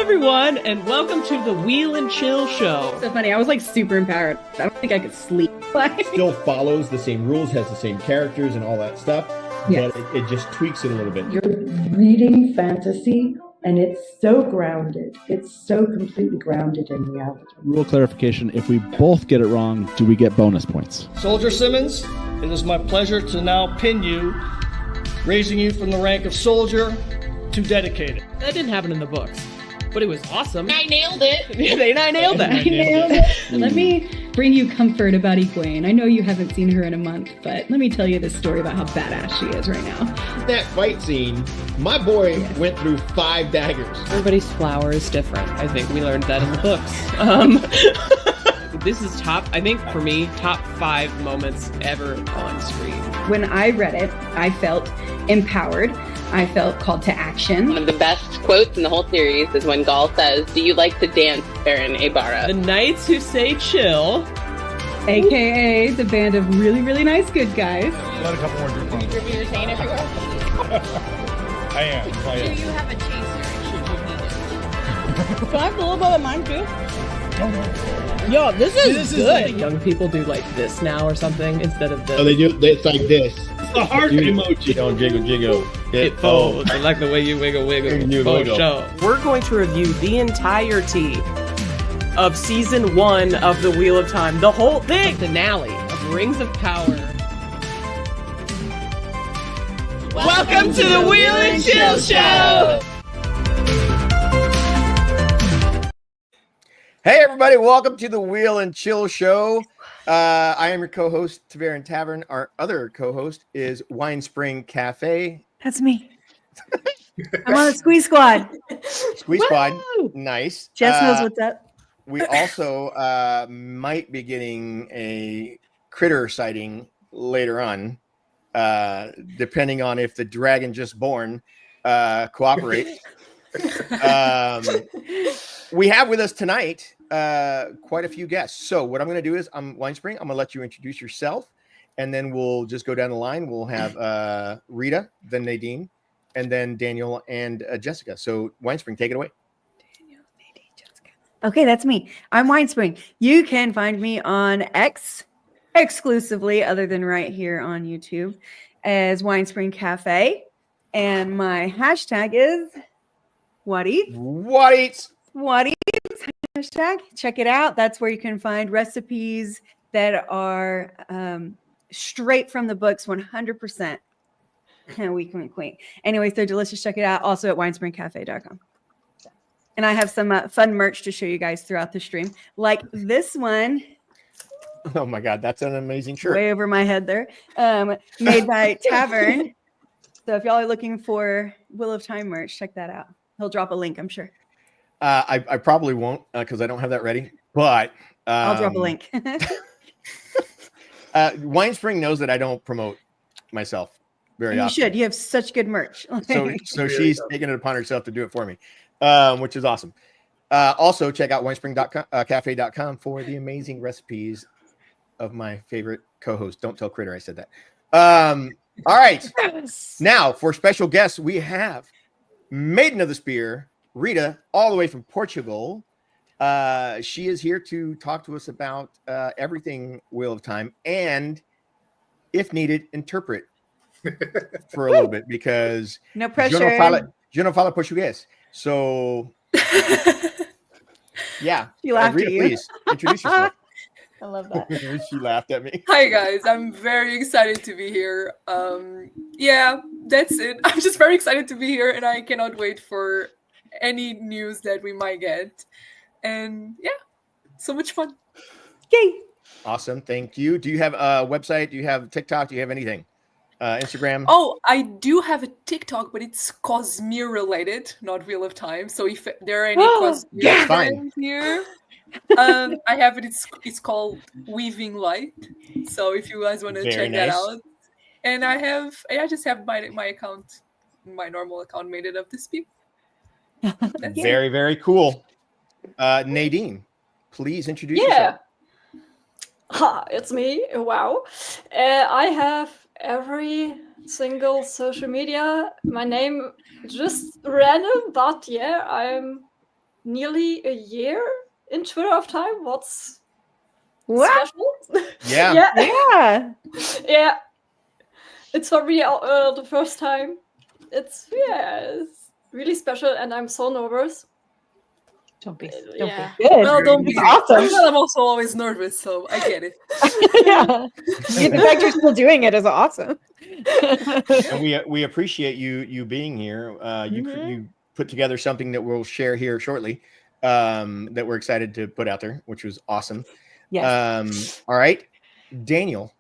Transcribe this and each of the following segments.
everyone, and welcome to the Wheel and Chill Show. So funny, I was like super empowered. I don't think I could sleep. Still follows the same rules, has the same characters and all that stuff, yes. But it just tweaks it a little bit. You're reading fantasy, and it's so grounded. It's so completely grounded in reality. Rule clarification, if we both get it wrong, do we get bonus points? Soldier Simmons, it is my pleasure to now pin you, raising you from the rank of soldier to dedicated. That didn't happen in the books, but it was awesome. I nailed it. I nailed that. I nailed it. Let me bring you comfort about Egwene. I know you haven't seen her in a month, but let me tell you this story about how badass she is right now. That fight scene, my boy went through 5 daggers. Everybody's flower is different. I think we learned that in the books. This is I think for me, top 5 moments ever on screen. When I read it, I felt empowered. I felt called to action. One of the best quotes in the whole series is when Gaul says, "Do you like to dance, Baron Ibarra?" The Knights Who Say Chill, AKA the band of really, really nice good guys. Let a couple more drink on. You're saying everywhere. I am. Do you have a chaser should you need it? Can I have a little bit of mine too? Oh, no. Yo, this is good. Like, young people do like this now or something instead of this. Oh, they do. It's like this. The heart emoji. Don't jiggle, jiggle. It folds. I like the way you wiggle, wiggle. You wiggle. Show. We're going to review the entirety of season 1 of the Wheel of Time, the whole thing. The finale of Rings of Power. Welcome to the Wheel and Chill Show. Hey, everybody. Welcome to the Wheel and Chill Show. I am your co-host, Ta'veren Tavern. Our other co-host is Winespring Cafe. That's me. I'm on the Squeeze Squad. Squeeze Squad. Nice. Jess knows what's up. We also might be getting a critter sighting later on, depending on if the dragon just born cooperates. We have with us tonight quite a few guests. So what I'm going to do is, Winespring, I'm going to let you introduce yourself, and then we'll just go down the line. We'll have Rita, then Nadine, and then Daniel and Jessica. So Winespring, take it away. Okay, that's me. I'm Winespring. You can find me on X exclusively, other than right here on YouTube, as Winespring Cafe. And my hashtag is What Eats. What Eats? What Eats hashtag. Check it out. That's where you can find recipes that are straight from the books, 100%. Wink. Anyways, they're delicious. Check it out. Also at winespringcafe.com. And I have some fun merch to show you guys throughout the stream, like this one. Oh my God, that's an amazing shirt. Way over my head there. Made by Tavern. So if y'all are looking for Wheel of Time merch, check that out. He'll drop a link, I'm sure. I probably won't because I don't have that ready, but I'll drop a link. Winespring knows that I don't promote myself very often. You should. You have such good merch. So she's taking it upon herself to do it for me, which is awesome. Also, check out winespringcafe.com for the amazing recipes of my favorite co-host. Don't tell Kritter I said that. All right. Yes. Now, for special guests, we have Maiden of the Spear, Rita, all the way from Portugal. She is here to talk to us about everything Wheel of Time and, if needed, interpret for a little bit because no pressure. Eu não falo português. So, yeah. She laughed Rita, at you. please introduce yourself. I love that. She laughed at me. Hi guys, I'm very excited to be here. Yeah, that's it. I'm just very excited to be here, and I cannot wait for any news that we might get. And yeah, so much fun. Yay! Awesome, thank you. Do you have a website? Do you have TikTok? Do you have anything? Instagram? Oh, I do have a TikTok, but it's Cosmere related, not Wheel of Time. So if there are any Cosmere fans here, I have it. It's called Weaving Light. So if you guys want to check that out, and I just have my account, my normal account, made it up to speak. Very, very cool. Nadine, please introduce yourself. Ha, it's me. Wow. I have every single social media. My name just random, but yeah, I'm nearly a year in Twitter of time. What's What? special? Yeah. Yeah. Yeah. It's for me the first time. It's really special, and I'm so nervous. Don't be. Yeah. Be good. Well, don't be. It's awesome. I'm also always nervous, so I get it. Yeah. The fact you're still doing it is awesome. And we appreciate you being here. You put together something that we'll share here shortly. That we're excited to put out there, which was awesome. Yes. All right, Daniel.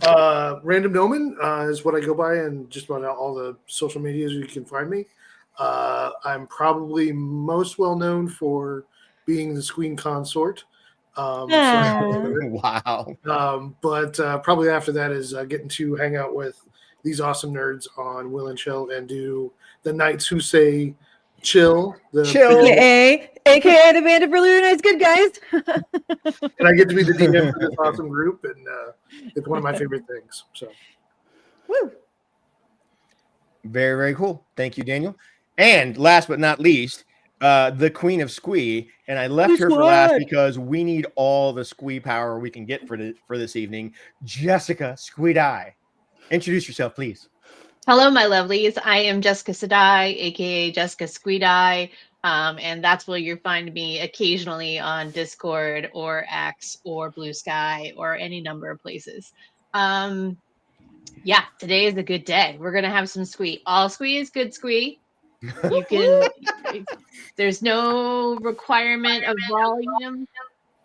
RandomNomen is what I go by, and just about all the social medias you can find me. I'm probably most well known for being the Queen Consort. Wow. But probably after that is getting to hang out with these awesome nerds on Will and Chill and do the Knights Who Say Chill. AKA the band of really nice good guys. And I get to be the DM for this awesome group, and it's one of my favorite things. So, woo. Very, very cool. Thank you, Daniel. And last but not least, the Queen of Squee, and I left her for last because we need all the Squee power we can get for this evening. Jessicasedai, introduce yourself, please. Hello, my lovelies. I am Jessicasedai, aka Jessicasedai, and that's where you'll find me occasionally on Discord or X or BlueSky or any number of places. Yeah, today is a good day. We're gonna have some Squee. All Squee is good Squee. You can. There's no requirement of volume.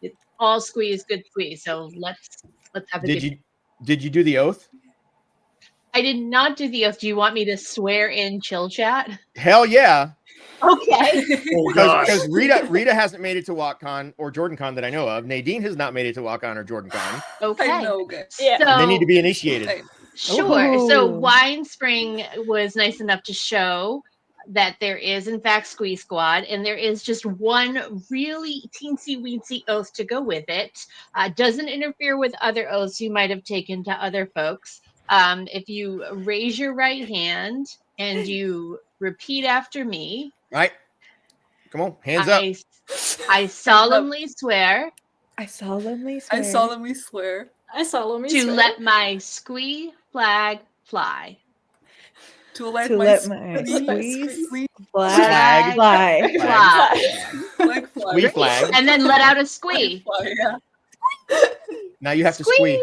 It's all Squee is good Squee. So let's have a good. Did you do the oath? I did not do the oath. Do you want me to swear in chill chat? Hell yeah. Okay. Because Rita hasn't made it to WalkCon or JordanCon that I know of. Nadine has not made it to WalkCon or JordanCon. Okay. I know, guys. Yeah. So, they need to be initiated. Sure. Ooh. So Winespring was nice enough to show that there is, in fact, Squee Squad, and there is just one really teensy-weensy oath to go with it. Doesn't interfere with other oaths you might have taken to other folks. If you raise your right hand and you repeat after me. Right. Come on, hands up. I solemnly swear. I solemnly swear. I solemnly swear. I solemnly to swear. let my Squee flag fly. To let my Squee flag fly. Squee flag. And then let out a Squee. Now you have to squee.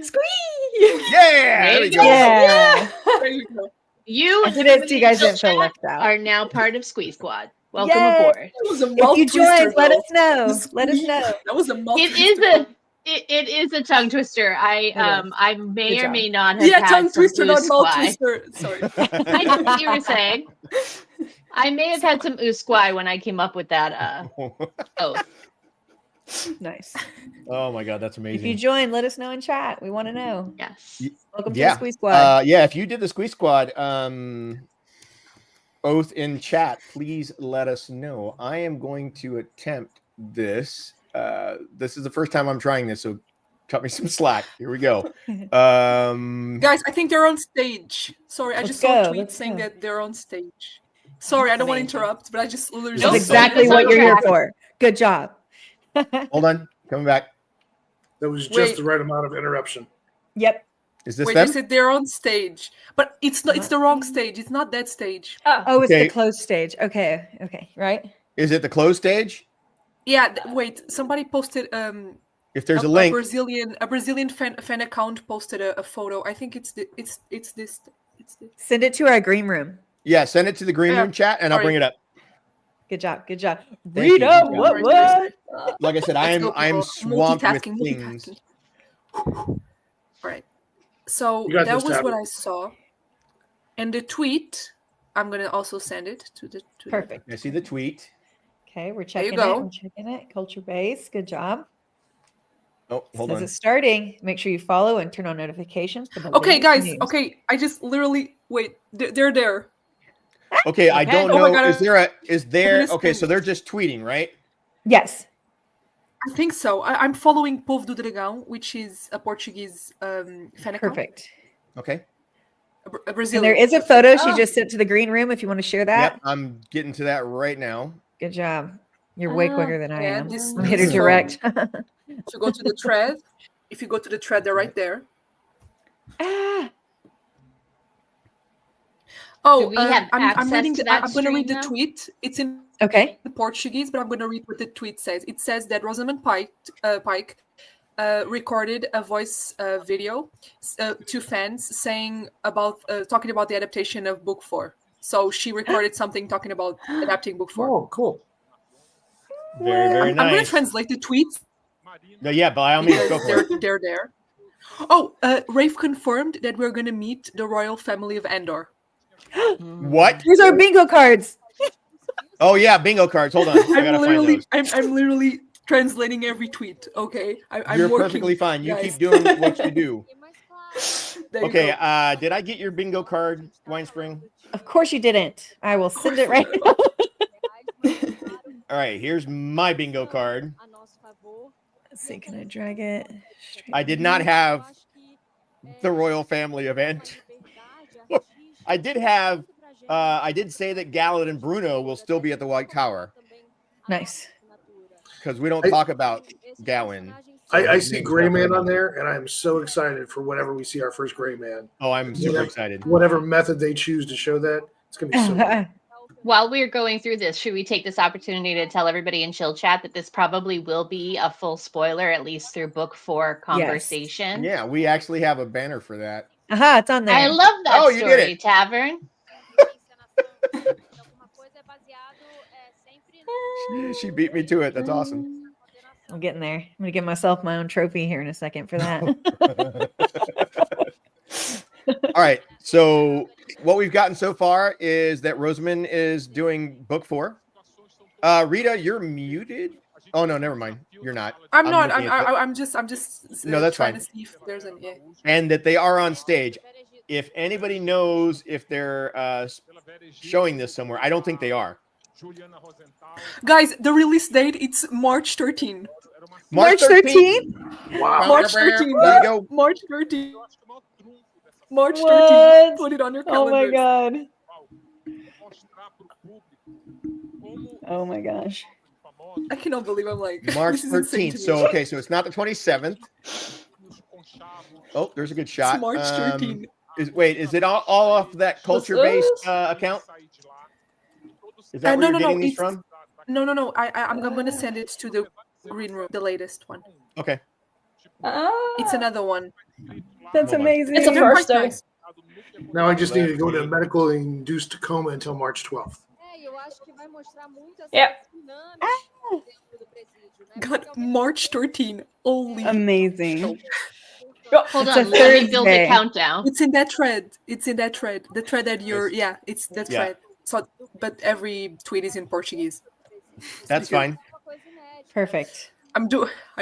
Squee. Yeah. There we go. Yeah. There you go. You I did it so you guys didn't feel left out. are now part of Squee Squad. Welcome Yay. aboard. If you join, let us know. Let us know. That was a It is a tongue twister. I may or may not have had tongue some twister, not mouth oosquai. twister. Sorry. I know what you were saying. I may have had some oosquai when I came up with that oath. Nice. Oh my god, that's amazing. If you join, let us know in chat. We want to know. Yes. Welcome to the Squee Squad. Yeah, if you did the Squee Squad oath in chat, please let us know. I am going to attempt this. This is the first time I'm trying this, so cut me some slack. Here we go. Guys, I think they're on stage. Sorry, I just saw a tweet saying that they're on stage. Sorry, I don't want to interrupt, but I just literally. That's exactly what you're here for. Good job. Hold on, coming back. That was just the right amount of interruption. Yep. Is this Wait, them? they said they're on stage, but it's not. It's the wrong stage. It's not that stage. Oh, it's the closed stage. Okay, right. Is it the closed stage? Yeah. Wait, somebody posted. If there's a link, a Brazilian fan account posted a photo. I think it's this. Send it to our green room. Yeah, send it to the green room chat, and I'll bring it up. Good job. Good job. Thank Rita, you. what? Like I said, I'm swamped with things. All right. So that was what I saw. And the tweet, I'm gonna also send it to the. Perfect. I see the tweet. Okay, we're checking it. We're checking it. Culture base. Good job. Oh, hold on. It's starting. Make sure you follow and turn on notifications. For the Okay, guys. news. Okay, I just literally wait. They're there. Okay, I don't know. Is there? Goodness Okay, so they're just tweeting, right? Yes. I think so. I'm following Povo do Dragão, which is a Portuguese fan account. Perfect. Okay. a Brazilian. And there is a photo she just sent to the green room if you want to share that. Yep, I'm getting to that right now. Good job. You're way quicker than I am. This Hit her direct. If you go to the thread, they're right there. Oh, I'm reading. I'm going to read the tweet. It's in the Portuguese, but I'm going to read what the tweet says. It says that Rosamund Pike recorded a voice video to fans saying about talking about the adaptation of Book 4. So she recorded something talking about adapting Book 4. Oh, cool. Very, very nice. I'm going to translate the tweets. No, yeah, by all means, go for it. They're there. Oh, Rafe confirmed that we're going to meet the royal family of Andor. What? Here's our bingo cards. Oh yeah, bingo cards. Hold on. I gotta find those. I'm literally translating every tweet. Okay, You're working, perfectly fine. You guys. keep doing what you do. Okay. go. Did I get your bingo card, Winespring? Of course you didn't. I will send it right now. All right. Here's my bingo card. Let's see. Can I drag it? I did not have the royal family event. I did have. I did say that Gallant and Bruno will still be at the White Tower. Nice. Because we don't talk about Gowan. I see Gray Man on there, and I'm so excited for whenever we see our first Gray Man. Oh, I'm super excited. Whatever method they choose to show that, it's going to be so cool. While we're going through this, should we take this opportunity to tell everybody in Chill Chat that this probably will be a full spoiler, at least through Book 4 conversation? Yeah, we actually have a banner for that. It's on there. I love that you story, did it. Tavern. She beat me to it. That's awesome. I'm getting there. I'm going to give myself my own trophy here in a second for that. All right. So what we've gotten so far is that Rosamund is doing Book 4. Rita, you're muted. Oh no, never mind. You're not. I'm not. I'm just. No, that's trying fine. to see if there's an. Yeah. And that they are on stage. If anybody knows if they're showing this somewhere, I don't think they are. Guys, the release date it's March 13. March 13? Wow. March 13. There you go. March 13. March 13. Put it on your calendar. Oh my god. Oh my gosh. I cannot believe I'm like March this is insane 13th. to me. So okay, so it's not the 27th. Oh, there's a good shot. It's March 13. Is it all off that culture-based account? Is that where you're getting these from? No. I'm going to send it to the green room, the latest one. Okay. It's another one. That's amazing. It's a first day. Now I just need to go to a medical induced coma until March 12th. Yeah. God, March 13. Holy. Amazing. Hold It's on, a let me build Thursday. a countdown. It's in that thread. The thread that you're. Yeah, it's the Yeah. thread. So, but every tweet is in Portuguese. That's fine. Perfect. I'm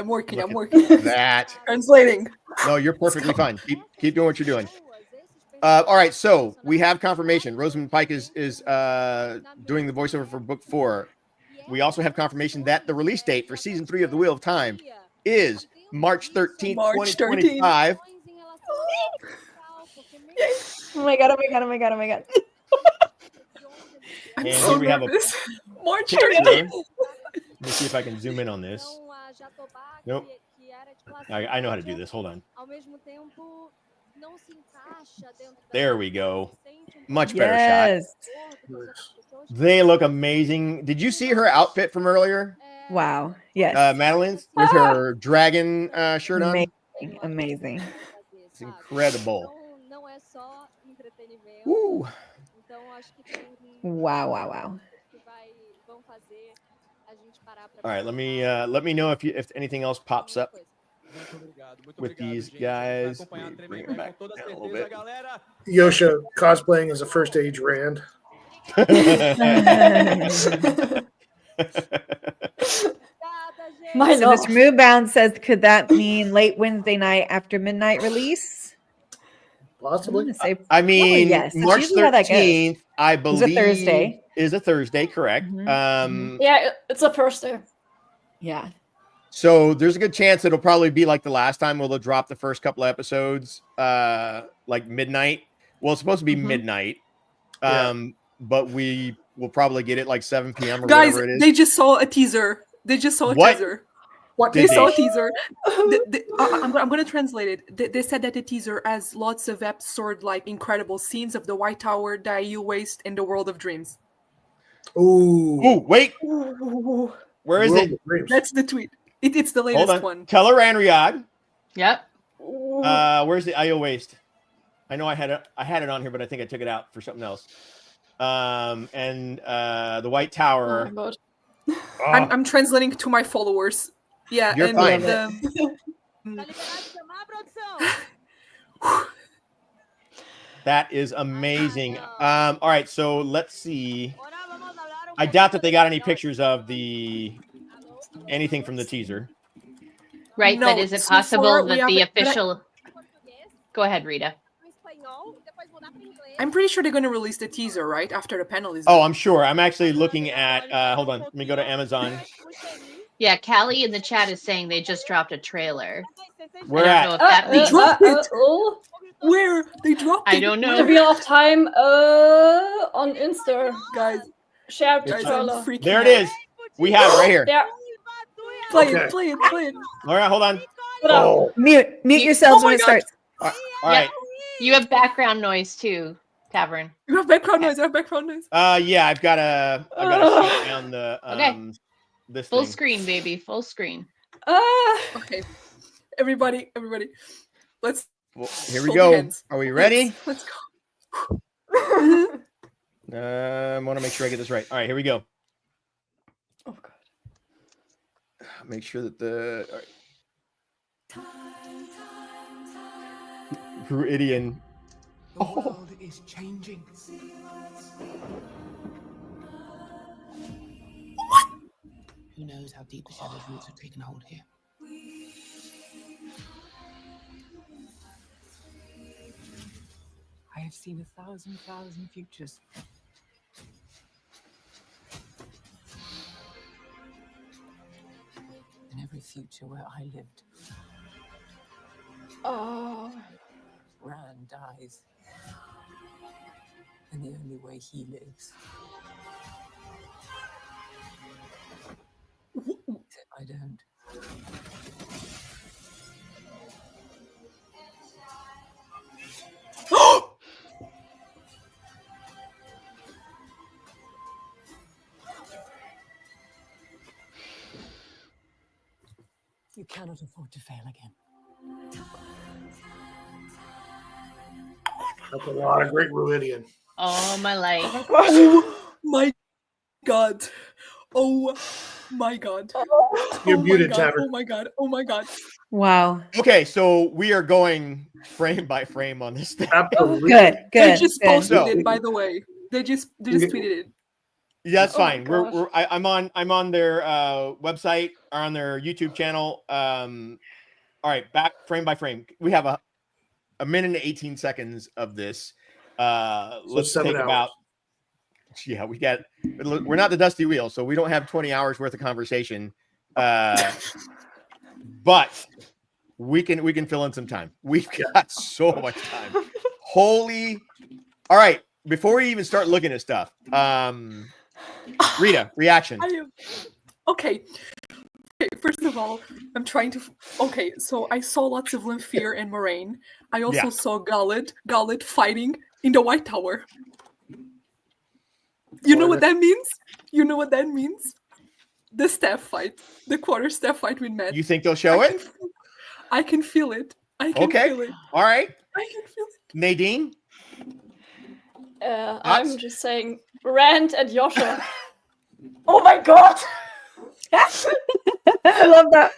working. Look at that. Translating. No, you're perfectly fine. Keep doing what you're doing. All right, so we have confirmation. Rosamund Pike is doing the voiceover for Book 4. We also have confirmation that the release date for Season 3 of The Wheel of Time is March 13th, March 2025. Oh my god. I'm And so here we have a nervous. March picture. 13. Let me see if I can zoom in on this. Nope. I know how to do this. Hold on. There we go. Much better shot. They look amazing. Did you see her outfit from earlier? Wow. Yes. Madeline's with her dragon shirt on. Amazing. It's incredible. Woo. Wow. All right, let me know if anything else pops up with these guys. Let me bring it back down a little bit. Yosha cosplaying as a first age Rand. My so Mr. Moonbound says, could that mean late Wednesday night after midnight release? Possibly. I mean, yes. March 13th, I believe, is a Thursday, correct? Mm-hmm. Yeah, it's a Thursday. Yeah. So there's a good chance it'll probably be like the last time where they'll drop the first couple of episodes like midnight. Well, it's supposed to be midnight. But we will probably get it like 7 p.m. or Guys, whatever it is. they just saw a teaser. They just saw a What? teaser. What They did saw a they? teaser. I'm going to translate it. They said that the teaser has lots of episode-like incredible scenes of the White Tower, the IU Waste, and the World of Dreams. Ooh, wait. Where is it? That's the tweet. It's the Hold latest on. one. Ta'veren Riyadh. Yep. Where's the IO Waste? I know I had it on here, but I think I took it out for something else. And the White Tower. Oh my God. I'm translating to my followers. Yeah, You're and fine. That is amazing. All right, so let's see. I doubt that they got any pictures of anything from the teaser. Right, No, but is it so far possible we that the haven't- but I- official... Go ahead, Rita. I'm pretty sure they're going to release the teaser, right? After the panel is Oh, done. I'm sure. I'm actually looking at hold on. Let me go to Amazon. Yeah, Callie in the chat is saying they just dropped a trailer. Where I at? don't know if that They means... dropped it. Where? They dropped it. I don't know. The Wheel of Time on Insta. Guys, Shared guys, I'm trailer. freaking There it out. is. We have it right here. There. Play Okay. it, play it, play it. All right, hold on. Oh, Mute yourselves Oh when my it God. starts. All right. You have background noise too, Tavern. You have background noise. I have background noise. Yeah, I've got to shut down the Okay. this Full thing. screen, baby. Full screen. Okay. Everybody. Let's Well, here we hold go. hands. Are we ready? Let's go. I want to make sure I get this right. All right, here we go. Oh God. Make sure that the Viridian. The world is changing. Who knows how deep the shadow's roots have taken hold here? I have seen 1,000 futures. In every future where I lived, Oh. Rand dies. And the only way he lives is if I don't. You cannot afford to fail again. that's a lot of great Ruidian. Oh my life. Oh my God. Oh my God. You're Oh my muted, God. Tavern. Oh my God. Oh my God. Wow. Okay, so we are going frame by frame on this thing. Absolutely. Good. They just posted So- it, by the way. They just tweeted it. Yeah, that's Oh my fine. gosh. I'm on their website or on their YouTube channel. All right, back frame by frame. We have a minute and 18 seconds of this. Let's 7 take hours. about. Yeah, we're not the Dusty Wheel, so we don't have 20 hours worth of conversation. But we can fill in some time. We've got so much time. Holy! All right, before we even start looking at stuff, Rita, reaction. I am okay. First of all, I'm trying to. Okay, so I saw lots of Lymphere and Moraine. I also Yeah. saw Gullet fighting in the White Tower. You know what that means? You know what that means? The staff fight, the quarter staff fight with Matt. You think they'll show it? I can feel it. I can Okay. feel it. All right. I can feel it. Nadine? I'm just saying Rand and Yasha. Oh my God. I love that.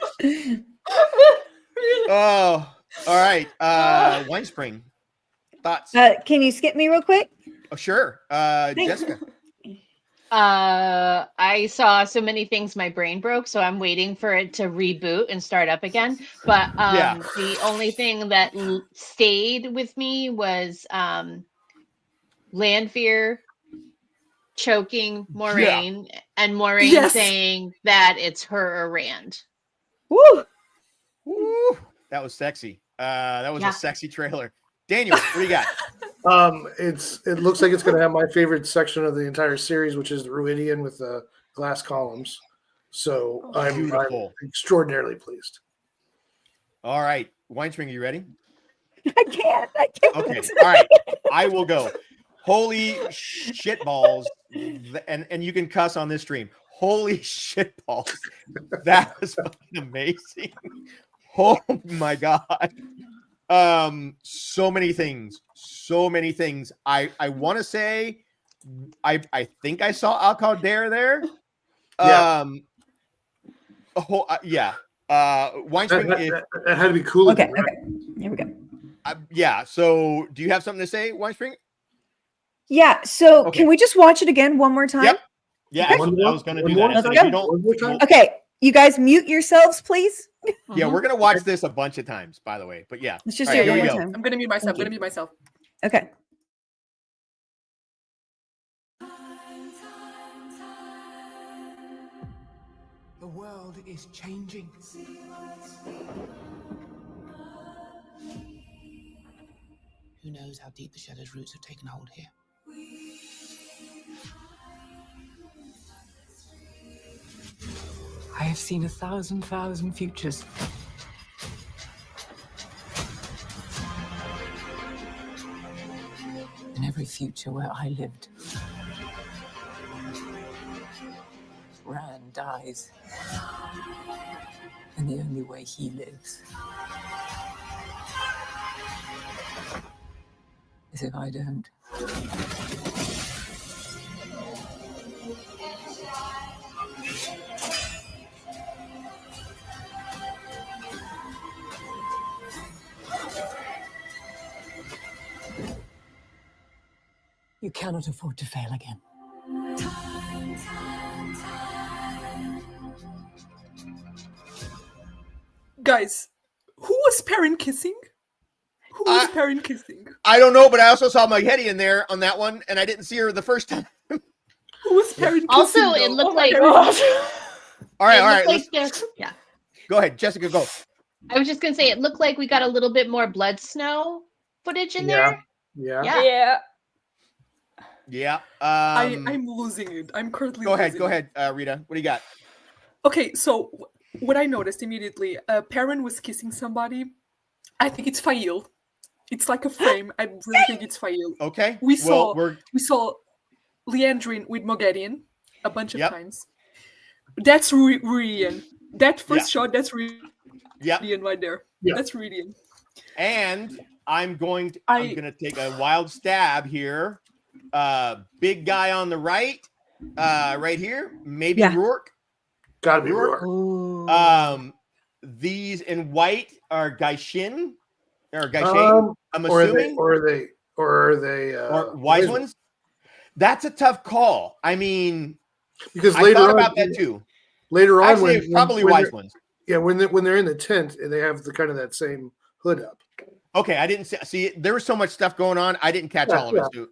Oh, all right. Winespring. Thoughts? Can you skip me real quick? Oh, sure. Jessica. I saw so many things my brain broke, so I'm waiting for it to reboot and start up again. But the only thing that stayed with me was Landfear choking Moraine and Moraine saying that it's her or Rand. Woo! Woo! That was sexy. That was a sexy trailer. Daniel, what do you got? It looks like it's going to have my favorite section of the entire series, which is the Ruidian with the glass columns. So I'm extraordinarily pleased. All right, Winespring, you ready? I can't. Okay. All right. I will go. Holy shit balls. And you can cuss on this stream. Holy shit balls. That was fucking amazing. Oh my God. So many things. I want to say I think I saw Alcaldair there. Yeah. Yeah. Winespring, that had to be cool. Okay. Here we go. Yeah. So, do you have something to say, Winespring? Yeah. So, can we just watch it again one more time? Yep. Yeah. Okay. I was going to do that. Let's go. Okay. You guys mute yourselves, please. Yeah, we're going to watch this a bunch of times, by the way. But yeah. Let's just do it one more time. I'm going to mute myself. Okay. The world is changing. Who knows how deep the shadow's roots have taken hold here? I have seen 1,000 futures. In every future where I lived, Rand dies. And the only way he lives is if I don't. You cannot afford to fail again. Guys, who was parent kissing? Who was parent kissing? I don't know, but I also saw Maiden in there on that one, and I didn't see her the first time. Who was parent kissing? Also, it looked like. All right. Yeah. Go ahead, Jessica. Go. I was just gonna say it looked like we got a little bit more blood snow footage in there. Yeah. I'm losing it. I'm currently. Go ahead, Rita. What do you got? Okay, so what I noticed immediately, Perrin was kissing somebody. I think it's Fail. It's like a frame. I really think it's Fail. Okay. We saw Leandrine with Moghedien a bunch of times. That's Rurian. That first shot, that's Rurian right there. Yeah. That's Rurian. And I'm gonna take a wild stab here. Big guy on the right, right here. Maybe Rourke. Gotta be Rourke. These in white are Gaishin or Gaishin. I'm assuming, or are they wise ones? That's a tough call. I mean, because I thought about that too. Later on, actually, it's probably wise ones. Yeah, when they're in the tent and they have the kind of that same hood up. Okay, I didn't see. There was so much stuff going on. I didn't catch all of it.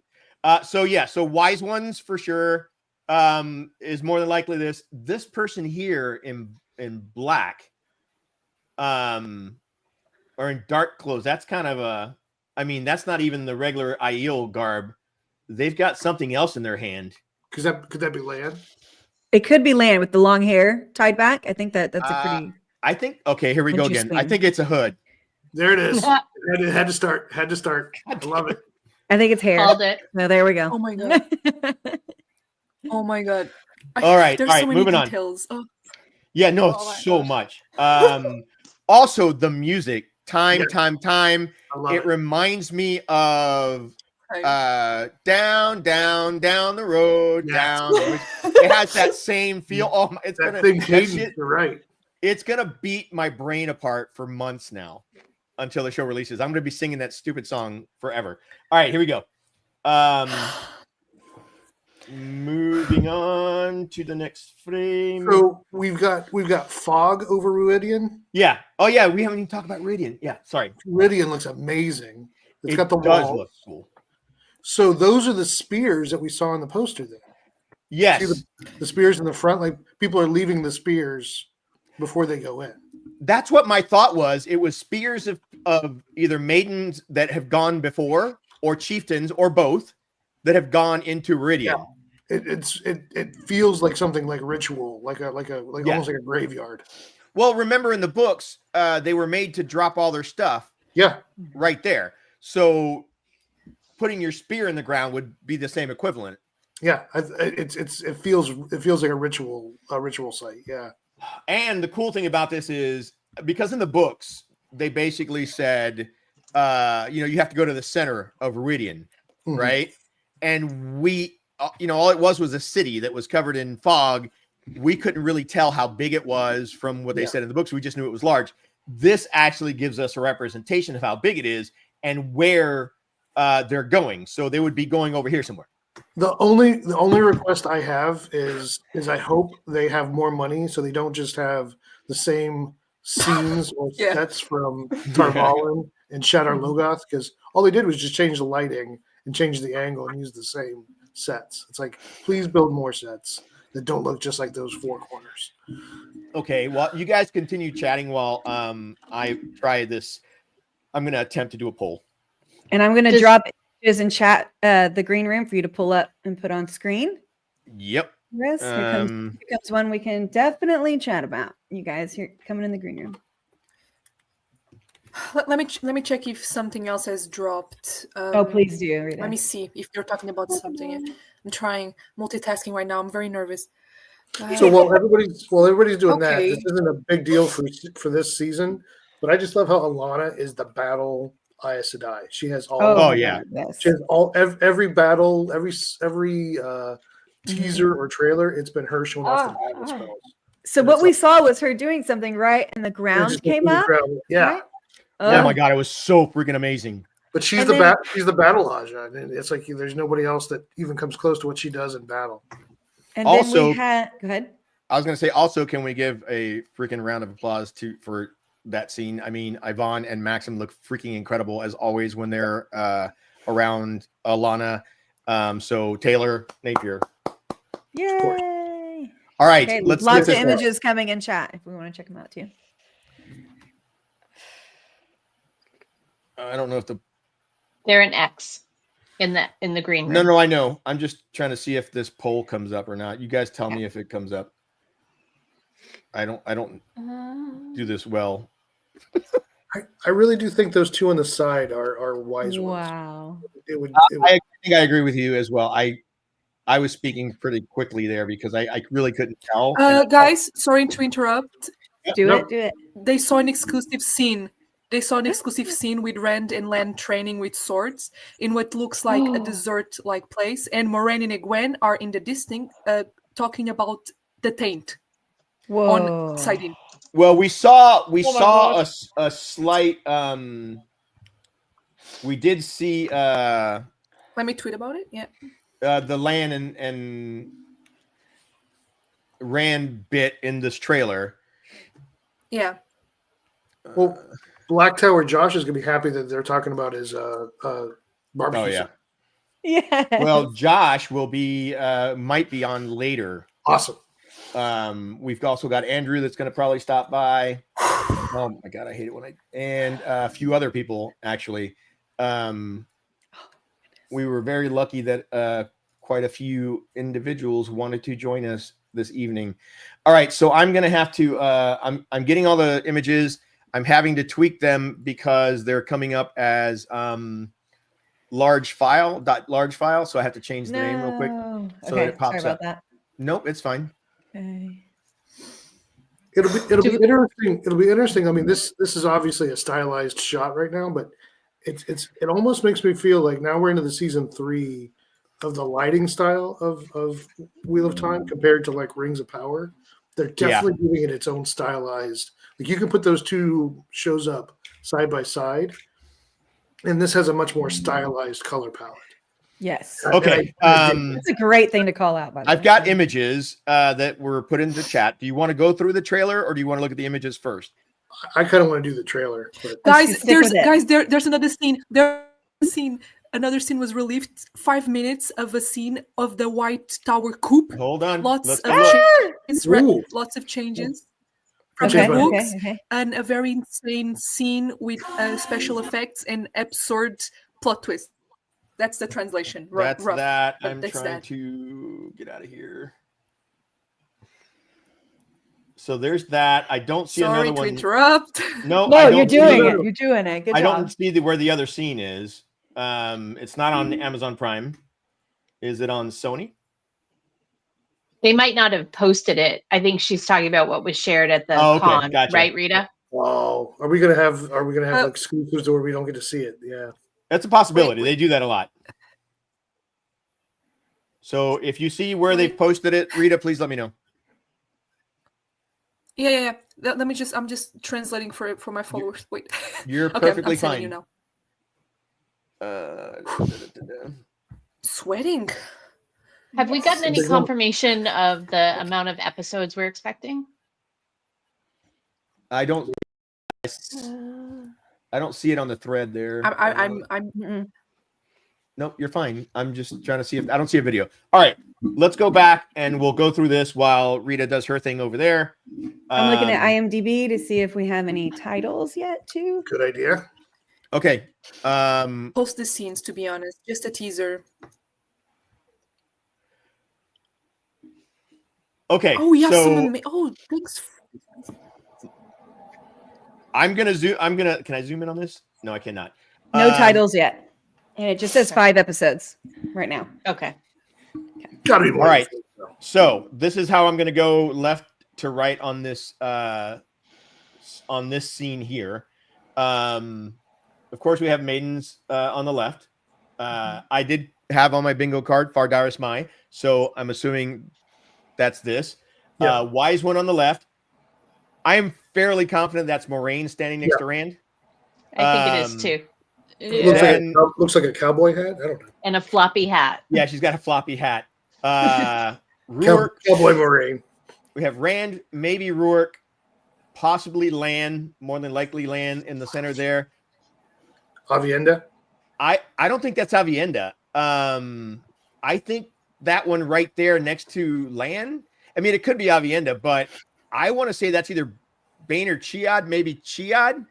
So wise ones for sure is more than likely this person here in black, or in dark clothes. That's kind of that's not even the regular Aiel garb. They've got something else in their hand. Could that be Lan? It could be Lan with the long hair tied back. I think that's a pretty. I think. Okay, here we go again. I think it's a hood. There it is. It had to start. I love it. I think it's hair. Called it. No, there we go. Oh my god. Oh my god. All right. Moving details. on. Yeah, no, it's so much. Also, the music, time. It reminds me of down the road, down. It has that same feel. Oh, it's that thing cadence. You're right. It's gonna beat my brain apart for months now until the show releases. I'm gonna be singing that stupid song forever. All right, here we go. Moving on to the next frame. So we've got fog over Ruidian. Yeah. Oh yeah, we haven't even talked about Ruidian. Yeah, sorry. Ruidian looks amazing. It's got the does wall. Look cool. So those are the spears that we saw in the poster there. Yes. See the spears in the front, like people are leaving the spears before they go in. That's what my thought was. It was spears of either maidens that have gone before, or chieftains or both that have gone into Viridian. It feels like something like ritual, like almost like a graveyard. Well, remember in the books, they were made to drop all their stuff. Yeah, right there. So putting your spear in the ground would be the same equivalent. Yeah, it feels like a ritual site. Yeah. And the cool thing about this is because in the books they basically said, you have to go to the center of Viridian, right? And we, all it was a city that was covered in fog. We couldn't really tell how big it was from what they said in the books. We just knew it was large. This actually gives us a representation of how big it is and where they're going. So they would be going over here somewhere. The only request I have is I hope they have more money so they don't just have the same scenes or sets from Tarvalin and Shadar Logoth, because all they did was just change the lighting and change the angle and use the same sets. It's like, please build more sets that don't look just like those four corners. Okay, well, you guys continue chatting while I try this. I'm going to attempt to do a poll. And I'm going to drop images in chat, the green room for you to pull up and put on screen. Yep. Chris, here comes one we can definitely chat about. You guys here coming in the green room. Let me check if something else has dropped. Please do. Rita. Let me see if you're talking about something. I'm trying multitasking right now. I'm very nervous. So while everybody's doing that, this isn't a big deal for this season. But I just love how Alana is the battle Aes Sedai. She has all. She has every battle, every teaser or trailer. It's been her showing off the battle spells. So what we saw was her doing something, right? And the ground came up. Yeah. Right? Oh my god, it was so freaking amazing. But she's the battle Aja, and it's like there's nobody else that even comes close to what she does in battle. And also, then we had go ahead. I was going to say also, can we give a freaking round of applause for that scene? I mean, Yvonne and Maxim look freaking incredible as always when they're around Alana. So Taylor Napier. Yay! All right, okay, let's lots of images coming in chat if we want to check them out too. I don't know if they're an X in the green room. No, I know. I'm just trying to see if this poll comes up or not. You guys tell me if it comes up. I don't do this well. I really do think those two on the side are wise ones. Wow. I think I agree with you as well. I was speaking pretty quickly there because I really couldn't tell. Guys, sorry to interrupt. Do it. They saw an exclusive scene. They saw an exclusive scene with Rand and Len training with swords in what looks like a desert-like place, and Moraine and Egwene are in the distance talking about the taint on siding. Well, we saw a slight. We did see. Let me tweet about it. Yeah. The Lan and Rand bit in this trailer. Yeah. Well, Black Tower Josh is gonna be happy that they're talking about his barbecue. Oh yeah. Yeah. Well, Josh will be might be on later. Awesome. We've also got Andrew that's going to probably stop by. Oh my god, I hate it when and a few other people actually. We were very lucky that quite a few individuals wanted to join us this evening. All right, so I'm going to have to. I'm getting all the images. I'm having to tweak them because they're coming up as large file. So I have to change the name real quick so that it pops sorry up. about that. Nope, it's fine. Okay. It'll be interesting. It'll be interesting. I mean, this is obviously a stylized shot right now, but it almost makes me feel like now we're into the season 3 of the lighting style of Wheel of Time compared to like Rings of Power. They're definitely giving it its own stylized. Like you can put those two shows up side by side, and this has a much more stylized color palette. Yes. Okay. That's a great thing to call out. By the way, I've got images that were put into chat. Do you want to go through the trailer or do you want to look at the images first? I kind of want to do the trailer. But There's another scene. Another scene was released. 5 minutes of a scene of the White Tower coup. Hold on. Lots of changes. And a very insane scene with special effects and absurd plot twist. That's the translation. That's rough, that. but I'm that's trying that. to get out of here. So there's that. I don't see Sorry another to one. interrupt. No, No, I you're don't doing see- it. You're doing it. Good I job. don't see where the other scene is. It's not on Amazon Prime. Is it on Sony? They might not have posted it. I think she's talking about what was shared at the Oh, okay. con, Gotcha. right, Rita? Oh, are we gonna have like exclusives where we don't get to see it? Yeah, That's a possibility. They do that a lot. So if you see where they've posted it, Rita, please let me know. Yeah. Let me just. I'm just translating for my followers. Wait. You're Okay, perfectly I'm sending fine. You now. Sweating. Have we gotten any They don't- confirmation of the amount of episodes we're expecting? I don't see it on the thread there. I'm Nope, you're fine. I'm just trying to see if I don't see a video. All right, let's go back and we'll go through this while Rita does her thing over there. I'm looking at IMDb to see if we have any titles yet, too. good idea. Okay. post the scenes, to be honest. Just a teaser. Okay. Oh, yeah. So Thanks. I'm gonna zoom. Can I zoom in on this? No, I cannot. No titles yet. And it just says 5 episodes right now. Okay. Gotta be more. All right. So this is how I'm gonna go left to right on this scene here. Of course, we have Maidens on the left. I did have on my bingo card Fardaris Mai, so I'm assuming that's this. Yeah. Wise One on the left. I am fairly confident that's Moraine standing next to Rand. I think it is too. Looks like a cowboy hat. I don't know. And a floppy hat. Yeah, she's got a floppy hat. Ruark, Cowboy Moraine. we have Rand, maybe Ruark, possibly Lan, more than likely Lan in the center there. Avienda. I don't think that's Avienda. I think that one right there next to Lan. I mean, it could be Avienda, but I want to say that's either Bane or Chiad, maybe Chiad.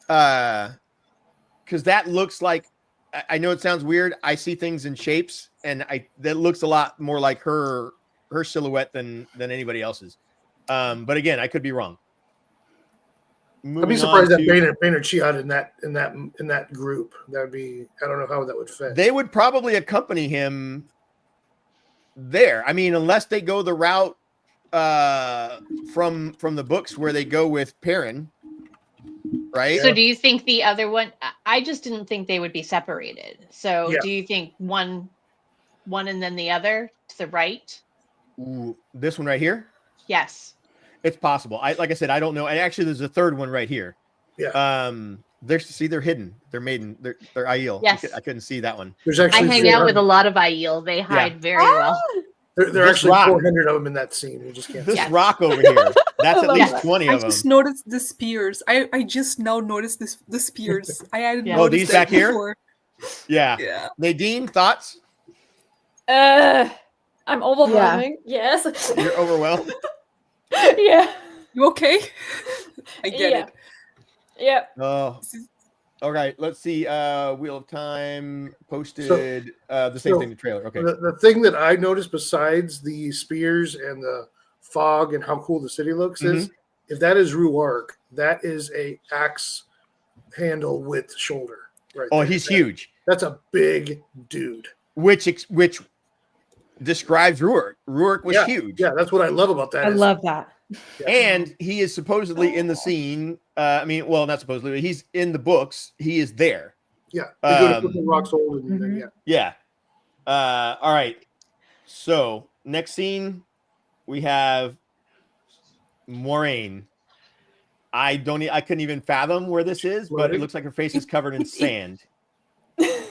Because that looks like, I know it sounds weird. I see things in shapes, and that looks a lot more like her silhouette than anybody else's. But again, I could be wrong. I'd be surprised that Bane or Chiad in that group. That would be, I don't know how that would fit. They would probably accompany him there. I mean, unless they go the route from the books where they go with Perrin, right? So do you think the other one? I just didn't think they would be separated. So do you think one and then the other to the right? Ooh, this one right here? Yes. It's possible. Like I said, I don't know. And actually, there's a third one right here. Yeah. They're hidden. They're Maiden. They're Aiel. Yes. I couldn't see that one. There's actually I hang out with a lot of Aiel. They hide very well. There are actually 400 of them in that scene. You just can't. This rock over here. That's at least 20 I of them. just noticed the spears. I just now noticed the spears. I hadn't Oh, noticed these that back here? before. Yeah. Nadine, thoughts? I'm overwhelming. Yes. You're overwhelmed. Yeah. You okay? I get it. Yeah. Oh. All right. Let's see. Wheel of Time posted the same thing. The trailer. Okay. The thing that I noticed besides the spears and the fog and how cool the city looks is if that is Ruark, that is a axe handle width shoulder. Right. Oh, he's huge. That's a big dude. Which describes Ruark. Ruark was huge. Yeah, that's what I love about that. I love that. And he is supposedly in the scene. I mean, well, not supposedly, but he's in the books. He is there. Yeah. They go to put the rocks old and then, Yeah. All right. So next scene, we have Moraine. I couldn't even fathom where this is, but it looks like her face is covered in sand.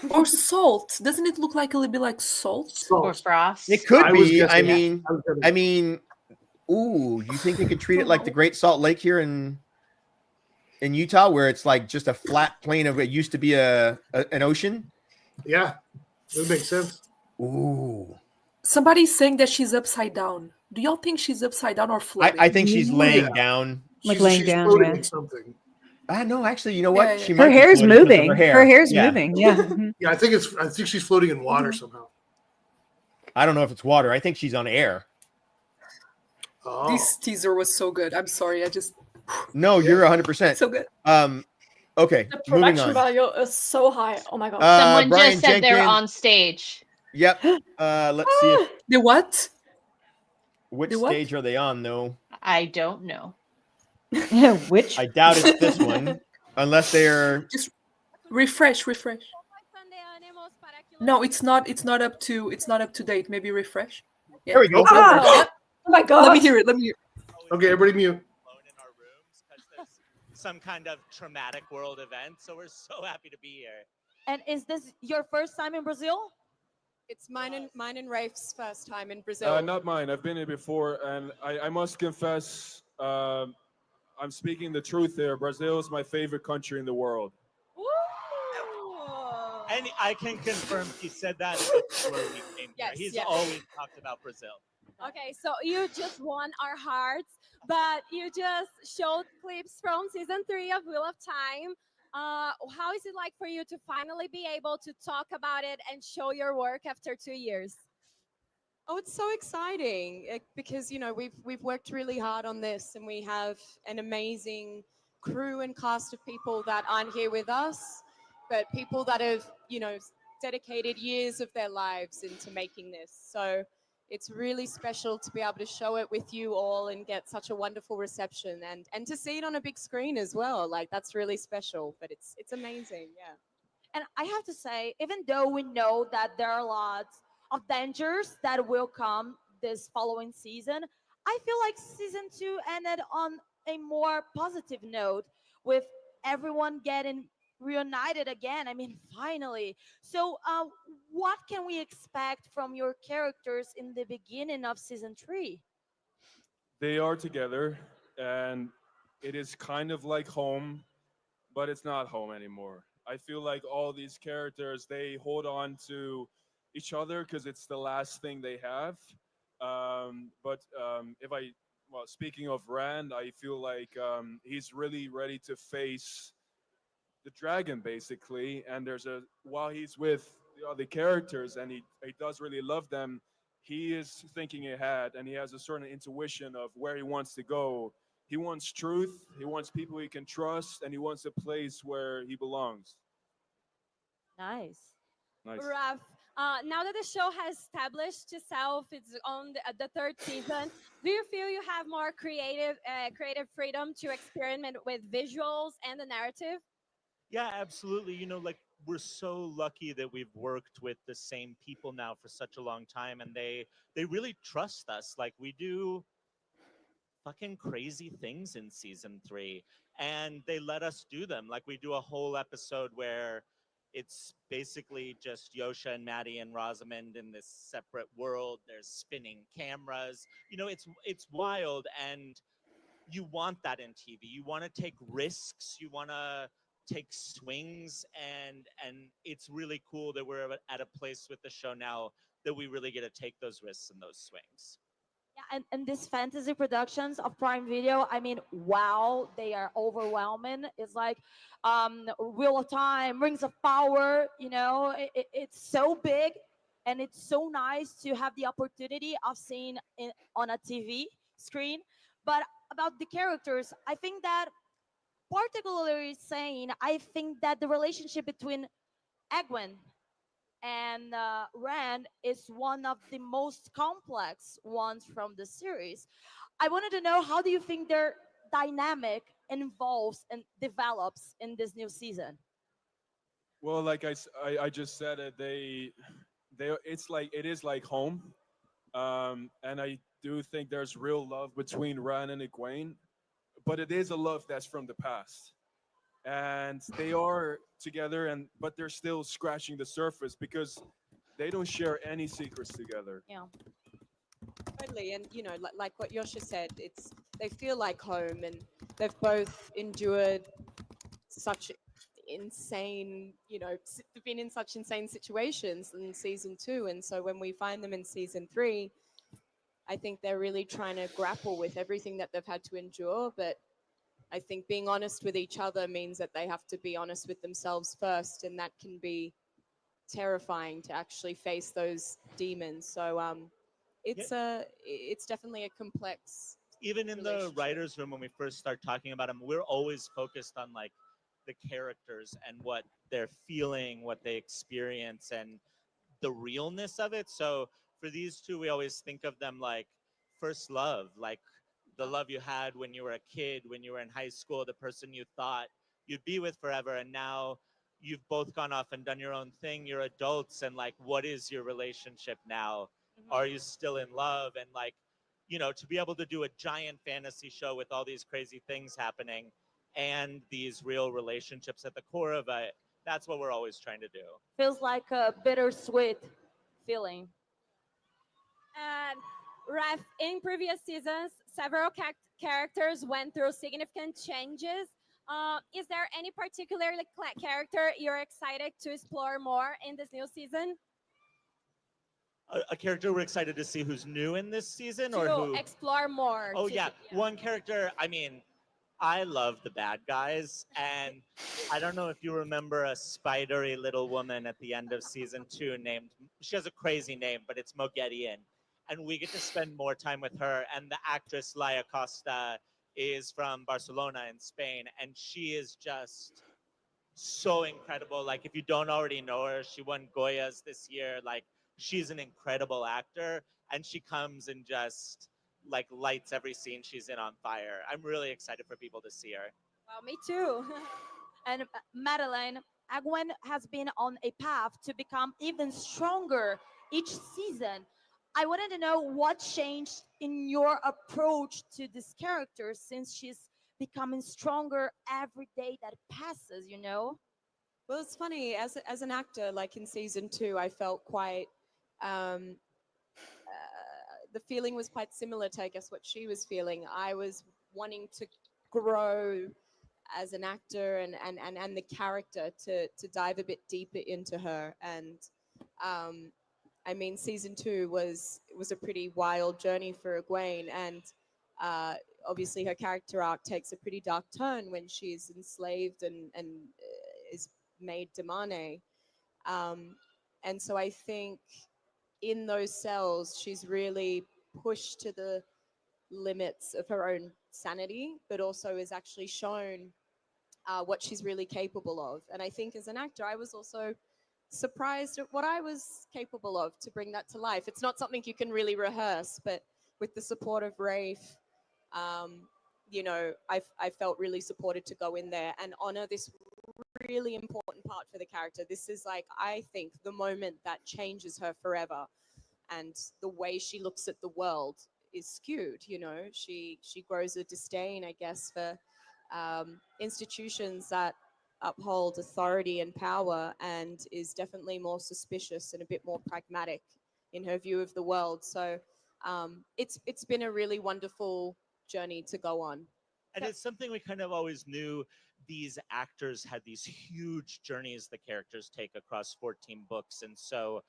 Or salt. Doesn't it look like a little bit like salt? Or frost? It could be. I mean, ooh, you think they could treat it like the Great Salt Lake here in Utah, where it's like just a flat plain of it used to be an ocean? Yeah, that makes sense. Ooh. Somebody's saying that she's upside down. Do y'all think she's upside down or floating? I think she's laying down. Like laying down, floating in something. No, actually, you know what? Yeah, She yeah. might Her be hair's floating because of moving. Her hair's Yeah. moving. Yeah. Mhm. Yeah, I think she's floating in water somehow. I don't know if it's water. I think she's on air. Oh. This teaser was so good. I'm sorry. I just No, you're 100%. so good. Okay, The moving production on. value is so high. Oh my god. Someone Brian just said they're Jenkins. on stage. Yep. Let's see if, The what? which The what? stage are they on, though. I don't know. Which? I doubt it's this one, unless they're. Just refresh. No, it's not. It's not up to. It's not up to date. Maybe refresh. Yeah. There we go. Oh my god. Let me hear it. Let me hear. Okay, everybody mute. Alone in our rooms because there's some kind of traumatic world event. So we're so happy to be here. And is this your first time in Brazil? It's mine and Rafe's first time in Brazil. Not mine. I've been here before, and I must confess, I'm speaking the truth here. Brazil is my favorite country in the world. And I can confirm he said that before we came here. He's always talked about Brazil. Okay, so you just won our hearts, but you just showed clips from season 3 of Wheel of Time. How is it like for you to finally be able to talk about it and show your work after 2 years? Oh, it's so exciting because we've worked really hard on this, and we have an amazing crew and cast of people that aren't here with us, but people that have dedicated years of their lives into making this. So it's really special to be able to show it with you all and get such a wonderful reception, and to see it on a big screen as well. Like, that's really special, but it's amazing. Yeah. And I have to say, even though we know that there are lots of dangers that will come this following season, I feel like season 2 ended on a more positive note, with everyone getting reunited again. I mean, finally. So what can we expect from your characters in the beginning of season 3? They are together, and it is kind of like home, but it's not home anymore. I feel like all these characters, they hold on to each other because it's the last thing they have. Speaking of Rand, I feel like he's really ready to face the dragon, basically. And while he's with the other characters and he does really love them, he is thinking ahead, and he has a certain intuition of where he wants to go. He wants truth, he wants people he can trust, and he wants a place where he belongs. Nice. Raf, now that the show has established itself, it's on the 3rd season, do you feel you have more creative freedom to experiment with visuals and the narrative? Yeah, absolutely. We're so lucky that we've worked with the same people now for such a long time, and they really trust us. Like, we do fucking crazy things in season 3, and they let us do them. Like, we do a whole episode where it's basically just Yosha and Maddie and Rosamund in this separate world. There's spinning cameras. It's wild, and you want that in TV. You want to take risks. You want to take swings, and it's really cool that we're at a place with the show now that we really get to take those risks and those swings. Yeah, and these fantasy productions of Prime Video, I mean, wow, they are overwhelming. It's like Wheel of Time, Rings of Power, it's so big, and it's so nice to have the opportunity of seeing it on a TV screen. But about the characters, I think that, particularly saying, I think that the relationship between Egwene and Rand is one of the most complex ones from the series. I wanted to know, how do you think their dynamic evolves and develops in this new season? Well, like I just said it, it is like home, and I do think there's real love between Rand and Egwene, but it is a love that's from the past, and they are together, but they're still scratching the surface because they don't share any secrets together. Yeah. Totally, and like what Yosha said, they feel like home, and they've both endured such insane, been in such insane situations in season 2, and so when we find them in season 3, I think they're really trying to grapple with everything that they've had to endure, but I think being honest with each other means that they have to be honest with themselves first, and that can be terrifying to actually face those demons. So it's definitely a complex. Even in the writers' room, when we first start talking about them, we're always focused on like the characters and what they're feeling, what they experience, and the realness of it. So for these two, we always think of them like first love, like the love you had when you were a kid, when you were in high school, the person you thought you'd be with forever, and now you've both gone off and done your own thing. You're adults, and like, what is your relationship now? Are you still in love? And like, to be able to do a giant fantasy show with all these crazy things happening and these real relationships at the core of it, that's what we're always trying to do. Feels like a bittersweet feeling. And Ref, in previous seasons, several characters went through significant changes. Is there any particular character you're excited to explore more in this new season? A character we're excited to see who's new in this season, or to who explore more. Oh yeah, one character. I mean, I love the bad guys, and I don't know if you remember a spidery little woman at the end of season 2 named. She has a crazy name, but it's Moghedian, and we get to spend more time with her. And the actress Laia Costa is from Barcelona in Spain, and she is just so incredible. Like, if you don't already know her, she won Goyas this year. Like, she's an incredible actor, and she comes and just like lights every scene she's in on fire. I'm really excited for people to see her. Well, me too. And Madeline, Egwene has been on a path to become even stronger each season. I wanted to know what changed in your approach to this character since she's becoming stronger every day that passes, Well, it's funny, as an actor, like in season 2, I felt quite the feeling was quite similar to, I guess, what she was feeling. I was wanting to grow as an actor and the character to dive a bit deeper into her. And I mean, season 2 was a pretty wild journey for Egwene, and obviously her character arc takes a pretty dark turn when she's enslaved and is made Damane. And so I think in those cells, she's really pushed to the limits of her own sanity, but also is actually shown what she's really capable of. And I think as an actor, I was also surprised at what I was capable of to bring that to life. It's not something you can really rehearse, but with the support of Rafe, I felt really supported to go in there and honor this really important part for the character. This is like, I think, the moment that changes her forever, and the way she looks at the world is skewed. She grows a disdain, I guess, for institutions that uphold authority and power, and is definitely more suspicious and a bit more pragmatic in her view of the world. So it's been a really wonderful journey to go on. And it's something we kind of always knew. These actors had these huge journeys the characters take across 14 books. And so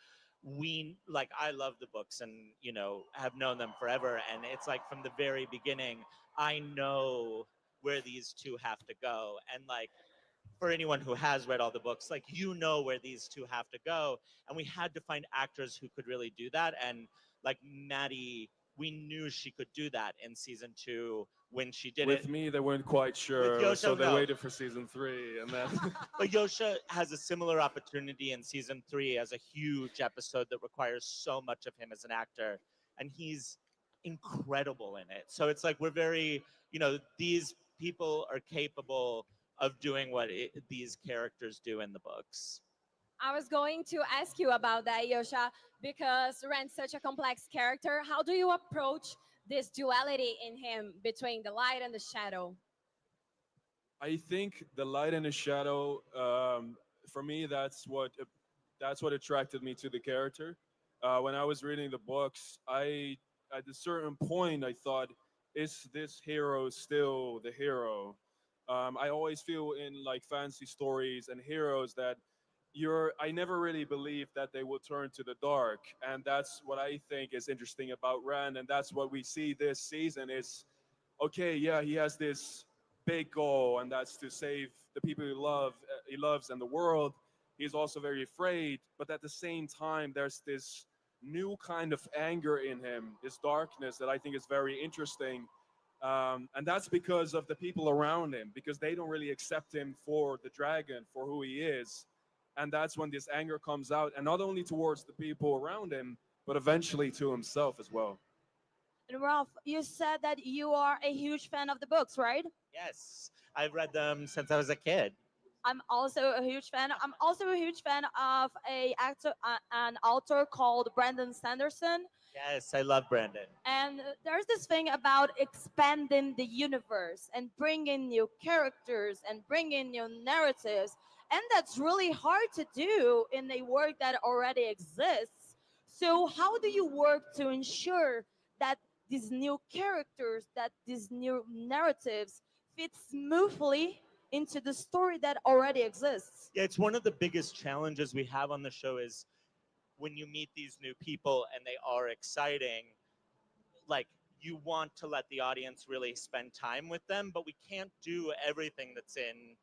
I love the books and, have known them forever. And it's like from the very beginning, I know where these two have to go. And like, for anyone who has read all the books, like, where these two have to go. And we had to find actors who could really do that. And like Maddie, we knew she could do that in season 2 when she did it. With me, they weren't quite sure, Yosha, so they no. waited for season 3, and then. But Yosha has a similar opportunity in season 3 as a huge episode that requires so much of him as an actor, and he's incredible in it. So it's like we're very, these people are capable of doing what these characters do in the books. I was going to ask you about that, Yosha, because Rand's such a complex character. How do you approach this duality in him between the light and the shadow? I think the light and the shadow, for me, that's what attracted me to the character. When I was reading the books, at a certain point, I thought, is this hero still the hero? I always feel in like fantasy stories and heroes that I never really believed that they would turn to the dark. And that's what I think is interesting about Rand. And that's what we see this season is, okay, yeah, he has this big goal, and that's to save the people he loves, and the world. He's also very afraid, but at the same time, there's this new kind of anger in him, this darkness that I think is very interesting. And that's because of the people around him, because they don't really accept him for the dragon, for who he is. And that's when this anger comes out, and not only towards the people around him, but eventually to himself as well. And Ralph, you said that you are a huge fan of the books, right? Yes, I've read them since I was a kid. I'm also a huge fan. I'm also a huge fan of an author called Brandon Sanderson. Yes, I love Brandon. And there's this thing about expanding the universe and bringing new characters and bringing new narratives. And that's really hard to do in a work that already exists. So how do you work to ensure that these new characters, that these new narratives fit smoothly into the story that already exists? Yeah, it's one of the biggest challenges we have on the show is when you meet these new people and they are exciting, like you want to let the audience really spend time with them, but we can't do everything that's in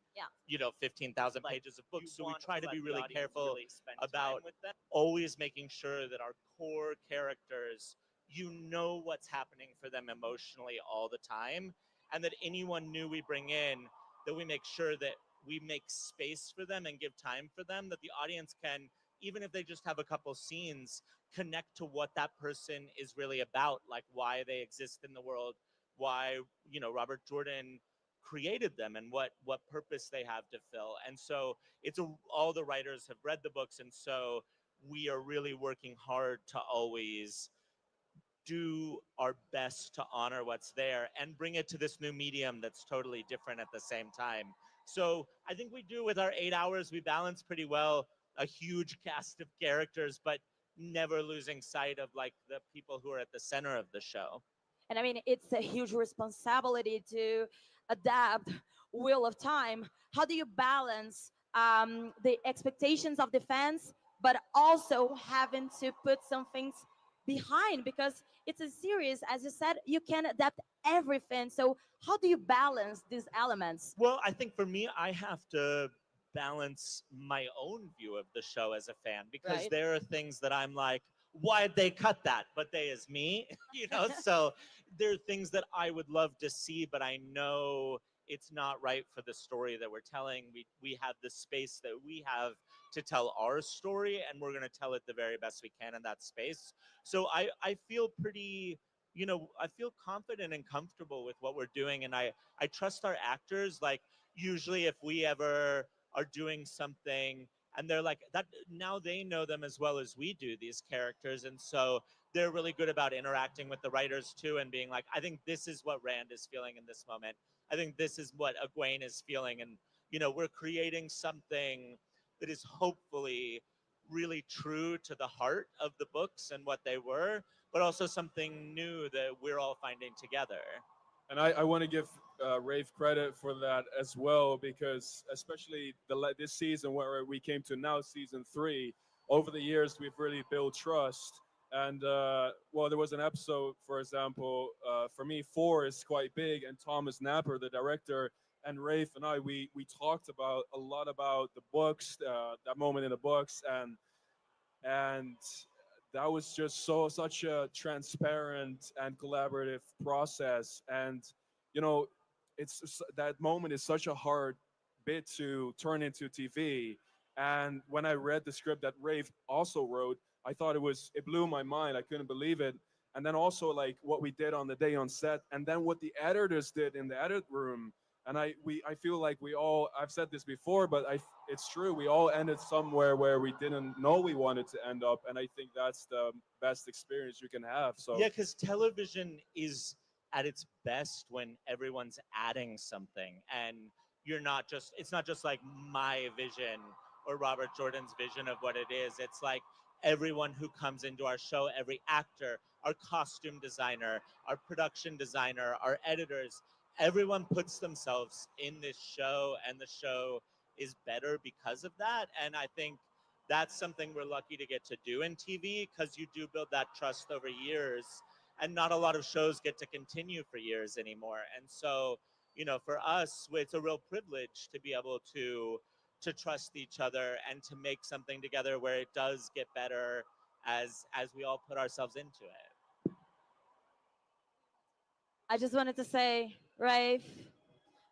15,000 pages of books. So we try to be really careful about always making sure that our core characters, you know what's happening for them emotionally all the time, and that anyone new we bring in, that we make sure that we make space for them and give time for them, that the audience can, even if they just have a couple scenes, connect to what that person is really about, like why they exist in the world, why, Robert Jordan created them and what purpose they have to fill. And so all the writers have read the books, and so we are really working hard to always do our best to honor what's there and bring it to this new medium that's totally different at the same time. So I think we do with our 8 hours, we balance pretty well a huge cast of characters, but never losing sight of like the people who are at the center of the show. And I mean, it's a huge responsibility to adapt Wheel of Time. How do you balance the expectations of the fans, but also having to put some things behind? Because it's a series, as you said, you can adapt everything. So how do you balance these elements? Well, I think for me, I have to balance my own view of the show as a fan, because there are things that I'm like, why'd they cut that? But they is me, so there are things that I would love to see, but I know it's not right for the story that we're telling. We have the space that we have to tell our story, and we're going to tell it the very best we can in that space. So I feel pretty, I feel confident and comfortable with what we're doing, and I trust our actors. Like, usually if we ever are doing something and they're like that, now they know them as well as we do, these characters, and so they're really good about interacting with the writers too, and being like, I think this is what Rand is feeling in this moment, I think this is what Egwene is feeling, and we're creating something that is hopefully really true to the heart of the books and what they were, but also something new that we're all finding together. And I want to give Rafe credit for that as well, because especially this season where we came to now, season 3, over the years, we've really built trust. And, there was an episode, for example, for me, 4 is quite big, and Thomas Napper, the director, and Rafe and I, we talked a lot about the books, that moment in the books, and that was just such a transparent and collaborative process. And it's that moment is such a hard bit to turn into TV. And when I read the script that Rafe also wrote, I thought it blew my mind. I couldn't believe it. And then also like what we did on the day on set, and then what the editors did in the edit room. And I feel like I've said this before, but it's true. We all ended somewhere where we didn't know we wanted to end up. And I think that's the best experience you can have. So yeah, because television is at its best when everyone's adding something, and it's not just like my vision or Robert Jordan's vision of what it is. It's like everyone who comes into our show, every actor, our costume designer, our production designer, our editors, everyone puts themselves in this show, and the show is better because of that. And I think that's something we're lucky to get to do in TV, because you do build that trust over years, and not a lot of shows get to continue for years anymore. And so, you know, for us, it's a real privilege to be able to trust each other and to make something together where it does get better as we all put ourselves into it. I just wanted to say, Rafe,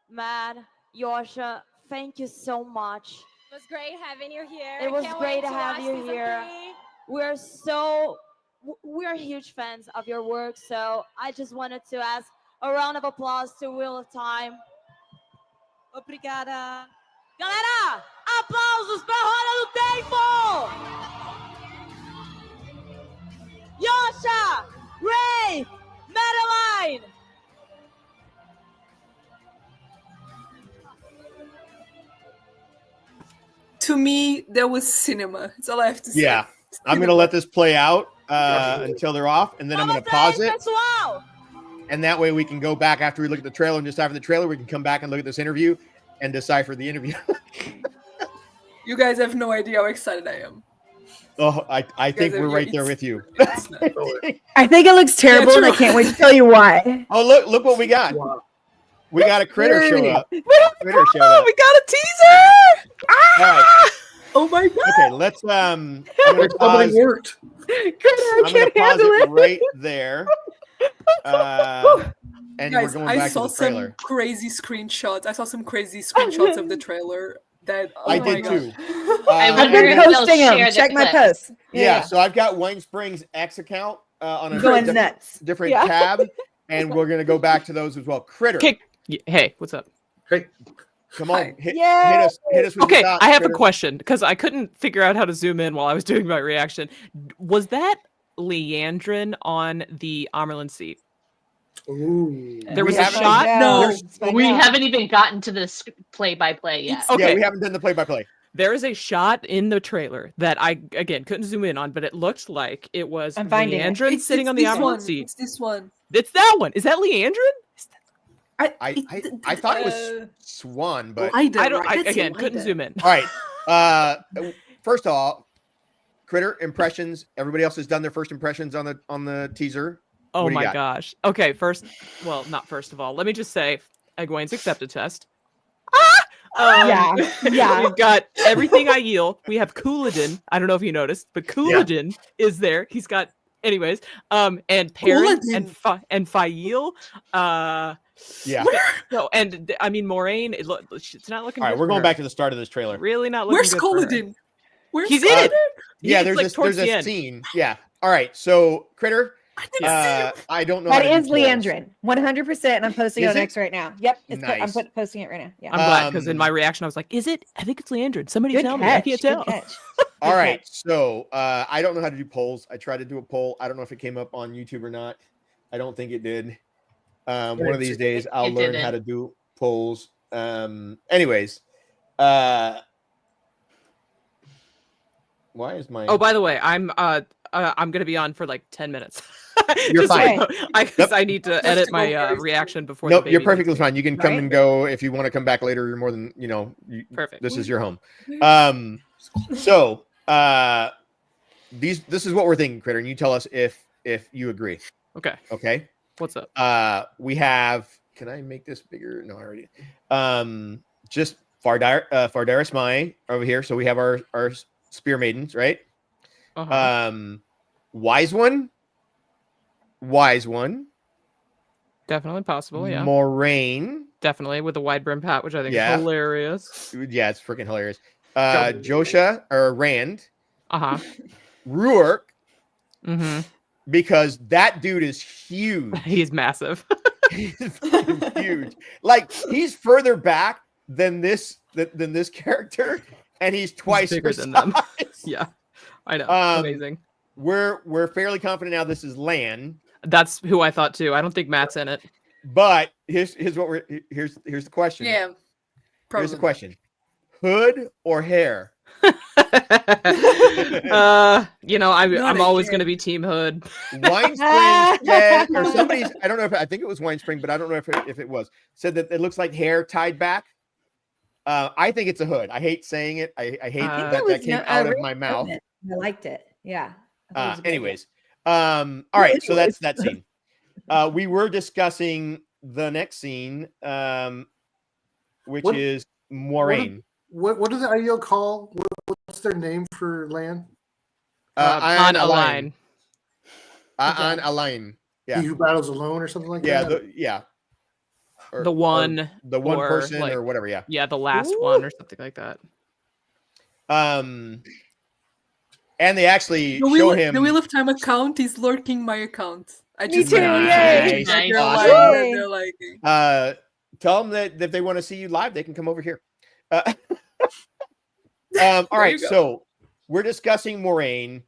Matt, Yosha, thank you so much. It was great having you here. It was Can't great wait to have watch you season here. 3. We're huge fans of your work, so I just wanted to ask a round of applause to Wheel of Time. Obrigada. Galera, aplausos pra Roda do Tempo! Yosha, Ray, Madeline! To me, that was cinema. That's all I have to say. Yeah, I'm gonna let this play out until they're off, and then I'm gonna pause it. And that way we can go back after we look at the trailer, and just after the trailer, we can come back and look at this interview and decipher the interview. You guys have no idea how excited I am. Oh, I think we're right there with you. I think it looks terrible, and I can't wait to tell you why. Oh, look what we got. We got a critter show up. Critter showed Oh, up. we got a teaser! All right. Oh my god. Okay, let's I'm gonna pause. Worked. I'm gonna pause it right there. And Guys, we're going I back to saw the trailer. some crazy screenshots. I saw some crazy screenshots of the trailer. That I my did God. too. I've been posting them. Check my posts. Yeah, so I've got Winespring's X account on a Going nuts. different Yeah. tab, and we're gonna go back to those as well. Critter. Hey, what's up? Hey, come on, hit Yeah. us with Okay, your thoughts, I have Critter. a question because I couldn't figure out how to zoom in while I was doing my reaction. Was that Leandrin on the Amerlin seat? Ooh. There was a shot. No, We haven't even gotten to this play-by-play yet. Okay. Yeah, we haven't done the play-by-play. There is a shot in the trailer that I again couldn't zoom in on, but it looked like it was I'm finding it. Leandrin sitting on the this Amerlin one. seat. It's this one. It's that one. Is that Leandrin? I thought it was Swan, but I don't. I, again, couldn't zoom in. all right. First of all, Critter impressions. Everybody else has done their first impressions on the teaser. Oh What do you my got? gosh. Okay, not first of all. Let me just say, Egwene's accepted test. Yeah. We've got everything I yield. We have Couladin. I don't know if you noticed, but Couladin is there. He's got, anyways. And Perrin and Fail. Yeah. So, and I mean, Moraine. It's not looking. All right, good we're for going her. back to the start of this trailer. Really not looking. Where's good for her. Couladin? Where's He's in it. Yeah, It's, like, towards there's the a end. scene. Yeah. All right. So Critter. I don't know. That how to is do polls. Leandrin, 100%, and I'm posting it Is on it? X right now. Yep, I'm Nice. posting it right now. Yeah. I'm glad because in my reaction I was like, "Is it? I think it's Leandrin. Somebody Good tell me. I catch, can't good tell." catch. All right. So I don't know how to do polls. I tried to do a poll. I don't know if it came up on YouTube or not. I don't think it did. One of these days I'll learn how to do polls. Anyways, why is my? Oh, by the way, I'm gonna be on for like 10 minutes. You're Just so fine. you know, I need to edit my reaction before. Nope, the you're baby perfectly leaves. fine. You can come Right? and go if you want to come back later. You're more than Perfect. This is your home. So this is what we're thinking, Critter, and you tell us if you agree. Okay. Okay. What's up? We have. Can I make this bigger? No, I already. Just Fardaris Mai over here. So we have our spear maidens, right? Wise one. Definitely possible. Yeah. Moraine. Definitely with a wide brim hat, which I think Yeah. is hilarious. Yeah, it's freaking hilarious. Josha or Rand. Ruark. Mm-hmm. Because that dude is huge. He's massive. He's fucking huge. Like he's further back than this character, and he's twice bigger her than them. size. Yeah, I know. Amazing. We're fairly confident now. This is Lan. That's who I thought too. I don't think Matt's in it. But here's the question. Yeah. Here's the question: hood or hair? I'm always going to be Team Hood. Winespring said, or somebody's, I don't know if I think it was Winespring, but I don't know if it was, said that it looks like hair tied back. I think it's a hood. I hate saying it. I hate that came out of my mouth. I liked it. Yeah. I thought it was good. Anyways, all right. So that's that scene. We were discussing the next scene, which What- is Moraine. What do the IEL call? What's their name for land? On a line. On a line. Yeah. He who battles alone or something like Yeah. that. Yeah. Or- The one, or the one or, person like, or whatever. Yeah. Yeah, the last one or something like that. And they actually The show Wheel, him. the Wheel of Time account is lurking my account. I Me just too, went on yay. to it. They're Awesome. liking it, they're liking. Tell them that if they want to see you live, they can come over here. All right, you go. so we're discussing Moraine.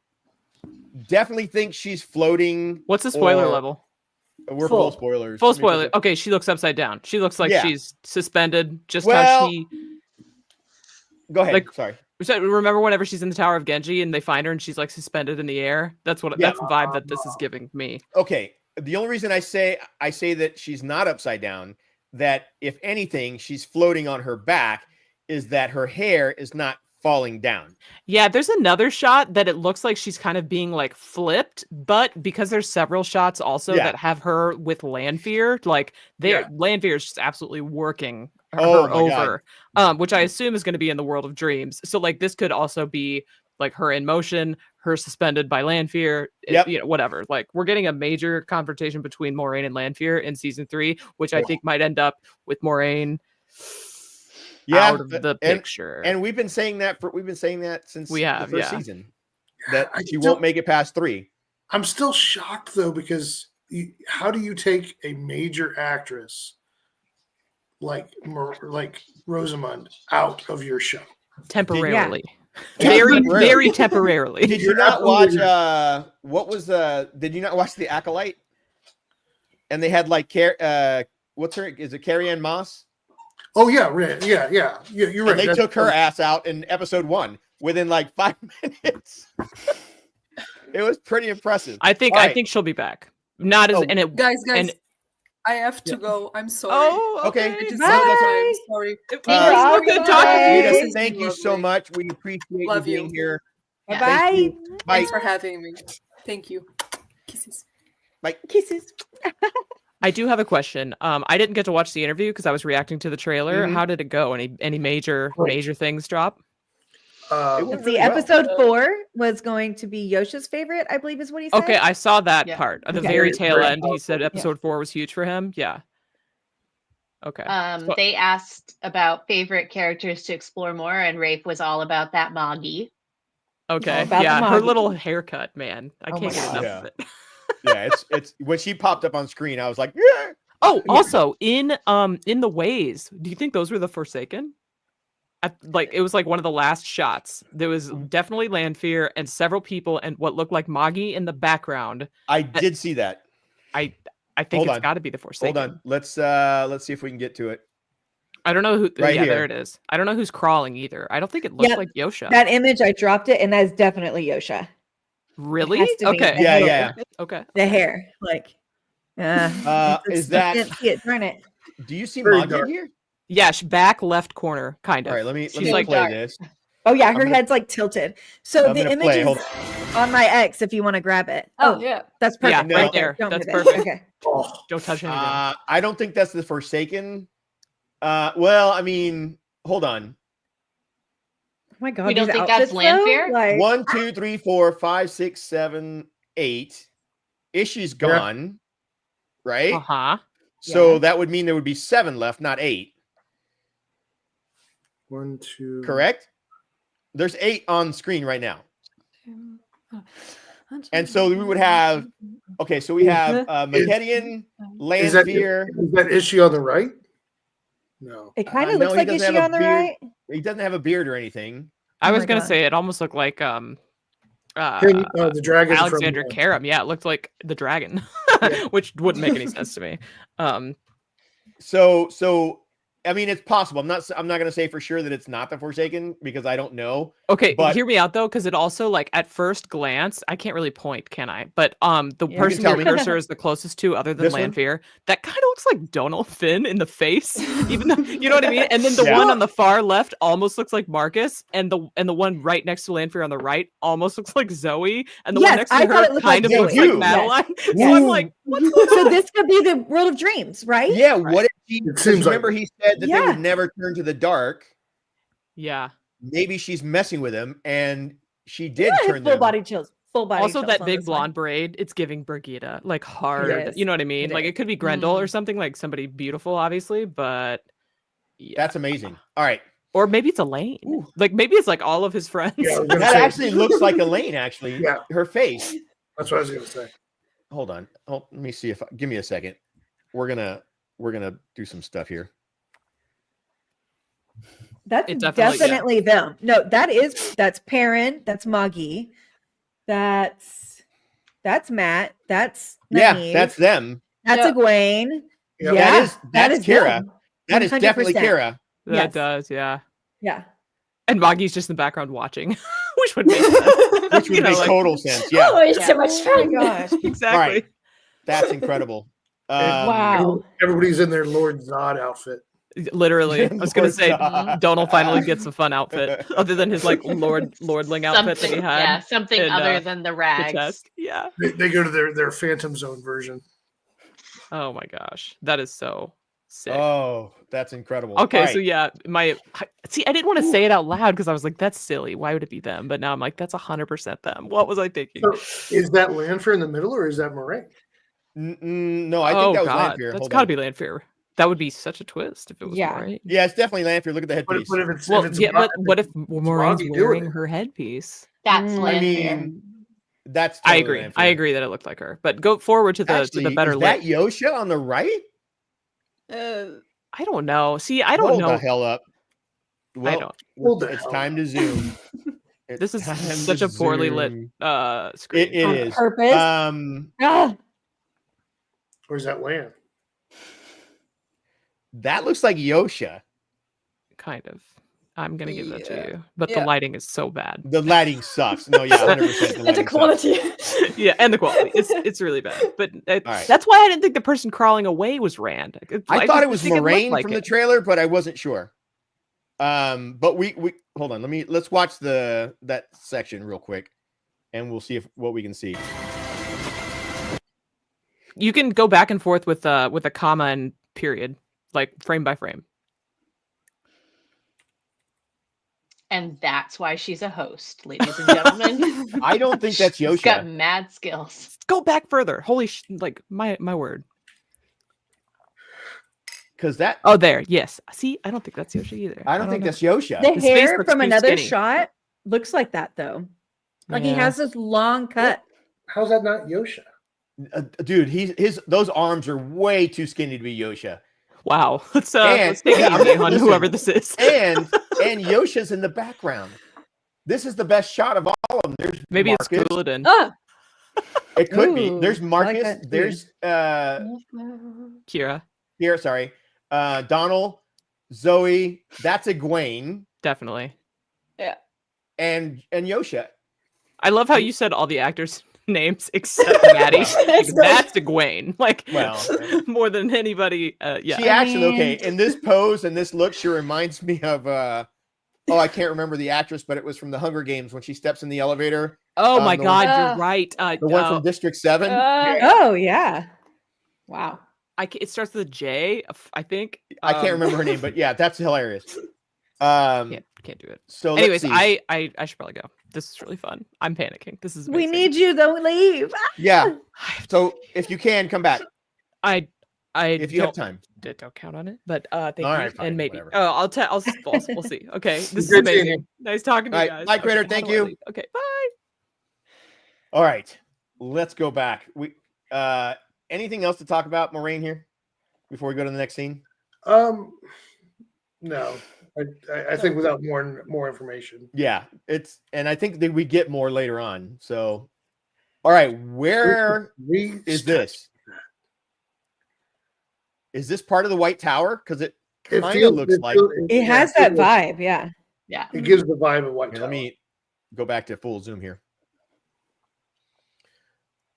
Definitely think she's floating. What's the spoiler or- level? We're full spoilers. Full I mean, spoiler. Okay, she looks upside down. She looks like Yeah. she's suspended. Just Well, how she. Go ahead. Like, Sorry. So remember whenever she's in the Tower of Genji and they find her and she's like suspended in the air? That's what. Yeah. That's the vibe that this is giving me. Okay. The only reason I say that she's not upside down, that if anything, she's floating on her back, is that her hair is not falling down. Yeah, there's another shot that it looks like she's kind of being like flipped, but because there's several shots also Yeah. that have her with Lanfear, like Yeah. Lanfear is just absolutely working her Oh my over, which I assume is going to be in the World of Dreams. So like this could also be like her in motion, her suspended by Lanfear, Yep. you know, whatever. Like we're getting a major confrontation between Moraine and Lanfear in season 3, which I think might end up with Moraine out of the picture. And we've been saying that since We have, the first yeah. season. That I she still- won't make it past 3. I'm still shocked though, because how do you take a major actress like Rosamund out of your show temporarily? Yeah. Very, Temporarily. very temporarily. Did you not watch did you not watch The Acolyte? And they had like what's her, is it Carrie Ann Moss? Oh yeah, right. Yeah. You're right. And they That's- took her ass out in episode 1 within like 5 minutes. It was pretty impressive. I think All I right. think she'll be back. Not as and it Guys, and I have to go. I'm sorry. Oh, okay. I just Bye. saw the time. Sorry. was good talking to you. Rita, thank you so much. We appreciate Love you being you. here. Bye Thank bye. you. Bye. Thanks for having me. Thank you. Kisses. Bye. Kisses. I do have a question. I didn't get to watch the interview because I was reacting to the trailer. Mhm. How did it go? Any major things drop? Let's see, episode 4 was going to be Yosha's favorite, I believe is what he said. Okay, I saw that Yeah. part. At the Okay. very tail Very end, he said powerful. episode 4 was huge for him. Yeah. Okay. So- They asked about favorite characters to explore more, and Rafe was all about that Moggy. okay. about the Yeah, her Moggy. little haircut, man. I Oh can't my get enough God. of it. Yeah, it's when she popped up on screen, I was like, yeah. Oh, also in the ways, do you think those were the Forsaken? Like it was like one of the last shots. There was definitely Lanfear and several people and what looked like Moggy in the background. I did see that. I think Hold it's on. got to be the Forsaken. Hold on. Let's see if we can get to it. I don't know who. Right yeah, here. there it is. I don't know who's crawling either. I don't think it looks Yeah, like Yosha. That image, I dropped it, and that is definitely Yosha. Really? has to be. Okay. The Yeah, hair. yeah. Okay. The hair, like, Is that? can't see it, darn it. Do you see Very Moggy dark. here? Yeah, back left corner, kind of. All right, let me She's like play dark. this. Oh yeah, I'm her gonna- head's like tilted. So I'm the gonna image play, is hold- on my X if you want to grab it. Oh, yeah. That's perfect. Yeah, right right there. there. Don't That's move it. perfect. Okay. Oh, Don't touch anything. I don't think that's the Forsaken. Well, I mean, hold on. Oh my god. We don't these think that's outfits, though? Lanfear? Like, 1, 2, 3, 4, 5, 6, 7, 8. Ishi's gone, right? Uh-huh. So Yeah. that would mean there would be 7 left, not 8. 1, 2. Correct? There's 8 on screen right now. And so we would have, okay, so we have Makedian, Is that Lanfear. issue on the right? No. it kind of no, looks he like doesn't Ishi have a on the beard. right. He doesn't have a beard or anything. I Oh was my gonna God. say it almost looked like The dragon Alexander from Karam. Yeah, it looked like the dragon, which wouldn't make any sense to me. So I mean, it's possible. I'm not going to say for sure that it's not the Forsaken because I don't know. Okay, but hear me out though, because it also like at first glance, I can't really point, can I? But the You can person tell your me. cursor is the closest to, other than This one? Lanfear, that kind of looks like Donald Finn in the face, even though you know what I mean. And then the Yeah. one on the far left almost looks like Marcus, and the one right next to Lanfear on the right almost looks like Zoe, and the one Yes, next to I thought her it looked kind like of looks Zoe. like Yes. Madeline. Yes. So I'm like, what's going So on? this could be the World of Dreams, right? Yeah, what if he? It seems like- remember, he said that they Yeah. would never turn to the dark. Yeah. Maybe she's messing with him, and she did I have turn full them. body chills. Full body Also, chills that on big this one. blonde braid, it's giving Brigitte, like hard. It is. You know what I mean? It Like is. it could be Grendel or something, like somebody beautiful, obviously, but yeah. That's amazing. All right. Or maybe it's Elaine. Like maybe it's like all of his friends. Yeah, I was gonna That say- actually looks like Elaine, actually. Yeah. Her face. That's what I was going to say. Hold on. Let me see if give me a second. We're gonna do some stuff here. That's It definitely- definitely them. No, that's Perrin. That's Moggy. That's Matt. That's Yeah, Nynaeve. that's them. That's Yeah. Egwene. Yeah. Yeah, That's Kira. them. That is definitely 100%. Kira. That Yes. does, yeah. Yeah. And Moggy's just in the background watching, which would make sense. Which would You know, make like- total sense. Yeah. Oh, it's so Yeah. much Oh my fun. gosh. Exactly. All right. That's incredible. Wow. Everybody's in their Lord Zod outfit. Literally, I was gonna Lord say Zod. Donald finally gets a fun outfit, other than his like lordling outfit that he had. Yeah, something in, other than the the rags. test. Yeah. They go to their Phantom Zone version. Oh my gosh, that is so sick. Oh, that's incredible. Okay, All so right. yeah, I didn't want to say it out loud because I was like, that's silly. Why would it be them? But now I'm like, that's 100% them. What was I thinking? So is that Lanfear in the middle or is that Moraine? No, I think that was Lanfear. That's Hold got to on. be Lanfear. That would be such a twist if it was Yeah. right. Yeah, it's definitely Lanfear. Look at the headpiece. But if it's, Well, if it's yeah, but what if it's Moraine's Moggy doing wearing it. her headpiece? That's I Lanfear. mean, that's. I totally agree. Lanfear. I agree that it looked like her. But go forward to the Actually, better is that lit. Yosha on the right? I don't know. See, I don't Hold know. the hell up. Well, don't. Hold the it's hell time to zoom. It's This is time such to a poorly lit zoom. screen. It On is. purpose? Ah. Or is that Lan? That looks like Yosha. Kind of. I'm gonna give that to Yeah. you, but the Yeah. lighting is so bad. The lighting sucks. No, yeah, 100%. And the quality. Yeah, and the quality. It's really bad. But right. that's why I didn't think the person crawling away was Rand. I thought it was think looked Moraine like from the it. trailer, but I wasn't sure. But we hold on. Let's watch that section real quick, and we'll see what we can see. You can go back and forth with a comma and period, like frame by frame. And that's why she's a host, ladies and gentlemen. I don't think that's She's got Yosha. mad skills. Go back further. Holy like my word. Because that Oh, there. Yes. See, I don't think that's Yoshi either. I don't think know. that's Yosha. The His face hair looks from too another skinny. shot looks like that though. Like he Yeah. has this long cut. How's that not Yosha? Dude, those arms are way too skinny to be Yosha. Wow. Let's And- take it yeah, easy on listen. whoever this is. And Yosha's in the background. This is the best shot of all of them. There's Maybe Marcus. it's Couladin. Ah, It could be. Ooh, There's I like Marcus. that too. There's Kira. here. Sorry, Donald, Zoe. That's Egwene Definitely. yeah. and Yosha. I love how you said all the actors' names except Maddie. Like, that's Egwene. Like, Well, more than anybody. Yeah. She actually okay in this pose and this look. She reminds me of I can't remember the actress, but it was from the Hunger Games when she steps in the elevator. Oh my the God, one- you're right. The one from District 7. Oh yeah. Wow. It starts with a J, I think. I can't remember her name, but yeah, that's hilarious. Can't do it. So anyways, let's see. I should probably go. This is really fun. I'm panicking. This is We amazing. need you. Don't leave. Yeah. So if you can come back, I if you have don't- time. Don't count on it, but thank All you, right, fine, and maybe. whatever. Oh, we'll see. Okay, this is Great seeing amazing. Nice talking to All you right, guys. bye, Critter. Okay, how Thank do I you. leave? Okay, bye. All right, let's go back. We anything else to talk about, Moraine, here before we go to the next scene? No. I think without more information. Yeah, and I think that we get more later on. So, all right, where is this? Is this part of the White Tower? Because it It kind of feels- looks it like feels- It has that vibe, yeah. Yeah. It gives the vibe of White Here, Tower. let me go back to full zoom here.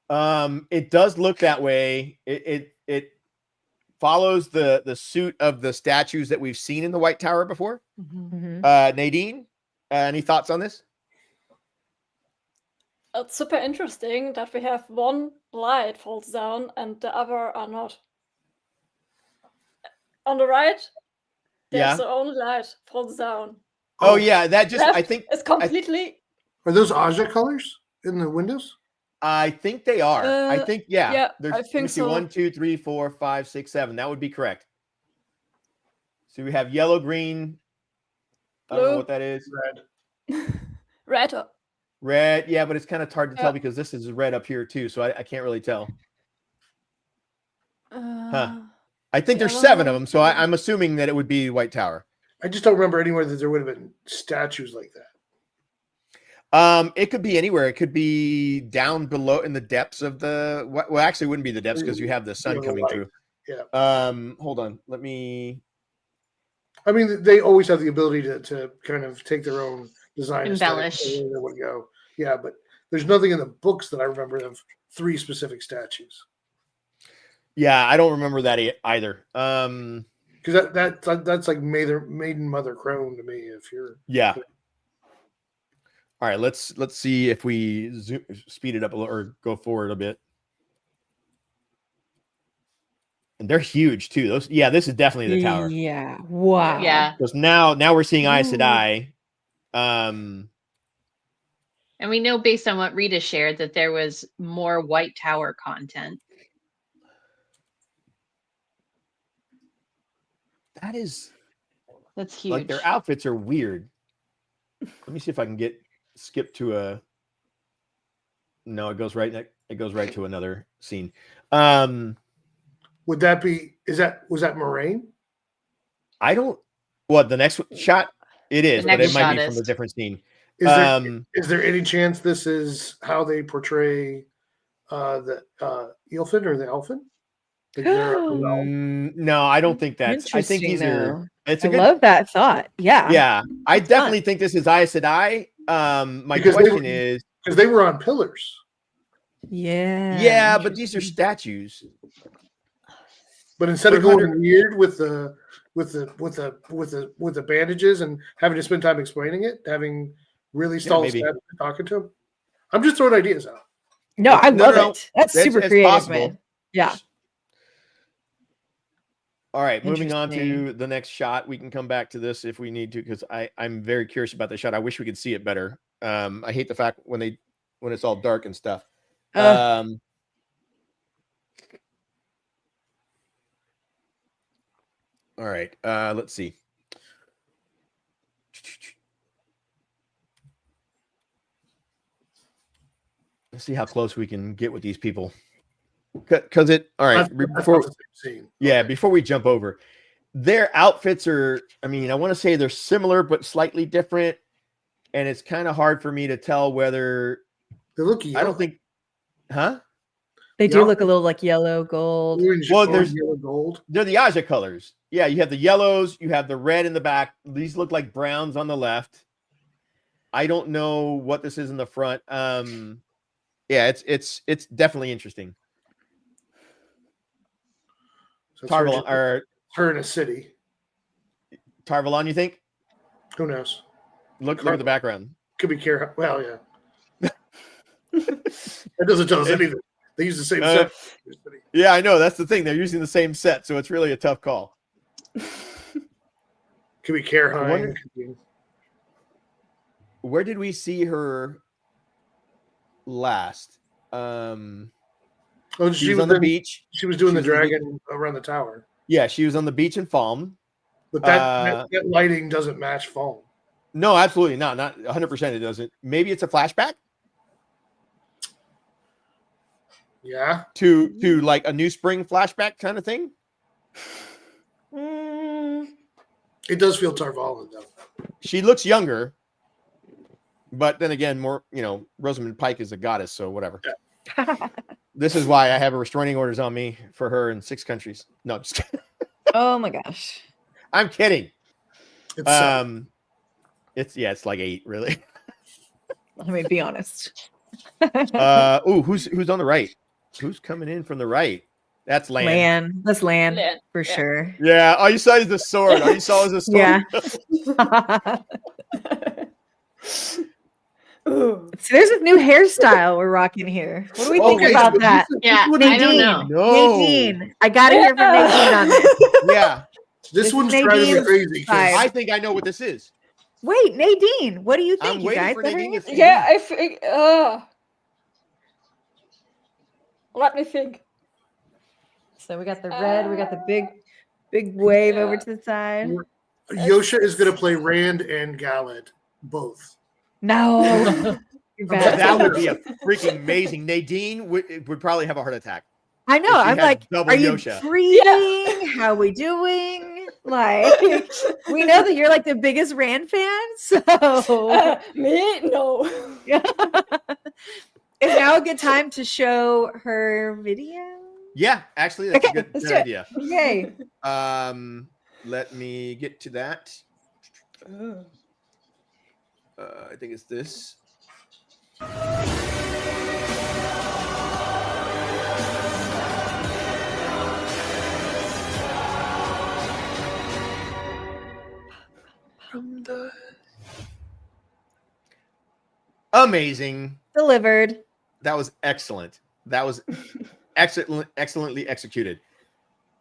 It does look that way. It follows the suit of the statues that we've seen in the White Tower before. Nadine, any thoughts on this? It's super interesting that we have one light falls down and the other are not. On the right, there's Yeah. the only light falls down. Oh yeah, that just I Left think it's completely. Are those Aja colors in the windows? I think they are. I think yeah. yeah, There's, I let me think see, so. 1, 2, 3, 4, 5, 6, 7. That would be correct. So we have yellow, green. I don't know Blue. what that is. Red. Red, yeah, but it's kind of hard to Yeah. tell because this is red up here too, so I can't really tell. I think there's 7 of them, so I'm assuming that it would be White Tower. I just don't remember anywhere that there would have been statues like that. It could be anywhere. It could be down below in the depths of the. Well, actually, it wouldn't be the depths because you have the sun Yeah, the coming light. through. Yeah. Hold on. Let me. I mean, they always have the ability to kind of take their own design, Embellish. aesthetic where they would go. Yeah, but there's nothing in the books that I remember of 3 specific statues. Yeah, I don't remember that either. Because that's like Maiden Mother Crone to me. If you're Yeah. All right, let's see if we speed it up a little or go forward a bit. And they're huge too. Those, yeah, this is definitely the tower. Yeah. Wow. Yeah. Because now we're seeing Aes Ooh. Sedai. And we know based on what Rita shared that there was more White Tower content. That's huge. Like their outfits are weird. Let me see if I can skip to a. No, it goes right to another scene. Would that be? Was that Moraine? I don't. What the next shot? It is, but it might be from a different scene. Is there any chance this is how they portray the Eelfin or the Elfin? Like No, I don't think that's. I think these are. It's I love that thought. Yeah. Yeah, I definitely think this is Aes Sedai. My question is because they were on pillars. Yeah. Yeah, but these are statues. But instead of going weird with the bandages and having to spend time explaining it, having really stalled statues talking to them, I'm just throwing ideas out. No, I love it. That's super creative, possible. man. Yeah. All right, moving on to the next shot. We can come back to this if we need to, because I'm very curious about the shot. I wish we could see it better. I hate the fact when it's all dark and stuff. All right, let's see. Let's see how close we can get with these people. Because all right, before we jump over, their outfits are, I mean, I want to say they're similar but slightly different, and it's kind of hard for me to tell whether they look yellow. I don't think, They do look a little like yellow, gold. Well, there's yellow, gold. They're the Aja colors. Yeah, you have the yellows, you have the red in the back. These look like browns on the left. I don't know what this is in the front. Yeah, it's definitely interesting. So Tarvalon, or her in a city. Tarvalon, you think? Who knows? Look at the background. Could be Care. Well, yeah. That doesn't tell us anything. They use the same set. Yeah, I know. That's the thing. They're using the same set, so it's really a tough call. Could be Careheim. Where did we see her last? She was on the beach. She was doing the dragon around the tower. Yeah, she was on the beach in Falm. But that lighting doesn't match Falm. No, absolutely not. Not 100%. It doesn't. Maybe it's a flashback. Yeah. To like a New Spring flashback kind of thing. It does feel Tarvalin though. She looks younger, but then again, more Rosamund Pike is a goddess, so whatever. This is why I have restraining orders on me for her in 6 countries. No, just kidding. Oh my gosh. I'm kidding. It's it's like 8, really. Let me be honest. Who's on the right? Who's coming in from the right? That's land. Land. That's land for sure. Yeah, all you saw is the sword. All you saw is the sword. Yeah. Ooh. So there's a new hairstyle we're rocking here. What do we think about that? Yeah, Nadine, I don't know. No. Nadine, I gotta hear from Nadine on this. Yeah. This one's driving me crazy. I think I know what this is. Wait, Nadine, what do you think? I'm You waiting guys for better Nadine to answer. think. Yeah, I think. Let me think. So we got the red, we got the big wave over to the side. Yosha is going to play Rand and Galad both. No. You're bad. That would be a freaking amazing. Nadine would probably have a heart attack. I know. if she I'm had like, double are you Yosha. breathing? How we doing? Like, we know that you're like the biggest Rand fan. So Me? No. Is now a good time to show her video? Yeah, actually, that's a good let's do it. idea. Yay. Let me get to that. I think it's this. From the amazing. Delivered. That was excellent. That was excellently executed.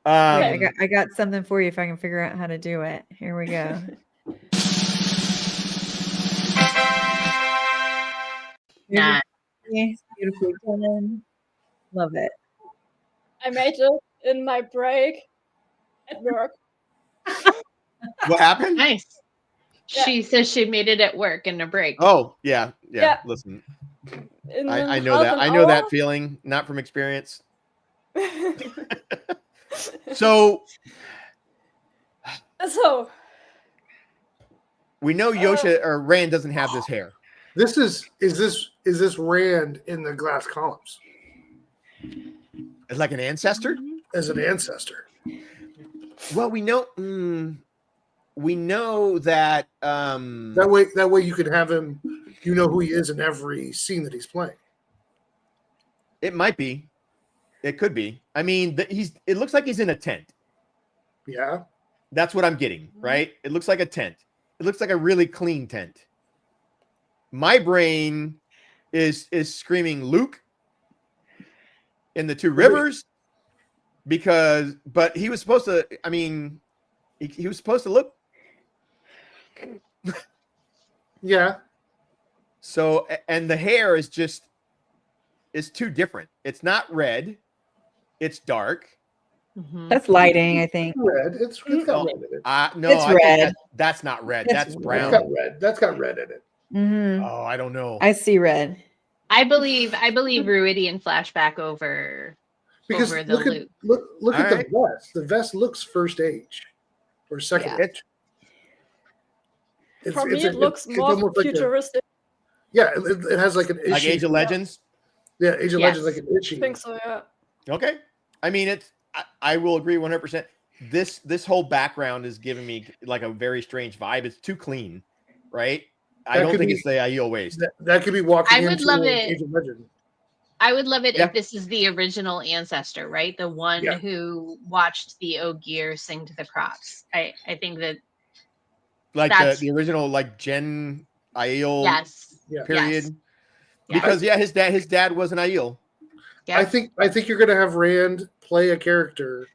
Okay, I got something for you if I can figure out how to do it. Here we go. Nah. Beautifully done. Love it. I made it in my break at work. What happened? Nice. She says she made it at work in a break. Oh, yeah. Yeah. Listen, In I know half that. an I know that hour. feeling, not from experience. So we know Yosha or Rand doesn't have this hair. Is this Rand in the glass columns? It's like an ancestor? As an ancestor. Well, we know that that way you could have him, you know who he is in every scene that he's playing. it might be. It could be. I mean, it looks like he's in a tent. Yeah. That's what I'm getting, right? It looks like a tent. It looks like a really clean tent. My brain is screaming Luke in the Two Rivers but he was supposed to, I mean, he was supposed to look. Yeah. So, and the hair is too different. It's not red. It's dark. That's lighting, I think. Red. It's got red in it. No, It's I think red. that's not red. It's That's brown. That's got red. That's got red in it. Mm-hmm. Oh, I don't know. I see red. I believe Ruidian flashback over Because the loop. look All at right. the vest. The vest looks first age or second age. For me, it looks more almost like futuristic. it has like an Like issue. Age of Legends. Yeah, Age of Legends like an issue. I think so, yeah. Okay. I mean, I will agree 100%. This whole background is giving me like a very strange vibe. It's too clean, right? I That don't could think be- it's the Aiel waist. That could be walking I would into love it. Age of Legends. I would love it Yeah. if this is the original ancestor, right? The one Yeah. who watched the Ogier sing to the crops. I think that Like that's- the original like Gen Aiel yes. period. Yes. Because his dad was an Aiel. I think you're gonna have Rand play a character.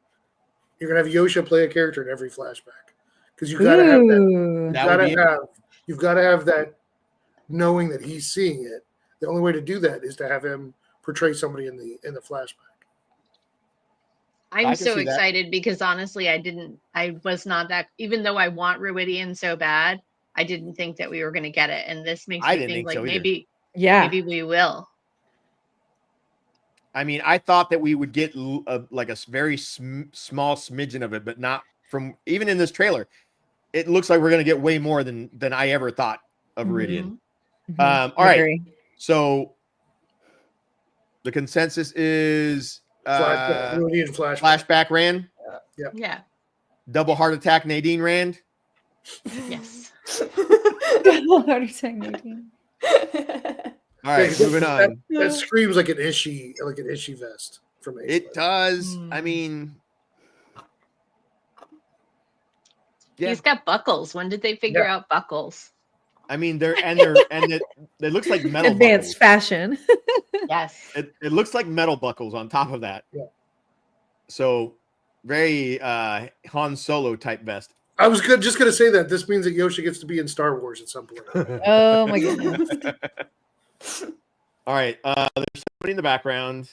You're gonna have Yosha play a character in every flashback because you gotta have that. You've got to have that knowing that he's seeing it. The only way to do that is to have him portray somebody in the flashback. I I'm can so see that. excited because honestly, I was not that, even though I want Ruidian so bad, I didn't think that we were going to get it. And this makes I me didn't think think like so either. maybe we will. I mean, I thought that we would get like a very small smidgen of it, but not from even in this trailer. It looks like we're going to get way more than I ever thought of Viridian. All right. So the consensus is Flashback, Viridian flashback. flashback ran. Yeah. Yeah. Double heart attack, Nadine Rand. Yes. Double heart attack, Nadine. All right, moving on. That screams like an Ishii vest from Ace. It does. I mean, yeah. He's got buckles. When did they figure out buckles? I mean, it looks like metal Advanced fashion. Yes. It looks like metal buckles on top of that. Yeah. So very Han Solo type vest. I was just going to say that this means that Yoshi gets to be in Star Wars at some point. Oh my goodness. All right. There's somebody in the background.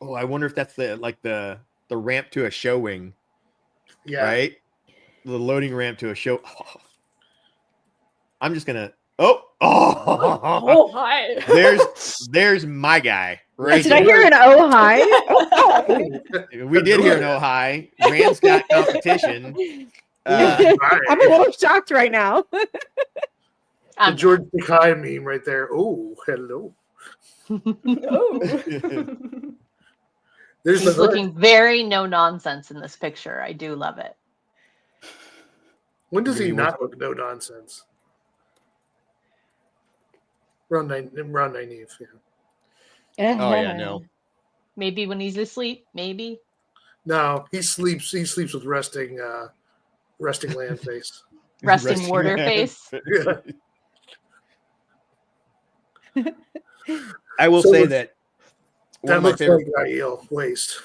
Oh, I wonder if that's the ramp to a show wing. Yeah. Right? The loading ramp to a show. Oh. I'm just gonna hi. There's my guy. Right. Did I hear an oh hi? We did hear an oh hi. Rand's got competition. I'm a little shocked right now. The George Takei meme right there. Oh, hello. There's He's looking very no nonsense in this picture. I do love it. When does he not look no nonsense? Round 9, yeah. Oh yeah, no. Maybe when he's asleep. Maybe. No, he sleeps with resting land face. Resting water face. Yeah. I will say that that looks like Aiel waist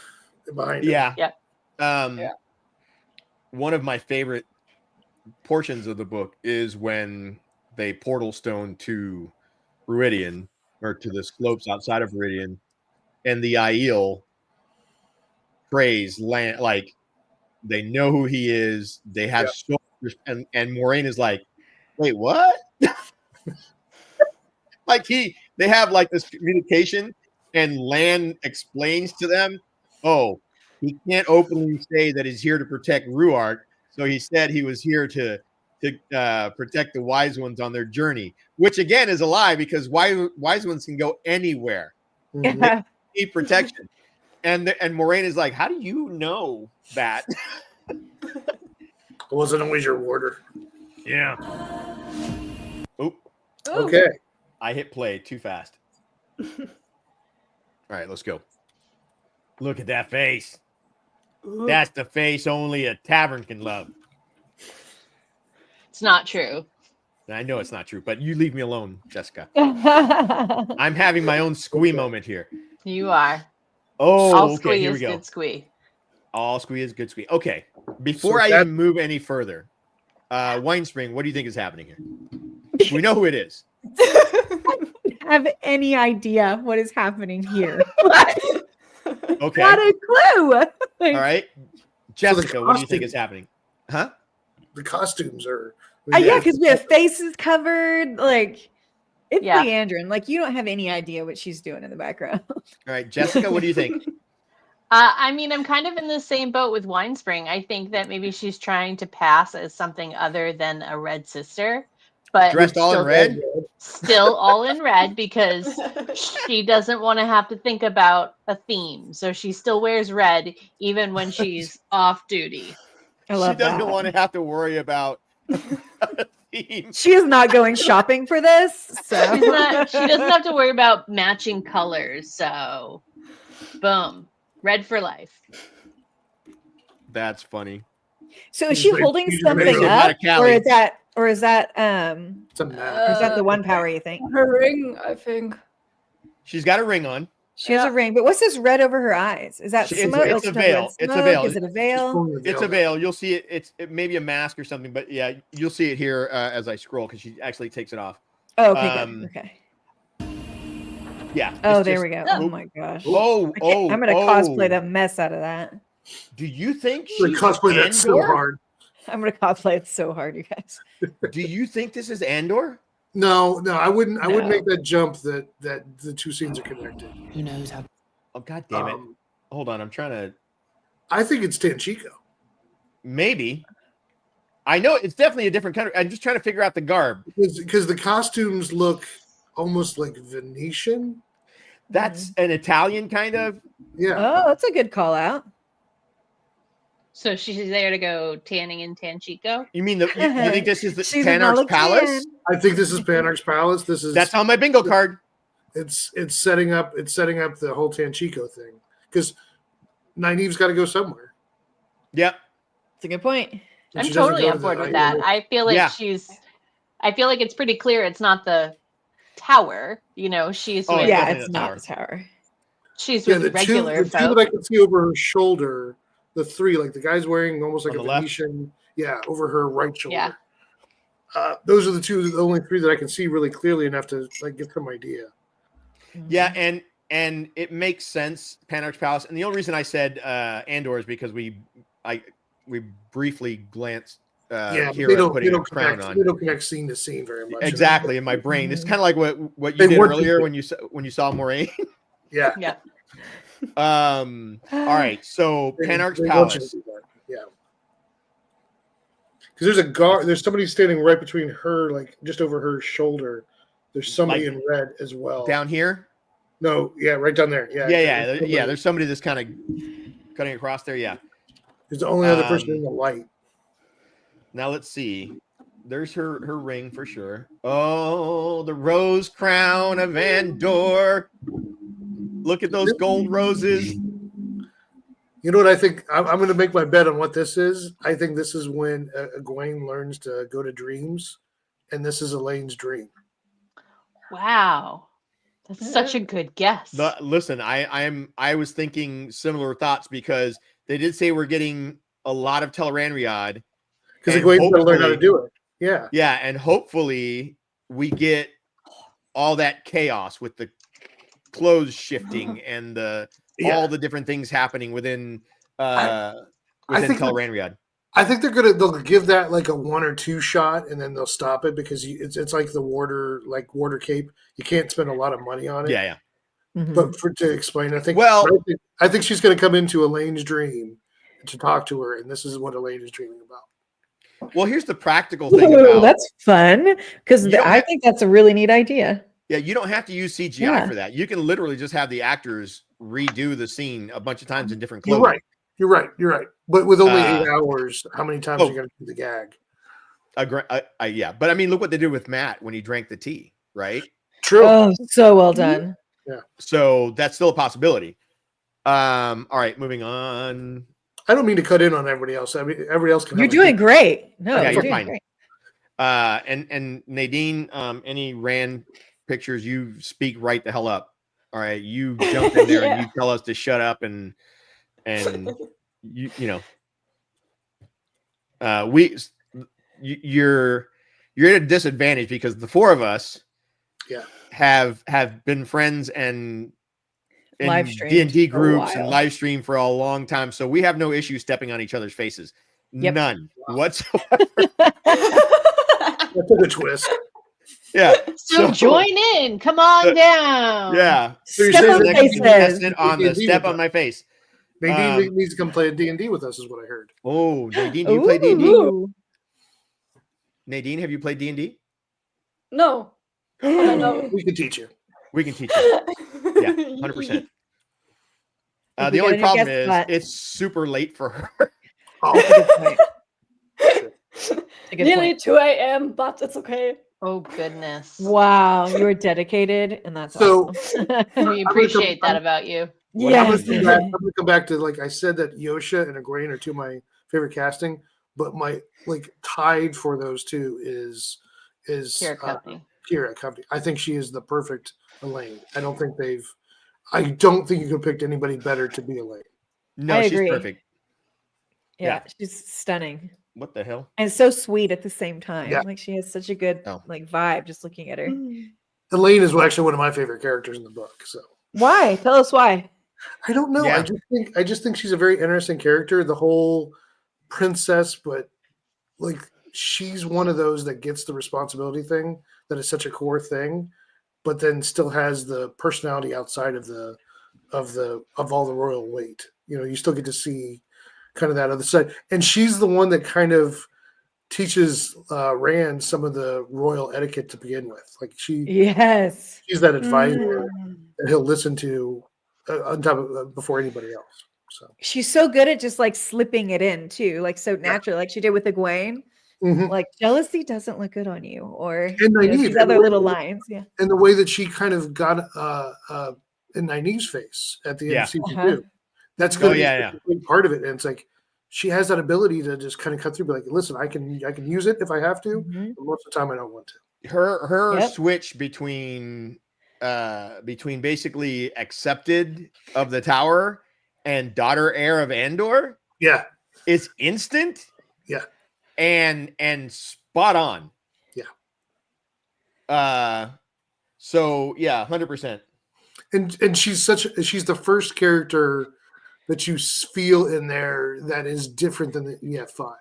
behind him. Yeah. Yeah. One of my favorite portions of the book is when they portal stone to Viridian, or to the slopes outside of Viridian, and the Aiel praise land, like they know who he is. They have and Moraine is like, wait, what? Like they have like this communication, and Lan explains to them, oh, he can't openly say that he's here to protect Ruart, so he said he was here to protect the wise ones on their journey, which again is a lie, because wise ones can go anywhere. They need protection. And Moraine is like, how do you know that? It wasn't always your warder. Yeah. Oop. Okay. I hit play too fast. All right, let's go. Look at that face. That's the face only a tavern can love. It's not true. I know it's not true, but you leave me alone, Jessica. I'm having my own squee moment here. You are. Oh, all okay, squee here we is go. good squee. All squee is good squee. Okay, before I even move any further, Winespring, what do you think is happening here? We know who it is. Have any idea what is happening here? Okay. Not a clue. All right. Jessica, what do you think is happening? Huh? The costumes are... Yeah, because we have faces covered. Like, it's Leandrin. Like, you don't have any idea what she's doing in the background. All right, Jessica, what do you think? I mean, I'm kind of in the same boat with Winespring. I think that maybe she's trying to pass as something other than a red sister. But dressed all in red? Still all in red, because she doesn't want to have to think about a theme. So she still wears red even when she's off duty. I love she doesn't that. want to have to worry about a theme. She is not going shopping for this. So she doesn't have to worry about matching colors. So boom. Red for life. That's funny. So is she holding something up, or is that it's a map. is that the one power you think? Her ring, I think. She's got a ring on. She has a ring, but what's this red over her eyes? Is that smoke? It's a veil. It's a veil. Is it a veil? It's a veil. You'll see it. It's maybe a mask or something, but yeah, you'll see it here as I scroll, because she actually takes it off. Oh, okay, good. Okay. Yeah. Oh, there we go. Oh my gosh. I'm gonna cosplay the mess out of that. Do you think she's cosplay that so hard? I'm gonna cosplay it so hard, you guys. Do you think this is Andor? No, I wouldn't. I wouldn't make that jump that the two scenes are connected. Who knows how? Oh, god damn it! Hold on, I'm trying to. I think it's Tanchico. Maybe. I know it's definitely a different country. I'm just trying to figure out the garb, because the costumes look almost like Venetian. That's an Italian kind of. Yeah. Oh, that's a good call out. So she's there to go tanning in Tanchico? You mean you think this is the She's a Panarch's Palace? Melican. I think this is Panarch's Palace. This is That's on my bingo card. It's setting up the whole Tanchico thing because Nynaeve's got to go somewhere. Yep, it's a good point. I'm totally on board with that. I feel like I feel like it's pretty clear it's not the tower. You know, she's with, it's not the tower. She's with the regular two folk. that I can see over her shoulder, the three, like the guy's wearing almost like On a the left? Venetian, over her right shoulder. Yeah. Those are the only three that I can see really clearly enough to like get some idea. Yeah, and it makes sense, Panarch's Palace. And the only reason I said Andor is because we briefly glanced Kira putting a crown on. They don't connect scene to scene very much. Exactly, in my brain. It's kind of like what you did earlier when you saw Moraine. Yeah. Yeah. All right, so Panarch's Palace. Yeah. Because there's a guard. There's somebody standing right between her, like just over her shoulder. There's somebody in red as well. Down here? No, right down there. Yeah. There's somebody that's kind of cutting across there. Yeah. There's the only other person in the light. Now let's see. There's her ring for sure. Oh, the rose crown of Andor. Look at those gold roses. You know what I think? I'm going to make my bet on what this is. I think this is when Egwene learns to go to dreams, and this is Elaine's dream. Wow. That's such a good guess. Listen, I was thinking similar thoughts because they did say we're getting a lot of Tel'aran'rhiod. Because Egwene's going to learn how to do it. Yeah. Yeah, and hopefully we get all that chaos with the clothes shifting and all the different things happening within Tel'aran'rhiod. I think they'll give that like a 1 or 2 shot and then they'll stop it because it's like the warder cape. You can't spend a lot of money on it. Yeah. Mm-hmm. But to explain, I think she's going to come into Elaine's dream to talk to her, and this is what Elaine is dreaming about. Well, here's the practical thing Ooh, about that's fun because I think that's a really neat idea. Yeah, you don't have to use CGI for that. You can literally just have the actors redo the scene a bunch of times in different clothing. You're right. But with only 8 hours, how many times are you going to do the gag? Yeah, but I mean, look what they did with Matt when he drank the tea, right? True. Oh, so well done. Yeah. So that's still a possibility. All right, moving on. I don't mean to cut in on everybody else. I mean, everybody else can. You're doing great. No, yeah, you're fine. Great. And Nadine, any Rand pictures, you speak right the hell up. All right, you jump in there and you tell us to shut up and you're at a disadvantage because the four of us have been friends and in D&D groups and live stream for a long time, so we have no issue stepping on each other's faces. None whatsoever. That's a twist. Yeah. So join in. Come on down. Yeah. So Step on the step on my face. Nadine needs to come play D&D with us, is what I heard. Oh, Nadine, do you play D&D? Nadine, have you played D&D? No. No. We can teach you. We can teach you. Yeah, 100%. The only problem is it's super late for her. Nearly 2 a.m., but it's okay. Oh, goodness. Wow, you were dedicated, and that's awesome. We appreciate that about you. Yeah. I'm going to come back to, like I said, that Yosha and Egwene are two of my favorite casting, but my tied for those two is Kira Company. I think she is the perfect Elaine. I don't think you could have picked anybody better to be Elaine. No, she's perfect. Yeah, she's stunning. What the hell? And so sweet at the same time. Yeah. Like she has such a good vibe just looking at her. Elaine is actually one of my favorite characters in the book. So why? Tell us why. I don't know. Yeah. I just think she's a very interesting character. The whole princess, but she's one of those that gets the responsibility thing that is such a core thing, but then still has the personality outside of all the royal weight. You still get to see kind of that other side, and she's the one that kind of teaches Rand some of the royal etiquette to begin with. She's that advisor that he'll listen to on top of before anybody else. So she's so good at just like slipping it in too, like so naturally, like she did with Egwene. Like jealousy doesn't look good on you, or and you know, Nynaeve, these other little lines. Yeah. And the way that she kind of got in Nynaeve's face at the end of season 2. That's going to be a big part of it. And it's like she has that ability to just kind of cut through, be like, listen, I can use it if I have to, but most of the time I don't want to. Her switch between basically accepted of the tower and daughter heir of Andor is instant and spot on. So yeah, 100%. And she's the first character that you feel in there that is different than the EF5.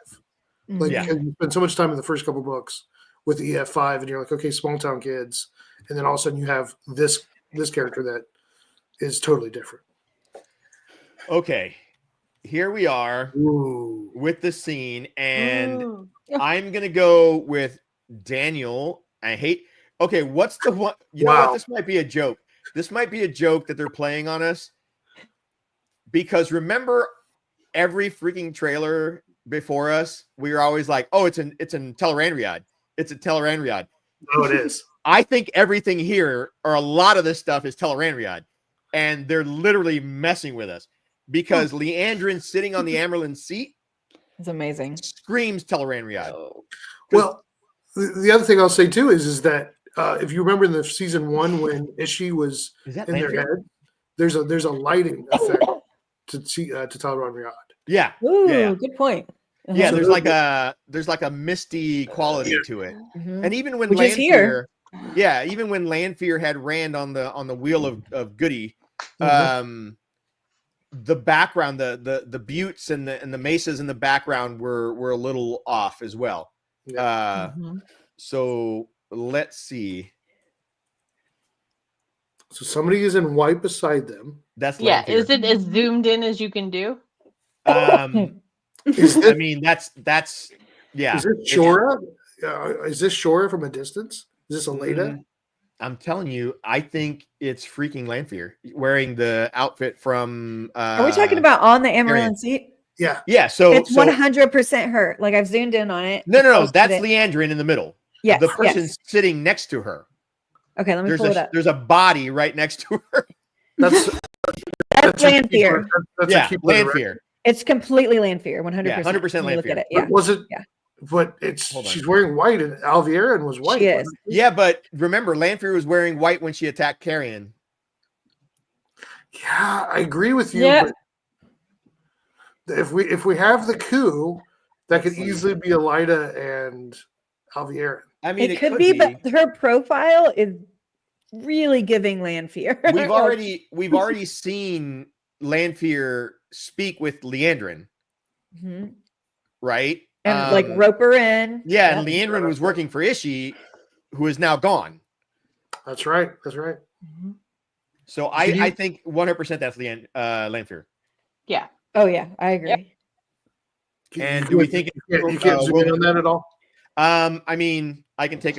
Like you spend so much time in the first couple books with the EF5 and you're like, okay, small town kids, and then all of a sudden you have this character that is totally different. Okay, here we are with the scene, and I'm gonna go with Daniel. Okay, what's the one? You know what? This might be a joke. This might be a joke that they're playing on us, because remember, every freaking trailer before us, we were always like, "Oh, it's in Tel'aran'rhiod. It's a Tel'aran'rhiod." No, it is. I think everything here, or a lot of this stuff, is Tel'aran'rhiod, and they're literally messing with us because Leandrin sitting on the Amyrlin seat is amazing. Screams Tel'aran'rhiod. Well, the other thing I'll say too is that if you remember in the season 1 when Ishii was in their head, there's a lighting effect to Tel'aran'rhiod. Yeah. Ooh, good point. Yeah, there's like a misty quality to it, and even when Which is here. Even when Lanfear had Rand on the wheel of Goody, the background, the buttes and the mesas in the background were a little off as well. So let's see. So somebody is in white beside them. That's Lanfear. Is it as zoomed in as you can do? I mean, that's yeah. Is this Shora? Is this Shora from a distance? Is this Aleda? I'm telling you, I think it's freaking Lanfear wearing the outfit from. Are we talking about on the Amyrlin seat? Yeah. Yeah. So it's 100% her. Like I've zoomed in on it. No. That's Leandrin in the middle. Yes. The person sitting next to her. Okay, let me pull it up. There's a body right next to her. That's Lanfear. Yeah, Lanfear. It's completely Lanfear, 100%. Yeah, 100% Look at Lanfear. it. Yeah. Was it? Yeah. But she's wearing white, and Alviarin was white. She is. Yeah, but remember, Lanfear was wearing white when she attacked Carrion. Yeah, I agree with you. Yeah. But if we have the coup, that could easily be Alida and Alviarin. I mean, it could be, but her profile is really giving Lanfear. We've already seen Lanfear speak with Leandrin, right? And like rope her in. Yeah, and Leandrin was working for Ishii, who is now gone. That's right. So I think 100% that's Lanfear. Yeah. Oh yeah, I agree. And do we think you can't zoom in on that at all? I mean, I can take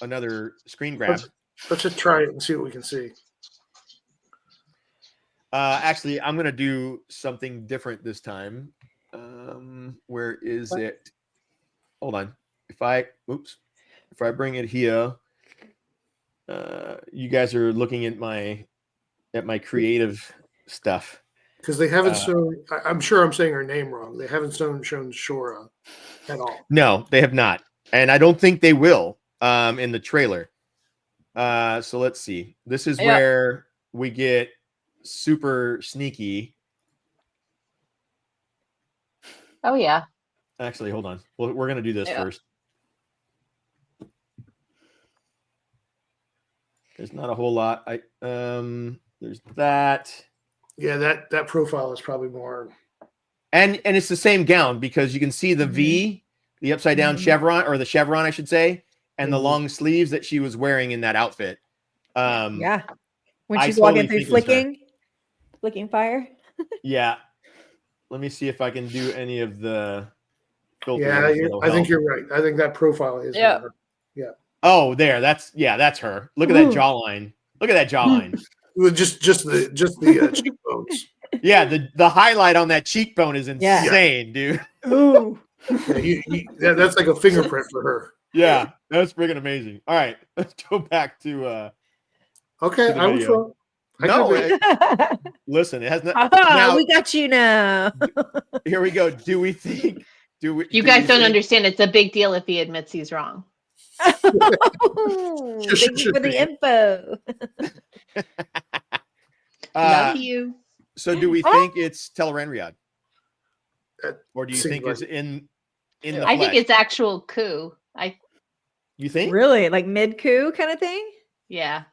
another screen grab. Let's just try it and see what we can see. Actually, I'm gonna do something different this time. Where is it? Hold on. If I bring it here, you guys are looking at my creative stuff. Because they haven't shown. I'm sure I'm saying her name wrong. They haven't shown Shora at all. No, they have not, and I don't think they will. In the trailer. So let's see. This is where we get super sneaky. Oh yeah. Actually, hold on. We're gonna do this first. There's not a whole lot. There's that. Yeah, that profile is probably more. And it's the same gown because you can see the V, the upside down chevron, or the chevron, I should say, and the long sleeves that she was wearing in that outfit. Yeah. When she's walking through flicking fire. Yeah. Let me see if I can do any of the filters. Yeah, I think you're right. I think that profile is her. Yeah. Oh, there. That's her. Look at that jawline. Look at that jawline. Just the cheekbones. Yeah, the highlight on that cheekbone is insane, dude. Ooh. That's like a fingerprint for her. Yeah, that's freaking amazing. All right, let's go back to okay, to the I was video. wrong. Listen, it has not. Now, we got you now. Here we go. Do we think? You guys don't understand. It's a big deal if he admits he's wrong. Thank you for the info. Love you. So, do we think it's Ta'veren Riyadh, or do you think like it's in the? I think flesh? it's actual coup. You think? Really? Like mid coup kind of thing? Yeah.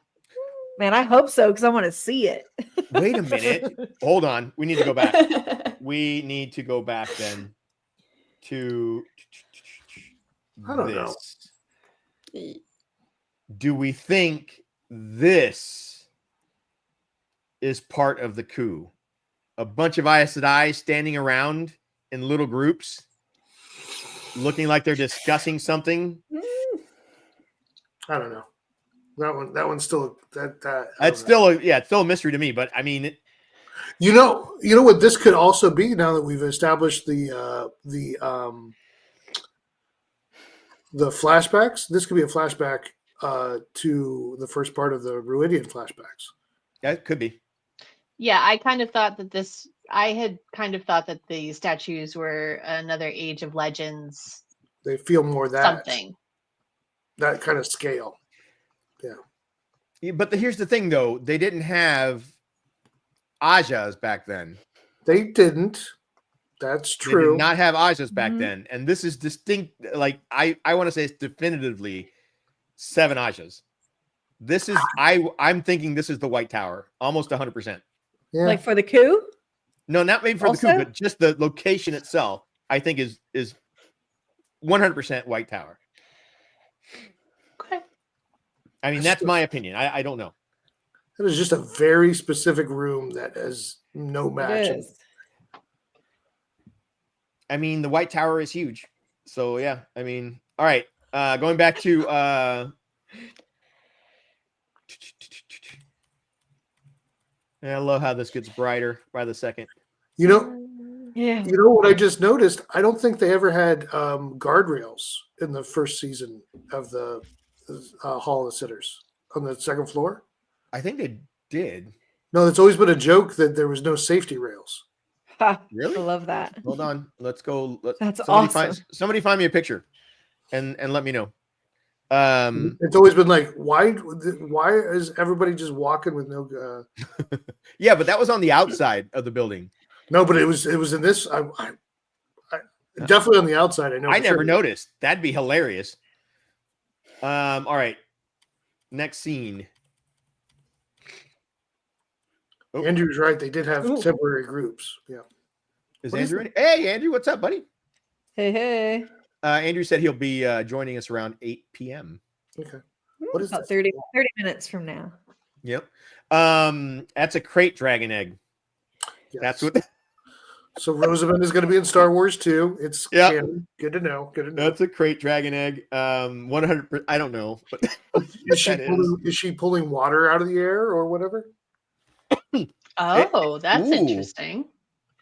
Man, I hope so because I want to see it. Wait a minute. Hold on. We need to go back. We need to go back then to I don't know. Do we think this is part of the coup? A bunch of Aes Sedai standing around in little groups, looking like they're discussing something. I don't know. That one's still It's still a mystery to me. But I mean, you know what this could also be now that we've established the flashbacks. This could be a flashback to the first part of the Ruidian flashbacks. Yeah, it could be. Yeah, I kind of thought that the statues were another Age of Legends. They feel more that kind of scale. Yeah, but here's the thing, though. They didn't have Ajas back then. They didn't. That's true. They did not have Ajas back then. And this is distinct. Like, I want to say it's definitively 7 Ajas. This is, I'm thinking this is the White Tower. Almost 100%. Yeah. Like for the coup? No, not maybe for the coup, but just the location itself, I think is 100% White Tower. Okay. I mean, that's my opinion. I don't know. That is just a very specific room that has no match. I mean, the White Tower is huge. So, yeah. I mean, all right. Going back to... I love how this gets brighter by the second. You know what I just noticed? I don't think they ever had guardrails in the first season of the Hall of the Sitters on the second floor. I think they did. No, it's always been a joke that there was no safety rails. Really? I love that. Hold on. Let's go. That's awesome. Somebody find me a picture and let me know. It's always been like, why is everybody just walking with no Yeah, but that was on the outside of the building. No, but it was in this. I definitely on the outside. I know. I never noticed. That'd be hilarious. All right. Next scene. Oh. Andrew's right. They did have temporary groups. Yeah. Is Andrew in? Hey, Andrew, what's up, buddy? Hey. Andrew said he'll be joining us around 8 p.m. Okay. What is about 30 minutes from now? Yep. That's a crate dragon egg. Yes. That's what. So Rosamund is going to be in Star Wars too. It's canon. Good to know. That's a crate dragon egg. 100%. I don't know, but is she pulling water out of the air or whatever? Oh, that's interesting.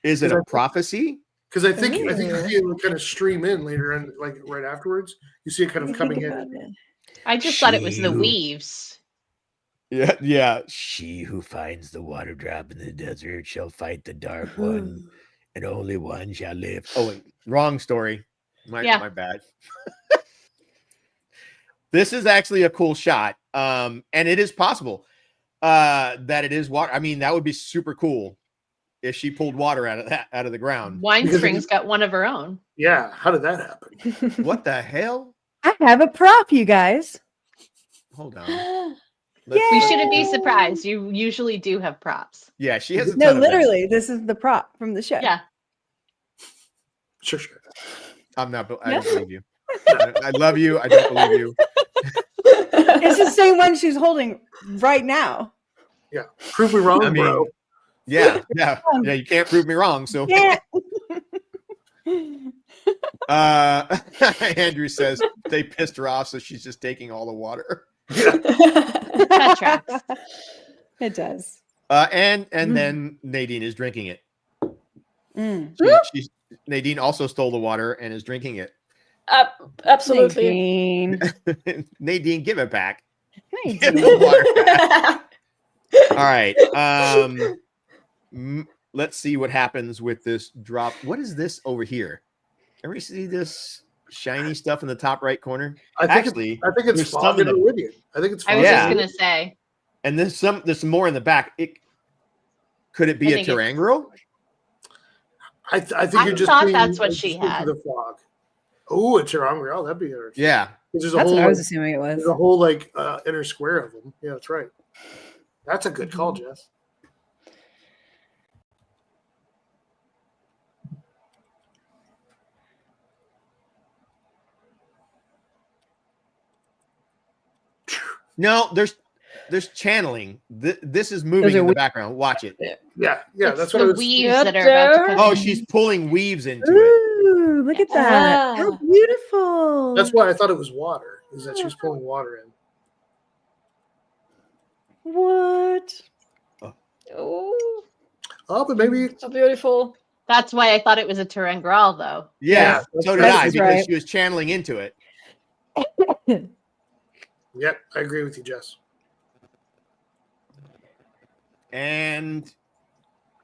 Is it a prophecy? Because I think you see it kind of stream in later on, like right afterwards. You see it kind of coming in. I just thought it was the weaves. Yeah. She who finds the water drop in the desert shall fight the dark one, and only one shall live. Oh, wait, wrong story. My bad. This is actually a cool shot, and it is possible that it is water. I mean, that would be super cool if she pulled water out of the ground. Winespring's got one of her own. Yeah, how did that happen? What the hell? I have a prop, you guys. Hold on. We shouldn't be surprised. You usually do have props. Yeah, she has. No, literally, this is the prop from the show. Yeah. Sure. I'm not. I don't believe you. I love you. I don't believe you. It's the same one she's holding right now. Yeah, prove me wrong, bro. Yeah. You can't prove me wrong. So. Andrew says they pissed her off, so she's just taking all the water. That tracks. It does. And then Nadine is drinking it. Nadine also stole the water and is drinking it. Absolutely. Nadine. Nadine, give it back. Nadine. Give the water back. All right. Let's see what happens with this drop. What is this over here? Can we see this shiny stuff in the top right corner? I think it's there's fog some in and the- Iridium. I think it's I fog. was Yeah. just gonna say. And there's some more in the back. Could it be I a think it's- terangral? I think I you're just thought being- that's what just she speak to had. The fog. Oh, a terangrial. That'd be interesting. Yeah. There's That's what I was assuming it was. There's a whole like inner square of them. Yeah, that's right. That's a good call, Jess. No, there's channeling. This is moving in the background. Watch it. Yeah, It's that's the what I was. weaves that are about to come Oh, in. she's pulling weaves into it. Ooh, look at that. How beautiful. That's why I thought it was water. Is that she was pulling water in? What? Oh, but maybe so beautiful. That's why I thought it was a terangral, though. Yeah, so did I, That's because right. she was channeling into it. Yep, I agree with you, Jess. And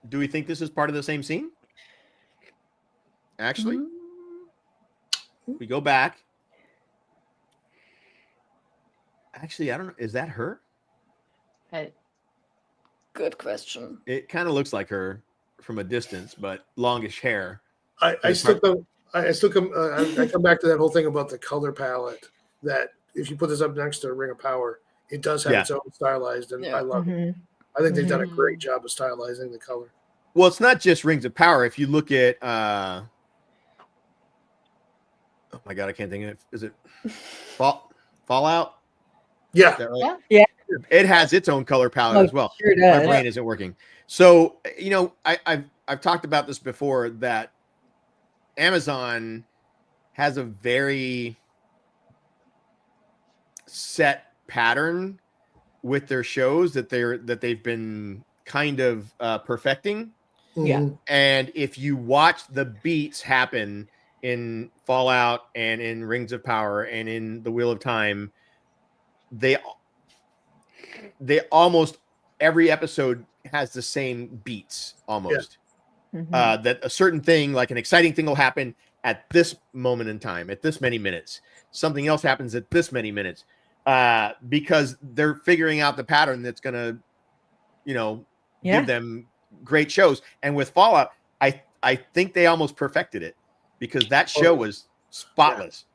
do we think this is part of the same scene? Actually, we go back. Actually, I don't know. Is that her? Good question. It kind of looks like her from a distance, but longish hair. I still come back to that whole thing about the color palette. That if you put this up next to Ring of Power, it does have its own stylized, and I love it. I think they've done a great job of stylizing the color. Well, it's not just Rings of Power. If you look at, oh my god, I can't think of it. Is it Fallout? Yeah. Is that right? Yeah. It has its own color palette as well. Sure My does. brain isn't working. So, you know, I've talked about this before, that Amazon has a very set pattern with their shows that they've been kind of perfecting. Yeah. And if you watch the beats happen in Fallout and in Rings of Power and in the Wheel of Time, they almost every episode has the same beats almost. That a certain thing, like an exciting thing, will happen at this moment in time, at this many minutes. Something else happens at this many minutes, because they're figuring out the pattern that's going to, give them great shows. And with Fallout, I think they almost perfected it, because that show was spotless.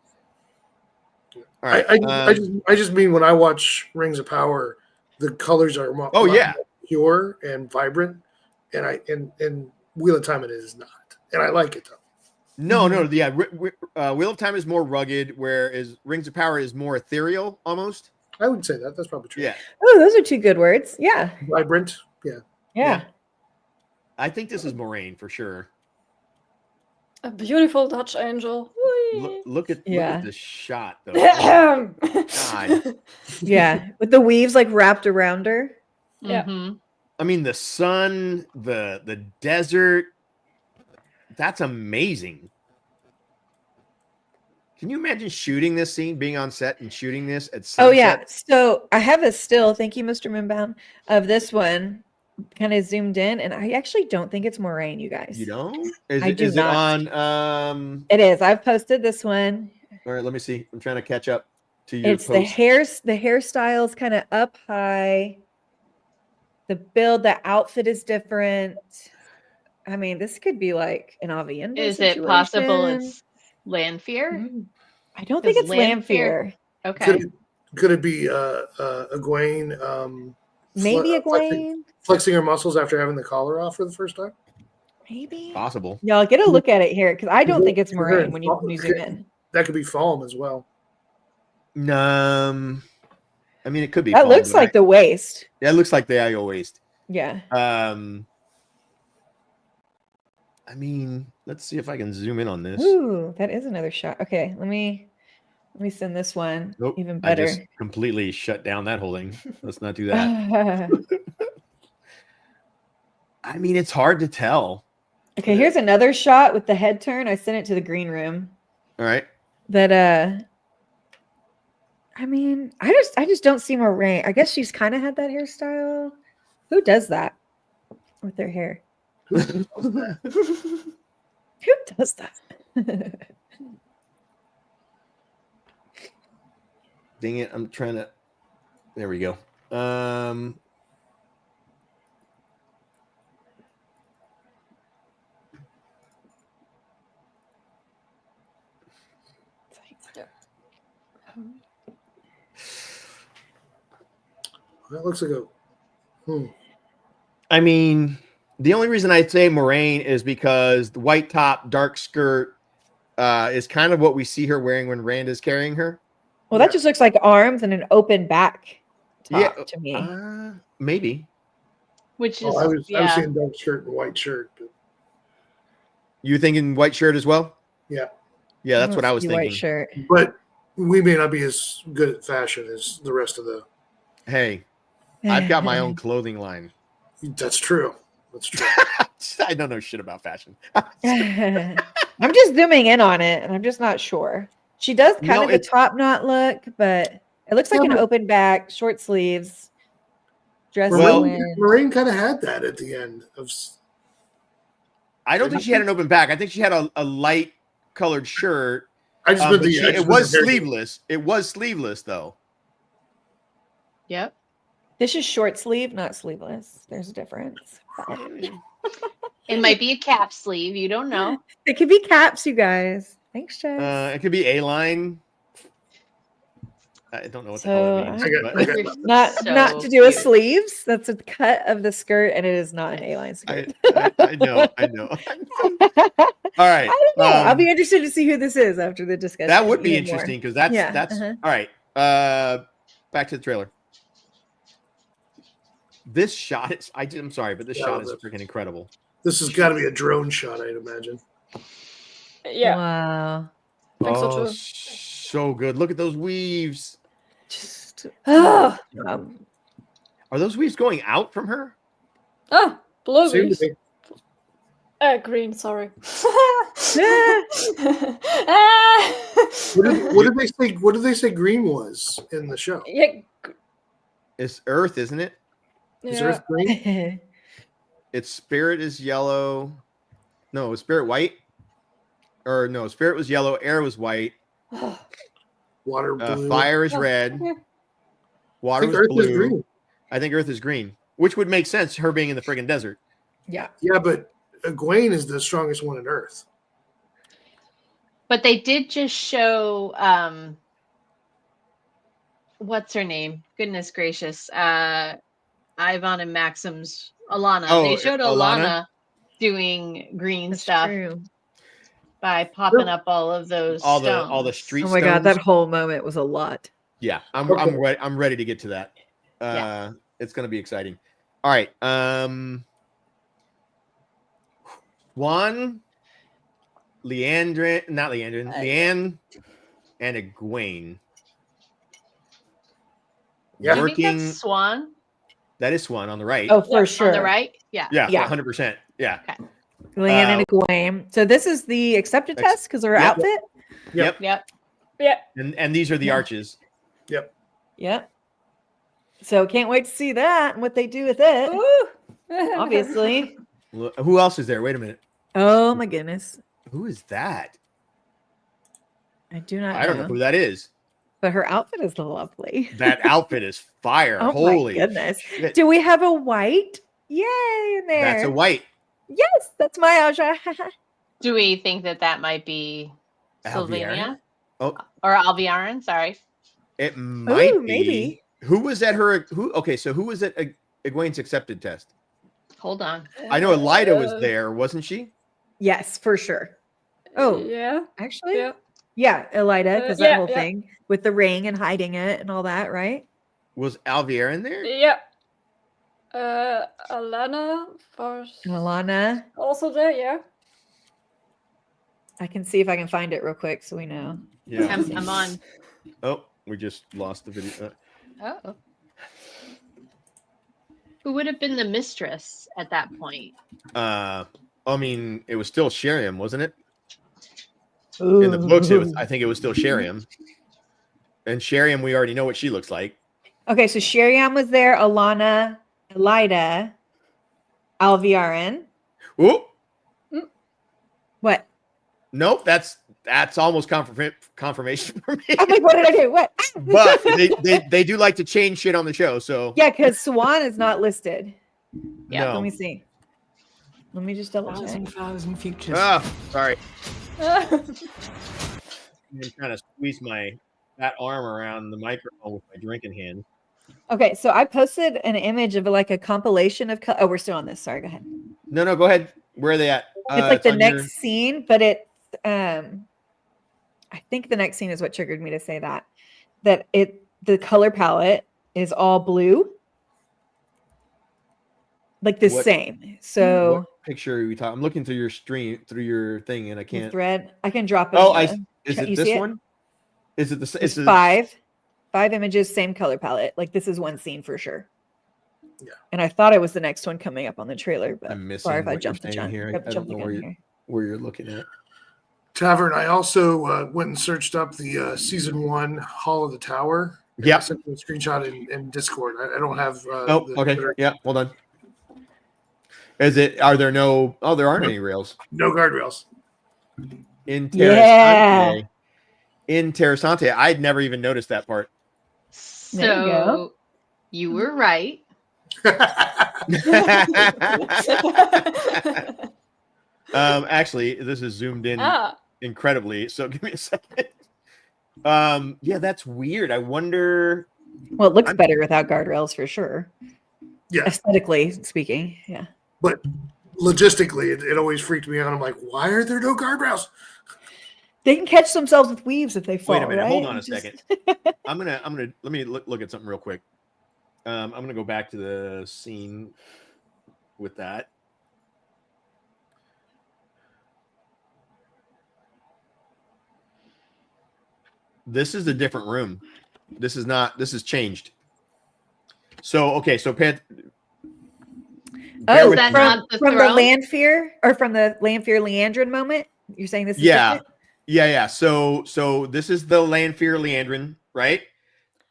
All right. I just mean when I watch Rings of Power, the colors are more pure and vibrant, and Wheel of Time it is not, and I like it though. No, yeah. Wheel of Time is more rugged, whereas Rings of Power is more ethereal, almost. I would say that. That's probably true. Yeah. Oh, those are two good words. Yeah. Vibrant. Yeah. Yeah. I think this is Moraine for sure. A beautiful Dutch angel. Look at this shot though. God. Yeah, with the weaves like wrapped around her. Yeah. I mean, the sun, the desert. That's amazing. Can you imagine shooting this scene, being on set and shooting this at sunset? Oh yeah. So I have a still, thank you, Mr. Moonbound, of this one kind of zoomed in, and I actually don't think it's Moraine, you guys. You don't? Is I it, do is not. it on It is. I've posted this one. All right, let me see. I'm trying to catch up to your It's the post. the hairstyle's kind of up high. The build, the outfit is different. I mean, this could be like an Avienda Is situation. it possible it's Lanfear? I don't think it's Lanfear. Okay. Could it be Egwene? Maybe Egwene. Flexing her muscles after having the collar off for the first time. Maybe. Possible. Y'all get a look at it here, because I don't think it's Sure. Moraine when you zoom in. That could be Falm as well. I mean, it could be. That Falm, looks but like the waist. Yeah, it looks like the IO waist. Yeah. I mean, let's see if I can zoom in on this. Ooh, that is another shot. Okay, let me send this one Nope, even I better. just completely shut down that whole thing. Let's not do that. I mean, it's hard to tell. Okay, here's another shot with the head turn. I sent it to the green room. All right. That I mean, I just don't see Moraine. I guess she's kind of had that hairstyle. Who does that with their hair? Who does that? Dang it! I'm trying to. There we go. That looks like a. I mean, the only reason I'd say Moraine is because the white top, dark skirt is kind of what we see her wearing when Rand is carrying her. Well, that just looks like arms and an open back top to me. Maybe. Which is I was seeing dark shirt and white shirt. But... You thinking white shirt as well? Yeah. Yeah, that's what I was thinking. White shirt. But we may not be as good at fashion as the rest of the. Hey, I've got my own clothing line. That's true. That's true. I don't know shit about fashion. I'm just zooming in on it, and I'm just not sure. She does kind of a top knot look, but it looks like an open back, short sleeves, dress. Moraine kind of had that at the end of. I don't think she had an open back. I think she had a light colored shirt. I just it was sleeveless. It was sleeveless though. Yep. This is short sleeve, not sleeveless. There's a difference. It might be a cap sleeve. You don't know. It could be caps, you guys. Thanks, Chad. It could be A-line. I don't know what the hell that means. Not to do with sleeves. That's a cut of the skirt, and it is not an A-line skirt. I know. All right. I don't know. I'll be interested to see who this is after the discussion. That would be interesting because that's Uh-huh. All right. Back to the trailer. This shot is I'm sorry, but this shot is freaking incredible. This has got to be a drone shot, I'd imagine. Yeah. Wow. Oh, so good. Look at those weaves. Oh. Are those weaves going out from her? Ah, blue Seem to weaves. be. Green, sorry. What did they say? What did they say green was in the show? Yeah. It's Earth, isn't it? Is Earth green? Its spirit is yellow. No, spirit white. Or no, spirit was yellow. Air was white. Water blue. Fire is red. Water was blue. Is green. I think Earth is green, which would make sense. Her being in the friggin' desert. Yeah. Yeah, but Egwene is the strongest one in Earth. But they did just show what's her name? Goodness gracious. Ivan and Maxim's Alana. They showed Alana doing green stuff by popping up all of those all the street. Oh my god, that whole moment was a lot. Yeah, I'm ready to get to that. It's gonna be exciting. All right. Leanne and Egwene. Yeah. Do you think that's Swan? That is Swan on the right. Oh, for sure. On the right? Yeah. Yeah, 100%. Yeah. Okay. Leanne and Egwene. So this is the accepted test because of her outfit? Yep. Yeah. And these are the arches. Yep. Yep. So can't wait to see that and what they do with it. Obviously. Who else is there? Wait a minute. Oh my goodness. Who is that? I do not know. I don't know who that is. But her outfit is lovely. That outfit is fire. Oh Holy my goodness. shit. Do we have a white? Yay in there. That's a white. Yes, that's my Aja. Do we think that might be Alviarin? Sylvania? Oh. Or Alviarin, sorry. It might be. Maybe. Who was at her? Who was at Egwene's accepted test? Hold on. I know Elida was there, wasn't she? Yes, for sure. Oh, yeah. Actually? Yeah. Yeah, Elida, because that yeah, whole thing with the ring and hiding it and all that, right? Was Alviarin there? Yeah. Alana first. Alana. Also there, yeah. I can see if I can find it real quick so we know. Yeah. I'm on. Oh, we just lost the video. Oh. Who would have been the mistress at that point? I mean, it was still Sheriam, wasn't it? In the books, I think it was still Sheriam. And Sheriam, we already know what she looks like. Okay, so Sheriam was there, Alana, Elida, Alviarin. Ooh. What? Nope, that's almost confirmation for me. I'm like, what did I do? What? But they do like to change shit on the show, so Yeah, because Swan is not listed. Yeah, no. Let me see. Let me just double check. Thousand futures. Oh, sorry. I'm trying to squeeze that arm around the microphone with my drinking hand. Okay, so I posted an image of like a compilation of. Oh, we're still on this. Sorry, go ahead. No, go ahead. Where are they at? It's like the next scene, but it's I think the next scene is what triggered me to say that. The color palette is all blue. Like the same. So what picture are we talking? I'm looking through your stream, through your thing, and I can't thread. I can drop it. Oh, is it this one? Is it It's five images, same color palette. Like this is one scene for sure. Yeah. And I thought it was the next one coming up on the trailer, but I'm missing sorry if I what you're jumped the saying gun here. I don't know where you're looking at. Tavern, I also went and searched up the season 1 Hall of the Tower. Yeah. I sent you a screenshot in Discord. I don't have. Okay. Yeah. Hold on. Are there no? Oh, there aren't any rails. No guardrails. In Terrasante. In Terrasante, I'd never even noticed that part. So you were right. Actually, this is zoomed in incredibly. So give me a second. Yeah, that's weird. I wonder. Well, it looks better without guardrails for sure. Yeah. Aesthetically speaking. Yeah. But logistically, it always freaked me out. I'm like, why are there no guardrails? They can catch themselves with weaves if they fall. Wait a minute. Right? Hold on a second. I'm gonna let me look at something real quick. I'm gonna go back to the scene with that. This is a different room. This is changed. So okay, so Pat. Oh, from the Lanfear or from the Lanfear Leandrin moment? You're saying this is different? Yeah. So this is the Lanfear Leandrin, right?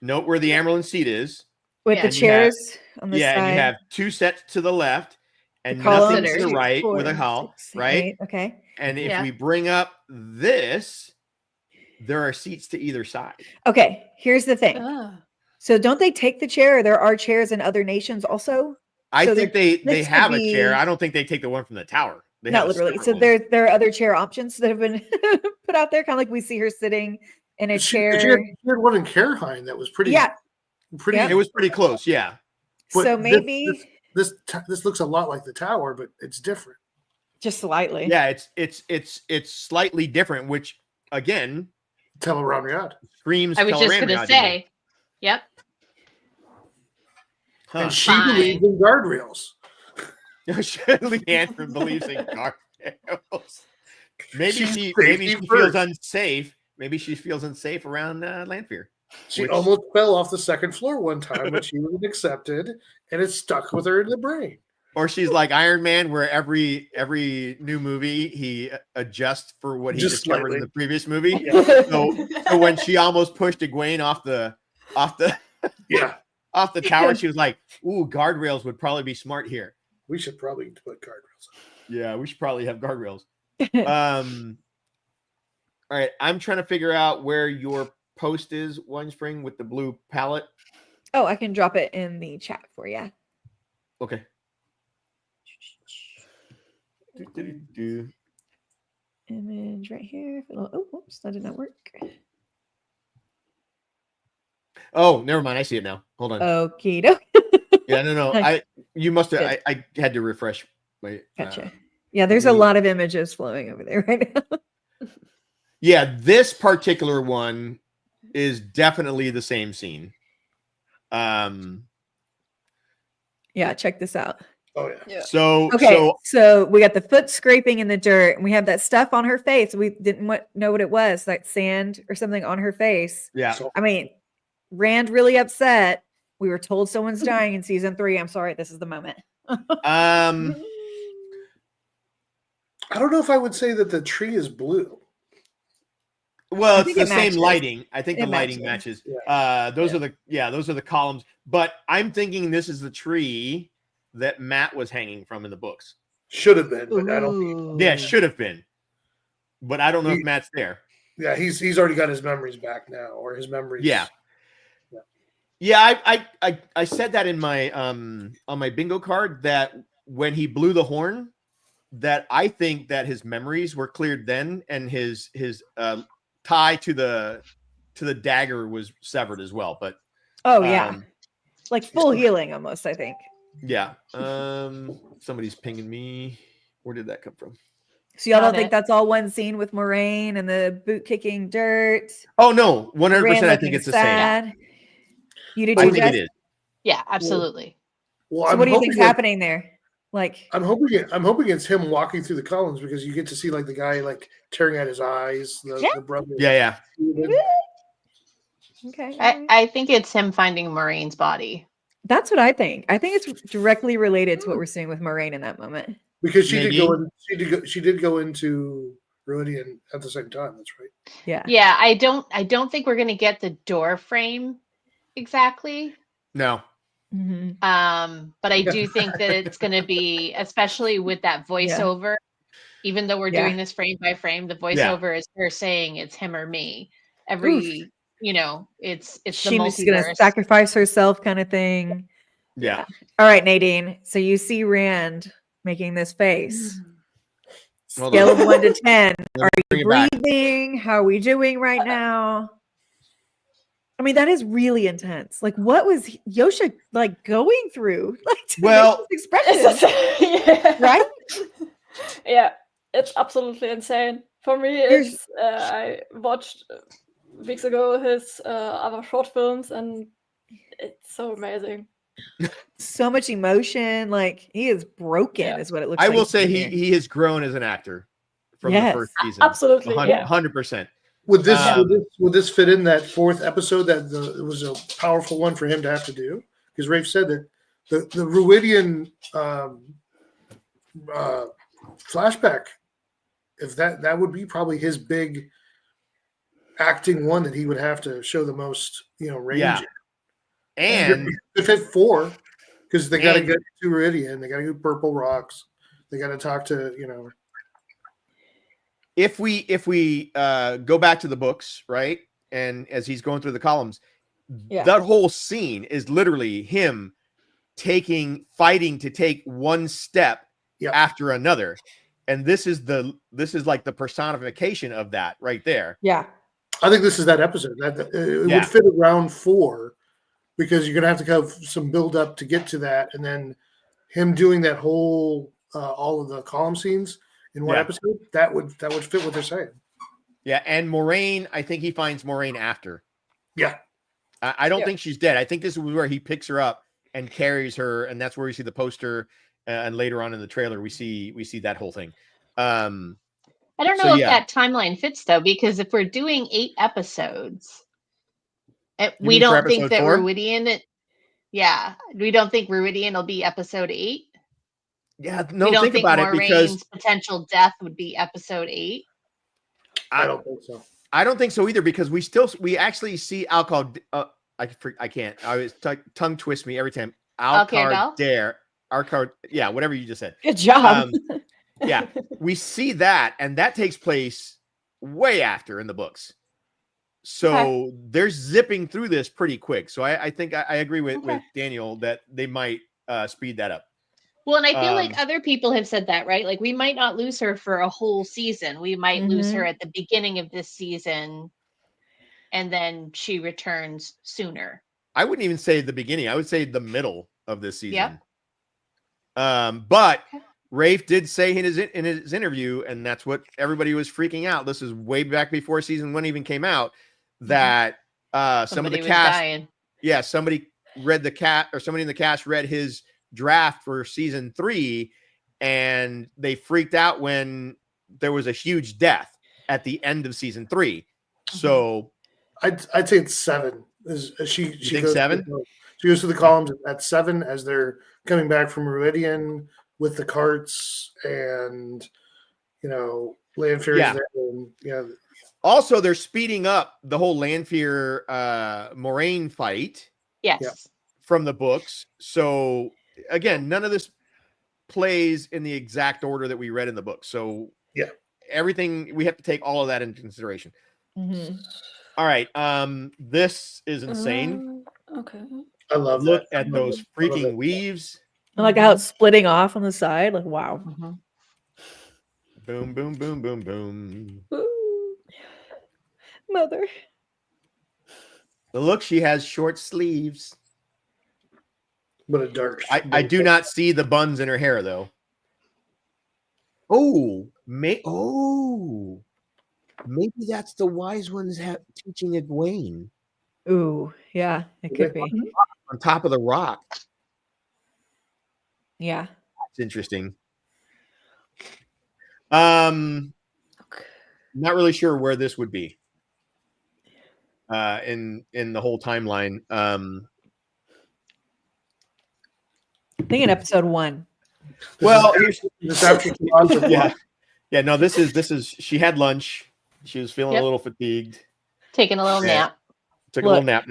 Note where the Amerlin seat is. With the chairs on the side. And you have 2 sets to the left and nothing to the right with a hall, right? Okay. And if we bring up this, there are seats to either side. Okay, here's the thing. So don't they take the chair, or there are chairs in other nations also? I think they have a chair. I don't think they take the one from the tower. They not literally. So there are other chair options that have been put out there, kind of like we see her sitting in a chair. She had one in Caroline that was pretty. Yeah. It was pretty close. Yeah. But so maybe this looks a lot like the tower, but it's different. Just slightly. Yeah, it's slightly different, which again, Teleron screams. I was just going to say, yep. Huh. And she believes in guardrails. Leandrin believes in guardrails. Maybe she feels unsafe. Maybe she feels unsafe around Lanfear. She almost fell off the second floor one time, but she wasn't accepted, and it stuck with her in the brain. Or she's like Iron Man, where every new movie he adjusts for what he Just discovered slightly. in the previous movie. Yeah. So when she almost pushed Egwene off the off the tower, she was like, "Ooh, guardrails would probably be smart here. We should probably put guardrails." Yeah, we should probably have guardrails. All right, I'm trying to figure out where your post is, Winespring, with the blue palette. Oh, I can drop it in the chat for you. Okay. Image right here. Oh, whoops, that did not work. Oh, never mind. I see it now. Hold on. Okie doke. Yeah, no. I had to refresh my. Gotcha. Yeah, there's a lot of images flowing over there right now. Yeah, this particular one is definitely the same scene. Yeah, check this out. Oh yeah. So we got the foot scraping in the dirt, and we have that stuff on her face. We didn't know what it was, like sand or something on her face. Yeah. I mean, Rand really upset. We were told someone's dying in season 3. I'm sorry, this is the moment. I don't know if I would say that the tree is blue. Well, I it's think the it same matches. lighting. I think It the lighting matches. Yeah. Those are the columns. But I'm thinking this is the tree that Matt was hanging from in the books. Should have been, but I don't. Yeah, should have been. But I don't know if Matt's there. Yeah, he's already got his memories back now, or his memories. Yeah, I said that in my on my bingo card that when he blew the horn, that I think that his memories were cleared then, and his tie to the dagger was severed as well. But like full healing almost, I think. Yeah. Somebody's pinging me. Where did that come from? So y'all don't think that's all one scene with Moraine and the boot kicking dirt? Oh no, 100%. Rand I think it's the sad. same. You do I too, think Jess? it is. Yeah, absolutely. Well, So what do you think's happening there? Like, I'm hoping it's him walking through the columns, because you get to see like the guy like tearing at his eyes. The brother. Yeah. Okay. I think it's him finding Moraine's body. That's what I think. I think it's directly related to what we're seeing with Moraine in that moment. Because she did go into Ruidian at the same time. That's right. Yeah. Yeah, I don't think we're gonna get the door frame exactly. No. But I do think that it's gonna be, especially with that voiceover, even though we're doing this frame by frame, the voiceover is her saying it's him or me. Every it's She the was multiverse. gonna sacrifice herself kind of thing. Yeah. All right, Nadine. So you see Rand making this face. Hold Scale on. of 1 to 10. Let Are me bring you it back. breathing? How are we doing right now? I mean, that is really intense. Like, what was Yosha like going through? Like, to Well, make this expression, right? Yeah, it's absolutely insane. For me, it's I watched weeks ago his other short films, and it's so amazing. So much emotion. Like, he is broken, is what it looks I like. will say to me. he has grown as an actor from Yes. the first season. Absolutely, 100%. Would this fit in that 4th episode that it was a powerful one for him to have to do? Because Rafe said that the Ruidian flashback, if that would be probably his big acting one that he would have to show the most range. Yeah. in. And if it 4, because they got to get to Ruidian, they got to do Purple Rocks, they got to talk to if we go back to the books, right, and as he's going through the columns, that whole scene is literally him fighting to take one step after another, and this is like the personification of that right there. Yeah, I think this is that episode. It would fit around 4, because you're gonna have to have some build up to get to that, and then him doing that whole all of the column scenes in one episode. That would fit what they're saying. Yeah, and Moraine, I think he finds Moraine after. Yeah, I don't think she's dead. I think this is where he picks her up and carries her, and that's where we see the poster. And later on in the trailer, we see that whole thing. I don't know if that timeline fits though, because if we're doing 8 episodes, we don't think that Ruidian. We don't think Ruidian will be episode 8. Yeah, no. We don't think about it, because Moraine's potential death would be episode 8. I don't think so. I don't think so either, because we actually see Alcald. I can't. I was tongue twist me every time. Alcard. Yeah, whatever you just said. Good job. Yeah, we see that, and that takes place way after in the books. So they're zipping through this pretty quick. So I think I agree with Daniel that they might speed that up. Well, and I feel like other people have said that, right? Like, we might not lose her for a whole season. We might lose her at the beginning of this season, and then she returns sooner. I wouldn't even say the beginning. I would say the middle of this season. But Rafe did say in his interview, and that's what everybody was freaking out. This is way back before season 1 even came out, that some of the cast, somebody read somebody in the cast read his draft for season 3, and they freaked out when there was a huge death at the end of season 3. So I'd say it's 7. She think 7? She goes through the columns at 7 as they're coming back from Meridian with the carts and, Lanfear is there. And, Also, they're speeding up the whole Lanfear Moraine fight. Yes. From the books. So again, none of this plays in the exact order that we read in the book. So everything, we have to take all of that into consideration. All right. This is insane. Okay. I love Look that. at those freaking weaves. I like how it's splitting off on the side. Like, wow. Boom, boom, boom, boom, boom. Ooh. Mother. Look, she has short sleeves. But a dark. I do not see the buns in her hair though. Oh, maybe that's the wise ones teaching Egwene. Ooh, yeah, it could be. On top of the rock. Yeah. It's interesting. Not really sure where this would be. In the whole timeline. I think in episode 1. Well, yeah. No, this is. She had lunch. She was feeling a little fatigued. Taking a little nap. Took a little nap.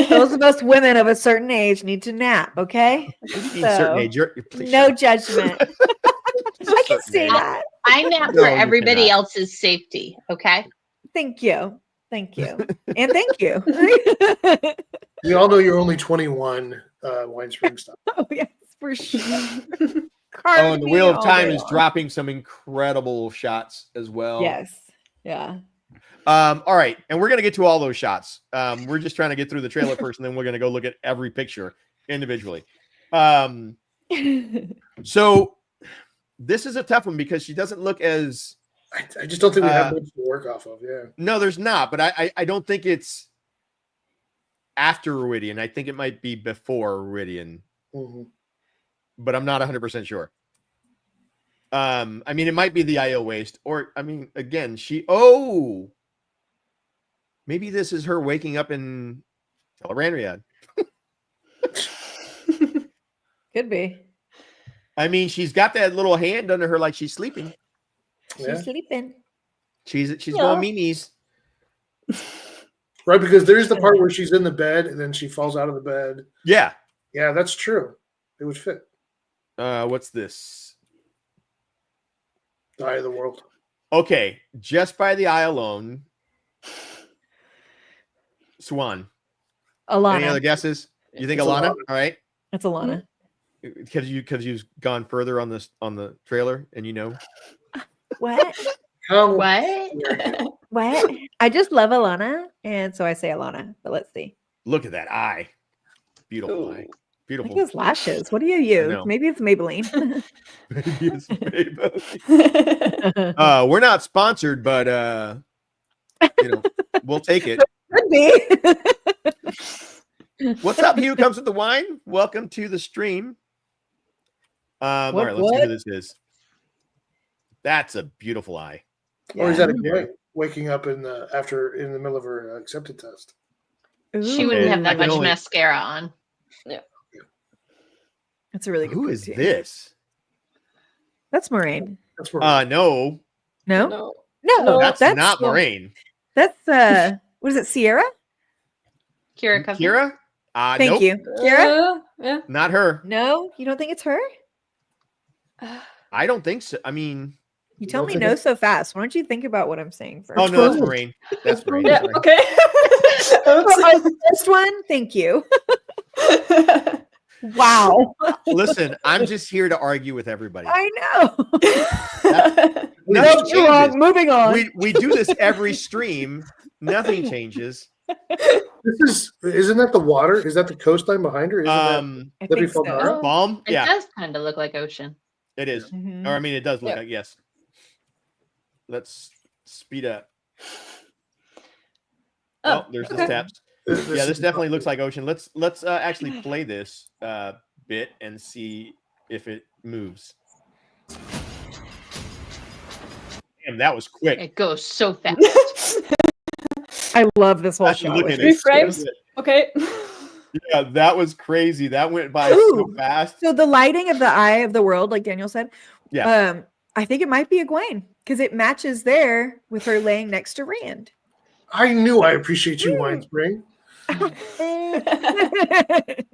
Those of us women of a certain age need to nap. Okay. Certain age. No judgment. I can say that. I nap for everybody else's safety. Okay. Thank you. And thank you. We all know you're only 21, Winespring stuff. Oh, yes, for sure. And the Wheel of Time is dropping some incredible shots as well. Yes. Yeah. All right. And we're going to get to all those shots. We're just trying to get through the trailer first, and then we're going to go look at every picture individually. So this is a tough one because she doesn't look as... I just don't think we have much to work off of. Yeah. No, there's not. But I don't think it's after Iridian. I think it might be before Iridian. But I'm not 100% sure. I mean, it might be the IO waste. Or, I mean, again, maybe this is her waking up in Tel'aran'rhiod. Could be. I mean, she's got that little hand under her like she's sleeping. She's sleeping. She's going memes. Right, because there's the part where she's in the bed and then she falls out of the bed. Yeah. Yeah, that's true. It would fit. What's this? The Eye of the World. Okay, just by the eye alone. Swan. Alana. Any other guesses? You think Alana? All right. It's Alana. Because you've gone further on the trailer and you know. What? What? I just love Alana, and so I say Alana. But let's see. Look at that eye. Beautiful eye. Beautiful. Look at his lashes. What do you use? Maybe it's Maybelline. Maybe it's Maybelline. We're not sponsored, but we'll take it. Could be. What's up, Hugh? Comes with the wine. Welcome to the stream. All right, let's see who this is. That's a beautiful eye. Or is that a guy waking up in the middle of her accepted test? She wouldn't have that much mascara on. Yeah. That's a really good. Who is this? That's Moraine. That's Moraine. No. No. That's not Moraine. That's what is it? Sierra? Kira? Thank Nope. you. Kira? Yeah. Not her. No, you don't think it's her? I don't think so. I mean, you tell me no so fast. Why don't you think about what I'm saying first? Oh no, that's Moraine. That's Moraine. Yeah. Okay. First one. Thank you. Wow. Listen, I'm just here to argue with everybody. I know. Nothing you're wrong. changes. Moving on. We do this every stream. Nothing changes. Isn't that the water? Is that the coastline behind her? I think so. Balm? It Yeah, does kind of look like ocean. it is. Mhm. Or I mean, it does look like, yes. Let's speed up. Oh, there's the steps. Yeah, this definitely looks like ocean. Let's actually play this bit and see if it moves. Damn, that was quick. It goes so fast. I love this whole Actually, show. look at 3 it. frames. Okay. Yeah, that was crazy. That went by so fast. So the lighting of the eye of the world, like Daniel said, Yeah. I think it might be Egwene because it matches there with her laying next to Rand. I knew I appreciate you, Winespring.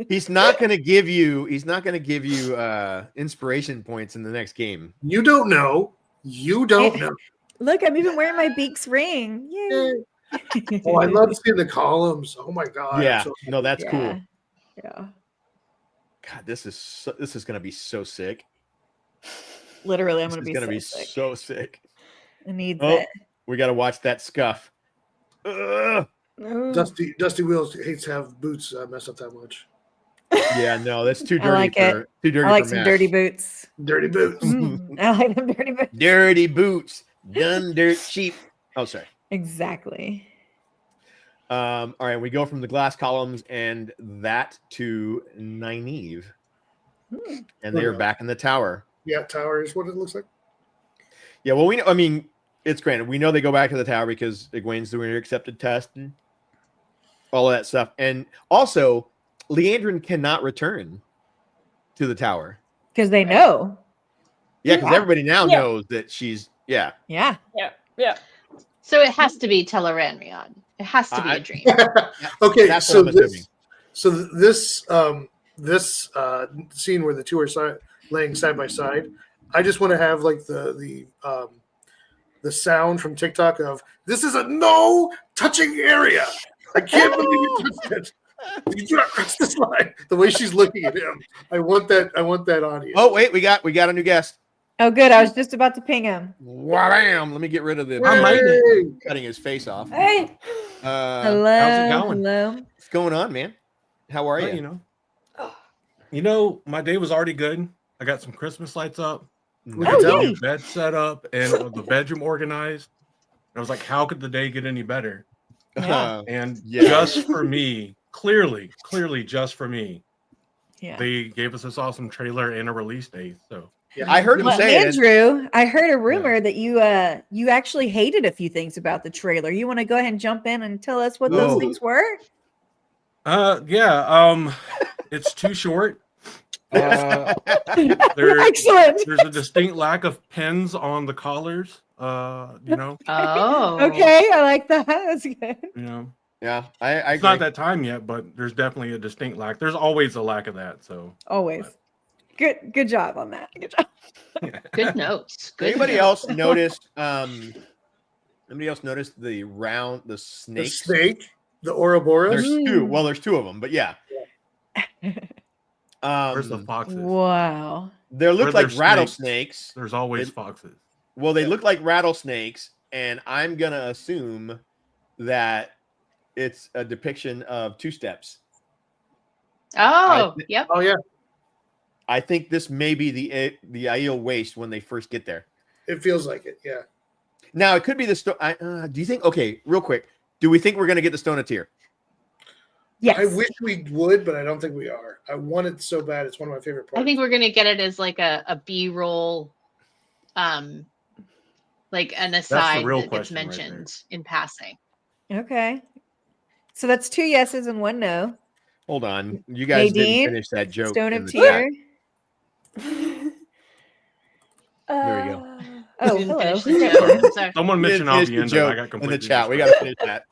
He's not going to give you. He's not going to give you inspiration points in the next game. You don't know. You don't know. Look, I'm even wearing my Beaks ring. Yay! Oh, I love seeing the columns. Oh my god. Yeah, So no, that's cool. Yeah. God, this is going to be so sick. Literally, I'm going to be sick. so sick. I need Oh, that. we got to watch that scuff. Ugh. Dusty Wheels hates to have boots mess up that much. Yeah, no, that's too dirty. I like it. Too dirty. I like for some Matt. dirty boots. Dirty boots. I like them dirty boots. Dirty boots, done dirt cheap. Oh, sorry. Exactly. All right, we go from the glass columns and that to Nynaeve, and they are back in the tower. Yeah, tower is what it looks like. Yeah, well, we know. I mean, it's granted. We know they go back to the tower because Egwene's doing her accepted test and all of that stuff, and also Leandrin cannot return to the tower Because they know. Yeah, because everybody now knows that she's Yeah. Yeah. So it has to be Tel'aran'rhiod. It has to be a dream. Okay, That's so what I'm assuming. this scene where the two are laying side by side, I just want to have like the sound from TikTok of "This is a no touching area. I can't believe you touched it. You do not cross this line." The way she's looking at him, I want that audio. Oh wait, we got a new guest. Oh, good. I was just about to ping him. Wham! Let me get rid of the cutting his face off. Hey. Hello. How's it going? Hello. What's going on, man? How are Well, you? My day was already good. I got some Christmas lights up. We I can got tell. the new bed set up and the bedroom organized. I was like, how could the day get any better? Yeah. And Yeah. just for me, clearly just for me, Yeah. they gave us this awesome trailer and a release date. So I heard him Well, say it. Andrew, I heard a rumor that you actually hated a few things about the trailer. You want to go ahead and jump in and tell us what those Oh. things were? It's too short. Excellent. There's a distinct lack of pins on the collars. Oh. Okay, I like that. That's good. Yeah, I it's not that time yet, but there's definitely a distinct lack. There's always a lack of that. So Always. Good job on that. Good job. Good notes. Good Anybody notes. else noticed? Anybody else noticed the The snakes? snake, the Ouroboros. There's two. Well, there's two of them, but yeah. where's the foxes? Wow. They look Where like there's rattlesnakes. There's always They- foxes. Well, they look like rattlesnakes, and I'm gonna assume that it's a depiction of two steps. Oh, yep. Oh yeah, I think this may be the Aiel Waste when they first get there. it feels like it. Yeah. Now it could be the stone. Do you think? Okay, real quick. Do we think we're gonna get the Stone of Tyr? Yes. I wish we would, but I don't think we are. I want it so bad. It's one of my favorite parts. I think we're gonna get it as like a B-roll, like an aside real that gets question right mentioned in passing. Okay. So that's 2 yeses and 1 no. Hold on, you guys Nadine, didn't finish that joke. Stone in of the chat. Tyr. There we go. Oh, Didn't hello. finish the joke. I'm sorry. Someone You mentioned didn't finish the Avienda. I joke got in completely the chat. We distracted. gotta finish that.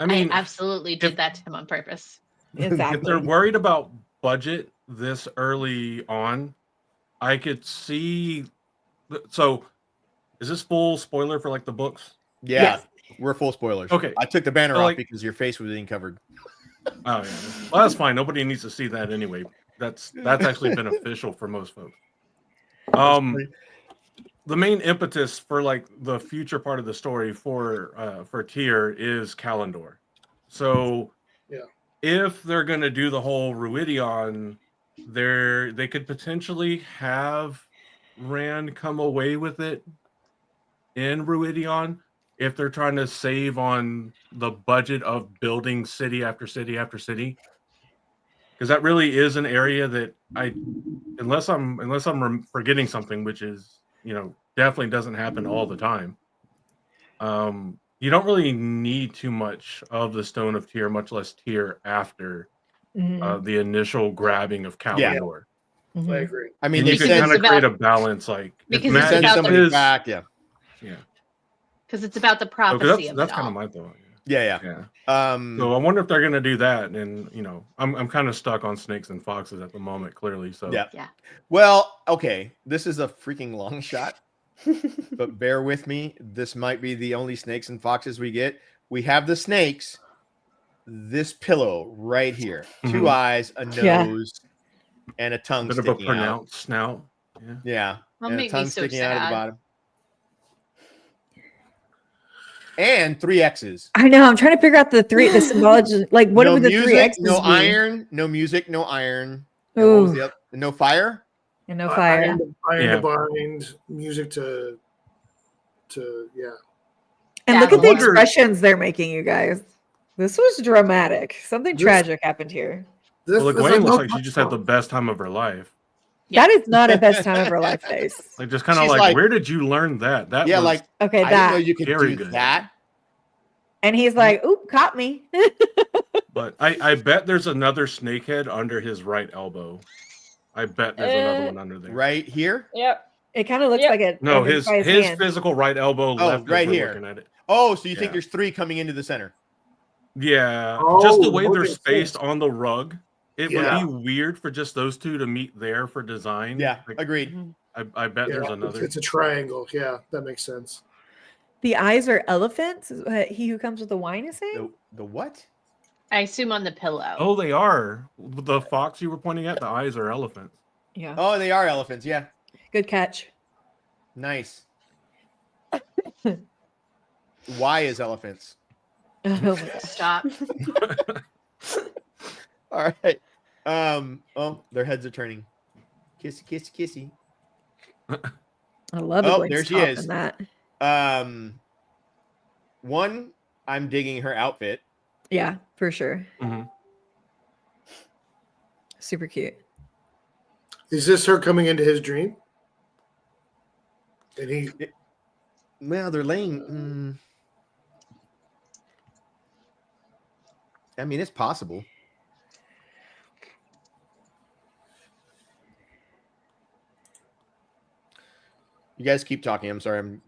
I mean, I absolutely did that to him on purpose. if they're Exactly. worried about budget this early on, I could see. So, is this full spoiler for like the books? Yeah, Yes. we're full spoilers. Okay. I took the banner So, off like- because your face was being covered. Oh yeah, well that's fine. Nobody needs to see that anyway. That's actually beneficial for most folks. The main impetus for like the future part of the story for Tyr is Kalendor. So Yeah. if they're gonna do the whole Ruidion, they could potentially have Rand come away with it in Ruidion if they're trying to save on the budget of building city after city after city. Because that really is an area that unless I'm forgetting something, which is definitely doesn't happen all the time. you don't really need too much of the Stone of Tear, much less Tear after the initial grabbing of Kalimdor. I agree. I mean, And you they can said kind of create a balance, like if because Matt it's gets about somebody the back. Yeah. because it's about the prophecy of that's it kind all. of my thought. Yeah. So I wonder if they're gonna do that, and I'm kind of stuck on snakes and foxes at the moment, clearly. So Yeah. Well, okay, this is a freaking long shot, but bear with me. This might be the only snakes and foxes we get. We have the snakes. This pillow right here, 2 eyes, a nose, and a tongue bit of a sticking out. pronounced snout. Yeah, That'll and a make me tongue so sticking out at the sad. bottom. And 3 X's. I know. I'm trying to figure out the symbology. Like, what No would the music, 3 X's no be? iron, no music, no iron. And what was Ooh. the other? No fire. And no fire. Iron to bind, music to yeah. And Yeah, look I at the wonder- expressions they're making, you guys. This was dramatic. Something tragic happened here. Well, Egwene looks like she just had the best time of her life. That is not a best time of her life face. Like just kind of She's like, like- where did you learn that? That Yeah, was like Okay, I didn't know that. you could very do good. that. And he's like, oop, caught me. But I bet there's another snakehead under his right elbow. I bet there's another one under there. Right here. Yep. It kind of looks like it. No, like it's by his hand. physical right elbow Oh, left. as right we're here. Looking at it. Oh, so you think Yeah. there's 3 coming into the center? Yeah, Oh, just the way that they're makes spaced sense. on the rug, it Yeah. would be weird for just those two to meet there for design. Yeah, Like, agreed. I bet Yeah, there's it's, another. it's a triangle. Yeah, that makes sense. The eyes are elephants. Is what he who comes with the wine is saying. The what? I assume on the pillow. Oh, they are. The fox you were pointing at, the eyes are elephants. Yeah. Oh, they are elephants. Yeah, Good catch. nice. Why is elephants? Oh my gosh. Stop. All right. Oh, their heads are turning. Kissy, kissy, kissy. I love it. Oh, when there it's she top is. in that. One, I'm digging her outfit. Yeah, for sure. Mhm. Super cute. Is this her coming into his dream? And he Well, they're laying. I mean, it's possible. You guys keep talking. I'm sorry.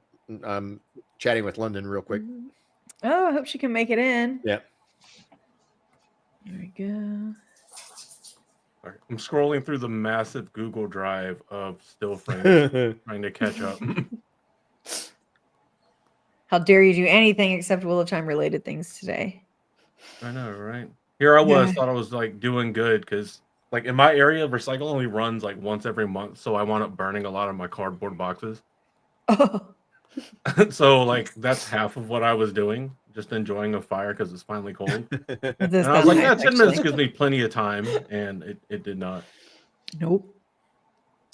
I'm chatting with London real quick. Oh, I hope she can make it in. Yeah. There we go. All right, I'm scrolling through the massive Google Drive of still frames, trying to catch up. How dare you do anything except Wheel of Time related things today? I know, right? Here I was, Yeah. thought I was like doing good because, like, in my area, recycle only runs like once every month, so I wound up burning a lot of my cardboard boxes. Oh. So, like, that's half of what I was doing, just enjoying a fire because it's finally cold. And This I was does like, nice, yeah, 10 minutes actually. gives me plenty of time, and it did not. Nope.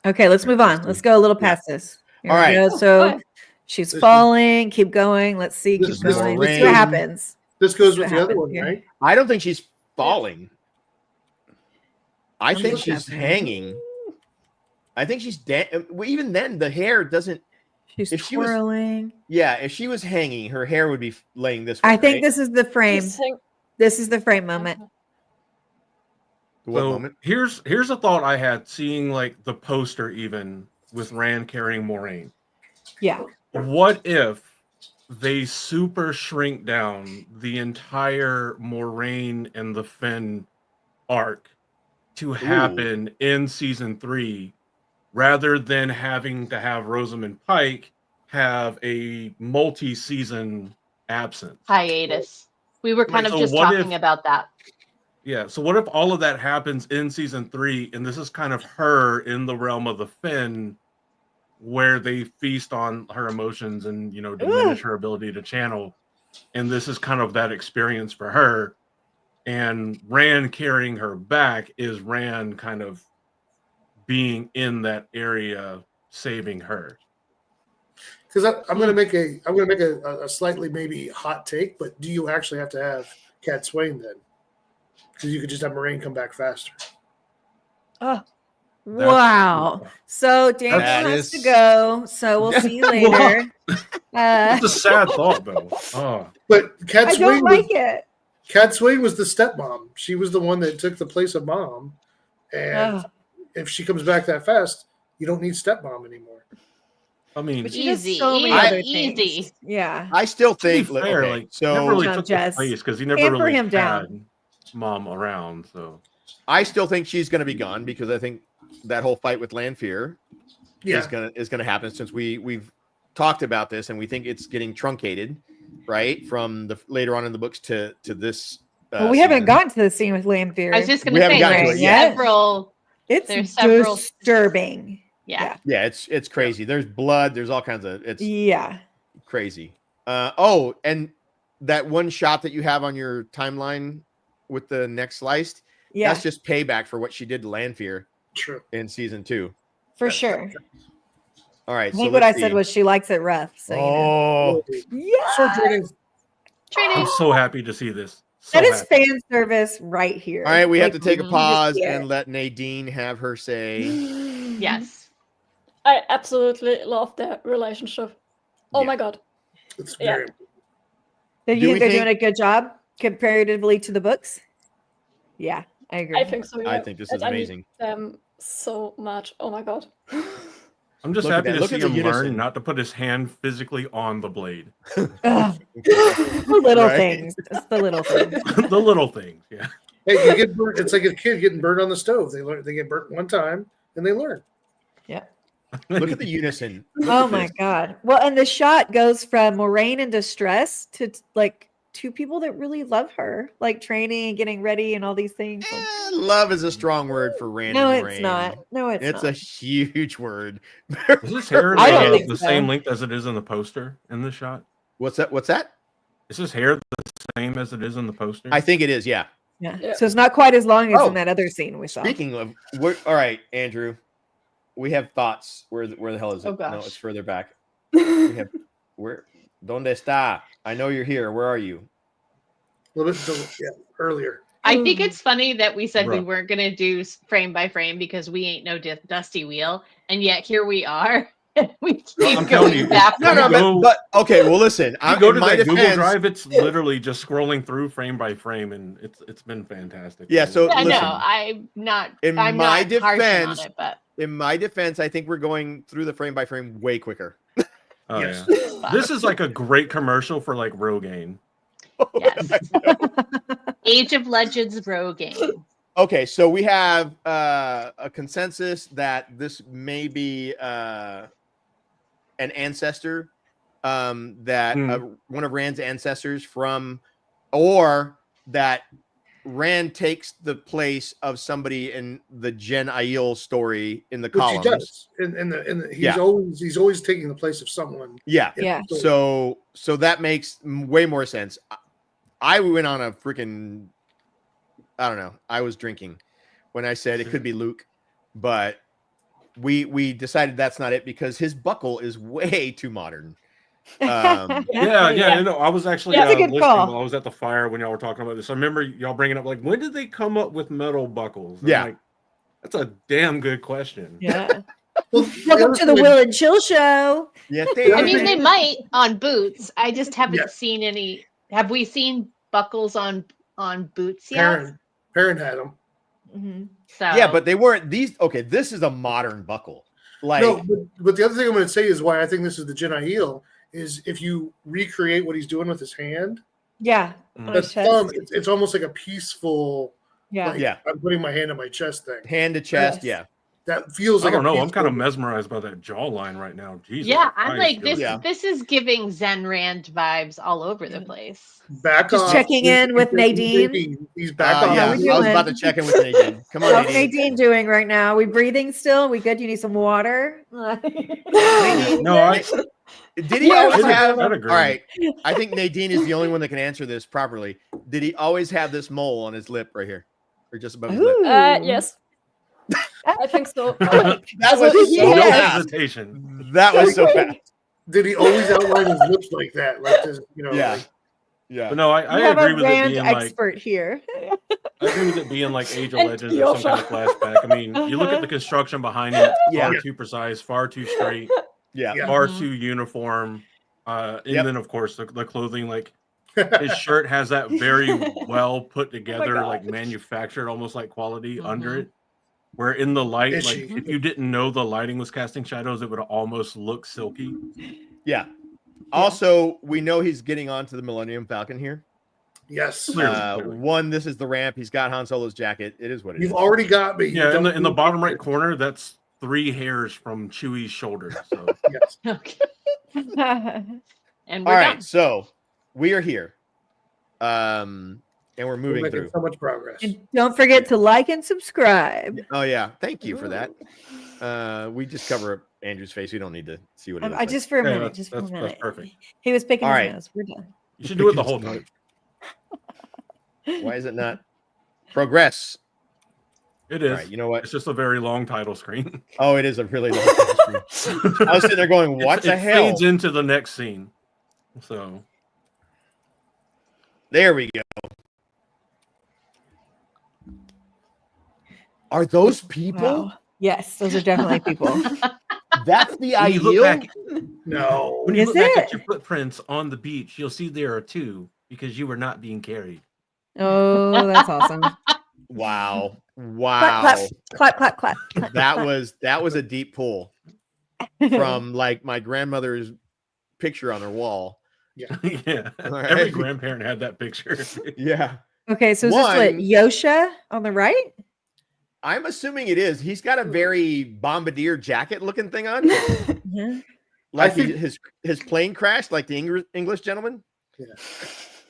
Okay, let's move on. Let's go a little past this. Here All we right. go. So Fine. she's This- falling. Keep going. Let's see. Keep This- going. Let's see rain. what happens. this goes What with the other happens one, here? right? I don't think she's falling. I What think is she's happening? hanging. I think she's even then the hair doesn't. She's If she was- twirling. Yeah, if she was hanging, her hair would be laying this way. I think right? this is the frame. He's saying- This is the frame moment. What So moment? here's a thought I had seeing like the poster even with Rand carrying Moraine. Yeah. What if they super shrink down the entire Moraine and the Finn arc to happen in season 3 rather than having to have Rosamund Pike have a multi-season absence? Hiatus. We were kind Right, of so just what talking if- about that. Yeah, so what if all of that happens in season 3 and this is kind of her in the realm of the Finn where they feast on her emotions and, you know, diminish her ability to channel, and this is kind of that experience for her, and Rand carrying her back is Rand kind of being in that area saving her. Because I'm gonna make a slightly maybe hot take, but do you actually have to have Cat Swain then? Because you could just have Moraine come back faster. Oh. Wow. So Daniel has to go. So we'll see you later. It's a sad thought, though. Oh. But Cat I Swing don't like it. Cat Swing was the stepmom. She was the one that took the place of mom. And Ugh. if she comes back that fast, you don't need stepmom anymore. I mean, But she does Easy, so many easy, other easy. things. Yeah. I still to be think fair, okay, like so never really No, took Jess. the place because he never Pamper really him had down. mom around. So I still think she's going to be gone because I think that whole fight with Lanfear Yeah. is gonna happen since we've talked about this and we think it's getting truncated, right, from the later on in the books to this. Well, we haven't gotten to the scene with Lanfear. I was just going We to haven't say gotten to there's it yet. several. It's There's several. disturbing. Yeah. Yeah, it's crazy. There's blood. There's all kinds of. It's Yeah. crazy. Oh, and that one shot that you have on your timeline with the neck sliced. Yeah. That's just payback for what she did to Lanfear. True. In season 2. For sure. All right. I think what I said was she likes it rough. So yeah. I'm so happy to see this. So that is happy. fan service right here. All right, we have Like, to take a you pause just and let Nadine have her say. Yes. I absolutely love their relationship. Oh Yeah. my god. It's Yeah. very Do Do you we think they're think- doing a good job comparatively to the books? Yeah, I agree. I think so. Yeah. I think this is And I need amazing. them so much. Oh my god. I'm just Look at happy that. to Look see at the him unison. learn not to put his hand physically on the blade. The little Right? things. It's the little things. The little things. Yeah. Hey, you get burnt. It's like a kid getting burned on the stove. They learn. They get burnt one time, and they learn. Yeah. Look at the unison. Look Oh at my this. god. Well, and the shot goes from Moraine in distress to like two people that really love her, like training and getting ready and all these things. Like, Love is a strong word for random. no, it's Rain. not. No, it's It's not. a huge word. Is his hair I don't think the so. same length as it is in the poster in the shot? What's that? What's that? Is his hair the same as it is in the poster? I think it is. Yeah. Yeah. Yeah. So it's not quite as long as Oh, in that other scene we saw. Speaking of, all right, Andrew, we have thoughts. Where the hell is it? Oh, gosh. No, it's further back. We have where? Donde está? I know you're here. Where are you? A little bit earlier. I think it's funny that we said we Bruh. weren't going to do frame by frame because we ain't no dusty wheel, and yet here we are. We keep I'm telling you, going back. No, no, but okay. Well, listen. I go in to my that Google defense- Drive. It's literally just scrolling through frame by frame, and it's been fantastic. Yeah. So I listen. know I'm not. In I'm my not harshing on defense, it, but in my defense, I think we're going through the frame by frame way quicker. Oh Yes. yeah, this is like a great commercial for like Rogaine. yes. Age of Legends Rogaine. Okay, so we have a consensus that this may be an ancestor, that one of Rand's ancestors from, or that Rand takes the place of somebody in the Jen Aiel story in the Which columns. he does. He's Yeah. he's always taking the place of someone. Yeah. Yeah. So that makes way more sense. I went on a freaking, I don't know. I was drinking when I said it could be Luke, but we decided that's not it because his buckle is way too modern. Yeah. No, I was actually That's a good listening call. while I was at the fire when y'all were talking about this. I remember y'all bringing up like, when did they come up with metal buckles? And I'm Yeah. like, that's a damn good question. Yeah. Well, Welcome to the Will and Chill show. Yes, I mean, they might on boots. I just haven't Yeah. seen any. Have we seen buckles on boots yet? Perrin had them. Mm-hmm. So Yeah, but they weren't these. Okay, this is a modern buckle. Like, No, but the other thing I'm going to say is why I think this is the Jen Aiel is if you recreate what he's doing with his hand, Yeah. Mm. On the his chest. thumb, it's almost like a peaceful, Yeah. like, Yeah. I'm putting my hand on my chest thing. hand to chest. Yes. Yeah. That feels I like don't know. I'm peaceful- kind of mesmerized by that jawline right now. Jesus. yeah, I'm Christ, like this. Yeah. This is giving Zen Rand vibes all over the place. back Just off. checking in with Nadine. He's back off. Yeah, How I we was doing? about to check in with Nadine. Come on, How's Nadine. Nadine doing right now? We breathing still? We good? You need some water? Nadine, No, I did he Yeah, always I'd have? All agree. right, I think Nadine is the only one that can answer this properly. Did he always have this mole on his lip right here, or just above his lip? Ooh. Yes. I think so. That was Also, so yeah. no fast. hesitation. That was so fast. Did he always outline his lips like that? Like this, Yeah. like, Yeah. But no, I You have agree a with it Rand being like expert here. I agree with it being like Age of Legends or some kind of flashback. I mean, you look at the construction behind him, far too precise, far too straight, far too uniform. And then of course the clothing, like his shirt has that very well put together, like manufactured, almost like quality under it. Where in the light, like if you didn't know the lighting was casting shadows, it would almost look silky. Yeah. Also, we know he's getting onto the Millennium Falcon here. Yes. One, this is the ramp. He's got Han Solo's jacket. It is what it is. You've already got me. Yeah, in the bottom right corner, that's 3 hairs from Chewie's shoulder. So yes. And all right, so we are here. And we're moving making through. so much progress. And don't forget to like and subscribe. Oh yeah, thank you for that. We just cover Andrew's face. We don't need to see what it looks like. Just for a minute. Just for a minute. That's perfect. He was picking All his right. nose. We're done. You should do it the whole time. Why is it not progress? It is. All right, you know what? It's just a very long title screen. Oh, it is a really long title screen. I was sitting there going, "What the hell?" It fades into the next scene. So there we go. Are those people? Wow. Yes, those are definitely people. That's the when you look back, no. When you Is look back it? at your footprints on the beach, you'll see there are 2 because you were not being carried. Oh, that's awesome. Wow. Clap, clap, clap. That was a deep pull from like my grandmother's picture on her wall. Yeah. Yeah. All right. Every grandparent had that picture. Yeah. Okay, so is this what, Yosha on the right? I'm assuming it is. He's got a very bombardier jacket looking thing on. Yeah. Like his plane crashed, like the English gentleman. Yeah.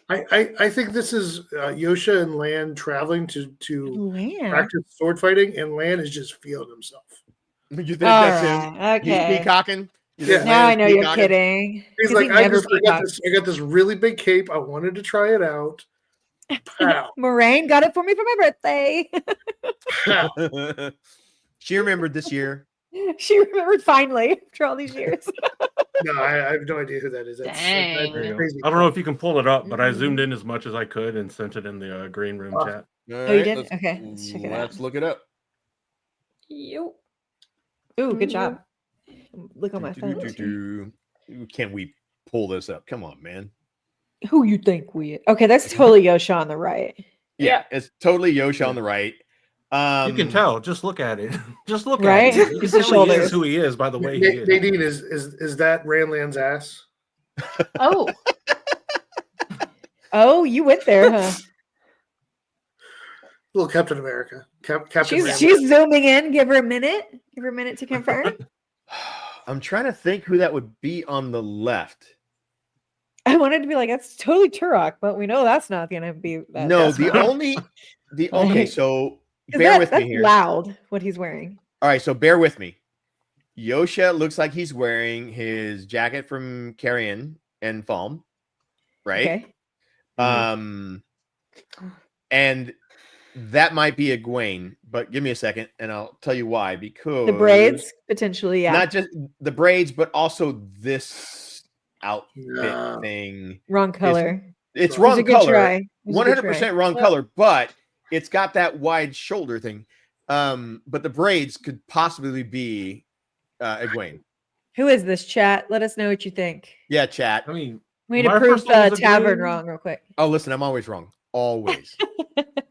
I think this is Yosha and Lan traveling to practice sword fighting, and Lan is just feeling himself. You think that's him? Okay. He's peacocking. Yeah. Now I know you're kidding. He's like, I got this really big cape. I wanted to try it out. Pow. Moraine got it for me for my birthday. She remembered this year. She remembered finally after all these years. No, I have no idea who that is. That's crazy. I don't know if you can pull it up, but I zoomed in as much as I could and sent it in the green room chat. Oh, you did? Okay, let's check it out. Let's look it up. Yo. Ooh, good job. Look on my phone. Can we pull this up? Come on, man. Who you think we? Okay, that's totally Yosha on the right. Yeah, it's totally Yosha on the right. You can tell. Just look at it. Just look Right? at it. You Just can the tell he shoulders. is who he is by the way he is. Nadine, is that Ranlan's ass? Oh. Oh, you went there, huh? Little Captain America. Captain She's zooming in. Give her a minute. Give her a minute to confirm. I'm trying to think who that would be on the left. I wanted to be like, that's totally Turok, but we know that's not going to be. No, the only. Okay, so bear with me here. Loud what he's wearing. All right, so bear with me. Yosha looks like he's wearing his jacket from Carrion and Falm, right? Okay. And that might be Egwene, but give me a second and I'll tell you why. Because The braids, potentially, yeah. not just the braids, but also this outfit thing. Wrong color. It's It was wrong a good color. try. It was a good 100% try. wrong color, but it's got that wide shoulder thing. But the braids could possibly be Egwene. Who is this, chat? Let us know what you think. Yeah, chat. I mean, We need to my prove first one the was tavern Egwene. wrong real quick. Oh, listen, I'm always wrong. Always.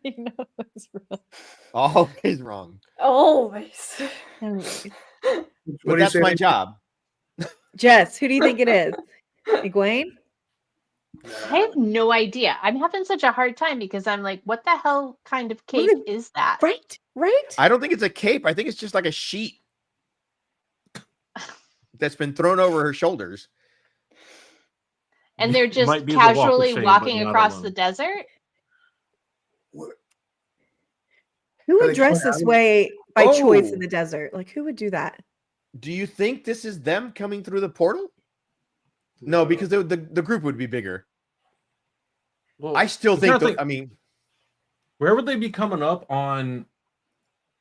You know it's wrong. Always wrong. Always. But that's my job. Jess, who do you think it is? Egwene? I have no idea. I'm having such a hard time because I'm like, what the hell kind of cape is that? Right? I don't think it's a cape. I think it's just like a sheet that's been thrown over her shoulders. And they're just Might be the walk of casually shame, walking but not across alone. the desert. Who Are would they dress going this out? way by choice Oh. in the desert? Like, who would do that? Do you think this is them coming through the portal? No, because the group would be bigger. Well, I still I'm trying think, to I mean, where would they be coming up on?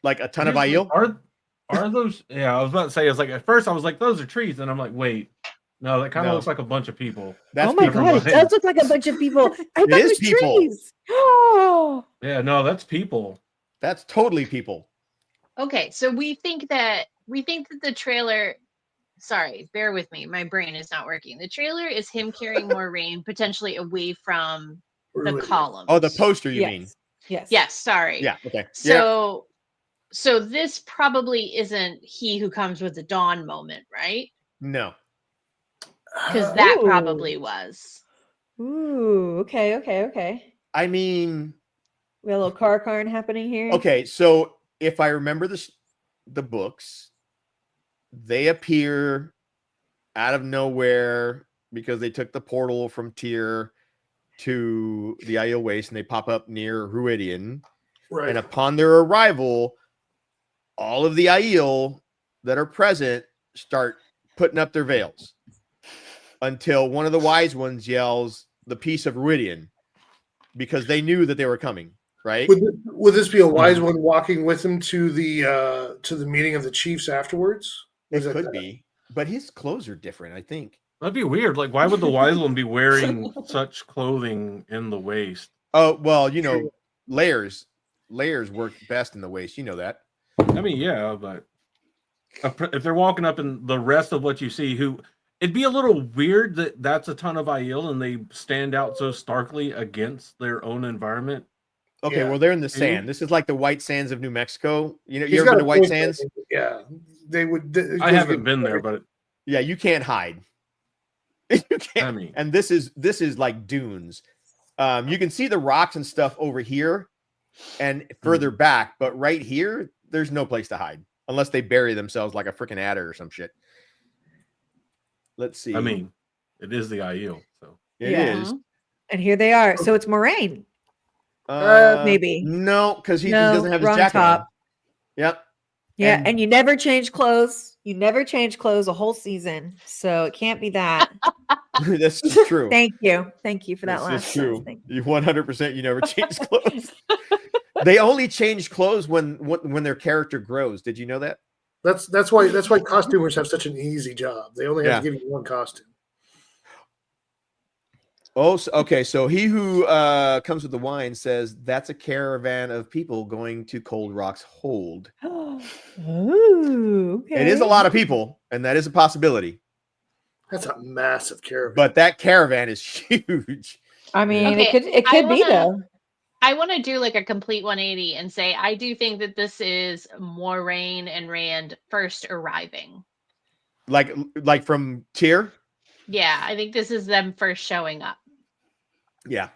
Like a ton of Here's the- Aiel? Are those? Yeah, I was about to say. It's like at first I was like, those are trees, and I'm like, wait, No, that kind of No. looks like a bunch of people. That's Oh my people. god, it does look like a bunch of people. I It thought is was people. trees. Oh, Yeah, no, that's people. That's totally people. Okay, so we think that the trailer. Sorry, bear with me. My brain is not working. The trailer is him carrying more rain, potentially away from the column. Oh, the poster, you mean? Yes. Yes. Sorry. Yeah. Okay. So this probably isn't he who comes with the dawn moment, right? No. Because that Ooh. probably was. Ooh, okay. I mean, we have a little car carn happening here. okay. So if I remember the books, they appear out of nowhere because they took the portal from Tyr to the Aiel Waste, and they pop up near Ruidian. Right. And upon their arrival, all of the Aiel that are present start putting up their veils until one of the wise ones yells the peace of Ruidian, because they knew that they were coming, right? Would this be a wise one walking with him to the meeting of the chiefs afterwards? It could be, but his clothes are different, I think. That'd be weird. Like, why would the wise one be wearing such clothing in the waste? Oh, well, you know, layers work best in the waist. You know that. I mean, yeah, but if they're walking up and the rest of what you see, it'd be a little weird that that's a ton of Aiel and they stand out so starkly against their own environment. Okay, well, they're in the sand. This is like the white sands of New Mexico. You know, He's you ever got been to a White point Sands? there. Yeah, they would. I haven't been there, but yeah, you can't hide. You can't. I mean, and this is like dunes. You can see the rocks and stuff over here and further back, but right here, there's no place to hide unless they bury themselves like a freaking adder or some shit. Let's see. I mean, it is the Aiel, so it is. And here they are. So it's Moraine. Maybe. No, because he doesn't have his jacket on. Yep. Yeah, and you never change clothes. You never change clothes a whole season, so it can't be that. That's true. Thank you for that last. That's true. You 100%. You never change clothes. They only change clothes when their character grows. Did you know that? That's why costumers have such an easy job. They only have to give you one costume. Oh, okay. So he who comes with the wine says that's a caravan of people going to Cold Rock's Hold. Ooh, okay. It is a lot of people, and that is a possibility. That's a massive caravan. But that caravan is huge. I mean, Okay, it could be though. I want to do like a complete 180 and say I do think that this is Moraine and Rand first arriving. Like from Tyr? Yeah, I think this is them first showing up. Yeah.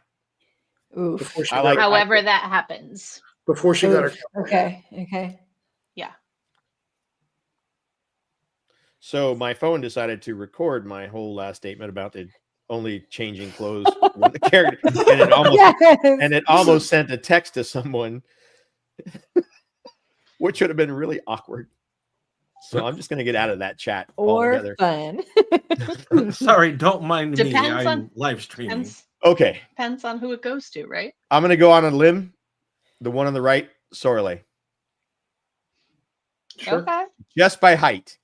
Oof. However that happens. Before she got her. Okay. Yeah. So my phone decided to record my whole last statement about the only changing clothes when the character, and it almost sent a text to someone, which would have been really awkward. So I'm just going to get out of that chat altogether. Fun. Sorry, don't mind me. Depends I'm on live streaming. Okay. Depends on who it goes to, right? I'm going to go on a limb. The one on the right, Sorelei. Sure. Okay. Just by height.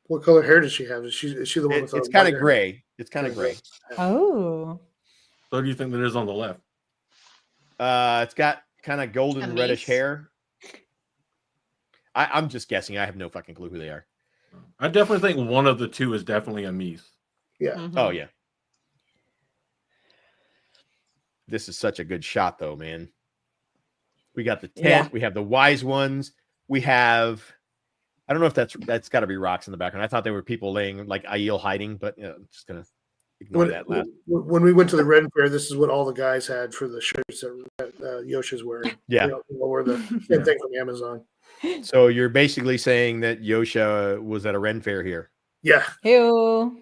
What color hair does she have? Is she the one with the It's kind white of hair? gray. It's kind of gray. Oh. So do you think that is on the left? It's got kind of golden A reddish mace. hair. I'm just guessing. I have no fucking clue who they are. I definitely think one of the two is definitely a Mies. Yeah. Mhm. Oh, yeah. This is such a good shot, though, man. We got the tent. Yeah. We have the wise ones. We have... I don't know if that's got to be rocks in the background. I thought they were people laying like Aiel hiding, but I'm just going to ignore that last. When we went to the Ren Fair, this is what all the guys had for the shirts that Yosha's wearing. Yeah. They all wore the same thing from Amazon. So you're basically saying that Yosha was at a Ren Fair here. Yeah. Ew.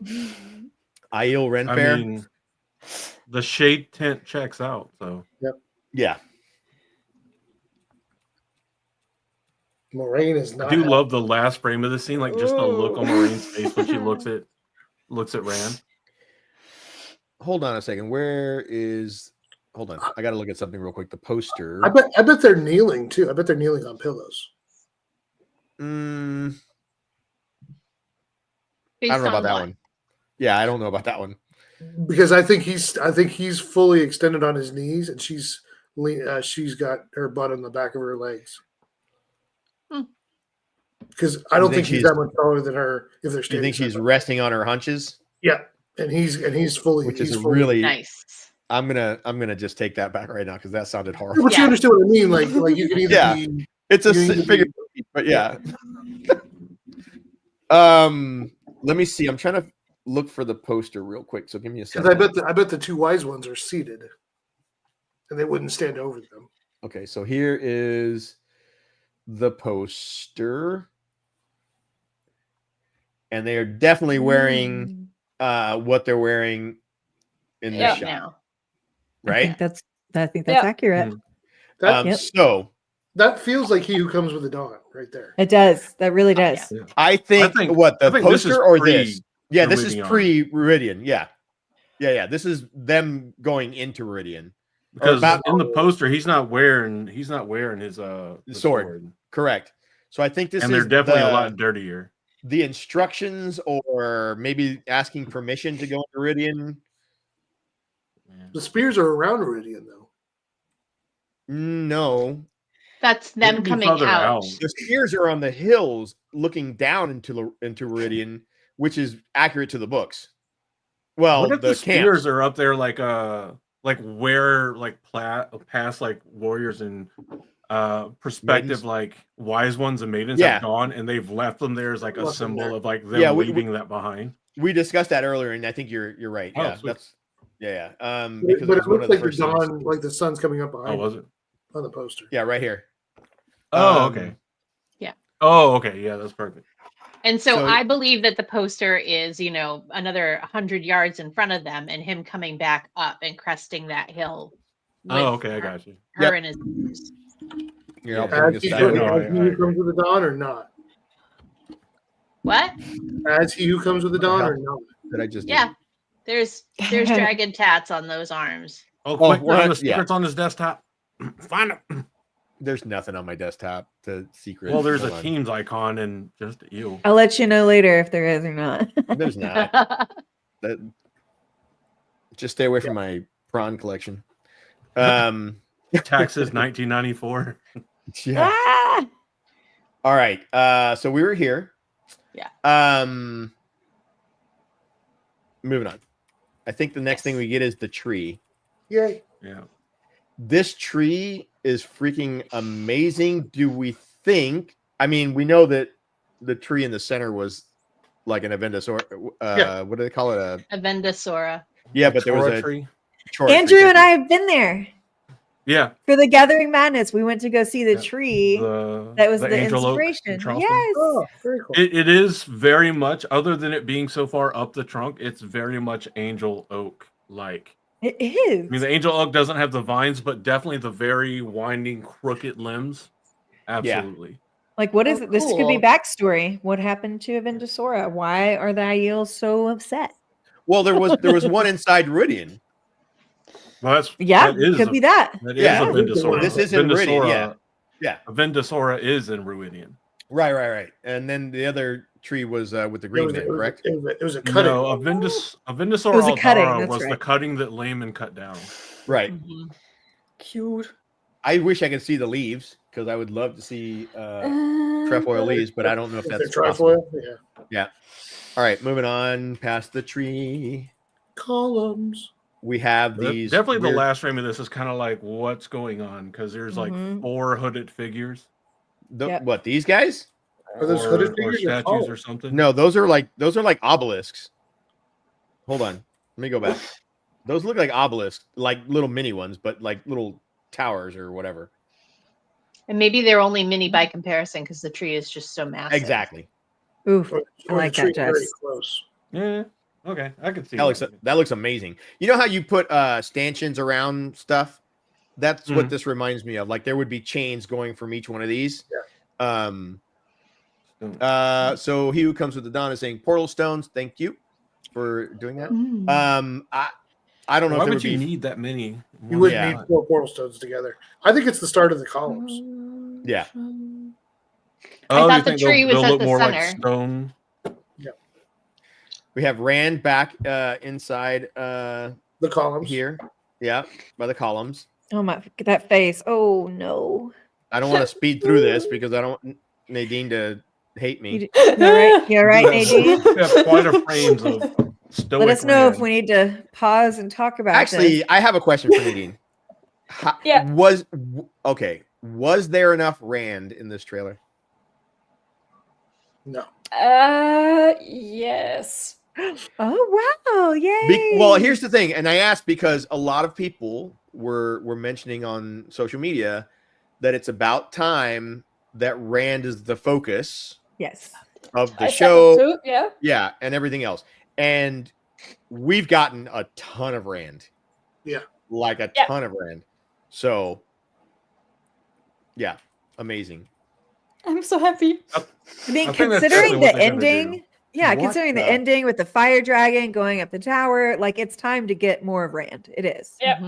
Aiel Ren I Fair? mean, the shade tent checks out. So Yep. Yeah. Moraine is I not. do love the last frame of the scene, like just the look on Moraine's face when she looks at Rand. Hold on a second. Hold on. I got to look at something real quick. The poster. I bet they're kneeling too. I bet they're kneeling on pillows. Because I don't know about that one. Yeah, I don't know about that one. Because I think he's fully extended on his knees, and she's got her butt on the back of her legs. Because I don't think he's that much taller than her. If they're standing, you think she's resting on her hunches? Yeah, and he's fully, which he's is fully, really nice. I'm gonna just take that back right now because that sounded horrible. But you understand what I mean? Like you can either be. It's a you can either figure, be- but yeah. Let me see. I'm trying to look for the poster real quick. So give me a second. Because I bet the two wise ones are seated, and they wouldn't stand over them. Okay, so here is the poster, and they are definitely wearing what they're wearing in this shot. Now. Right? I think that's accurate. So that feels like He Who Comes with the Dawn, right there. It does. That really does. I think what the poster or this? Yeah, this is Ruidion. pre-Ruidion. Yeah. This is them going into Ruidion. Because in the poster, he's not wearing his sword. Correct. So I think this and is they're definitely a lot dirtier. The instructions, or maybe asking permission to go into Ruidion. The spears are around Iridian, though. No. That's them coming out. The spears are on the hills looking down into Ruidion, which is accurate to the books. Well, what if the camps spears are up there past like warriors and perspective Maidens? like wise ones and maidens Yeah. have gone and they've left them there as like a Left them symbol there. of like them Yeah, leaving that behind. We discussed that earlier, and I think you're right. Oh, Yeah, sweet. that's yeah. But Because it looks like the dawn, like the sun's coming up behind. Oh, was it? On the poster. Yeah, right here. Oh, okay. Yeah. Oh, okay. Yeah, that's perfect. And so I believe that the poster is, another 100 yards in front of them, and him coming back up and cresting that hill. Oh, okay, I got you. Her and his. Yeah, As He Who Comes with the Dawn or not? What? As He Who Comes with the Dawn or not? Did I just? Yeah. There's dragon tats on those arms. Oh, quick! we're Find on- the secrets on his desktop. Find them. There's nothing on my desktop to secret. Well, there's Hold a on. Teams icon and just you. I'll let you know later if there is or not. There's not. Just stay away from my prawn collection. Taxes 1994. Yeah. Ah! All right. So we were here. Yeah. Moving on. I think the next thing we get is the tree. Yay. Yeah. This tree is freaking amazing. Do we think? I mean, we know that the tree in the center was like an Avendasora. What do they call it? A Vendasora. Yeah, but there was Chora a tree. Chora Andrew tree. and I have been there Yeah. for the Gathering Madness. We went to go see the tree. That was the Angel Oak in inspiration. Charleston. Yes. Oh, very cool. It is very much, other than it being so far up the trunk, it's very much Angel Oak like. It is. I mean, the Angel Oak doesn't have the vines, but definitely the very winding, crooked limbs. Absolutely. Like, what is it? This could be cool. backstory. What happened to Avendasora? Why are the Aiels so upset? Well, there was one inside Ruidion. Well, that's Yeah, that is could a- be that. That Yeah. is a Vendasora. This is in Ruidion, Vendasora- yeah. A Vendasora is in Ruidion. Right. And then the other tree was with the green man, correct? It was a cutting. No, a Vendasora It was a cutting, Aldara that's was the right. cutting that Layman cut down. Right. Cute. I wish I could see the leaves because I would love to see trefoil leaves, but I don't know if that's possible. Trifoil. Yeah. Yeah. All right, moving on past the tree. Columns. We have these. Definitely weird- the last frame of this is kind of like what's going on because there's like Mhm. 4 hooded figures. Yep. What, these guys? Are those hooded figures or statues columns? or something? No, those are like obelisks. Hold on. Let me go back. Those look like obelisks, like little mini ones, but like little towers or whatever. And maybe they're only mini by comparison because the tree is just so massive. Exactly. Oof. Or I like the tree that, very Jess. close. Yeah. Okay, I can see That looks amazing. You know how you put stanchions around stuff? That's what this reminds me of. Like there would be chains going from each one of these. Yeah. So he who comes with the dawn is saying portal stones. Thank you for doing that. I don't know Why if there would you be. need that many? You wouldn't Yeah. need 4 portal stones together. I think it's the start of the columns. Yeah. I Oh, thought you the think tree was they'll at look the more center. like stone? We have Rand back inside the columns here. Yeah, by the columns. Oh my, that face. Oh no. I don't want to speed through this because I don't want Nadine to hate me. You're right, Nadine. We have quite a frames of stoic. Let us know Rand. if we need to pause and talk about Actually, this. I have a question for Nadine. Was there enough Rand in this trailer? No. Yes. Oh wow! Yay! Well, here's the thing, and I asked because a lot of people were mentioning on social media that it's about time that Rand is the focus. Yes. Of the I show. second too, Yeah, and everything else. And we've gotten a ton of Rand. Yeah. Like a ton of Rand. So, yeah, amazing. I'm so happy. I mean, I think that's considering definitely the what they're gonna do. ending, yeah, What considering the the- ending with the fire dragon going up the tower, like it's time to get more of Rand. It is. Yep.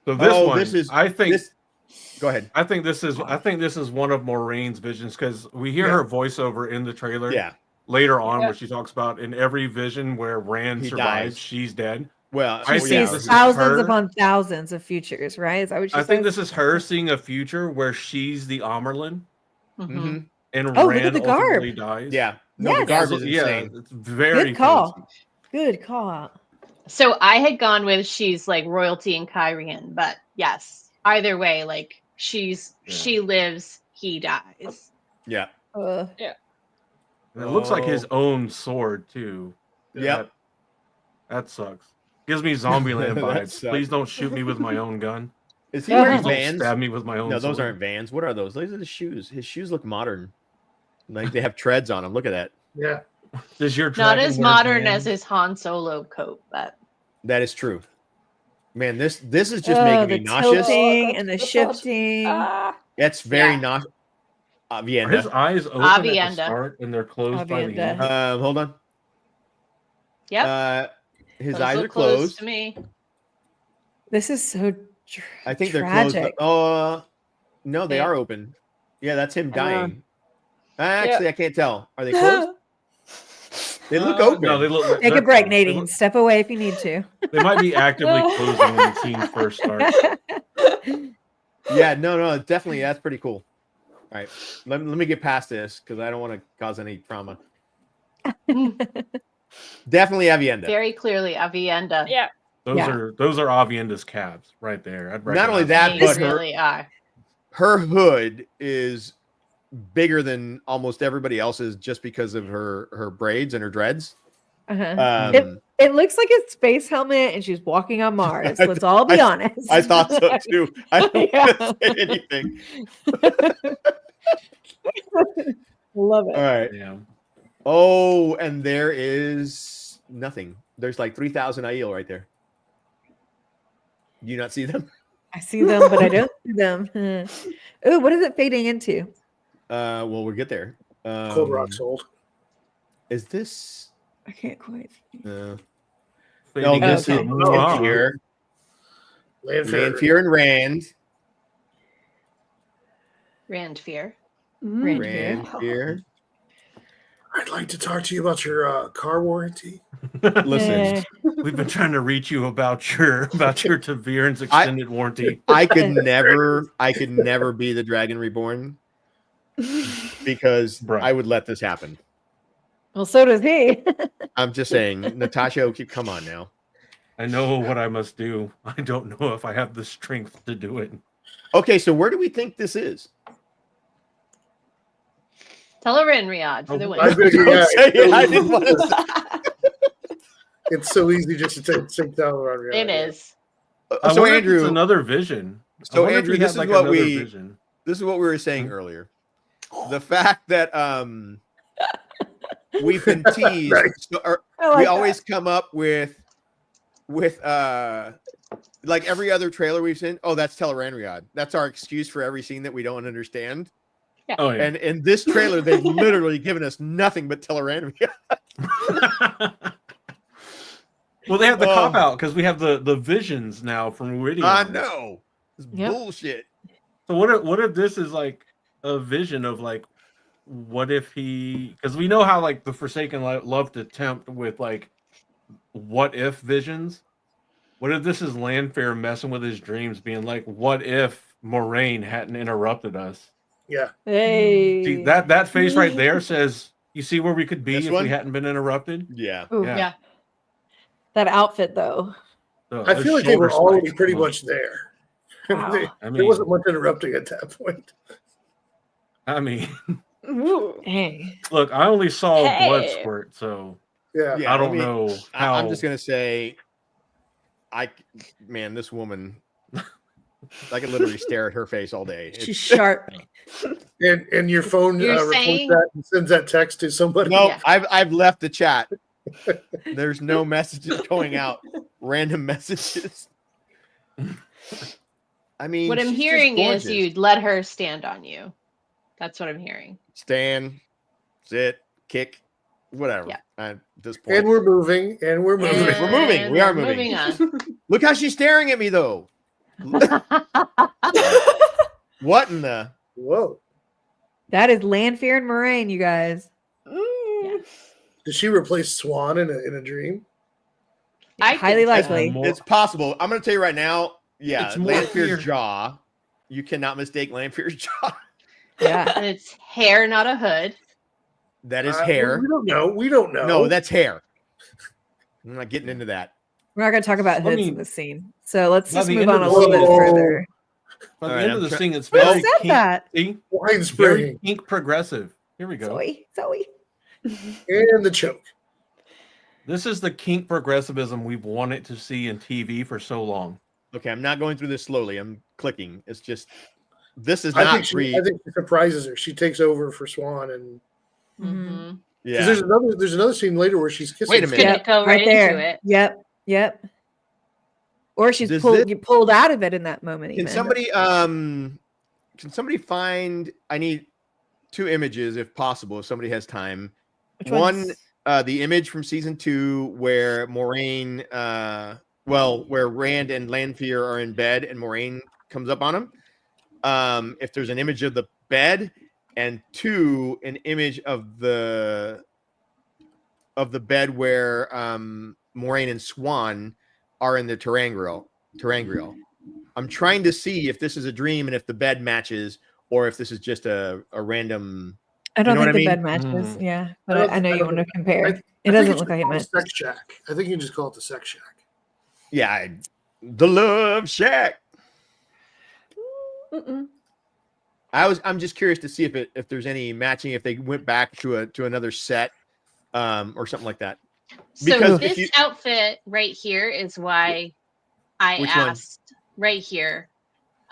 So this Oh, one, this is- I think. Go ahead. I think this is one of Maureen's visions because we hear her voiceover in the trailer. Yeah. Later on, Yeah. where she talks about in every vision where Rand He survives, dies. she's dead. Well, She sees thousands upon thousands of futures, right? Is that what she I says? think this is her seeing a future where she's the Amerlin, Mhm. and Oh, look Rand at the garb. ultimately dies. Yeah. No, the Yes. garb is Yeah, insane. it's very Good call. fancy. Good call. So I had gone with she's like royalty in Kyrian, but yes, either way, like she lives, he dies. Yeah. Yeah. And it looks like his own sword too. Yep. That sucks. Gives me Zombieland That vibes. sucks. Please don't shoot me with my own gun. Is he wearing Please don't Vans? stab me with my own No, those sword. aren't Vans. What are those? Those are the shoes. His shoes look modern. Like they have treads on them. Look at that. Yeah. Does your Not dragon as wear modern Vans? as his Han Solo coat, but That is true. Man, this is just Oh, making me the nauseous. tilting and the That's what- shifting. It's very Yeah. nauseous. Are Avienda. his eyes open at the Avienda. start and they're closed by the Avienda. end? Hold on. yep. His those eyes look are closed. to me. This is so I think they're tragic. closed. No, they Yeah. are open. Yeah, that's him dying. Actually, I can't tell. Are they Yeah. closed? They look open. No, they look. Take a they're break, closed. They Nadine. look- Step away if you need to. They might be actively closing when the scene first starts. Yeah, no, definitely. That's pretty cool. All right, let me get past this because I don't want to cause any trauma. Definitely Avienda. Very clearly Avienda. Yeah. Those are Avienda's calves right there. I'd Not only recognize that, They but really are. her hood is bigger than almost everybody else's just because of her braids and her dreads. Uh-huh. It looks like a space helmet, and she's walking on Mars. Let's all be honest. I thought so too. I don't want to say anything. Love it. All right. Yeah. Oh, and there is nothing. There's like 3,000 Aiel right there. Do you not see them? I see them, but I don't see them. Ooh, what is it fading into? Well, we'll get there. Cold Rock sold. Is this? I can't quite. No, Fading this into is Mulan. here. Lanfear. Lanfear and Rand. Rand Fear. Randfear. I'd like to talk to you about your car warranty. Listen, We've been trying to reach you about your Ta'veren's extended warranty. I could never be the Dragon Reborn because I would let this happen. Well, so does he. I'm just saying, Natasha, come on now. I know what I must do. I don't know if I have the strength to do it. Okay, so where do we think this is? Taveren Riyadh for the win. I figured, Don't yeah, say it. I it's didn't so want to easy- It's so easy just to take down around. It is. I So wonder if Andrew, it's another vision. I So wonder if Andrew, he this had, is like, what another we vision. this is what we were saying earlier. The fact that we've been teased. Right. We always come up with like every other trailer we've seen. Oh, that's Ta'veren Riyadh. That's our excuse for every scene that we don't understand. Yeah. Oh, yeah. And in this trailer, they've literally given us nothing but Ta'veren Riyadh. Well, they have the cop out because we have the visions now from Meridian. I know. It's Yep. bullshit. So what if this is like a vision of like what if he? Because we know how like the Forsaken love to tempt with like what if visions. What if this is Lanfear messing with his dreams, being like, what if Moraine hadn't interrupted us? Yeah. Hey. See that face right there says, you see where we could be This if one? we hadn't been interrupted? Yeah. Ooh. Yeah. That outfit though. I feel like they were already pretty much there. Wow. There wasn't much interrupting at that point. I mean, Hey. look, I only saw blood Hey. squirt, so yeah, I don't know how. I'm just gonna say, man, this woman, I could literally stare at her face all day. She's sharp. And your phone You're records saying- that and sends that text to somebody. No, I've left the chat. There's no messages going out. Random messages. I mean, What I'm she's just hearing is gorgeous. you'd let her stand on you. That's what I'm hearing. Stand, sit, kick, whatever. Yeah. At this point, And we're moving, and we're moving. we're moving. We are we're moving. moving on. Look how she's staring at me, though. What in the? Whoa. That is Lanfear and Moraine, you guys. Did she replace Swan in a dream? Highly likely. It's possible. I'm going to tell you right now. Yeah, It's more Lanfear's fear. jaw. You cannot mistake Lanfear's jaw. Yeah. And it's hair, not a hood. That is hair. We don't know. We don't know. No, that's hair. I'm not getting into that. We're not going to talk about Let hoods me- in this scene. So let's By just the move end on of a the little bit scene- further. By the All right, end of I'm the try- thing, it's Who very said kink, that? See? Wine Very spraying kink progressive. Here we go. Zoe. and the choke. This is the kink progressivism we've wanted to see in TV for so long. Okay, I'm not going through this slowly. I'm clicking. It's just this is I not think she surprises her. She takes over for Swan, and Mm-hmm. 'cause yeah. there's another scene later where she's kissing. Wait a minute. Gonna go right there. into it. Yep. Or she's Does pulled out of it in that moment. Can even. somebody find? I need 2 images if possible. If somebody has time. Which One, ones? the image from season 2 where Moraine, where Rand and Lanfear are in bed and Moraine comes up on him. If there's an image of the bed, and 2, an image of the bed where Moraine and Swan are in the Terangrial. I'm trying to see if this is a dream and if the bed matches, or if this is just a random. I don't you know think what the I bed mean? matches. Yeah, but I know you want to compare. It I think doesn't it's look like it called matches. Sex Shack. I think you can just call it the Sex Shack. Yeah, the Love Shack. I'm just curious to see if there's any matching, if they went back to another set, or something like that. So Because this outfit right here is why I Which one? asked right here.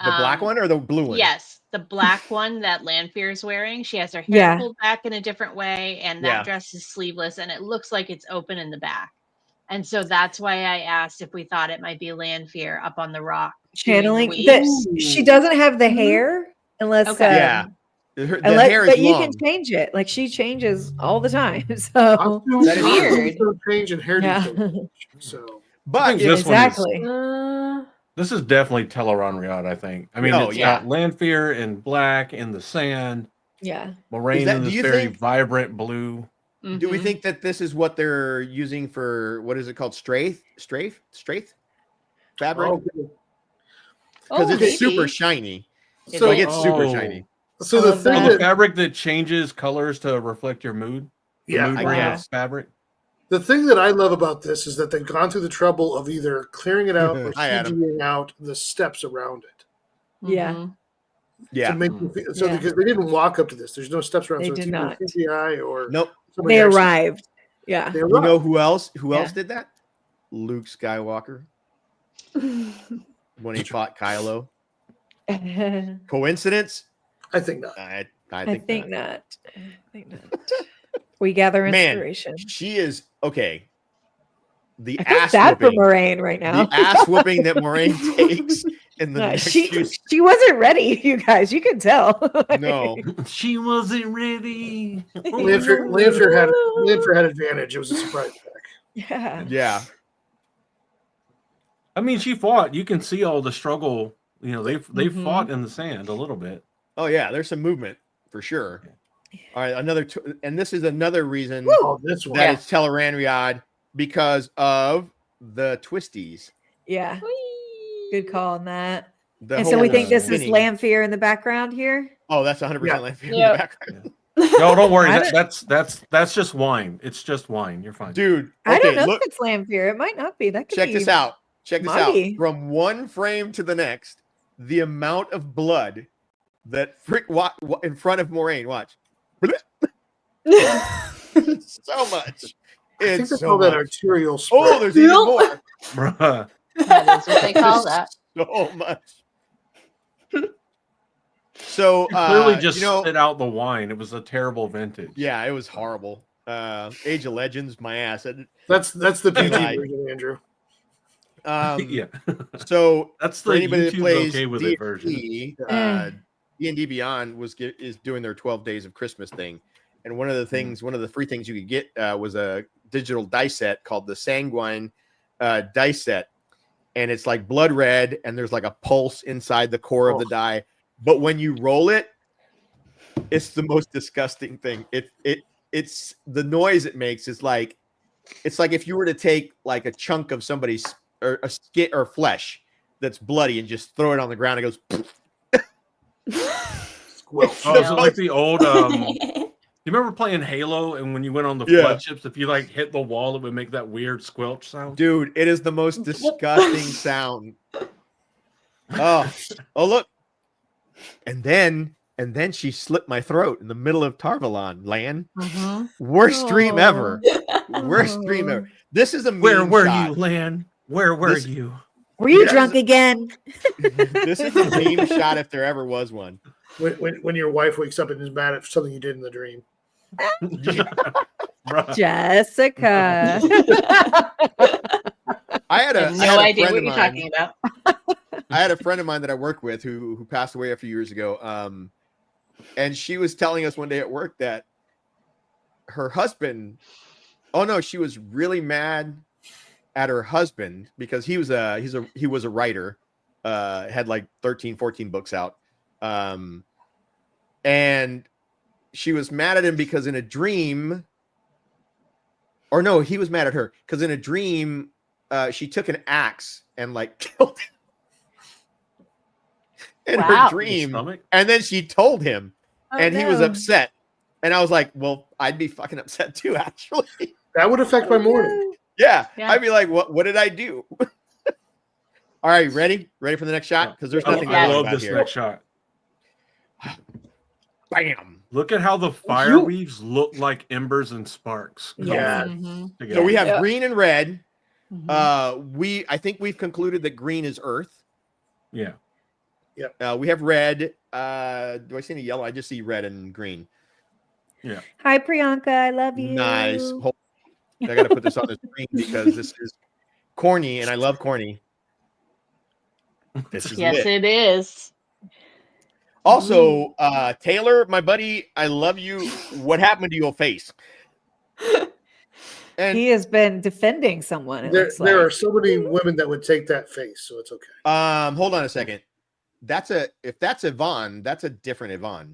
The black one or the blue one? Yes, the black one that Lanfear is wearing. She has her hair Yeah. pulled back in a different way, and that Yeah. dress is sleeveless, and it looks like it's open in the back. And so that's why I asked if we thought it might be Lanfear up on the rock. doing the Channeling. weaves. She doesn't have the hair unless. Okay. Yeah. The Unless, hair is but you long. can change it. Like she changes all the time. So That is weird. Change in hair Yeah. detail. So, But think this one is- exactly. This is definitely Teleron Riad, I think. I mean, Oh, it's yeah. got Lanfear in black in the sand, Yeah. Moraine that- in do this you very think- vibrant blue. Do we think that this is what they're using for, what is it called? Straith fabric? oh, Because Oh, it's super maybe. shiny. It So like is. it's super Oh. shiny. so the thing Oh, the that fabric that changes colors to reflect your mood. The Yeah, mood I ring guess. of fabric. the thing that I love about this is that they've gone through the trouble of either clearing it out or Hi, Adam. CGing out the steps around it. Yeah. Mhm. Yeah. To make you feel, so Yeah. because they didn't walk up to this, there's no steps around. They so it's did either not. CGI or Nope. somebody They actually- arrived. Yeah. They You arrived. know who else? Who else Yeah. did that? Luke Skywalker when he fought Kylo. Coincidence? I think not. I I think, think not. not. I think not. We gather Man, inspiration. she is okay. The I feel ass sad for whooping, Moraine right now. the ass whooping that Moraine takes in the No, next she few. she wasn't ready, you guys. You can tell. No, She wasn't ready. Lanfear had advantage. It was a surprise attack. Yeah. yeah, I mean, she fought. You can see all the struggle. You know, they Mhm. fought in the sand a little bit. oh yeah. There's some movement for sure. All right, and this is another reason this one. that it's Ta'veren Riyadh because of the twisties. Yeah. Good call on that. The And so we whole think this is spinning. Lanfear in the background here. Oh, that's 100% Lanfear in the Yep. background. No, don't worry. I That's just wine. It's just wine. You're fine, dude. I don't Okay, know look. if it's Lanfear. It might not be. That could Check be this out. Check this out. muggy. From one frame to the next, the amount of blood that in front of Moraine. Watch. So much. I think It's they so call that much. arterial spread. Oh, there's even more. Bruh. That's what they call that. So much. So You clearly just you know, spit out the wine. It was a terrible vintage. yeah, it was horrible. Age of Legends, my ass. That's the PG Right. version, Andrew. Yeah. So That's for the anybody that YouTube's plays okay with it version. D&D Beyond is doing their 12 Days of Christmas thing, and one of the free things you could get was a digital dice set called the Sanguine dice set, and it's like blood red, and there's like a pulse inside the core of the die. But when you roll it, it's the most disgusting thing. It's the noise it makes is like it's like if you were to take like a chunk of somebody's or a skin or flesh that's bloody and just throw it on the ground. It goes. Oh, is it like the old? You remember playing Halo and when you went on the flagships, if you like hit the wall, it would make that weird squelch sound. Dude, it is the most disgusting sound. Oh, look. And then she slit my throat in the middle of Tarvalon land. Worst stream ever. Worst stream ever. This is a meme Where were shot. you, Lan? Where were you? Were you drunk again? This is a meme shot if there ever was one. When your wife wakes up and is mad at something you did in the dream. Jessica. I had no idea friend what of you're mine- talking about. I had a friend of mine that I worked with who passed away a few years ago. And she was telling us one day at work that her husband, she was really mad at her husband because he was a writer, had like 13, 14 books out. And she was mad at him because in a dream, or no, he was mad at her because in a dream, she took an axe and like killed him in her dream. And then she told him, and he was upset. And I was like, well, I'd be fucking upset too, actually. That would affect my morning. Yeah. I'd be like, what did I do? All right, ready for the next shot? Because there's nothing I to love about this here. next shot. Bam. Look at how the fire weaves look like embers and sparks. Yeah. Together. So we have green and red. I think we've concluded that green is earth. Yeah. We have red. Do I see any yellow? I just see red and green. Yeah. Hi, Priyanka. I love you. Nice. I got to put this on the screen because this is corny, and I love corny. This is Yes, lit. it is. Also, Taylor, my buddy, I love you. What happened to your face? And he has been defending someone. It looks There like. are so many women that would take that face, so it's okay. hold on a second. If that's Yvonne, that's a different Yvonne.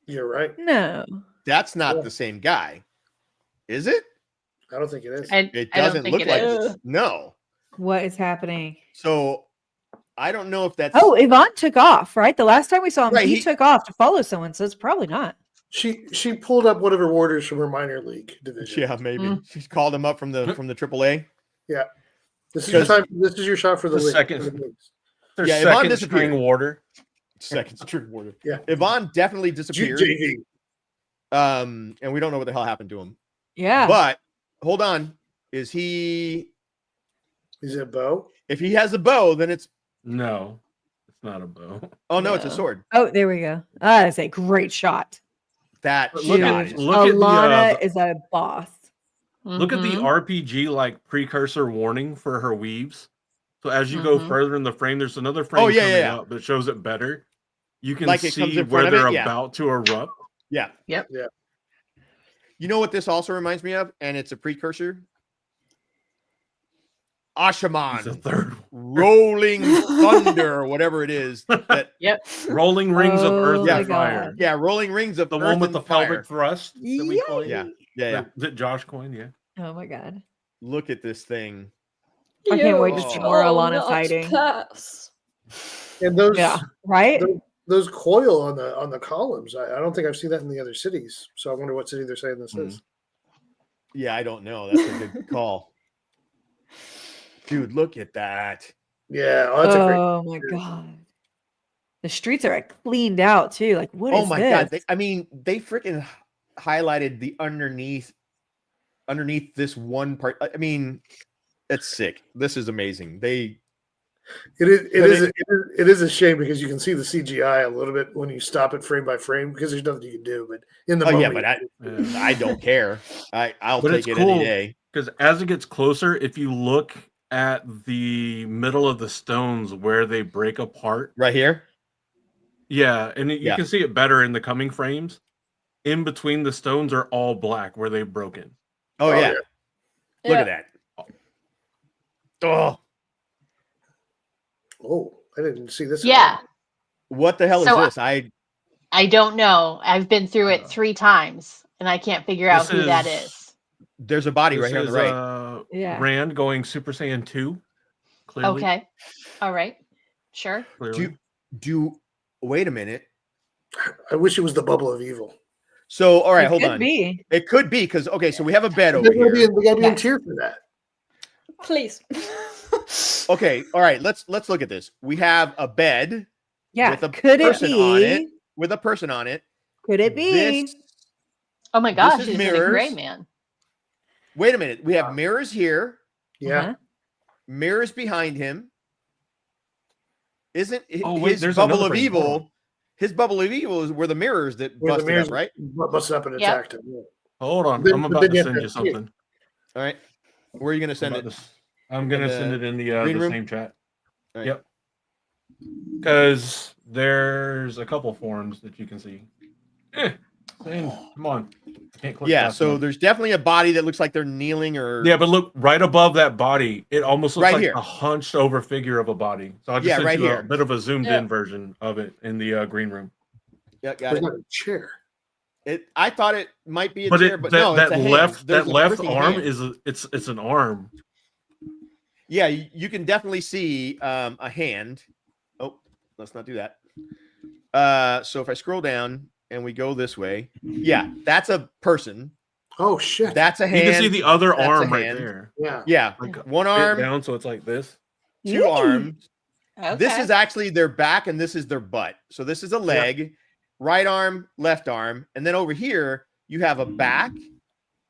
You're right. No. That's not the same guy. Is it? I don't think it is. It doesn't look like it. No. What is happening? So I don't know if that's Yvonne took off, right? The last time we saw him, Right, he he- took off to follow someone, so it's probably not. She pulled up one of her orders from her minor league division. Yeah, maybe. She's called him up from the AAA. Yeah. This is your time. This is your shot for the The league. second- for the leagues. Their Yeah, Yvonne second disappeared. string warder. Second string warder. Yeah. Yvonne definitely disappeared. JV. And we don't know what the hell happened to him. Yeah. But hold on. Is he Is it a bow? if he has a bow, then it's No, it's not a bow. oh no, it's a sword. Oh, there we go. That is a great shot. That Look shot at is- look at Alana the is a boss. look at the RPG like precursor warning for her weaves. So as you go further in the frame, there's another frame Oh, yeah, coming yeah. up that shows it better. You can Like it comes see in where front of they're it? Yeah. about to erupt. Yeah. Yep. Yeah. You know what this also reminds me of? And it's a precursor. Ashaman, the third Rolling Thunder, or whatever it is. That Rolling Rings of Earth yeah, and Fire. Yeah, Rolling Rings of The Earth one with and the Fire. pelvic thrust that we coined. Yeah, yeah. That Josh coined, yeah. Oh my god. Look at this thing. I can't wait to You see more shall Alana's not hiding. pass. And those, Yeah, right? Those coil on the columns. I don't think I've seen that in the other cities. So I wonder what city they're saying this is. Yeah, I don't know. That's a good call. Dude, look at that. Yeah, that's a great. Oh my god. The streets are cleaned out too. Like, what is Oh my this? god. They freaking highlighted the underneath this one part. I mean, it's sick. This is amazing. It is a shame because you can see the CGI a little bit when you stop it frame by frame because there's nothing you can do. But in the moment, but I don't care. I'll take it any day. Because as it gets closer, if you look at the middle of the stones where they break apart, right here. Yeah, and you can see it better in the coming frames. In between the stones are all black where they've broken. Oh yeah. Look at that. Oh, I didn't see this. Yeah. What the hell So, is this? I don't know. I've been through it 3 times and I can't figure out who that is. There's a body right here on the right. Rand going Super Saiyan 2. Clearly. Okay. All right. Sure. Wait a minute. I wish it was the bubble of evil. So, all right, hold could on. be. It could be because so we have a bed over here. We gotta be in tier for that. Please. Okay, all right. Let's look at this. We have a bed. Yeah. With a Could it person on be? it. With a person on it. Could it be? Oh my gosh, This is he's mirrors. a gray man. Wait a minute. We have mirrors here. Yeah. Mirrors behind him. Isn't his there's bubble another of frame. evil? Hold on. His bubble of evil is where the mirrors that Where the busted mirrors up, right? busted up and Yep. attacked him. Yeah. Hold on. Then- I'm but about then to you send have you to see it. something. All right. Where are you going to send it? I'm going to In send the it in the green room? same chat. All right. Yep. Because there's a couple forms that you can see. Come on. Can't click Yeah, fast so enough. there's definitely a body that looks like they're kneeling or Yeah, but look right above that body. It almost looks Right like here. a hunched over figure of a body. So I just Yeah, sent right you here. a bit of a zoomed Yeah. in version of it in the green room. Yeah, got There's it. not a chair. I thought it might be a But chair, it, but that, no, it's that a hand. left There's that a left freaking arm hand. is it's an arm. Yeah, you can definitely see a hand. Oh, let's not do that. So if I scroll down and we go this way, yeah, that's a person. Oh shit. That's a hand. You can see the other That's a arm right hand. there. Yeah. Yeah, Like, one bit arm, down, so it's like this. 2 arms. Okay. This is actually their back, and this is their butt. So this is a leg, right arm, left arm, and then over here you have a back. Let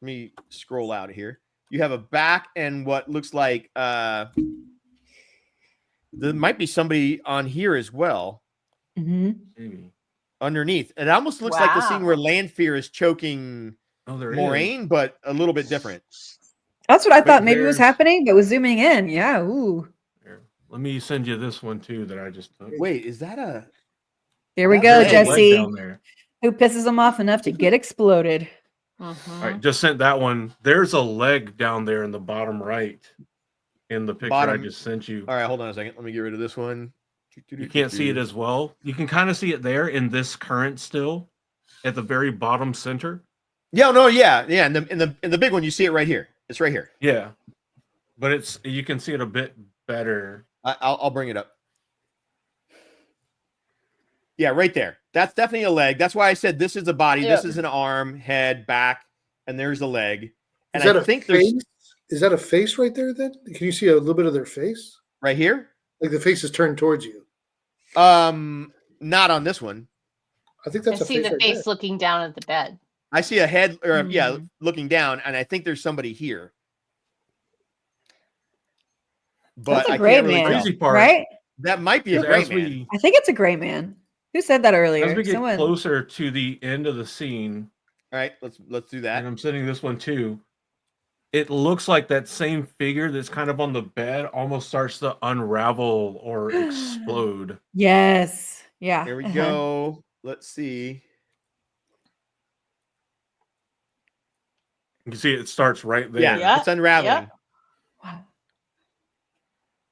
me scroll out of here. You have a back and what looks like there might be somebody on here as well. Maybe. Underneath. It almost looks like the scene Wow. where Lanfear is choking Oh, there is. Moraine, but a little bit different. That's what I But thought maybe was there's- happening, but was zooming in. Yeah. Ooh. Here. Let me send you this one too that I just took. Wait, is that a Here we That's go, a leg Jesse. down there. Who pisses him off enough to get exploded? All right, just sent that one. There's a leg down there in the bottom right in the picture I Bottom. just sent you. All right, hold on a second. Let me get rid of this one. You can't see it as well. You can kind of see it there in this current still at the very bottom center. Yeah, no, yeah. In the big one, you see it right here. It's right here. Yeah, but you can see it a bit better. I'll bring it up. Yeah, right there. That's definitely a leg. That's why I said this is a body. This is an arm, head, back, and there's a leg. And Is that I a think face? there's Is that a face right there? Then can you see a little bit of their face? right here. Like the face is turned towards you. Not on this one. I think I that's a see face. the right face there. looking down at the bed. I see a head, or yeah, Mm. looking down, and I think there's somebody here. But That's a I gray can't really man, tell. Crazy part, right? That might be a is gray as man. we I think it's a gray man. Who said that earlier? as we get Someone. closer to the end of the scene, All right, let's do that. and I'm sending this one too. It looks like that same figure that's kind of on the bed almost starts to unravel or explode. Yes. Yeah. Here we uh-huh. go. Let's see. You can see it starts right there. Yeah, Yeah, it's unraveling. yeah.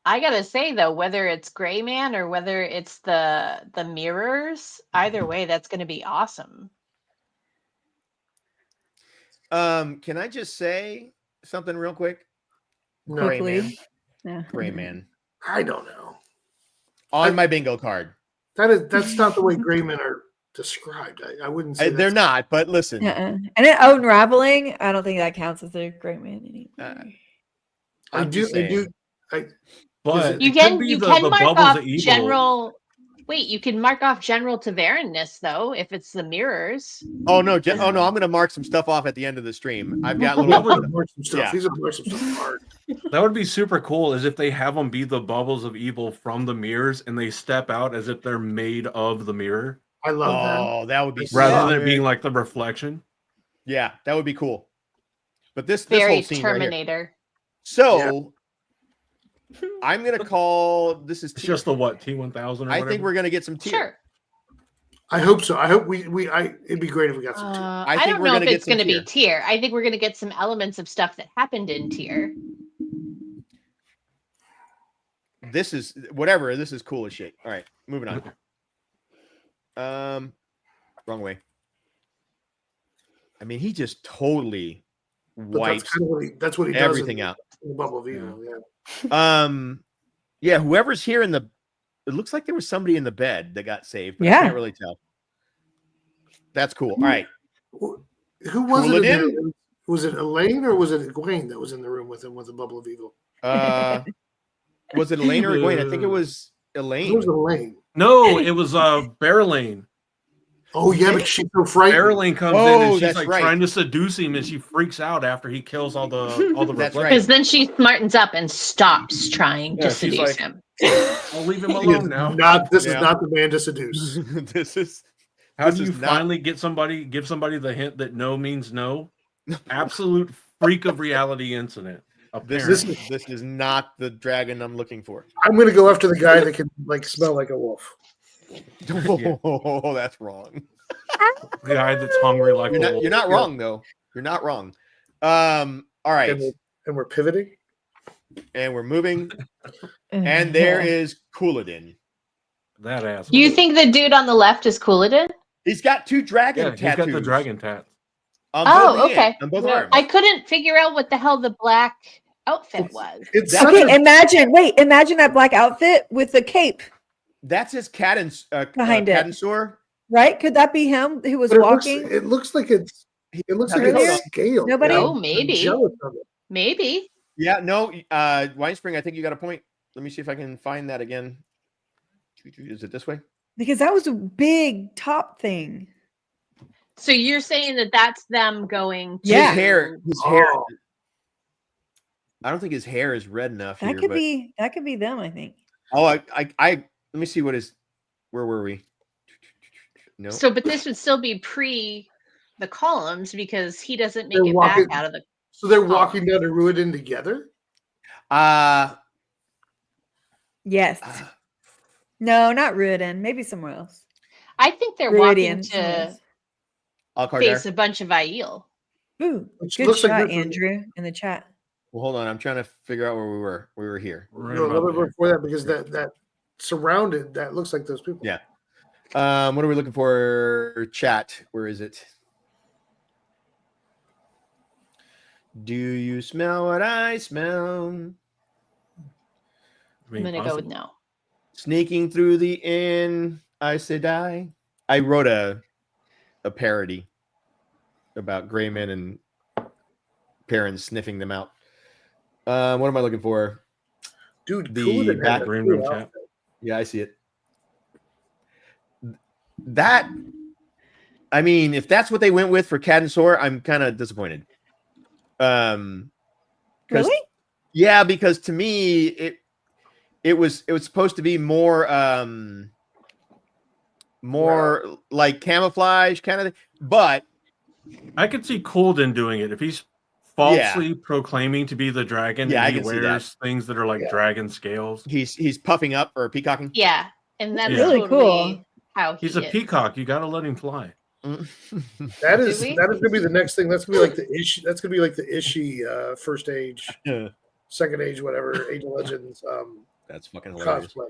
I gotta say though, whether it's Gray Man or whether it's the mirrors, either way, that's gonna be awesome. Can I just say something real quick? No. Gray Man. Yeah. Gray Man. I don't know. On my bingo card. That's not the way gray men are described. I wouldn't say They're not, but listen. And then unraveling, I don't think that counts as a great man anymore. I do. But You it could can be the mark bubbles off of evil. general. Wait, you can mark off general Tavernness though if it's the mirrors. Oh no! I'm going to mark some stuff off at the end of the stream. I've got That little. would mark some stuff. Yeah. These are mark some stuff hard. That would be super cool. Is if they have them be the bubbles of evil from the mirrors, and they step out as if they're made of the mirror. I love that. Oh, that would be rather than it being like the reflection. Yeah, that would be cool. But this Very whole scene Terminator. Right here. So I'm gonna call this is It's just the what T1000. I think we're gonna get some tier. Sure. I hope so. I hope it'd be great if we got some tier. I don't know if it's going to be tier. I think we're going to get some elements of stuff that happened in tier. This is whatever. This is cool as shit. All right, moving on. Wrong way. I mean, he just totally wipes that's what he does everything out. In the bubble of evil. Yeah. Yeah. Whoever's here in the. It looks like there was somebody in the bed that got saved. But I Yeah. can't really tell. That's cool. All right. Who was it? Was it Elaine or was it Egwene that was in the room with him with the bubble of evil? Was it Elaine or Egwene? I think it was Elaine. It was Elaine. No, it was Barrelane. Oh yeah, but she's so frightened. Barrelane comes in and she's like trying to seduce him, and she freaks out after he kills all the Because then she smartens up and stops trying to she's seduce like, him. I'll leave him alone now. This is not the man to seduce. This is. How do you finally give somebody the hint that no means no? Absolute freak of reality incident. This is not the dragon I'm looking for. I'm gonna go after the guy that can like smell like a wolf. Oh, that's wrong. The guy that's hungry like a wolf. You're not wrong though. You're not wrong. All right. And we're pivoting. And we're moving. And there is Couladin. That ass. You think the dude on the left is Couladin? He's got two dragon tattoos. He's got the dragon tat. Okay. On both arms. I couldn't figure out what the hell the black outfit was. Okay, imagine that black outfit with the cape. That's his behind it. Cadensor. Right? Could that be him who was But walking? It looks like it's scaled. Nobody? Oh, maybe. I'm jealous of it. Maybe. Yeah, no, Winespring, I think you got a point. Let me see if I can find that again. Is it this way? Because that was a big top thing. So you're saying that that's them going to... Yeah. His hair. I don't think his hair is red enough. That could be them, I think. Oh, I let me see where were we? No. So, but this would still be pre the columns because he doesn't make They're it walking- back out of the... So they're walking down to Ruidin together? Yes. No, not Ruidin. Maybe somewhere else. I think they're walking to face a bunch of Aiel. Ooh, Which good looks like shot, this- Andrew, in the chat. Well, hold on. I'm trying to figure out where we were. We were here. No, a little bit before that because that surrounded that looks like those people. Yeah. What are we looking for? Chat. Where is it? Do you smell what I smell? I'm gonna go with no. Sneaking through the inn, I Sedai. I wrote a parody about gray men and parents sniffing them out. What am I looking for? Dude, the back room chat. Yeah, I see it. That, I mean, if that's what they went with for Cadensor, I'm kind of disappointed. Really? Yeah, because to me, it was supposed to be more like camouflage kind of thing. But I could see Couladin doing it if he's falsely proclaiming to be the dragon. Yeah, and I he can see wears things that are like dragon scales. He's puffing up or peacocking. Yeah, and that's Really totally how He's he a is. peacock. You got to let him fly. That is gonna be the next thing. That's gonna be like the Ishi. That's gonna be like the Ishi first age, second age, whatever, Age of Legends. That's fucking hilarious. Cosplay.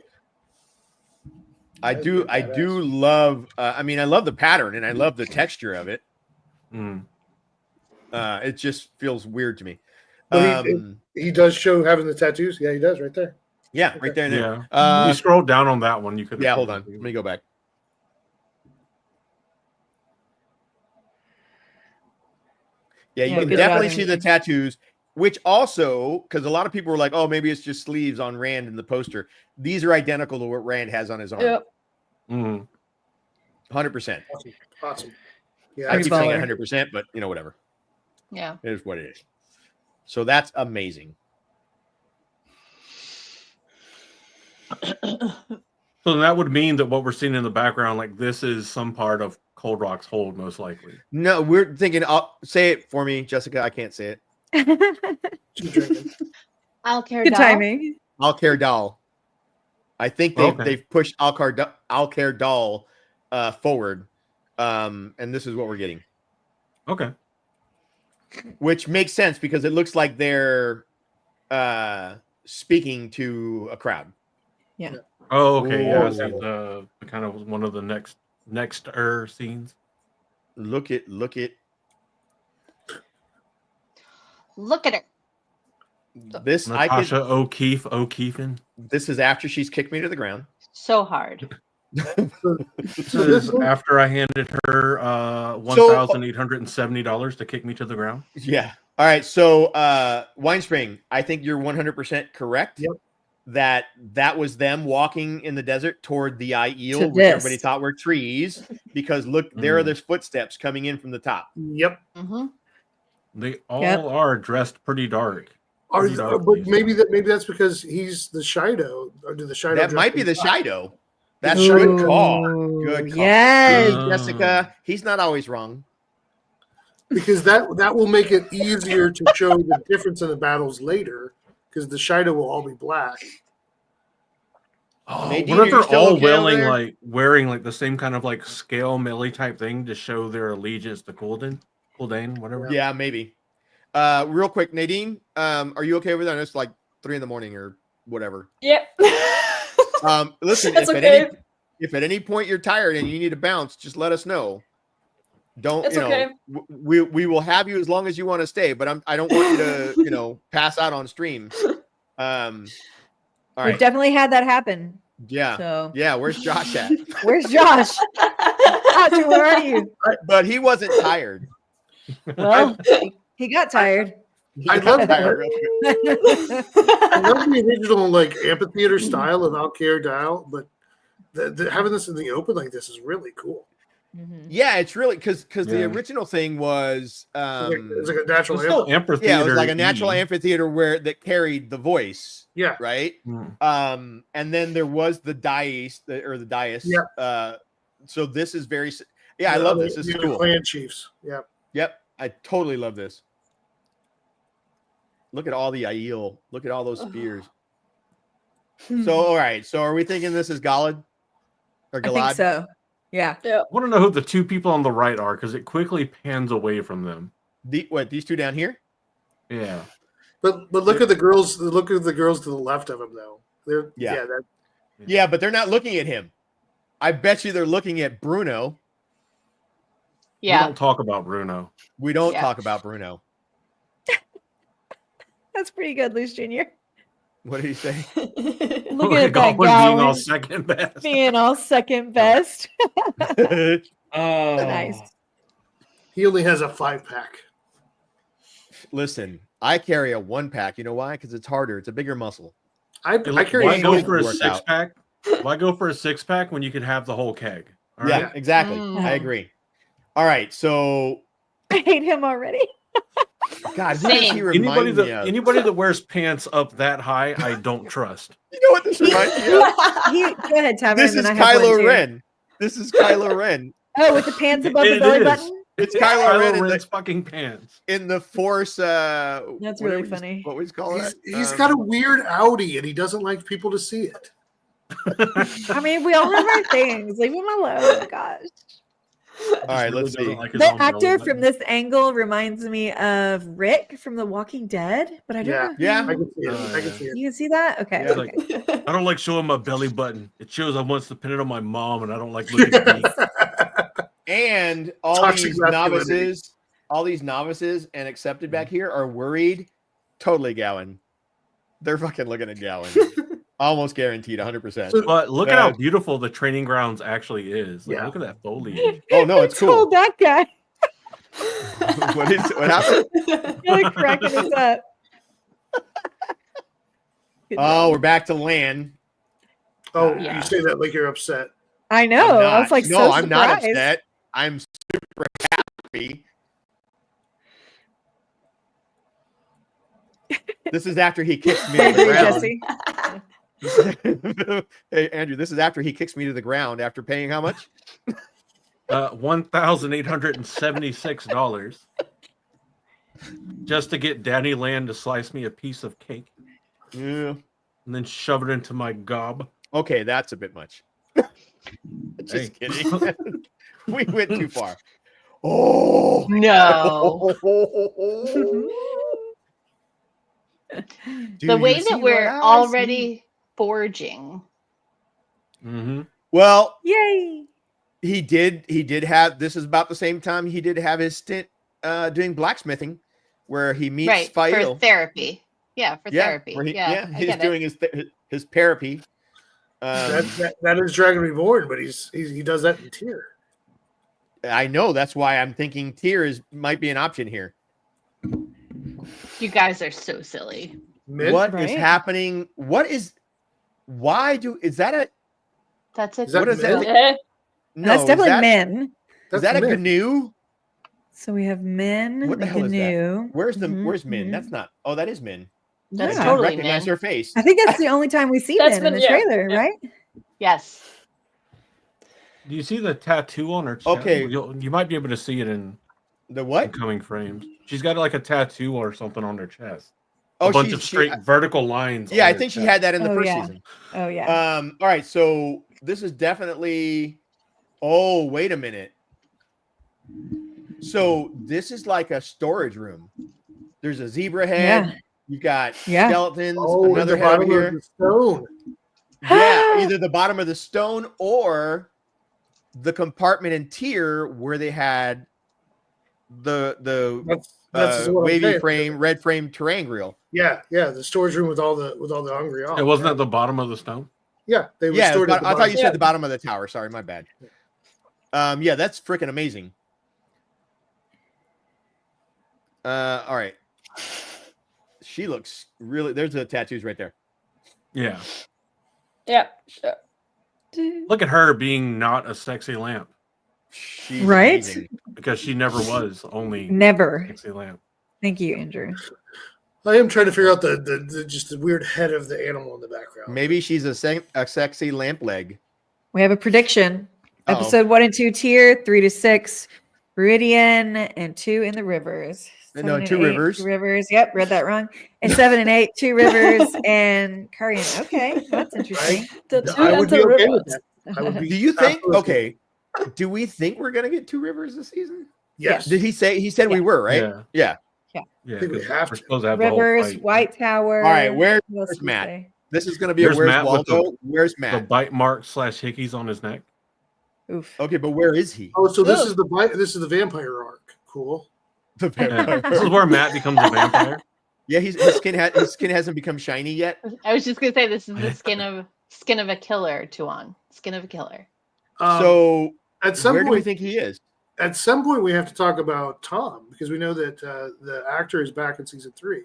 I do love. I mean, I love the pattern and I love the texture of it. It just feels weird to me. But he does show having the tattoos. Yeah, he does right there. Yeah, right there. And Yeah. there. You scroll down on that one. You could. Yeah, hold on. Let me go back. Yeah, you can definitely see the tattoos, which also, because a lot of people were like, oh, maybe it's just sleeves on Rand in the poster. These are identical to what Rand has on his arm. Yep. 100%. Awesome. Yeah, I keep saying 100%, but you know, whatever. Yeah. It is what it is. So that's amazing. So that would mean that what we're seeing in the background, like this is some part of Cold Rock's hold, most likely. No, we're thinking. Say it for me, Jessica. I can't say it. Alcair Good Dal. timing. Alcair Dal. I think they've pushed Alcair Dal forward, and this is what we're getting. Okay. Which makes sense because it looks like they're speaking to a crowd. Yeah. Oh, okay. Yeah, I see Ooh. the kind of one of the next scenes. Look at Look at her. this. Natasha O'Keefe. This is after she's kicked me to the ground. So hard. This is after I handed her $1,870 to kick me to the ground. Yeah. All right. So Winespring, I think you're 100% correct. Yep. That was them walking in the desert toward the Aiel, To which this. everybody thought were trees, because look, there are those footsteps coming in from the top. Yep. They all are dressed pretty dark. But Pretty maybe that's because he's the Shido, or do the Shido? That dress might be in the black? Shido. That's Ooh, good call. Good call. yes. See, Jessica. He's not always wrong. Because that will make it easier to show the difference in the battles later, because the Shido will all be black. Oh, Nadine, what if are you they're still all okay over there? wearing the same kind of like scale melee type thing to show their allegiance to Kuldan, whatever? Yeah, maybe. Real quick, Nadine, are you okay over there? It's like 3 a.m. or whatever. Yep. Listen, That's if at any point you're tired and you need to bounce, just let us know. Don't It's you know? okay. We will have you as long as you want to stay, but I don't want you to pass out on stream. All We've right. definitely had that happen. Yeah. So Yeah. Where's Josh at? where's Josh? Josh, where are you? But he wasn't tired. Well, he got tired. I love that. I love the original amphitheater style of Alcair Dial, but having this in the open like this is really cool. Yeah, it's really because the original thing was it's like a natural amphitheater. Yeah, it was like a natural amphitheater that carried the voice. Yeah. Right. And then there was the dais the dais. Yeah. So this is very. Yeah, I love this. This is cool. Clan chiefs. Yeah. Yep, I totally love this. Look at all the Aiel. Look at all those spears. So all right. So are we thinking this is Galad or Galad? I think so. Yeah. I want to know who the two people on the right are because it quickly pans away from them. These two down here? Yeah. But look at the girls. Look at the girls to the left of him, though. Yeah, but they're not looking at him. I bet you they're looking at Bruno. Yeah. We don't talk about Bruno. We don't talk about Bruno. That's pretty good, Luce Jr. What did he say? Look at that guy being all second best. Being all second best. Oh, nice. He only has a 5-pack. Listen, I carry a 1-pack. You know why? Because it's harder. It's a bigger muscle. I carry. Why go for a workout. 6-pack? Why go for a 6-pack when you could have the whole keg? All Yeah, right? exactly. I agree. All right, so I hate him already. God, who does he remind me of? Anybody that wears pants up that high, I don't trust. You know what this reminds me of? Go ahead, Tavern. This is Kylo Ren. This is Kylo Ren. Oh, with the pants above the It belly is. button? It's Kylo Ren in Ren's fucking pants. in the Force. That's really funny. What was called it? He's got a weird Audi, and he doesn't like people to see it. I mean, we all have our things. Leave him alone. Oh, gosh. All right, let's see. The actor from this angle reminds me of Rick from The Walking Dead, but I don't know. Yeah. I can see it. I can see it. You can see that? Okay. Yeah, okay. like, I don't like showing my belly button. It shows I once depended on my mom, and I don't like looking deep. And all Toxic these masculinity. novices and accepted back here are worried. Totally Gowan. They're fucking looking at Gowan. Almost guaranteed, 100%. But look at how beautiful the training grounds actually is. Like, Yeah. look at that foliage. Oh no, it's cool. Told that guy. What happened? Really cracking us up. Oh, we're back to land. Oh, Yeah. you say that like you're upset. I know. I'm I was like, no, so I'm not surprised. upset. I'm super happy. This is after he kicks me to the ground. Jesse. Hey, Andrew, this is after he kicks me to the ground after paying how much? $1,876 just to get Danny Land to slice me a piece of cake. Yeah. And then shove it into my gob. Okay, that's a bit much. Just kidding. We went too far. Oh No. Do The way you see that we're what I already forging. Mm-hmm. Well, yay! He did have. This is about the same time he did have his stint doing blacksmithing, where he meets Right. Fael. For therapy. Yeah, for therapy. where he- I he's get doing it. his therapy. That is Dragon Reborn, but he does that in Tier. I know, that's why I'm thinking Tier might be an option here. You guys are so silly. What is happening? Is that a? That's it. What is that? Yeah. No, That's definitely is that, men. Is that a men. canoe? So we have men. What the a hell is canoe. that? Where's Min? That's not. Oh, that is Min. That's I totally recognize Min. her face. I think that's the only time we see That's men in the been- yeah, trailer, yeah. right? Yes. Do you see the tattoo on her chest? Okay. You might be able to see it in the what? incoming frames. She's got like a tattoo or something on her chest. Oh, A bunch of straight vertical lines. Yeah, on I her think she chest. had that in the Oh, first yeah. season. Oh yeah. All right, so this is definitely. Oh, wait a minute. So this is like a storage room. There's a zebra head. Yeah. You've got Yeah. skeletons. Oh, another the head over bottom here. of the stone. Yeah, either the bottom of the stone or the compartment in Tier where they had the That's what I'm wavy saying. frame, red frame terrain grill. Yeah, the storage room with all the hungry. It wasn't at the bottom of the stone. Yeah, they were Yeah, stored at the I thought bottom. you said the bottom of the tower. Sorry, my bad. Yeah, that's freaking amazing. All right. She looks really. There's the tattoos right there. Yeah. Yeah. Look at her being not a sexy lamp. She's Right? amazing. Because she never was only Never. sexy lamp. Thank you, Andrew. I am trying to figure out the just the weird head of the animal in the background. Maybe she's a sexy lamp leg. We have a prediction. Uh-oh. Episode 1 and 2 Tier, 3 to 6 Viridian, and 2 in the rivers. No, 7 and 2 8, rivers. 2 rivers. Yep, read that wrong. And 7 and 8, 2 rivers and Karian. Okay, that's interesting. The two I and would be the okay with rivers. that. I would be Do you think? absolutely- Okay. Do we think we're gonna get 2 rivers this season? Yes. Did he say? He said we were, right? Yeah. Yeah. Yeah, I think we 'cause have we're to. supposed to have the whole Rivers, fight. White Tower. All right. Where's What else did we Matt? say? This is gonna be There's a where's Matt with Waldo? Where's The Matt? bite mark / hickeys on his neck. Oof. Okay, but where is he? Oh, so this is the vampire arc. Cool. The Yeah. vampire. This is where Matt becomes a vampire. Yeah, his skin hasn't become shiny yet. I was just gonna say this is the skin of a killer, Tuan. Skin of a killer. So at some where do we point, think he is? at some point, we have to talk about Tom because we know that the actor is back in season 3.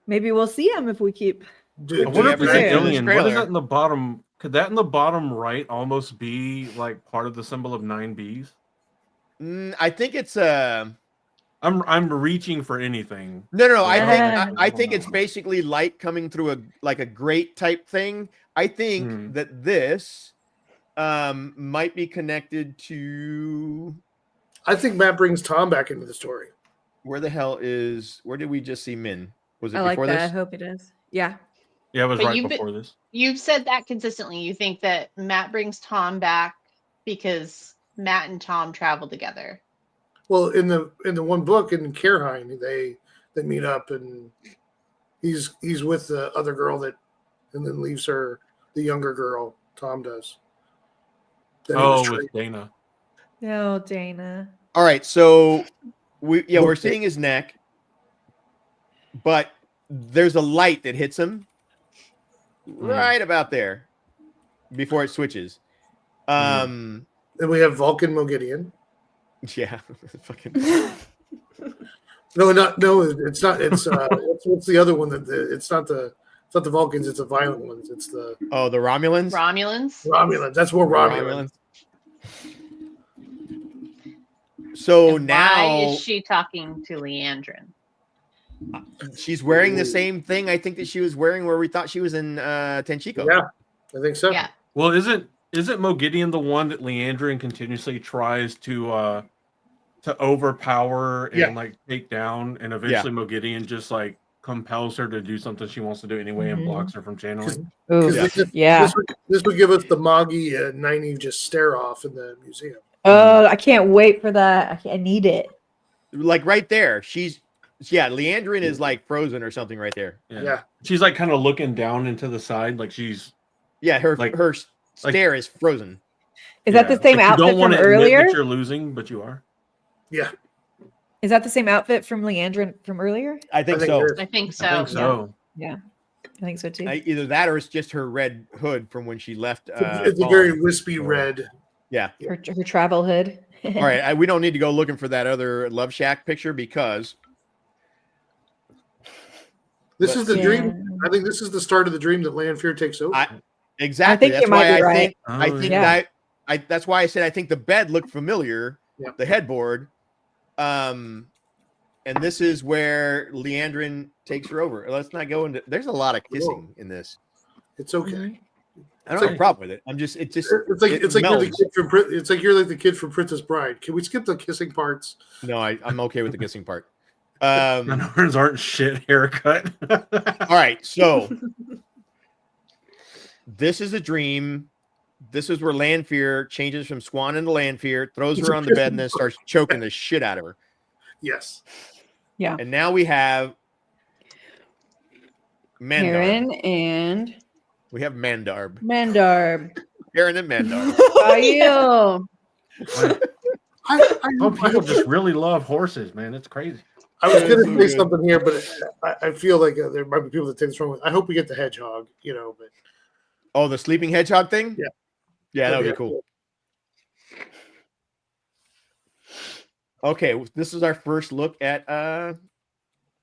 Maybe we'll see him if we keep. Do, I wonder Yeah, if it's but an in this alien. What is trailer- that in the bottom? Could that in the bottom right almost be like part of the symbol of 9 Bs? I think it's I'm reaching for anything. no. I Yeah. think I think it's basically light coming through a grate type thing. I think that this might be connected to I think Matt brings Tom back into the story. where did we just see Min? Was it I like before that. I this? hope he does. Yeah. Yeah, it was But right you've been- before this. You've said that consistently. You think that Matt brings Tom back because Matt and Tom travel together? Well, in the one book in Cairhine, they meet up, and he's with the other girl and then leaves her, the younger girl. Tom does. With Dana. No, Dana. All right, so we're seeing his neck, but there's a light that hits him right about there before it switches. Then we have Vulcan Mogideon. Yeah, fucking. No, it's not. It's what's the other one it's not the Vulcans. It's the violent ones. It's the the Romulans. Romulans. That's more Romulans. So And now why is she talking to Leandrin? she's wearing the same thing I think that she was wearing where we thought she was in Tenchiko. Yeah, I think so. Yeah. Well, isn't Mogideon the one that Leandrin continuously tries to overpower and like take down, and eventually Mogideon just like compels her to do something she wants to do anyway and blocks her from channeling? This would give us the Moggy and Nynaeve just stare off in the museum. Oh, I can't wait for that. I need it. Like right there. Leandrin is like frozen or something right there. Yeah. She's like kind of looking down into the side, like she's her stare is frozen. Is that the same you outfit don't want from to admit earlier? that you're losing, but you are. Yeah. Is that the same outfit from Leandrin from earlier? I think so. I think so. Yeah. I think so too. Either that or it's just her red hood from when she left. It's a very wispy red. Yeah. Her travel hood. All right. We don't need to go looking for that other Love Shack picture because this is the dream. I think this is the start of the dream that Lanfear takes over. Exactly. I think you might be right. That's why I said I think the bed looked familiar. Yeah. The headboard. And this is where Leandrin takes her over. Let's not go into. There's a lot of kissing in this. It's okay. I don't have a problem with it. It's like you're like the kid from Princess Bride. Can we skip the kissing parts? No, I'm okay with the kissing part. Hers aren't shit haircut. All right, so this is a dream. This is where Lanfear changes from Swan into Lanfear, throws her on the bed, and then starts choking the shit out of her. Yes. Yeah. And now we have Mandar. Karen and we have Mandarb. Karen and Mandarb. How are you? People just really love horses, man. It's crazy. I was going to say something here, but I feel like there might be people that take this wrong. I hope we get the hedgehog, but the sleeping hedgehog thing? Yeah, that would be cool. Okay, this is our first look at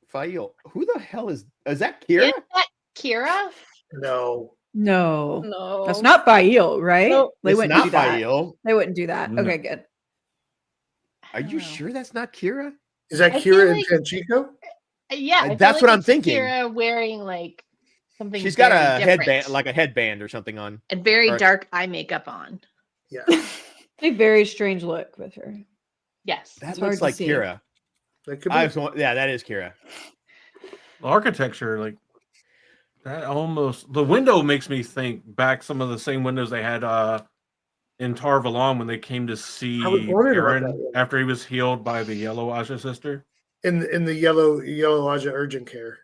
Fail. Who the hell is that Kira? Is that Kira? No. That's not Fail, right? Nope. They wouldn't not do that. Fail. They wouldn't do that. No. Okay, good. Are you sure that's not Kira? Is that Kira and Tenchiko? Yeah, I feel that's like what I'm it's thinking. Kira wearing like something. She's got very a different headband, like a headband or something on, and very Or- dark eye makeup on. Yeah. A very strange look with her. Yes, That It's looks hard to like see. Kira. That could be. That is Kira. The architecture, like that, almost the window makes me think back some of the same windows they had in Tar Valon when they came to see I was wondering about Aaron that, after he was healed by the Yellow Aja sister. In the yellow Aja urgent care.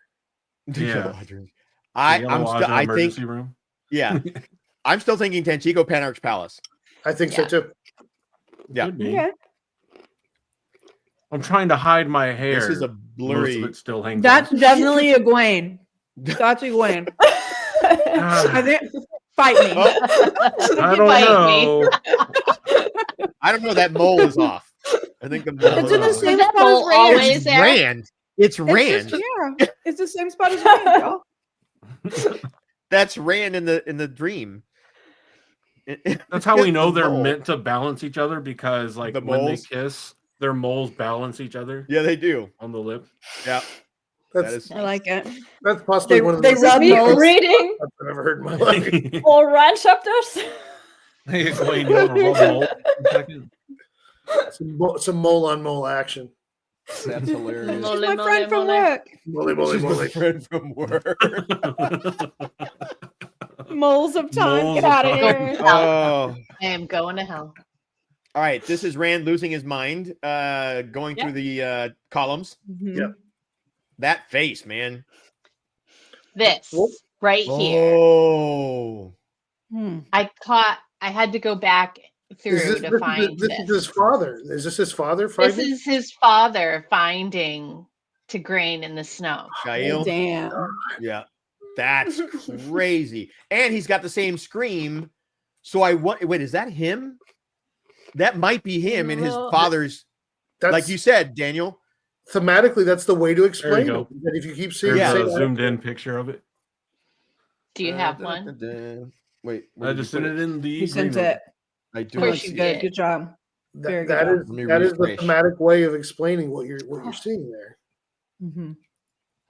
Yeah. I Yellow Aja think emergency room. yeah. I'm still thinking Tenchiko Panarch's Palace. I think so too. Yeah. Could be. Yeah. I'm trying to hide my hair. This is a Most blurry. of it still hangs. That's out. definitely a Gwen. That's a Gwen. I think fight me. I don't know. I don't know. That mole is off. I think the mole It's is in the off. same that spot as mole Rand. always It's there? Rand. It's It's Rand. just- yeah, it's the same spot as Rand, y'all. That's Rand in the dream. That's how we know The they're mole. meant to balance each other because, like, The when they moles? kiss, their moles balance each other Yeah, they do. on the lip. Yeah. That's I like it. that's possibly one of the They most rub Me moles. reading I've ever heard in my life. all Rand chapters. Hey, Wayne, you want to rub a mole for a second? Some mole on mole action. That's hilarious. Mole, She's my mole, friend from mole. work. Mole. She's my friend from work. Moles of time. Moles Get of out of time. here. Oh, I am going to hell. All right, this is Rand losing his mind, going through the columns. Yep. That face, man. This right here. Oh. I had to go back through to find this is his father. Is this his father finding? This is his father finding Tigraine in the snow. Shail. Damn. Yeah. That's crazy. And he's got the same scream. So wait, is that him? That might be him in his father's, like you said, Daniel. Thematically, that's the way to explain There you it. That if you keep seeing There's a zoomed in picture of it. Do you have one? Wait, I just sent it in the. You sent it. I do. Oh, she did. Good job. Very good. That is the refresh. thematic way of explaining what you're seeing there. Mm-hmm.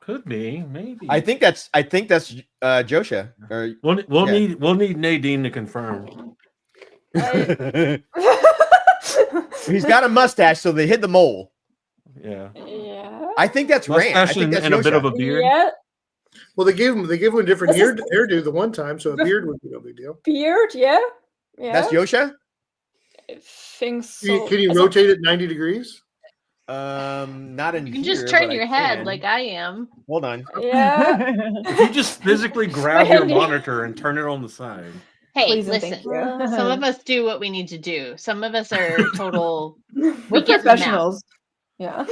Could be, maybe. I think that's Josha. Or, We'll need Nadine to confirm. He's got a mustache, so they hid the mole. Yeah. Yeah. I think that's Rand. I think that's and a bit Josha. of a beard. Yeah. Well, they gave him a different This is- hairdo the one time, so a beard would be no big deal. Beard, yeah. Yeah. That's Josha? I think so. Can you rotate it 90 degrees? Not in You can here, just turn but your I head can. like I am. Hold on. Yeah. If you just physically grab your monitor and turn it on the side. Hey, Please and listen. thank you. Some of us do what we need to do. Some of us are total. We're get the mouth. professionals. Yeah.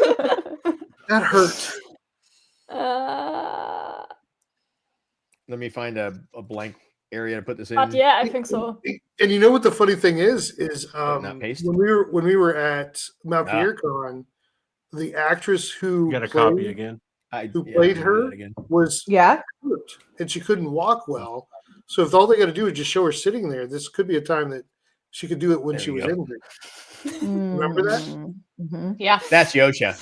That hurt. Let me find a blank area to put this in. But yeah, I think so. And you know what the funny thing is not paste? when we were at Mount Con, the actress who Got a played, copy again. played her was hurt, and she couldn't walk well. So if all they got to do is just show her sitting there, this could be a time that she could do it when she was injured. Remember that? Mm-hmm. Yeah. That's Josha.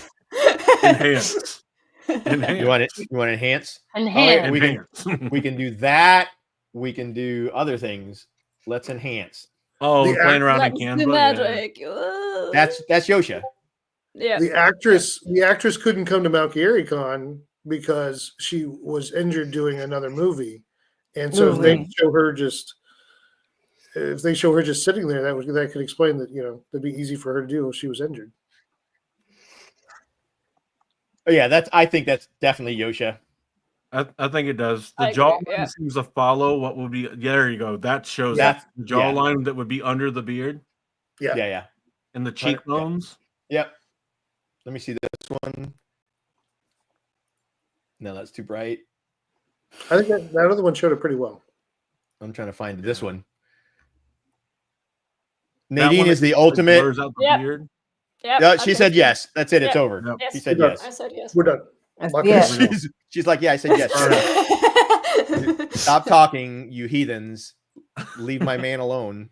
Enhance. You want it? You want to enhance? Enhance. We can do that. We can do other things. Let's enhance. Oh, The playing around in Like Canva. the Yeah. magic. That's Josha. Yeah. The actress couldn't come to Mount Con because she was injured doing another movie, and so if they show her just sitting there, that could explain that that'd be easy for her to do if she was injured. Oh, yeah, I think that's definitely Josha. I think it does. The I agree, jawline seems to follow what would be. Yeah, there you go. That shows That's- the jawline that would be under the beard Yeah. and the cheekbones. Yep. Let me see this one. No, that's too bright. I think that other one showed it pretty well. I'm trying to find this one. That Nadine one is the that ultimate. blurs out the beard. Yep, She said yes. That's it. It's Yep. over. Yes. She said We're yes. I said yes. We're done. Yeah. She's like, yeah, I said yes. Stop talking, you heathens. Leave my man alone.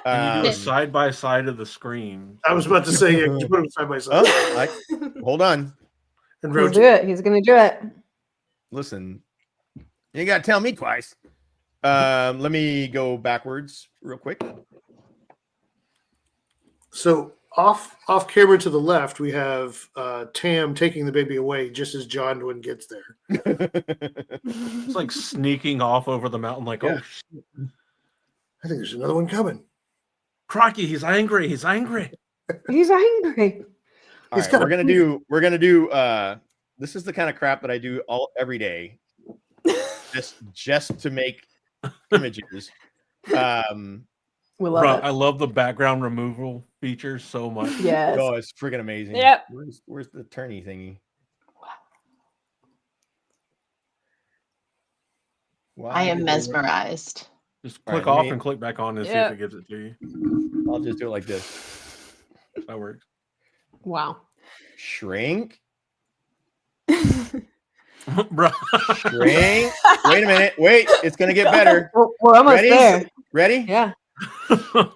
And you do it side by side of the screen. I was about to say, you put them side by side. Hold on. And He'll do it. He's gonna do it. Listen, you ain't gotta tell me twice. Let me go backwards real quick. So off camera to the left, we have Tam taking the baby away just as Jonwin gets there. It's like sneaking off over the mountain, like, Yeah. oh, shit. I think there's another one coming. Crocky, he's angry. He's angry. He's angry. All right, we're gonna do this is the kind of crap that I do every day. just to make images. We love Bro, it. I love the background removal feature so much. Yes. Oh, it's freaking amazing. Yep. Where's the turny thingy? Wow. I am mesmerized. Just All right, click let off me- and click back on and see Yeah. if it gives it to you. I'll just do it like this. That works. Wow. Shrink. Bro. Shrink. Wait a minute. Wait, it's gonna get better. We're almost Ready? there. Ready? Yeah.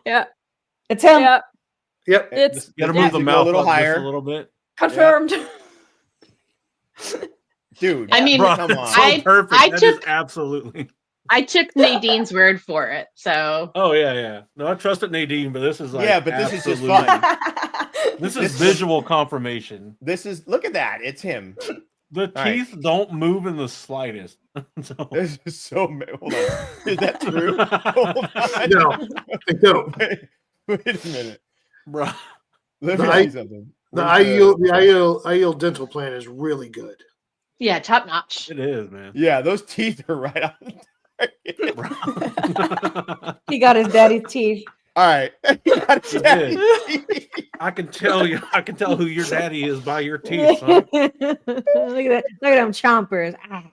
Yeah. It's him. Yeah. Yep. It's You gotta yeah. move the Go a mouth little up just higher. a little bit. Confirmed. Dude, I mean, Bro, come it's on. so perfect. I That took- is absolutely. I took Nadine's word for it. So Oh yeah. No, I trusted Nadine, but this is like Yeah, but this is just absolutely- fun. This This is is- visual confirmation. Look at that. It's him. The All right. teeth don't move in the slightest. So... This is so. Hold on. Is that true? Hold on. No, they don't. Wait a minute. bro. Let The me I- see something. The Where's IEL dental plan is really good. Yeah, top notch. It is, man. Yeah, those teeth are right on. He got his daddy's teeth. All right. He got his He daddy's did. teeth. I can tell you. I can tell who your daddy is by your teeth, son. Look at that. Look at them chompers. Ah.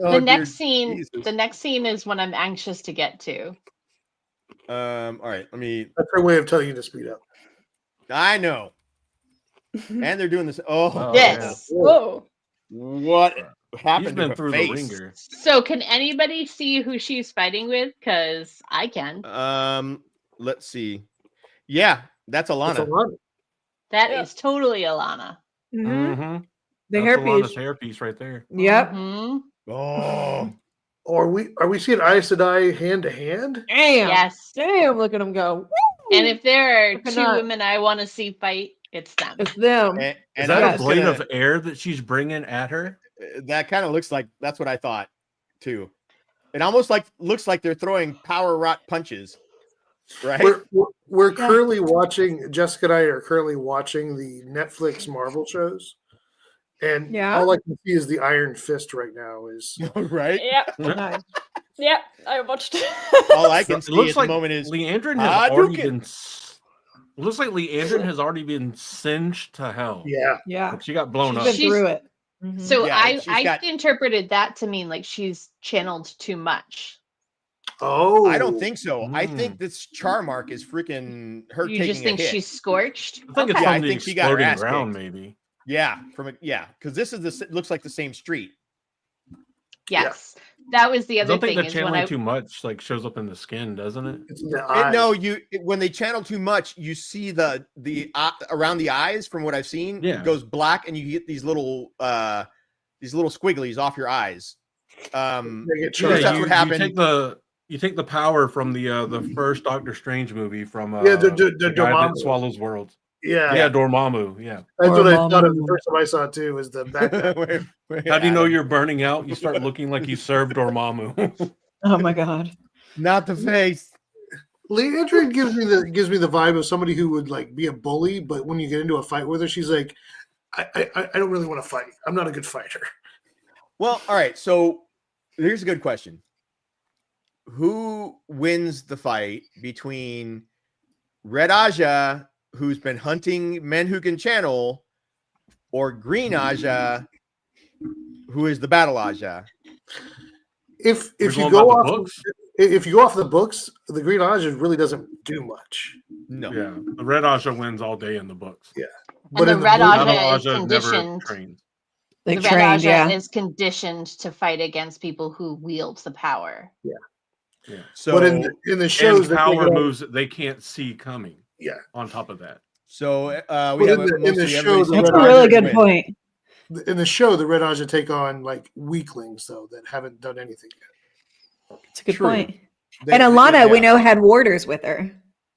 Oh, The next dear scene, Jesus. the next scene is one I'm anxious to get to. All right, let me. That's their way of telling you to speed up. I know. And they're doing this. Oh, Yes. Whoa. what happened He's been to her through face? the ringer. So can anybody see who she's fighting with? Because I can. Let's see. Yeah, that's Alana. That is totally Alana. Mm-hmm. The That's hairpiece. Alana's hairpiece right there. Yep. Mhm. Oh. Are we seeing Sedai hand to hand? Damn. Yes. Damn. Look at them go. And if there are Looking two up. women I want to see fight, it's them. It's them. And Is I'm that a just blade gonna- of air that she's bringing at her? That kind of looks like that's what I thought too. It almost looks like they're throwing power rot punches, right? We're currently watching. Jessica and I are currently watching the Netflix Marvel shows, and all I can see is the Iron Fist right now. Is right? Yeah. Nice. Yeah, I watched. All I can It see looks at like the moment is Leandrin has already Hadouken. been. It looks like Leandrin has already been singed to hell. Yeah. Yeah. Like she got blown up. She's been through it. So Yeah, I she's got- interpreted that to mean like she's channeled too much. Oh, I don't think so. I think this char mark is freaking her You taking just think a hit. she's scorched? I think it's Yeah, from I the think she got her exploding ass ground, kicked. maybe. Yeah, because this is looks like the same street. Yes. That was the I other don't think thing the is when channeling I too much like shows up in the skin, doesn't it? It's in the eyes. No, when they channel too much, you see the around the eyes. From what I've seen, Yeah. it goes black, and you get these little squigglies off your eyes. They get Yeah, charged. that's what happened. You take the power from the first Doctor Strange movie from Yeah, the guy Dormammu. that swallows worlds. Yeah, Yeah, Dormammu. Yeah. that's what I thought of Dormammu. the first time I saw it too. Was the backpack? How do you know you're burning out? You start looking like you served Dormammu. Oh my god. Not the face. Leandrin gives me the vibe of somebody who would like be a bully, but when you get into a fight with her, she's like, I don't really want to fight. I'm not a good fighter. Well, all right. So here's a good question: who wins the fight between Red Aja, who's been hunting men who can channel, or Green Aja, who is the battle Aja? If We're you going go by the off books? if you go off the books, the Green Aja really doesn't do much. No. Yeah, the Red Aja wins all day in the books. Yeah, and the in Red movie- Aja Battle is Aja never conditioned. trained. They The Red trained, Aja yeah. is conditioned to fight against people who wield the power. Yeah. So but in the shows, And they power take it all- moves that they can't see coming. Yeah. On top of that. So we But have in the mostly show, everybody the saying That's a Red really Aja good win. point. In the show, the Red Aja take on like weaklings though that haven't done anything yet. It's a good True. point. They- And Alana, we yeah. know, had warders with her.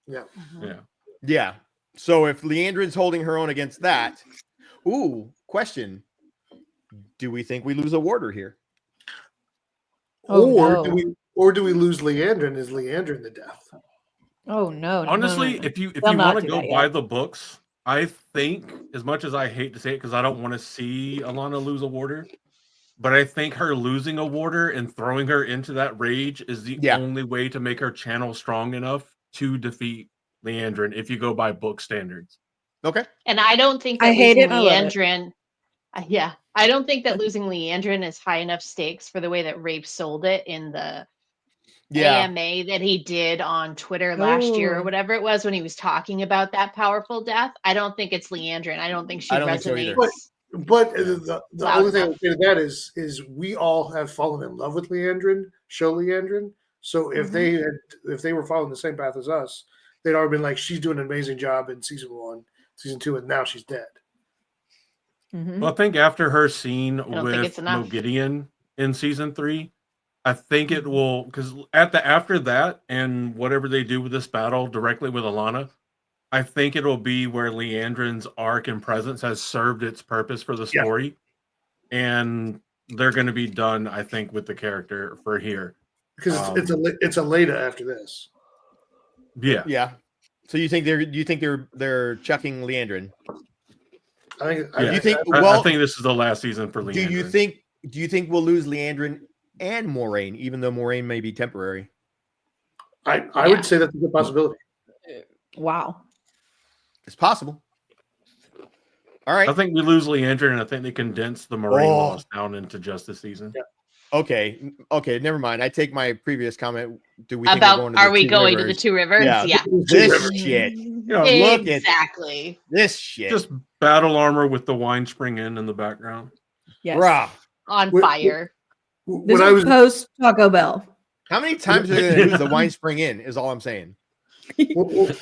Yeah. Yeah. Yeah. So if Leandrin's holding her own against that, question: do we think we lose a warder here? Oh, or no. do we lose Leandrin? Is Leandrin the death? Oh no! no, Honestly, no, no. if you They'll not want to do go that by yet. the books, I think, as much as I hate to say it because I don't want to see Alana lose a warder, but I think her losing a warder and throwing her into that rage is the only way to make her channel strong enough to defeat Leandrin if you go by book standards. Okay. And I don't think that I hate losing it and I love it. Leandrin. Yeah, I don't think that losing Leandrin is high enough stakes for the way that Rafe sold it in the AMA that he did on Twitter last year or Ooh. whatever it was when he was talking about that powerful death. I don't think it's Leandrin. I don't think she I don't think so either. resonates. But the Loud only thing I enough. would say to that is we all have fallen in love with Leandrin, Leandrin. So if they were following the same path as us, they'd already been like, she's doing an amazing job in season 1, season 2, and now she's dead. Mhm. Well, I think after her scene don't think it's with enough. Mogideon in season 3, I think it will because after that and whatever they do with this battle directly with Alana, I think it'll be where Leandrin's arc and presence has served its purpose for the story, and they're going to be done. I think with the character for here Because it's a Leda after this. Yeah. Yeah. So you think they're chucking Leandrin? I I think this is the last season for Leandrin. Do you think we'll lose Leandrin and Moraine, even though Moraine may be temporary? I would say that's a good possibility. Wow. It's possible. All right. I think we lose Leandrin, and I think they condense the Moraine loss down into just this season. Yeah. Okay, never mind. I take my previous comment. Do we About are we going to the Two Rivers? Yeah. This shit. Look at exactly this shit. Just battle armor with the Winespring Inn in the background. Yes. Bruh. On fire. This is post Taco Bell. How many times are they going to use the Winespring Inn? Is all I'm saying.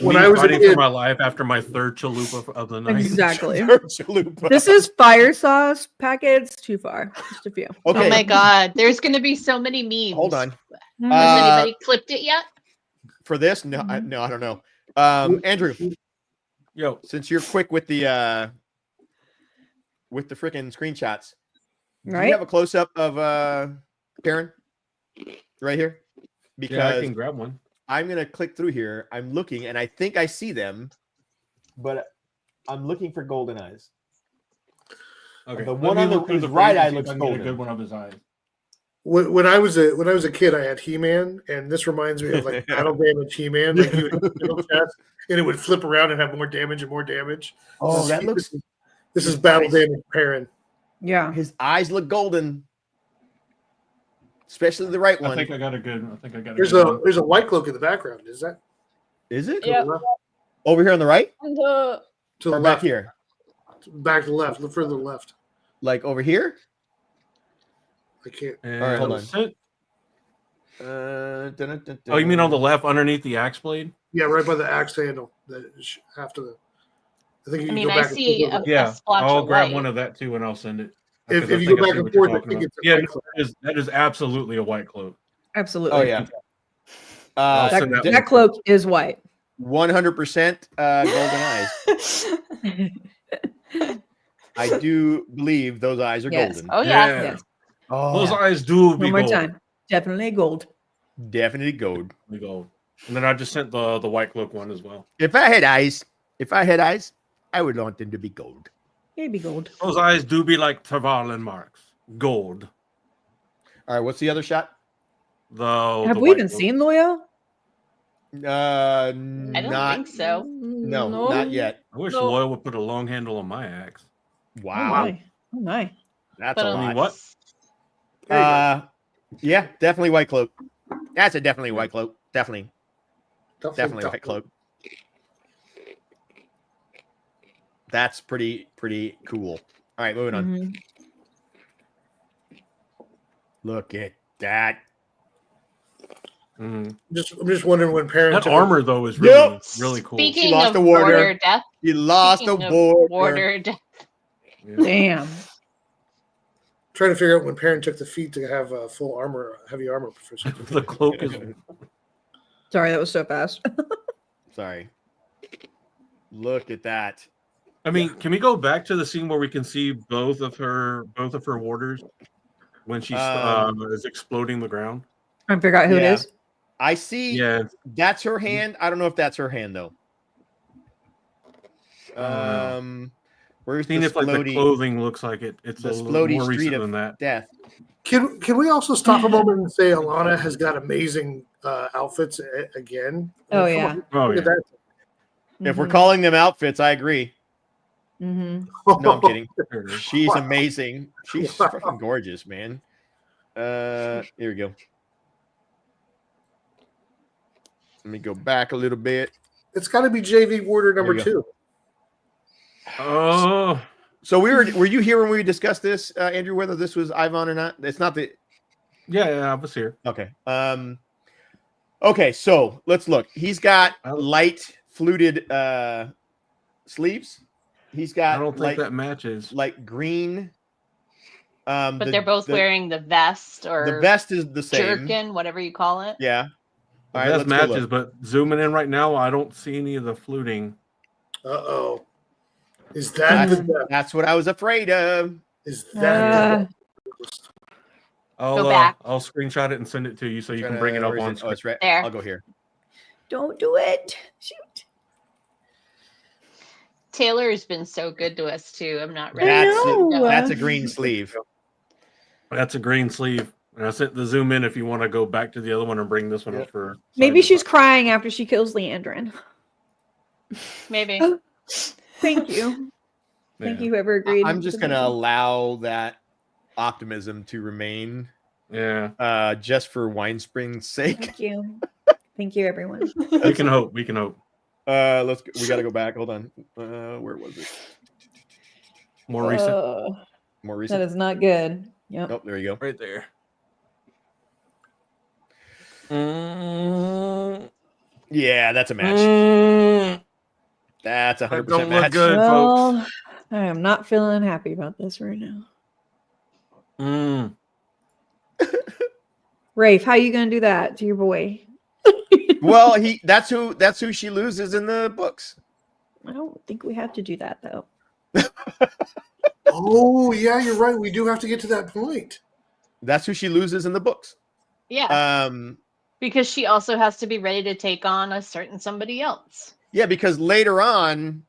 When I was fighting for my life after my third chalupa of the night. Exactly. Chalupa. This is fire sauce packets. Too far. Just a few. Okay. Oh my god, there's going to be so many memes. Hold on. Has anybody clipped it yet? For this? No, I don't know. Andrew. Yo, since you're quick with the freaking screenshots, do right? you have a close up of Karen right here? Because I can grab one. I'm gonna click through here. I'm looking, and I think I see them, but I'm looking for golden eyes. Okay, the one on the right eye looks golden. A good one of his eyes. When I was a kid, I had He-Man, and this reminds me of like battle damage He-Man. Like you would chest, and it would flip around and have more damage and more damage. Oh, that looks. This is battle damage Perrin. Yeah, his eyes look golden, especially the right one. I think I got a good. There's a white cloak in the background. Is that? Is it? Yeah. Over here on the right? And to the or left back here? Back to the left. Look further left. Like over here? I can't. All right, hold on. Oh, you mean on the left underneath the axe blade? Yeah, right by the axe handle. That is after the. I think you can go I back. see and forth. Yeah, splotch I'll of grab light. one of that too, and I'll send it. If Because I you think go I back see and what you're forth, I talking think about. it's a Yeah, white no, cloak. that is absolutely a white cloak. Absolutely. Oh yeah. I'll send that That cloak is white. 100% golden eyes. I do believe those eyes are Yes. golden. Oh yeah. Yes. Oh, Those eyes do be One more gold. time. Definitely gold. definitely gold. Be gold. And then I just sent the white cloak one as well. If I had eyes, I would want them to be gold. Maybe gold. Those eyes do be like Ta'veren marks, gold. All right, what's the other shot? Have we even seen Loyal? I don't think so. No, No. not yet. I wish No. Loyal would put a long handle on my axe. Wow, Oh my. that's But a I lot. mean, what? Yeah, definitely white cloak. That's a definitely white cloak. Definitely white cloak. That's pretty cool. All right, moving on. Mhm. Look at that. Mhm. I'm just wondering when Perrin. That took- armor though is really really cool. Speaking lost of a warder. border death, You lost a speaking of border. border death, Damn. Trying to figure out when Perrin took the feat to have full armor, heavy armor proficiency. The cloak is. Sorry, that was so fast. Sorry. Look at that. I mean, can we go back to the scene where we can see both of her warders when she's is exploding the ground? Trying to figure out who it Yeah. is. I see. Yeah. That's her hand. I don't know if that's her hand though. Where's Seeing the if like the floaty? clothing looks like it. It's The a little floaty more street recent of than that. death. Can we also stop a moment and say Alana has got amazing outfits again? Oh, Come yeah. on, Oh, look at yeah. that. If we're calling them outfits, I agree. Mm-hmm. No, I'm kidding. She's amazing. She's fucking gorgeous, man. Here we go. Let me go back a little bit. It's got to be JV Warder number There you 2. Oh, So were you here when we discussed this, Andrew? Whether this was Ivan or not? It's not the. yeah, I was here. Okay. Okay. So let's look. He's got light fluted sleeves. He's got. I don't think that matches. Like green. but they're both wearing the vest or the vest is the same. jerkin, whatever you call it. Yeah. The All right, best let's go matches, look. but zooming in right now, I don't see any of the fluting. Uh-oh. Is that the death? That's what I was afraid of. Is that Go back. I'll screenshot it and send it to you so you Trying can to- bring it up where is on it? Oh, screen. it's right. There. I'll go here. Don't do it. Shoot. Taylor has been so good to us too. I'm not ready. That's a green sleeve. That's a green sleeve. And I sent the zoom in if you want to go back to the other one and bring this one up for. Maybe she's crying after she kills Leandrin. Maybe. Thank you. Thank you, whoever agreed. I'm just gonna allow that optimism to remain. Yeah. Just for Winespring's sake. Thank you. Thank you, everyone. We can hope. We can hope. We got to go back. Hold on. Where was it? More recent. More recent. That is not good. Yep. Oh, there you go. Right there. Yeah, that's a match. That's 100% don't match. look good, Well, folks. I am not feeling happy about this right now. Rafe, how you gonna do that to your boy? Well, that's who she loses in the books. I don't think we have to do that though. Oh yeah, you're right. We do have to get to that point. That's who she loses in the books. Yeah. Because she also has to be ready to take on a certain somebody else. Yeah, because later on,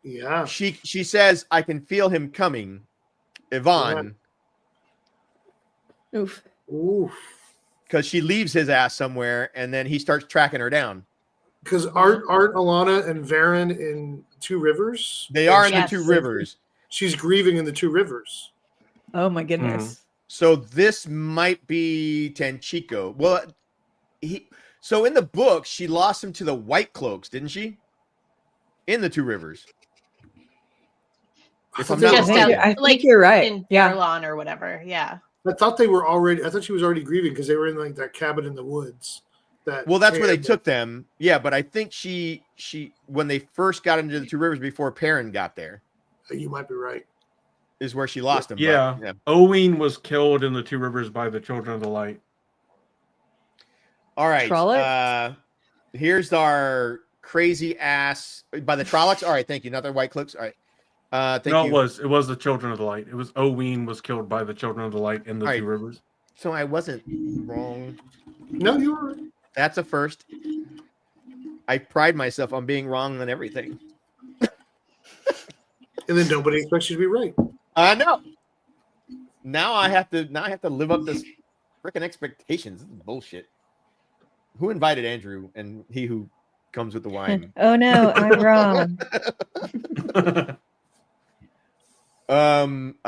yeah, she says, "I can feel him coming." Yvonne. Oof. Oof. Because she leaves his ass somewhere, and then he starts tracking her down. Because aren't Alana and Varen in Two Rivers? They are in the Two Rivers. She's grieving in the Two Rivers. Oh my goodness. So this might be Tenchico. Well, so in the book, she lost him to the White Cloaks, didn't she? In the Two Rivers. If I'm not mistaken. I think you're right. In Yeah. Barlon or whatever. Yeah. I thought they were already. I thought she was already grieving because they were in like that cabin in the woods. Well, that's where they took them. Yeah, but I think she when they first got into the Two Rivers before Perrin got there. You might be right. Is where she lost him. Yeah. But, Owen was killed in the Two Rivers by the Children of the Light. All right. Trollocs? Here's our crazy ass by the Trollocs. All right, thank you. Not the White Cloaks. All right. Thank you. It was the Children of the Light. It was Owen was killed by the Children of the Light in the Two Rivers. So I wasn't wrong. No, you were right. That's a first. I pride myself on being wrong on everything. And then nobody expects you to be right. I know. Now I have to live up to freaking expectations. This is bullshit. Who invited Andrew and he who comes with the wine? Oh no, I'm wrong. I'm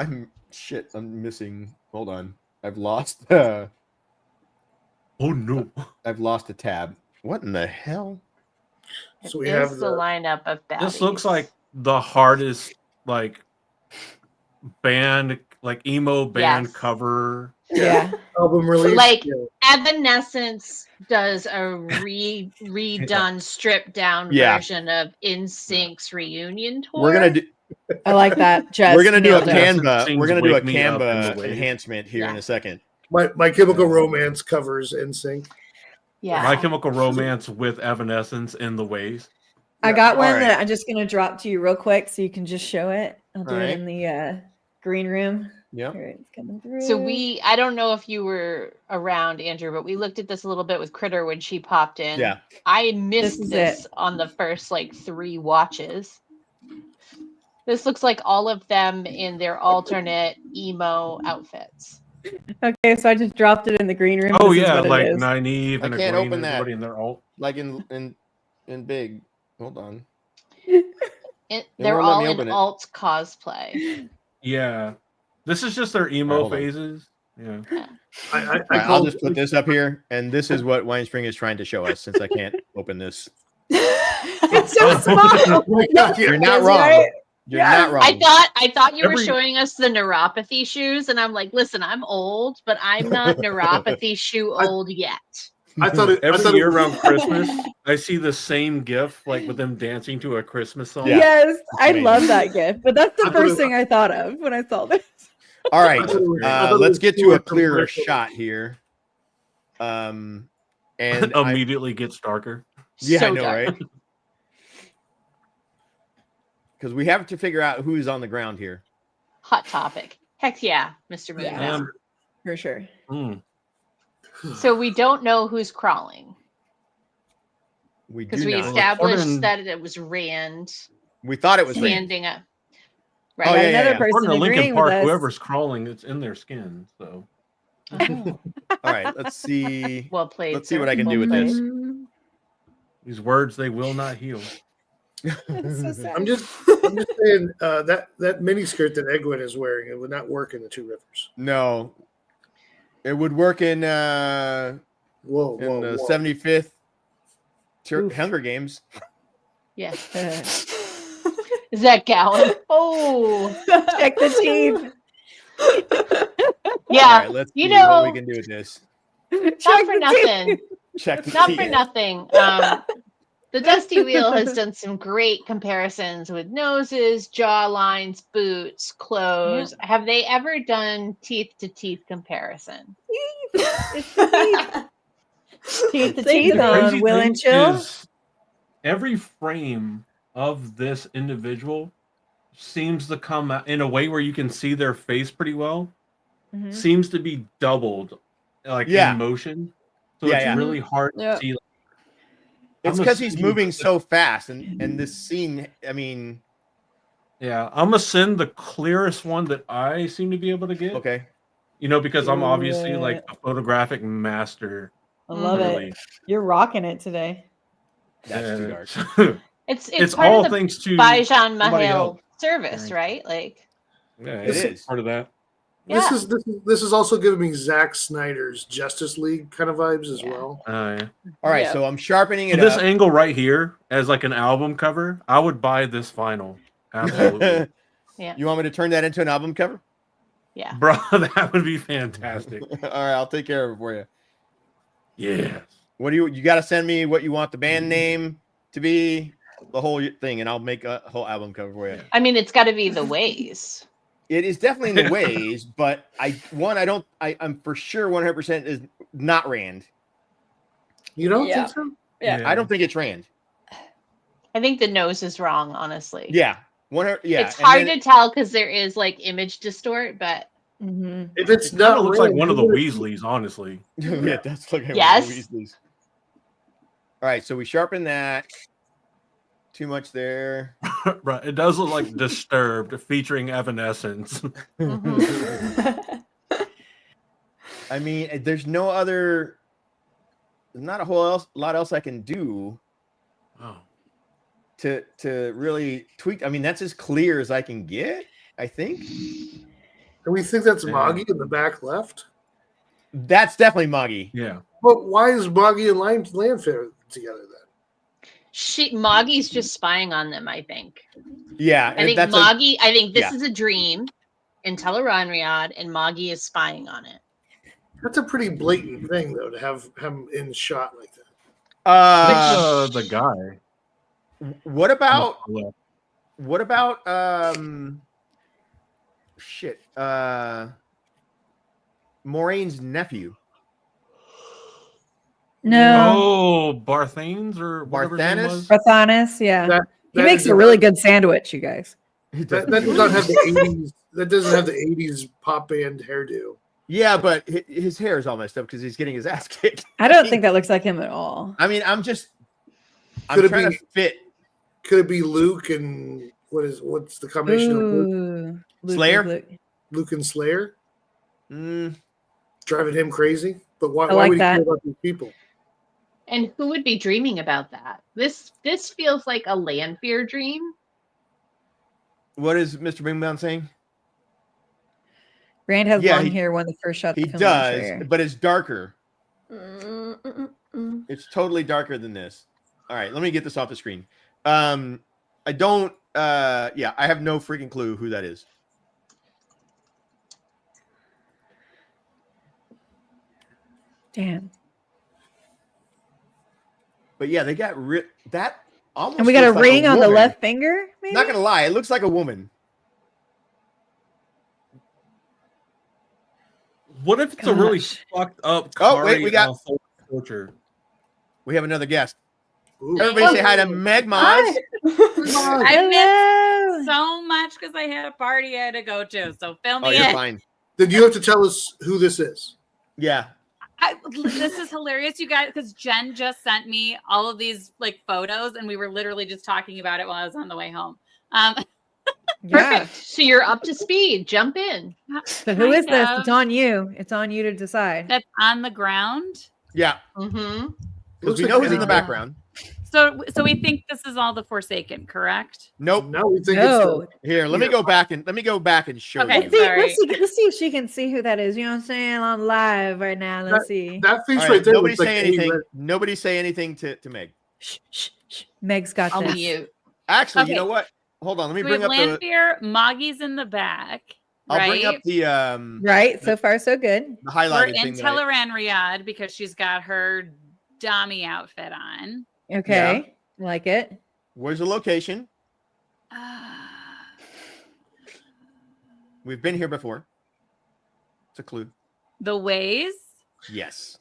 missing. Hold on. I've lost. Oh no. I've lost a tab. What in the hell? So we It's the lineup of baddies. This looks like the hardest band, emo band cover. Yeah. Album release. Like Evanescence does a redone, stripped down version of NSYNC's reunion tour. We're gonna do. I like that. We're gonna do a nailed it. Canva. We're gonna do a Wake Me Up in the Canva Wave. enhancement here in a second. My Chemical Romance covers NSYNC. Yeah. My Chemical Romance with Evanescence in the Waves. I got one All right. that I'm just gonna drop to you real quick so you can just show it. I'll do All it right. in the green room. Yeah. Here, it's coming through. So I don't know if you were around, Andrew, but we looked at this a little bit with Critter when she popped in. Yeah. I missed is this it. on the first 3 watches. This looks like all of them in their alternate emo outfits. Okay, so I just dropped it in the green room. Oh This is yeah, what it like is. Nynaeve I and can't Egwene, open that. everybody in their alt. Like in big. Hold on. They're won't let all me in open it. alt cosplay. Yeah. This is just their emo hold on. phases. Yeah. I All right, I'll just put this up here, and this is what Winespring is trying to show us. Since I can't open this, It's so small. you're not That's wrong. right. You're not wrong. I thought you were Every- showing us the neuropathy shoes, and I'm like, listen, I'm old, but I'm not neuropathy shoe old yet. I thought it. Every year around Christmas, I see the same GIF, with them dancing to a Christmas song. Yeah. Yes, I amazing. love that gift. But that's the I thought first it- thing I thought of when I saw this. All right, I thought it let's was get to cool a clearer commercial. shot here. And Immediately gets darker. yeah, So I know, dark. right? Because we have to figure out who's on the ground here. Hot topic. Heck yeah, Mr. Moon. Yeah. For sure. So we don't know who's crawling We because do we not. established according- that it was Rand. We thought it was Rand. standing up. Right. Oh, yeah, another yeah. person According to Linkin agreeing Park, with us. whoever's crawling, it's in their skin. So. All right, let's see. Well played. Let's see what I can do with this. These words, they will not heal. So sad. I'm just saying that mini skirt that Egwin is wearing, it would not work in the Two Rivers. No, it would work in the 75th Hunger Games. Yes. Is that Gallon? Oh, check the teeth. Yeah, All right, let's see what we can do with this. Not for nothing. Check the Not teeth. for nothing. The Dusty Wheel has done some great comparisons with noses, jaw lines, boots, clothes. Have they ever done teeth to teeth comparison? Teeth to teeth on Will and Chill. Every frame of this individual seems to come out in a way where you can see their face pretty well. Mm-hmm. Seems to be doubled, like in motion. So it's really hard to see. It's because he's moving so fast, and this scene. I mean, yeah, I'm gonna send the clearest one that I seem to be able to get. Okay, you know, because I'm obviously like a photographic master. I love it. You're rocking it today. That's too dark. It's part all of the thanks to Bijan somebody Mahal else. service, right? Like, Yeah, This it is part of that. This is also giving me Zack Snyder's Justice League kind of vibes as well. Yeah. All right, so I'm sharpening it So this up. angle right here as like an album cover, I would buy this vinyl. Absolutely. Yeah. You want me to turn that into an album cover? Yeah. Bro, that would be fantastic. All right, I'll take care of it for you. Yes. What do you got to send me what you want the band name to be, the whole thing, and I'll make a whole album cover for you. I mean, it's got to be the ways. It is definitely in the ways, but I'm for sure 100% is not Rand. You don't think so? Yeah. I don't think it's Rand. I think the nose is wrong, honestly. Yeah. Yeah. It's hard to tell because there is like image distort, but if it's It not, kind of looks like Rand, one of the even if- Weasleys, honestly. Yeah, that's looking like Yes. one of the Weasleys. All right, so we sharpen that. Too much there. Right. It does look like Disturbed featuring Evanescence. I mean, there's not a lot else I can do to really tweak. I mean, that's as clear as I can get, I think. And we think that's Moggy in the back left. That's definitely Moggy. Yeah. But why is Moggy and Landfair together then? Moggy's just spying on them, I think. Yeah. I think that's Moggy, I think this yeah. is a dream in Teleranriad, and Moggy is spying on it. That's a pretty blatant thing, though, to have him in shot like that. The guy. What about Maureen's nephew? No. Oh, Barthanes or whatever his name was? Barthanes, yeah. He makes a really good sandwich, you guys. That does not have the 80s. That doesn't have the 80s pop band hairdo. Yeah, but his hair is all messed up because he's getting his ass kicked. I don't think that looks like him at all. I mean, I'm trying to fit. Could it be Luke and what's the combination of Luke? Slayer? Luke and Slayer? Mm. Driving him crazy? But why like would he that. care about these people? And who would be dreaming about that? This feels like a Landfear dream. What is Mr. Bingbound saying? Rand has long hair when the first shot. He does, but it's darker. It's totally darker than this. All right, let me get this off the screen. I don't. I have no freaking clue who that is. Damn. But yeah, they got that almost. And we got a looks like ring on the woman. left finger. Maybe? Not gonna lie, it looks like a woman. What if it's a really fucked up? Oh wait, we got torture. We have another guest. Everybody say hi to Meg Moz. I missed so much because I had a party I had to go to. So fill me Oh, you're in. fine. Then you have to tell us who this is. Yeah. This is hilarious, you guys, because Jen just sent me all of these like photos, and we were literally just talking about it while I was on the way home. Perfect. So you're up to speed. Jump in. So who is this? It's on you. It's on you to decide. That's on the ground. Yeah. Mm-hmm. Because we know who's in the background. So we think this is all the Forsaken, correct? Nope. No, we think No. Here, let me go back and show Okay, you. Let's see if she can see who that is. You know what I'm saying? On live right now. Let's see. That face All right there. Nobody looks like say Eddie anything. Red- Nobody say anything to Meg. Meg's got I'll this. mute. Actually, Okay. you know what? Hold on. Let me So we bring have up the. Lanfear, Moggy's in the back. I'll right? bring up the Right. So far, so good. the We're highlighted in thing. that I- Ta'veren Riyadh because she's got her Dami outfit on. Okay. Like it. Where's the location? We've been here before. It's a clue. The ways. Yes.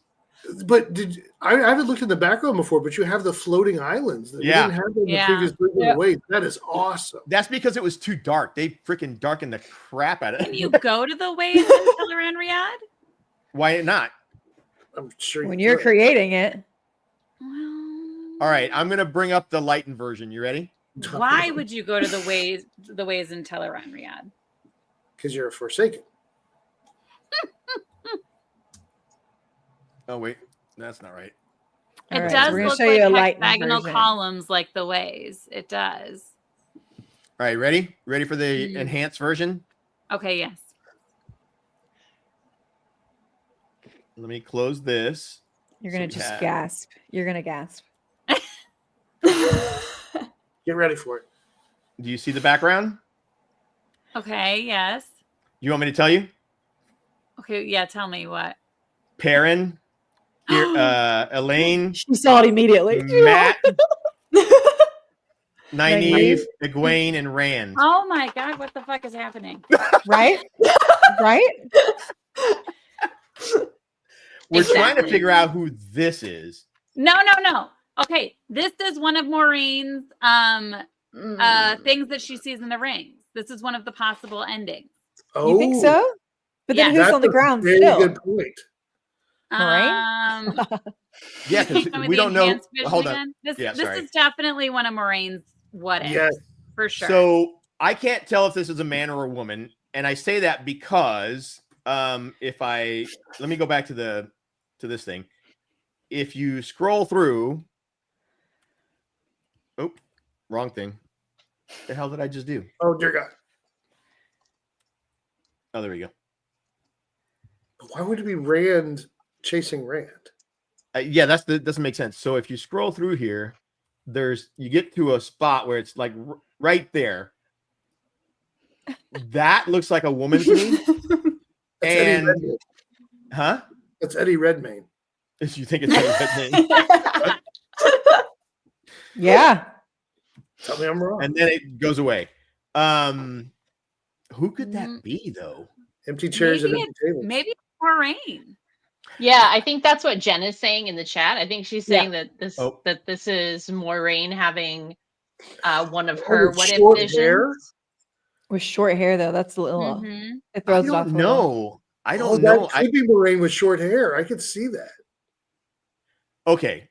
But I haven't looked in the background before, but you have the floating islands that we didn't have in the previous way. That is awesome. That's because it was too dark. They freaking darkened the crap out of Can it. you go to the ways in Ta'veren Riyadh? Why not? I'm sure When you're creating it. All right, I'm gonna bring up the lightened version. You ready? Why would you go to the ways in Ta'veren Riyadh? Because you're a Forsaken. Oh wait, that's not right. It right, does we're gonna look show you a like lightened hexagonal version. columns like the ways. It does. All right, ready? Ready for the enhanced version? Okay, yes. Let me close this. You're gonna So we just have- gasp. You're gonna gasp. Get ready for it. Do you see the background? Okay, yes. You want me to tell you? Okay, yeah, tell me what. Perrin, here, Elaine. She saw it immediately. Matt, Nynaeve, Egwene, and Rand. Oh my god, what the fuck is happening? Right? Right? We're trying to Exactly. figure out who this is. No. Okay, this is one of Maureen's things that she sees in the rings. This is one of the possible endings. You think so? But then Yeah. who's on the ground very still? good point. Yeah, can you because show me we the don't know. enhanced vision Hold on. again? This Yeah, this sorry. is definitely one of Maureen's what ifs. Yes. For sure. So I can't tell if this is a man or a woman, and I say that because if I let me go back to this thing. If you scroll through, oh, wrong thing. What the hell did I just do? Oh dear God! Oh, there we go. Why would it be Rand chasing Rand? Yeah, doesn't make sense. So if you scroll through here, you get to a spot where it's like right there. That looks like a woman to me. Eddie And Redmayne. huh? That's Eddie Redmayne. If you think it's Eddie Redmayne. Yeah. Tell me I'm wrong. And then it goes away. Who could that be though? Empty chairs Maybe and empty tables. Maybe it's Maureen. Yeah, I think that's what Jen is saying in the chat. I think she's saying that Oh. this is Maureen having one of her with what if short visions. hair? With short hair though, that's a little. Mhm. It I throws it off. don't a little. know. I Oh, don't know. that could be Moraine with short hair. I could see that. Okay.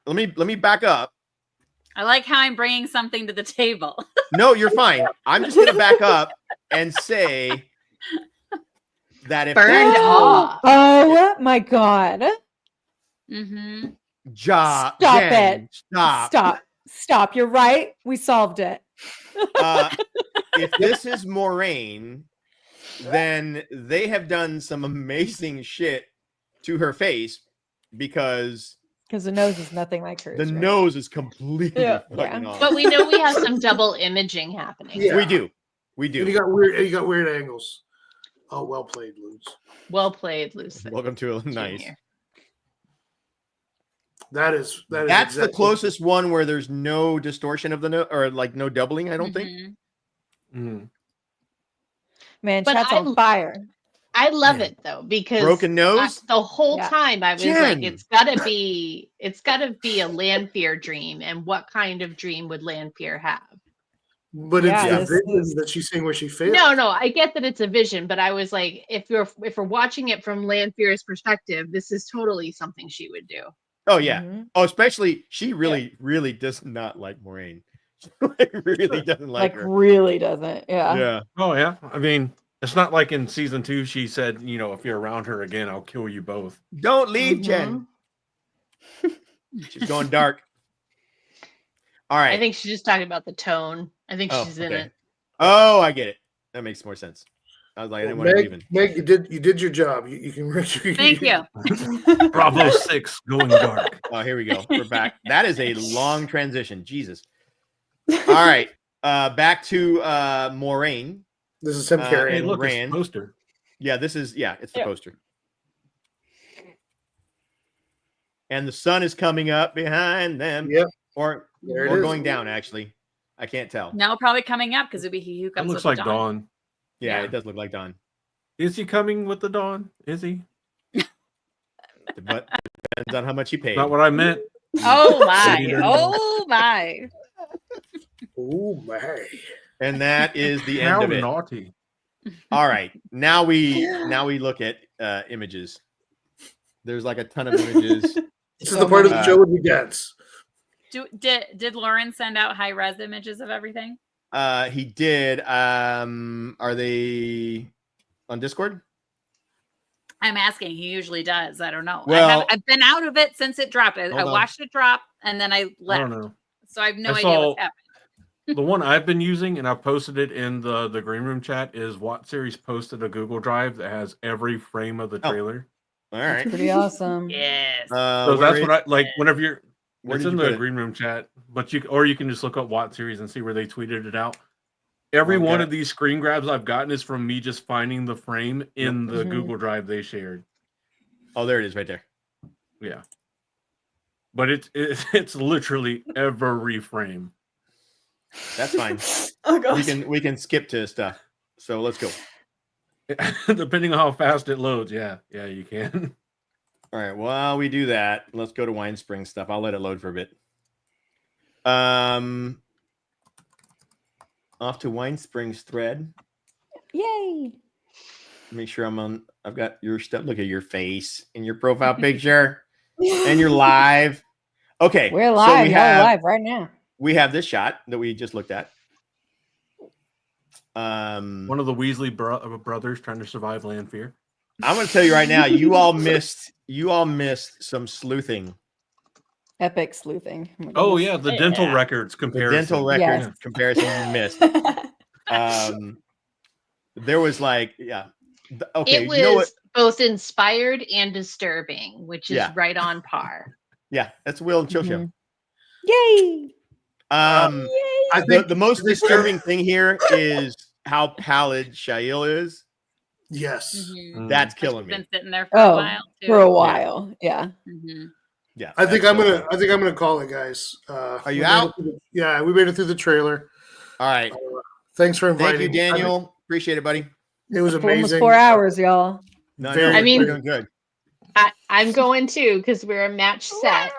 Let me back up. I like how I'm bringing something to the table. No, you're fine. I'm just gonna back up and say that if Burned that's off. Oh my god! Mm-hmm. Stop Jen, it! Stop. Stop! You're right. We solved it. If this is Moraine, then they have done some amazing shit to her face because Because the nose is nothing like hers. the right? nose is completely Yeah. fucking Yeah. off. But we know we have some double imaging happening. Yeah. We do. And you got weird angles. Oh, well played, Luz. Well played, Lucy. Welcome to a nice. Junior. That's the exactly- closest one where there's no distortion of the nose or like no doubling. I don't think. Mm-hmm. Man, But chat's on fire. I love it though because Broken nose? the whole Yeah. time I was Jen. like, it's gotta be a Lanfear dream, and what kind of dream would Lanfear have? But Yeah, it's this the vision that she's seeing where she failed. No, I get that it's a vision, but I was like, if we're watching it from Lanfear's perspective, this is totally something she would do. Oh yeah. Mhm. Oh, especially she really does not like Moraine. really doesn't like her. Really doesn't. Yeah. Yeah. Oh yeah. I mean, it's not like in season 2 she said, you know, if you're around her again, I'll kill you both. Don't leave, Jen. She's going dark. All right. I think she's just talking about the tone. I think she's in it. Oh, I get it. That makes more sense. I was like, I didn't want to leave. Meg, you did your job. You can. Thank you. Bravo 6 going dark. Oh, here we go. We're back. That is a long transition. Jesus. All right. Back to Moraine. This is him carrying. Hey, look, it's Rand. the poster. Yeah, it's the poster. And the sun is coming up behind them. Yep. Or going down, actually. I can't tell. No, probably coming up because it'd be he who comes. It looks like dawn. Yeah, it does look like dawn. Is he coming with the dawn? Is he? But depends on how much he paid. Not what I meant. Oh my! Oh my! Oh my! And that is the end How of it. naughty. All right, now we look at images. There's like a ton of images. This is the part of the show where we dance. Did Lauren send out high res images of everything? He did. Are they on Discord? I'm asking. He usually does. I don't know. Well, I've been out of it since it dropped. I Hold on. watched it drop and then I left. I don't know. So I have no I idea saw- what's happening. The one I've been using, and I've posted it in the green room chat, is Watt Series posted a Google Drive that has every frame of the trailer. All right. Pretty awesome. Yes. So that's what I like. Whenever you're, Where it's did in you put the it? green room chat, but you can just look up Watt Series and see where they tweeted it out. Every Okay. one of these screen grabs I've gotten is from me just finding the frame in the Mhm. Google Drive they shared. Oh, there it is, right there. Yeah, but it's literally every frame. That's fine. Oh gosh. We can skip to stuff. So let's go. Depending on how fast it loads, yeah, you can. All right. While we do that, let's go to Winespring stuff. I'll let it load for a bit. Off to Winespring's thread. Yay. Make sure I'm on. I've got your stuff. Look at your face in your profile picture, and you're live. Okay, We're so live. we Y'all have live right now. we have this shot that we just looked at. One of the Weasley brothers trying to survive land fear. I'm going to tell you right now, you all missed some sleuthing. Epic sleuthing. my Oh goodness. yeah, the dental records The comparison. dental records Yes. comparison you missed. There was like, okay, It was you know what? both inspired and disturbing, which is Yeah. right on par. Yeah, that's Will and Chill Show. Yay. I think The most disturbing thing here is how pallid Shail is. Yes. Mhm. That's killing Been me. sitting there for a while too. For a while. Yeah. Mhm. Yeah, I think that's I'm so gonna call it, guys. Are you out? Yeah, we made it through the trailer. All right. Thanks for Thank inviting. you, Daniel. Appreciate it, buddy. It was For almost amazing. 4 hours, y'all. No, Very- no, I mean- we're doing good. I'm going too because we're a match set.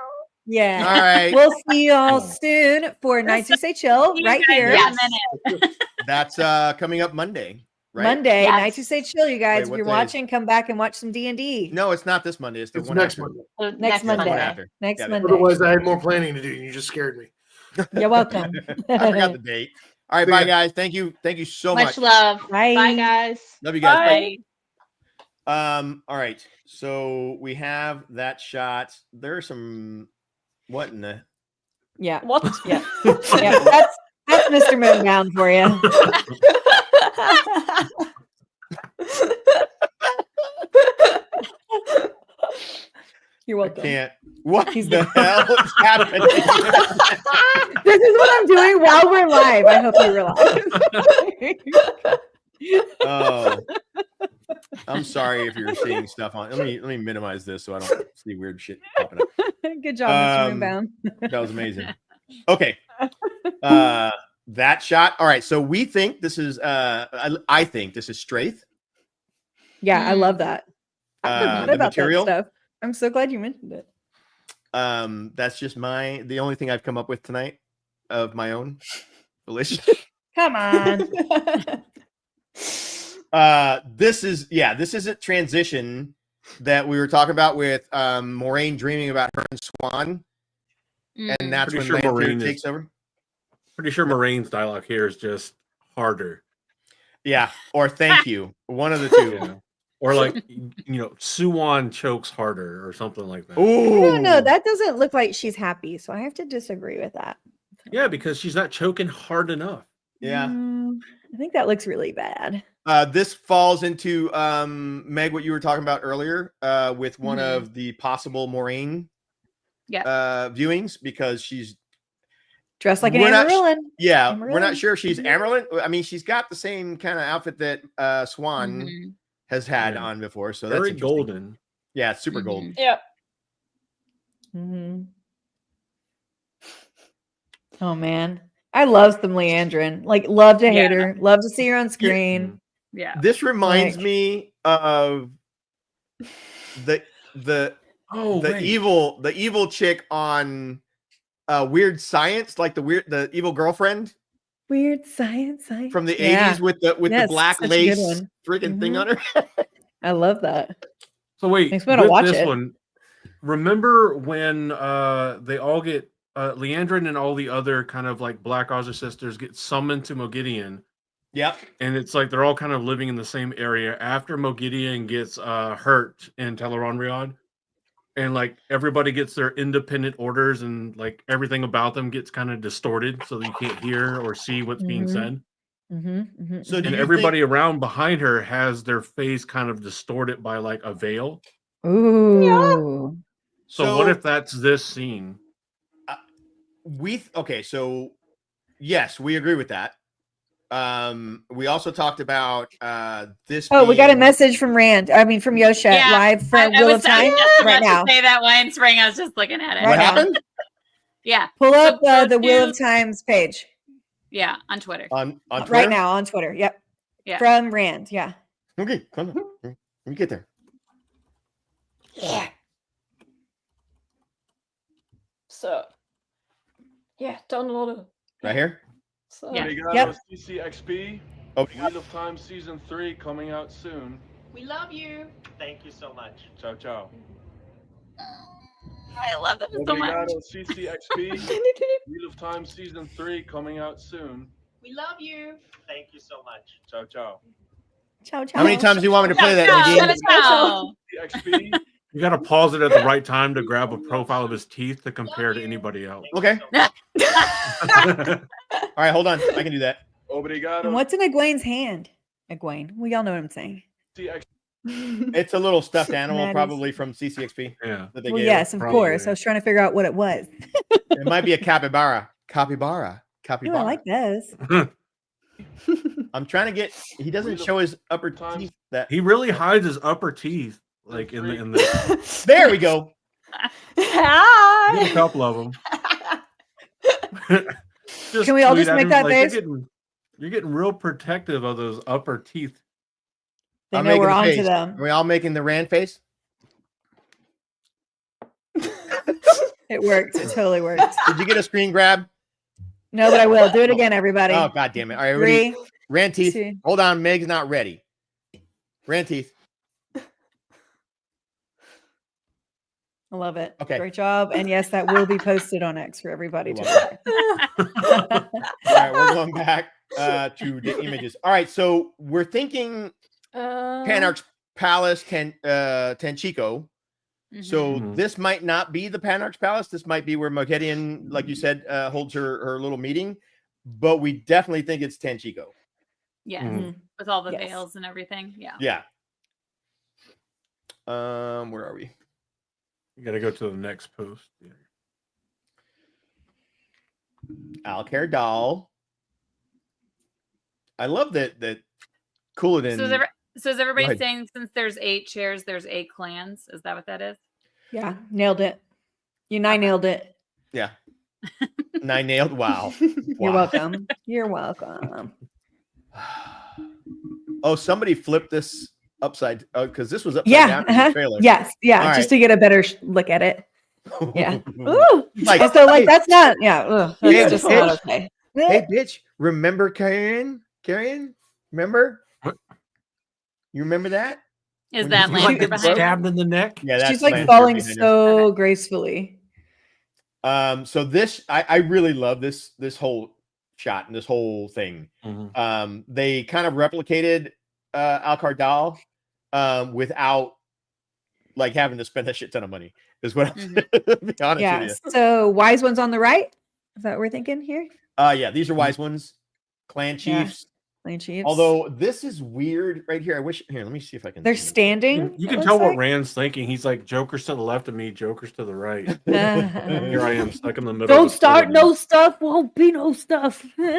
Yeah. All right. We'll see y'all soon for Nights You Say Chill You right guys here. in a Yes. minute. That's coming up Monday, right? Monday, Yes. Nights You Say Chill, you guys. Wait, if what you're day is- watching, come back and watch some D&D. No, it's not this Monday. It's the It's one next after. Monday. Next That's the Monday. one after. Next Yeah, Monday. Otherwise, I had more planning to do. You just scared me. You're welcome. I forgot the date. All right, bye guys. Thank you so much. Much love. Bye. Bye, guys. Love you guys. Bye. All right. So we have that shot. There's some what in the Yeah. What? Yeah. Yeah. That's Mr. Moonbound for you. You're I welcome. can't. What the hell is happening? This is what I'm doing while we're live. I hope you realize. Oh, I'm sorry if you're seeing stuff on. Let me minimize this so I don't see weird shit popping up. Good job, Mr. Moonbound. That was amazing. Okay. That shot. All right. So we think this is I think this is Straith. Yeah, I love that. I forgot The about material. that stuff. I'm so glad you mentioned it. That's just the only thing I've come up with tonight of my own volition. Come on. This is a transition that we were talking about with Moraine dreaming about her and Swan. And that's Pretty when sure Lanfear Moraine takes over. Pretty sure Moraine's dialogue here is just harder. Yeah, or thank you. One of the two. Yeah. Or like, Suwon chokes harder or something like that. I don't know. That doesn't look like she's happy, so I have to disagree with that. Yeah, because she's not choking hard enough. Yeah. I think that looks really bad. This falls into Meg, what you were talking about earlier, with one of the possible Moraine viewings, because she's dressed like an Amarilyn. Yeah, Amarilyn. we're not sure if she's Amarilyn. I mean, she's got the same kind of outfit that Swan has had on before, so Very that's golden. Yeah, it's super golden. Yeah. Oh man, I love some Leandrin. Like, love to hate her. Love to see her on screen. Yeah. This reminds me of the evil chick on Weird Science, like the evil girlfriend. Weird Science From the 80s with the black lace freaking thing on her. I love that. So wait, makes me want to watch this it. one, remember when they all get Leandrin and all the other kind of like Black Ozer sisters get summoned to Mogideon? Yep. And it's like they're all kind of living in the same area after Mogideon gets hurt in Teleronriad. And like everybody gets their independent orders, and like everything about them gets kind of distorted, so that you can't hear or see what's being said. So And everybody around behind her has their face kind of distorted by like a veil. Ooh. So what if that's this scene? So yes, we agree with that. We also talked about this. Oh, we got a message from Rand. I mean, from Yosha live from Wheel of Time right now. Say that Winespring. I was just looking at it. What happened? Yeah. Pull up go the Wheel to- of Times page. Yeah, on Twitter. On Twitter? Right now on Twitter. Yep. Yeah. From Rand. Yeah. Okay, come on. Let me get there. Yeah. So, yeah, download it. Right here. So, Obrigado, CCXP. Oh. Wheel of Time Season 3 coming out soon. We love you. Thank you so much. Ciao, ciao. I love them so much. Obrigado, CCXP. Wheel of Time Season 3 coming out soon. We love you. Thank you so much. Ciao, ciao. Ciao, ciao. How many times do you want me to play that again? CCXP. You got to pause it at the right time to grab a profile of his teeth to compare to anybody else. Okay. All right, hold on. I can do that. Obrigado. And what's in Egwene's hand? Egwene. We all know what I'm saying. It's a little stuffed animal, Maddie's. probably from CCXP. Yeah. That they Well, gave yes, her. of course. I was trying to figure out what it was. It might be a capybara. Capybara. Ooh, I like those. I'm trying to get. He doesn't show his upper teeth. That He really hides his upper teeth, like in the. There we go. Hi. A couple of them. Can we all tweet just at make him, that like, face? You're getting real protective of those upper teeth. They I'm know we're making the on to face. them. Are we all making the Rand face? It worked. It totally worked. Did you get a screen grab? No, but I will. Do it again, everybody. Oh, God damn it. All right, ready? 3, Rand teeth. 2. Hold on. Meg's not ready. Rand teeth. I love it. Okay. Great job. And yes, that will be posted on X for everybody to look. All right, we're going back to the images. All right, so we're thinking Panarch's Palace, Tenchico. So this might not be the Panarch's Palace. This might be where Mogideon, like you said, holds her little meeting. But we definitely think it's Tenchico. Yeah, with all the veils and everything. Yeah. Yeah. Where are we? You got to go to the next post. Yeah. Alcair Doll. I love that Couladin. So is everybody Right. saying since there's 8 chairs, there's 8 clans? Is that what that is? Yeah, nailed it. I nailed it. Yeah. 9 nailed. Wow. You're Wow. welcome. You're welcome. Oh, somebody flipped this upside because this was upside down in the trailer. Yes, yeah, All just right. to get a better look at it. Yeah. Ooh. Like, And so, like, hey, that's not. Yeah. Ugh, that's hey, just bitch. not okay. Hey, bitch! Remember Carrion? Remember? What? You remember that? Is When that you- Lancer behind her? Stabbed in the neck. Yeah, that's She's like Lancer falling behind her. so gracefully. So this, I really love this whole shot in this whole thing. They kind of replicated Al-Kardal without like having to spend a shit ton of money. Is what I'm to be honest Yeah. with you. So wise ones on the right. Is that what we're thinking here? Yeah, these are wise ones. Clan chiefs. Clan chiefs. Although this is weird right here. I wish here, let me see if I can. They're standing. You can tell what Rand's thinking. He's like, Joker's to the left of me, Joker's to the right. Here I am stuck in the middle. Don't start no stuff. Won't be no stuff. All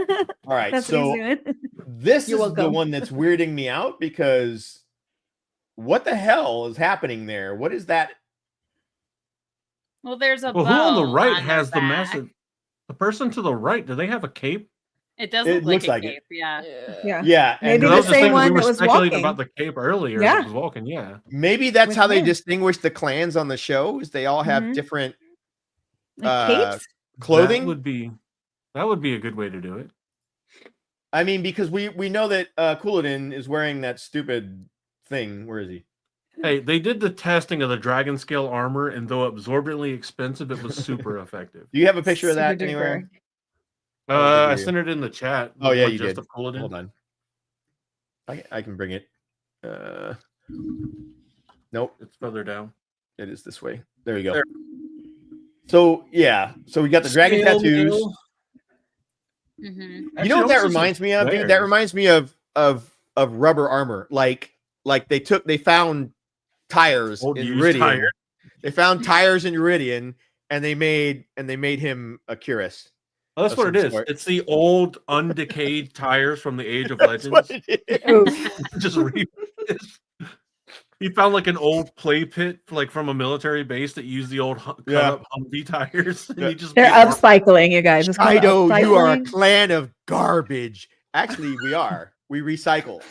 right. That's So what he's doing. this You're is the welcome. one that's weirding me out because what the hell is happening there? What is that? Well, there's a Well, bow who on the right on has their the back. message? The person to the right, do they have a cape? It does It look looks like like a it. cape, yeah. Yeah, and Maybe I the was just same thinking, one we were that was speculating walking. about the cape earlier. Yeah. It was walking, yeah. Maybe that's With how they him. distinguish the clans on the show. Is they all have different Like capes? clothing. That would be a good way to do it. I mean, because we know that Couladin is wearing that stupid thing. Where is he? Hey, they did the testing of the dragon scale armor, and though absorbently expensive, it was super effective. Do you have a picture of that Super duper. anywhere? I sent it in the chat. Oh the yeah, one you just did. of Couladin. Hold on. I can bring it. Nope, it's further down. It is this way. There you go. There. So yeah, so we got the dragon Scale tattoos. mill. You know what that reminds me of, dude? That reminds me of rubber armor. Like they found tires Old in used Iridian. tire. They found tires in Iridian, and they made him a Cuirass. Oh, that's of what it some is. sort. It's the old, undecayed tires from the Age of That's Legends. what it is. Just he found like an old play pit, like from a military base that used the old cut up Humvee tires. And he just They're made armor. upcycling, you guys. It's called Shido, you are a upcycling. clan of garbage. Actually, we are. We recycle.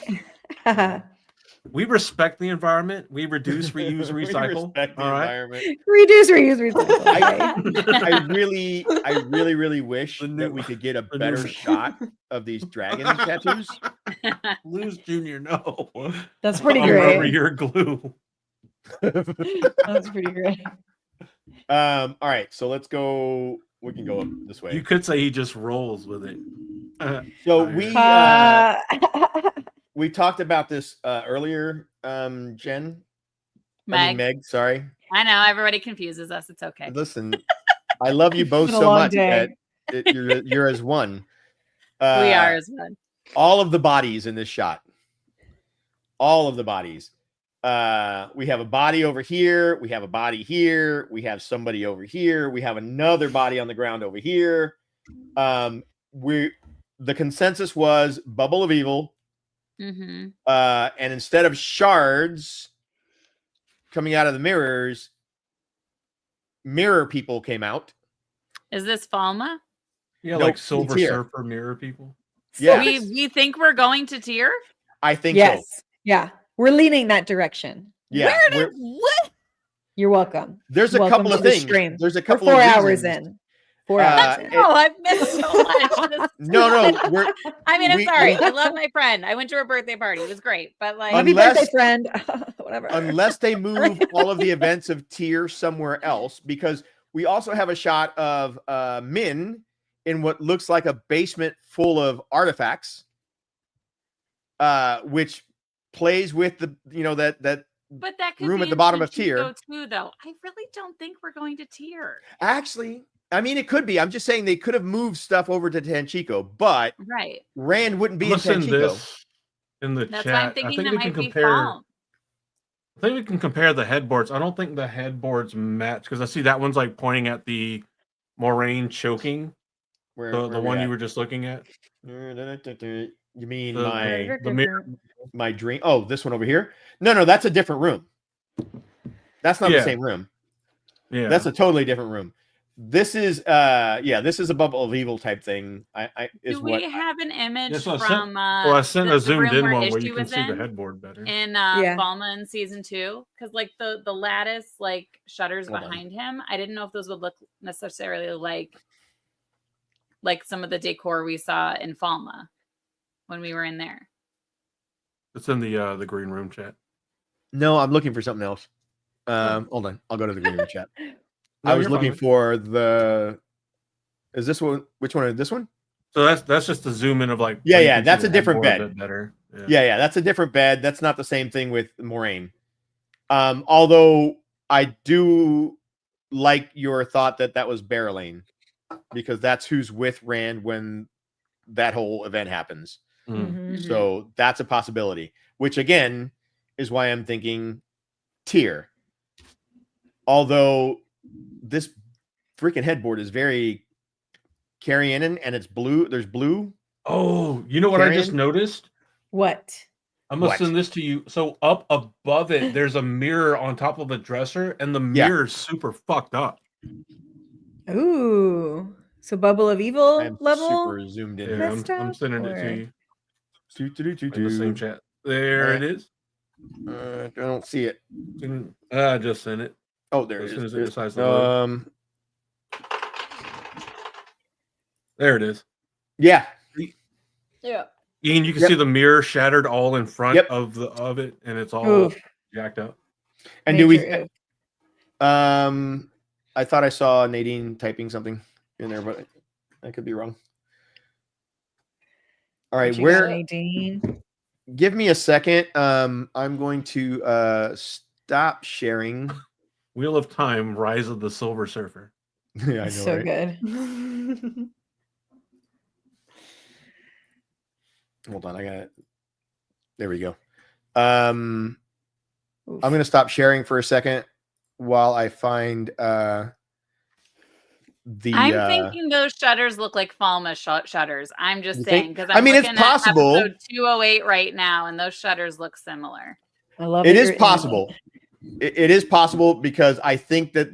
We respect the environment. We reduce, reuse, We recycle. respect the All right. environment. Reduce, reuse, recycle. I really wish that we could get a better shot of these dragon tattoos. Lose Junior, no. That's pretty I'll great. rubber your glue. That's pretty great. All right, so let's go. We can go up this way. You could say he just rolls with it. So we talked about this earlier, Jen. Meg, sorry. I know everybody confuses us. It's okay. Listen, I love you both It's been a so long much day. that you're as one. We are as one. All of the bodies in this shot. All of the bodies. We have a body over here. We have a body here. We have somebody over here. We have another body on the ground over here. The consensus was Bubble of Evil. Mm-hmm. And instead of shards coming out of the mirrors, mirror people came out. Is this Falma? Yeah, Nope, like Silver tier. Surfer mirror people. Yeah, We think we're going to tier? I think Yes. so. Yeah. We're leaning that direction. Yeah, What? You're welcome. there's a Welcome couple to of the things. stream. There's a We're couple 4 of hours reasons. in. 4 hours in. Oh, I've missed so much. No, we're. I mean, I'm we- sorry. we- I love my friend. I went to her birthday party. It was great. But like, Happy birthday, friend. Whatever. Unless they move all of the events of tier somewhere else, because we also have a shot of Min in what looks like a basement full of artifacts, which plays with the that but that could room be at the in bottom of Tenchico tier. too, though. I really don't think we're going to tier. Actually, I mean, it could be. I'm just saying they could have moved stuff over to Tenchico, but Right. Rand wouldn't be in Listen Tenchico. this in the That's chat. why I'm thinking I think that we might can be compare. Falm. I think we can compare the headboards. I don't think the headboards match because I see that one's like pointing at the Moraine choking. Where the we one at? you were just looking at. You mean The mirror. my dream? Oh, this one over here? No, that's a different room. That's not the Yeah. same room. Yeah, That's a totally different room. This is this is a Bubble of Evil type thing. Is Do what we have an image Yeah, so I from sent- I sent the a zoomed room in where one where Ishii you can was see the in? headboard better. In Yeah. Falma in season 2? Because like the lattice like shutters Hold on. behind him, I didn't know if those would look necessarily like some of the decor we saw in Falma when we were in there. It's in the green room chat. No, I'm looking for something else. Hold on. I'll go to the green room chat. No, I was you're looking fine. for the. Is this one? Which one? This one? So that's just the zoom in of like. Yeah, that's a different bed. Better. Yeah, that's a different bed. That's not the same thing with Moraine. Although I do like your thought that was Barrelane, because that's who's with Rand when that whole event happens. So that's a possibility, which again is why I'm thinking Tyr. Although this freaking headboard is very Carrion and it's blue. There's blue. Oh, you know what I just noticed? What? I'm gonna send this to you. So up above it, there's a mirror on top of a dresser, and the mirror is super fucked up. Ooh. So Bubble of Evil I'm level? super zoomed in. Yeah, I'm sending it to you. In the same chat. There it is. I don't see it. I just sent it. Oh, there as it soon is. as it decides to load. There it is. Yeah. Yeah. Ian, you can see the mirror shattered all in front of it, and it's all jacked up. And do we? I thought I saw Nadine typing something in there, but I could be wrong. All right, where? Nadine? Give me a second. I'm going to stop sharing. Wheel of Time: Rise of the Silver Surfer. Yeah, I know. So right? good. Hold on, I got it. There we go. I'm going to stop sharing for a second while I find the. I'm thinking those shutters look like Falma shutters. I'm just You saying think? because I mean, it's looking possible. At episode 208 right now, and those shutters look similar. I love it. Is possible. It is possible because I think that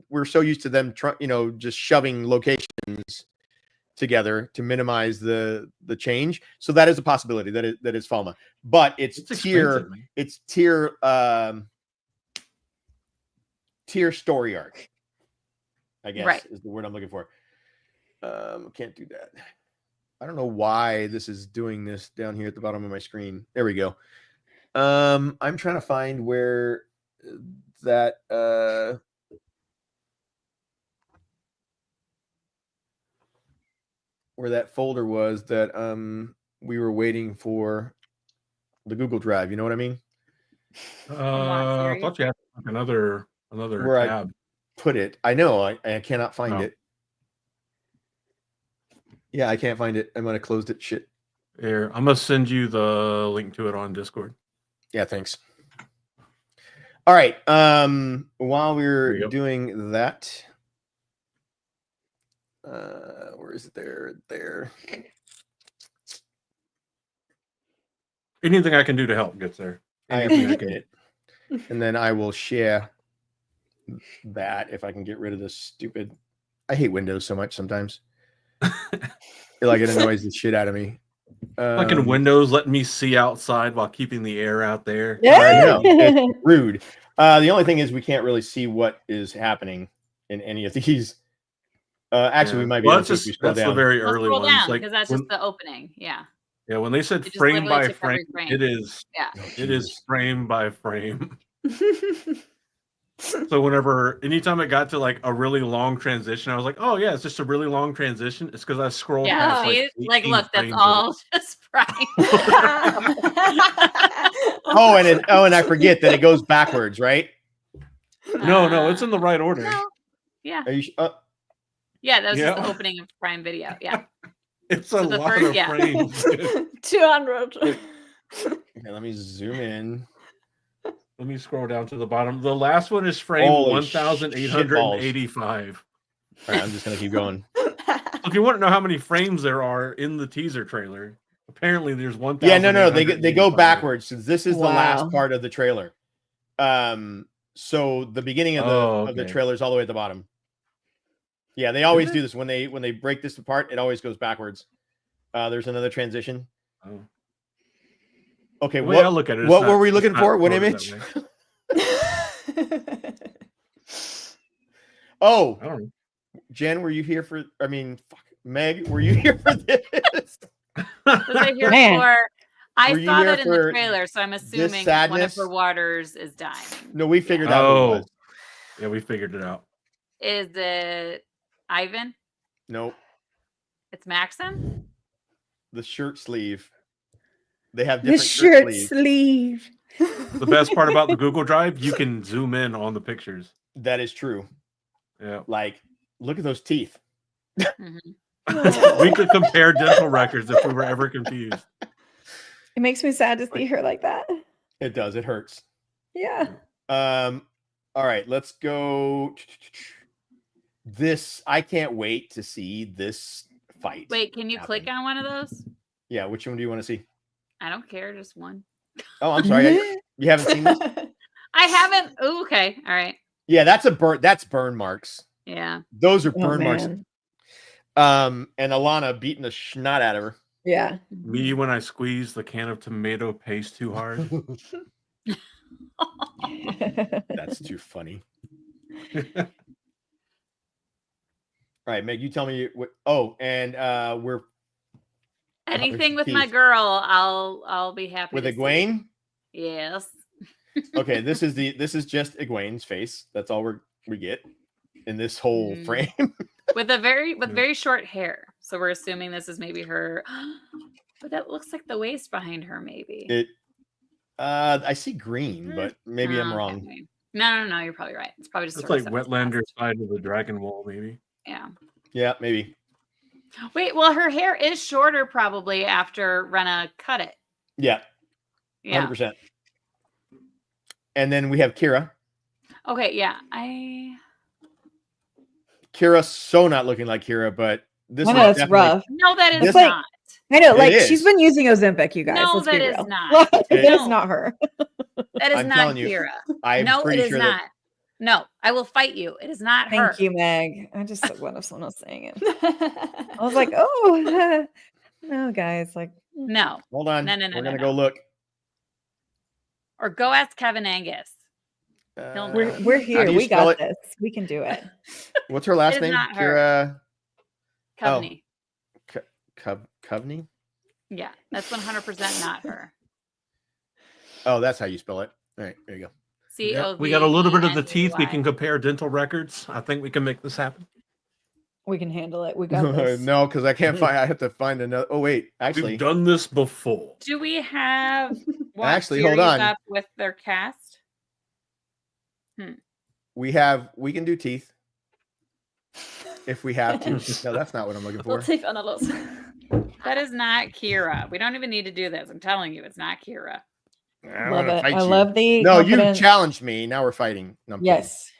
we're so used to them, just shoving locations together to minimize the change. So that is a possibility that is Falma, but it's Tyr. It's Tyr story arc, I guess is the word I'm looking for. Can't do that. I don't know why this is doing this down here at the bottom of my screen. There we go. I'm trying to find where that folder was that we were waiting for the Google Drive. You know what I mean? I thought you had another where tab. I put it. I know. I cannot find it. Yeah, I can't find it. I might have closed it. Shit. Here, I'm gonna send you the link to it on Discord. Yeah, thanks. All right. While we're doing that, where is it? There. Anything I can do to help gets there. I appreciate it. And then I will share that if I can get rid of this stupid. I hate Windows so much sometimes. It annoys the shit out of me. Fucking Windows letting me see outside while keeping the air out there. Yeah, I know. It's rude. The only thing is we can't really see what is happening in any of these. Actually, we might be able to scroll down. The very early ones. Like, because that's just the opening. Yeah. Yeah, when they said frame by frame, it is. Yeah. It is frame by frame. So anytime it got to like a really long transition, I was like, oh yeah, it's just a really long transition. It's because I scrolled past like look, that's all just frame. and I forget that it goes backwards, right? No, it's in the right order. No. Yeah. Are you yeah, that was just the opening of Prime Video. Yeah. It's a lot of frames. 200. Okay, let me zoom in. Let me scroll down to the bottom. The last one is frame 1885. All right, I'm just gonna keep going. If you want to know how many frames there are in the teaser trailer, apparently there's 1,000. Yeah, no, they go backwards. So this is the last part of the trailer. So the beginning of the trailer is all the way at the bottom. Yeah, they always do this when they break this apart. It always goes backwards. There's another transition. Oh. Okay, what were we looking for? What image? Oh, I don't know. Jen, were you here for? Meg, were you here for this? Was I here for? I saw that in the trailer, so I'm assuming one of her waters is dying. No, we figured out who it was. Yeah, we figured it out. Is it Ivan? Nope. It's Maxim. The shirt sleeve. They have The different shirt sleeve. The best part about the Google Drive, you can zoom in on the pictures. That is true. Yeah. Like, look at those teeth. We could compare dental records if we were ever confused. It makes me sad to see her like that. It does. It hurts. Yeah. All right, let's go. This, I can't wait to see this fight. Wait, can you click on one of those? Yeah, which one do you want to see? I don't care, just one. Oh, I'm sorry. You haven't seen this? I haven't. Ooh, okay. All right. Yeah, that's burn marks. Yeah. Those are burn marks. Man. And Alana beating the snot out of her. Yeah. Me when I squeeze the can of tomato paste too hard. That's too funny. All right, Meg, you tell me what. Oh, and we're anything with my girl, I'll be happy with to see. Egwene. Yes. Okay, this is just Egwene's face. That's all we get in this whole frame. with very short hair. So we're assuming this is maybe her. But that looks like the waist behind her, maybe. I see green, but maybe I'm wrong. Okay. No, you're probably right. It's probably just It's like Wetlander side of the dragon wall, maybe. Yeah. Yeah, maybe. Wait, well, her hair is shorter probably after Rena cut it. Yeah. Yeah. 100%. And then we have Kira. Okay, yeah. Kira so not looking like Kira, but this I is know it's definitely rough. No, that is It's like- not. I know, like It she's is. been using Ozempic, you guys. No, Let's that be is real. not. It No. is not her. That is I'm not telling you, Kira. I'm No, pretty it is sure not. that- No, I will fight you. It is not her. Thank you, Meg. I just said what if someone else saying it. I was like, oh no, guys, like No. Hold on. No. We're gonna go look. Or go ask Kevin Angus. we're How here. do you We spell got it? this. We can do it. What's her last It is name? not her. Kira. Coveney. Coveney? Yeah, that's 100% not her. Oh, that's how you spell it. All right, there you go. We got a little bit of the teeth. We can compare dental records. I think we can make this happen. We can handle it. We got this. No, because I can't find. I have to find another. Oh wait, actually, We've done this before. Do we have one Actually, hold series on. up with their cast? we can do teeth if we have to. No, that's not what I'm looking for. Teeth analysis. That is not Kira. We don't even need to do this. I'm telling you, it's not Kira. I Love wanna it. fight I you. love the No, you confidence. challenged me. Now we're fighting. No, I'm kidding. Yes.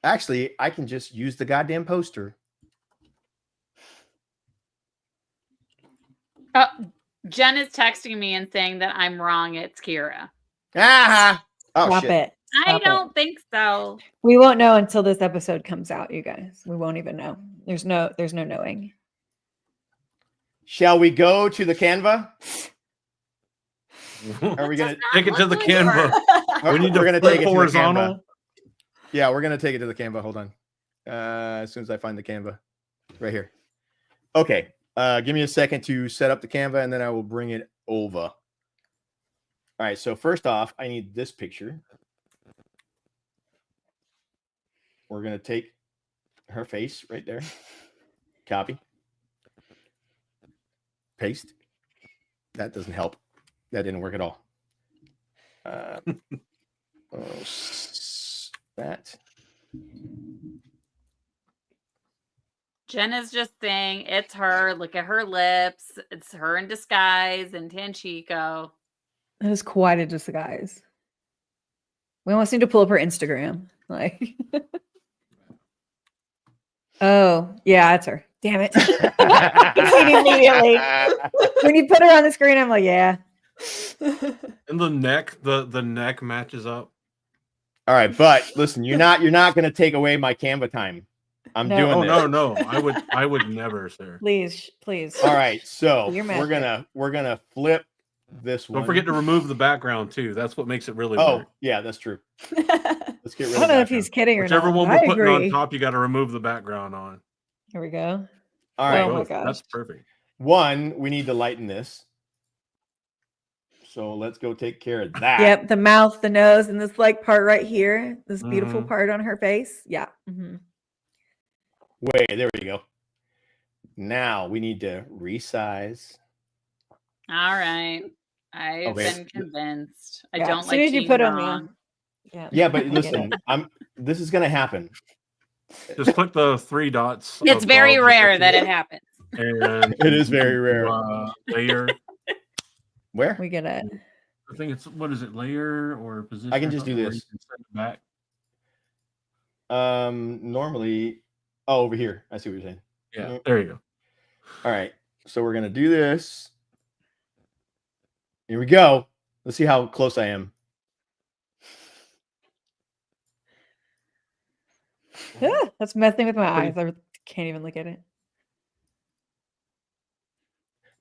Actually, I can just use the goddamn poster. Jen is texting me and saying that I'm wrong. It's Kira. Ah! Oh Stop shit! it. I Stop it. don't think so. We won't know until this episode comes out, you guys. We won't even know. There's no knowing. Shall we go to the Canva? Are we gonna Take it to the Canva. Oh, We need to we're gonna flip take it to the horizontal. Canva. Yeah, we're gonna take it to the Canva. Hold on. As soon as I find the Canva, right here. Okay. Give me a second to set up the Canva, and then I will bring it over. All right. So first off, I need this picture. We're gonna take her face right there. Copy. Paste. That doesn't help. That didn't work at all. That. Jen is just saying it's her. Look at her lips. It's her in disguise in Tanchico. That is quite a disguise. We almost need to pull up her Instagram. Like, oh yeah, that's her. Damn it! Immediately, when you put her on the screen, I'm like, yeah. And the neck, the neck matches up. All right, but listen, you're not going to take away my Canva time. I'm No. doing Oh this. no, I would never, sir. Please. All right, so Your we're gonna flip this one. Don't forget to remove the background too. That's what makes it really Oh, work. yeah, that's true. Let's get rid I don't know if he's kidding or Whichever not. one I we're putting agree. on top, you got to remove the background on. Here we go. All right. Oh my Both. gosh. That's perfect. One, we need to lighten this. So let's go take care of that. Yep, the mouth, the nose, and this like part right here, this beautiful Mhm. part on her face. Yeah. Mhm. Wait, there we go. Now we need to resize. All right. I've Okay. been convinced. I Yeah, don't as soon like as you being put 'em, wrong. Yeah, but I get listen, this is gonna happen. Just click the 3 dots. It's very above the rare picture, that it happens. And It is very rare. Layer. Where? We get it. I think it's what is it? Layer or position? I can or just do something where this. you can send it back. Normally, over here. I see what you're saying. Yeah, there you go. All right, so we're gonna do this. Here we go. Let's see how close I am. That's messing with my eyes. I can't even look at it.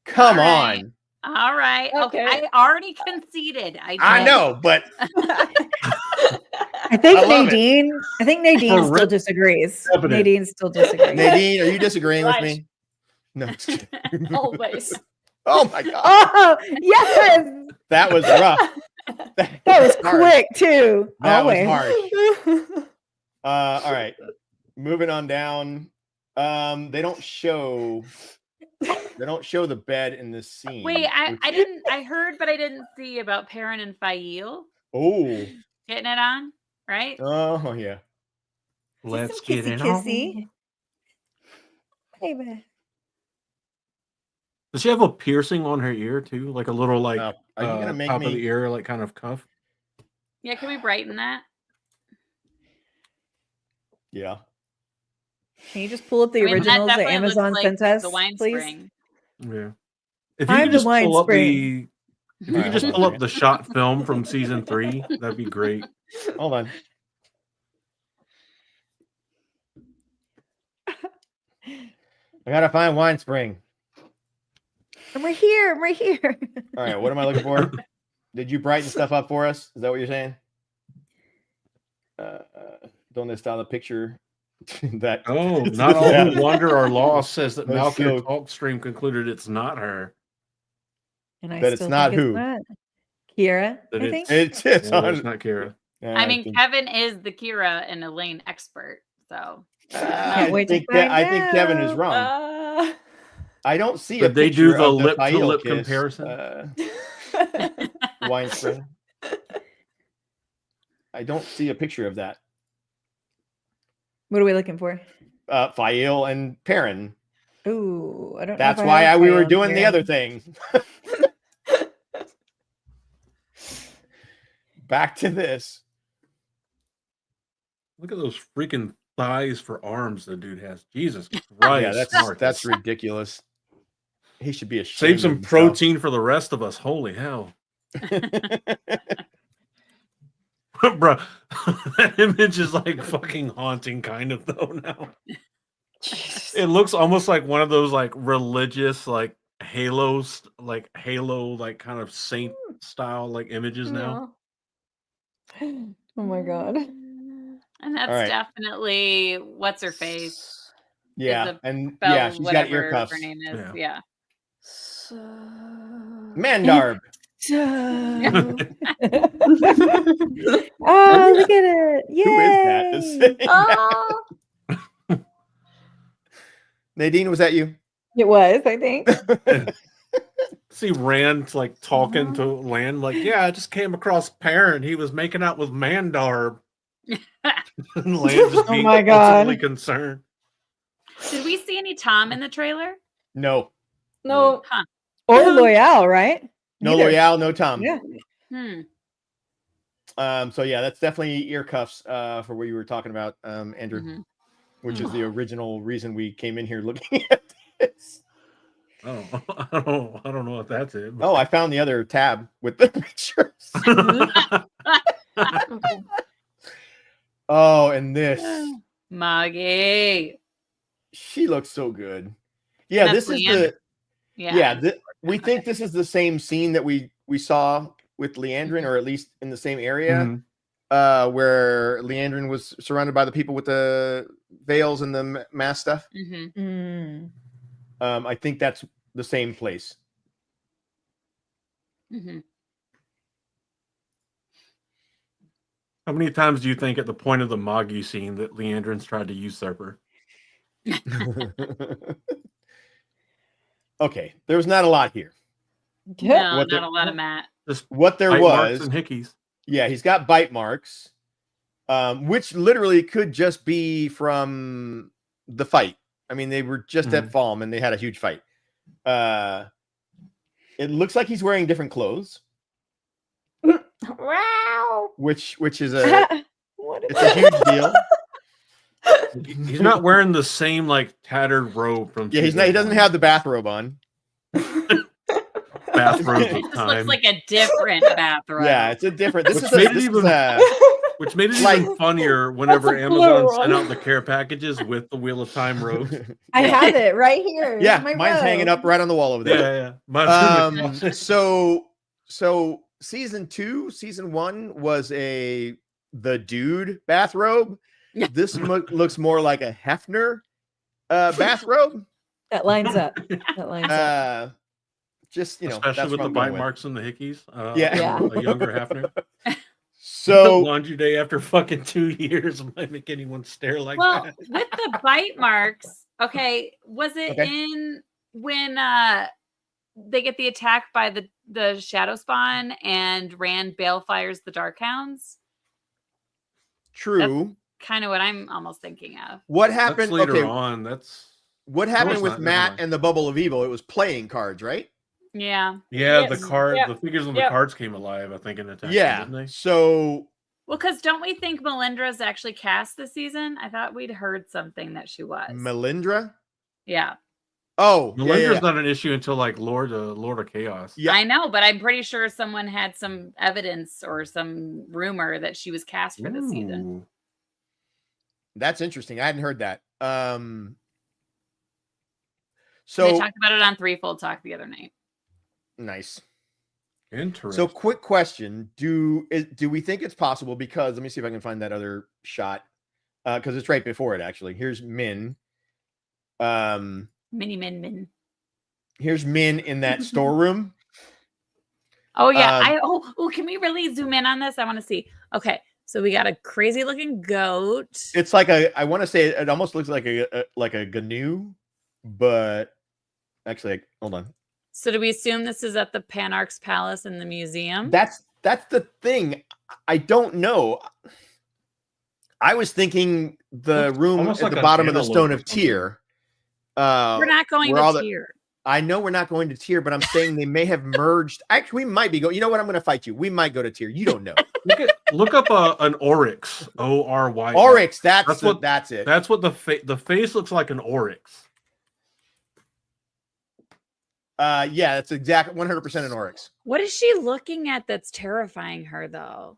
Come All right. on. All right. Okay. Okay. I already conceded. I know, but I think I love it. Nadine. I think Nadine For still rip- disagrees. Repping it. Nadine still disagrees. Nadine, are you disagreeing with Right. me? No. just kidding. Always. Oh my god, Oh yes, that was rough. that was harsh. quick too. That Always. was harsh. All right, moving on down. They don't show the bed in this scene. Wait, which- I heard, but I didn't see about Perrin and Fail Oh. getting it on, right? Oh yeah. Let's Kissy get it kissy. on. Baby. Does she have a piercing on her ear too? Like a little like Are you gonna make top of me- the ear, like kind of cuff? Yeah, can we brighten that? Yeah. Can you just pull up the I mean, that originals that definitely looks Amazon like sent us, the wine please? spring. Yeah. If you I'm could the just wine pull up spring. the if you could just pull up the shot film from season 3, that'd be great. Hold on. I gotta find Winespring. I'm right here. I'm right here. All right, what am I looking for? Did you brighten stuff up for us? Is that what you're saying? Don't style the picture. that Oh, not all that- who wonder or lost says that That's Malkia so- Talk Stream concluded it's not her. And I That it's still not think who? not. Kira, That I think. It's no, on. it's not Kira. I mean, Kevin is the Kira and Elaine expert, so Can't wait to think find I think Kevin is out. wrong. I don't see a Did they do picture the of lip to Fail lip kiss, comparison? Winespring. I don't see a picture of that. What are we looking for? Fael and Perrin. Ooh, I don't know. That's if why have we were Fael doing the here. other thing. Back to this. Look at those freaking thighs for arms the dude has. Jesus Christ. Yeah, that's ridiculous. He should be ashamed. Save some of himself. protein for the rest of us. Holy hell. Bro, that image is like fucking haunting kind of though now. It looks almost like one of those like religious like halo like kind of saint style like images now. Oh my god. and that's right. definitely what's her face. Yeah, Is and Belle, yeah, she's got ear whatever cuffs. Her name is. Yeah. Mandarb. Oh, look at it. Yay. Who is that? That's sitting Oh. back? Nadine, was that you? It was, I think. See Rand like talking to Lan, like, yeah, I just came across Perrin. He was making out with Mandarb. And Lan just Oh being my God. ultimately concerned. Did we see any Tom in the trailer? No. No. Huh. Or Loyal, right? No Neither. Loyal, no Tom. Yeah. So yeah, that's definitely ear cuffs for what you were talking about, Andrew, which is the original reason we came in here looking at this. Oh, I don't know if that's it. Oh, I found the other tab with the pictures. Oh, and this. Maggie. She looks so good. Yeah, That's this is Leanne. the Yeah. we think this is the same scene that we saw with Leandrin, or at least in the same area, where Leandrin was surrounded by the people with the veils and the mask stuff. I think that's the same place. How many times do you think at the point of the Moggy scene that Leandrin's tried to usurp her? Okay, there was not a lot here. No, What not the- a lot of Matt. Just What there bite marks was, and hickeys. yeah, he's got bite marks, which literally could just be from the fight. I mean, they were just at Falm and they had a huge fight. It looks like he's wearing different clothes, Wow. which is it's a huge deal. He's not wearing the same like tattered robe from. Yeah, he's not. He doesn't have the bathrobe on. Bathrobe It of just time. looks like a different bathrobe. Yeah, it's a different. This Which is made a, it this even- is a, Which made it like- even funnier whenever That's a Amazon blue sent one. out the care packages with the Wheel of Time robes. I have it right here. It's yeah, my mine's hanging robe. up right on the wall over there. Yeah. So season 1 was the dude bathrobe. This looks more like a Hefner bathrobe. That lines up. That lines up. Just especially that's with what the I'm bite going with. marks and the hickeys. Yeah. A younger Hefner. So laundry day after fucking 2 years might make anyone stare like Well, that. with the bite marks, okay, was it Okay. in when they get the attack by the shadow spawn and Rand balefires the dark hounds? True. Kind of what I'm almost thinking of. What happened That's later okay, on. That's what No, happened it's with not. Never Matt mind. and the Bubble of Evil? It was playing cards, right? Yeah. Yeah, Yes. the card, Yeah. the figures on the Yeah. cards came alive. I think in attack. Yeah. Didn't they? So Well, because don't we think Melindra's actually cast this season? I thought we'd heard something that she was. Melindra? Yeah. Oh, Melindra's not an issue until like Lord of Chaos. Yeah. I know, but I'm pretty sure someone had some evidence or some rumor that she was cast for this season. Ooh. That's interesting. I hadn't heard that. They So talked about it on Threefold Talk the other night. nice. Interesting. So quick question. Do we think it's possible? Because let me see if I can find that other shot. Because it's right before it actually. Here's Min. Mini Min. Here's Min in that storeroom. Oh yeah. Um, Can we really zoom in on this? I want to see. Okay. So we got a crazy looking goat. It's like I want to say it almost looks like a GNU, but actually, hold on. So do we assume this is at the Panarch's Palace in the museum? That's the thing. I don't know. I was thinking the room almost at like the an bottom of the antelope Stone or of something. Tyr. We're not going where all to the- Tyr. I know we're not going to Tyr, but I'm saying they may have merged. Actually, we might be going. You know what? I'm going to fight you. We might go to Tyr. You don't know. Look up an oryx. Oryx. Oryx. That's what. That's it. That's what the face looks like. An oryx. Yeah, that's exactly 100% an Oryx. What is she looking at that's terrifying her though?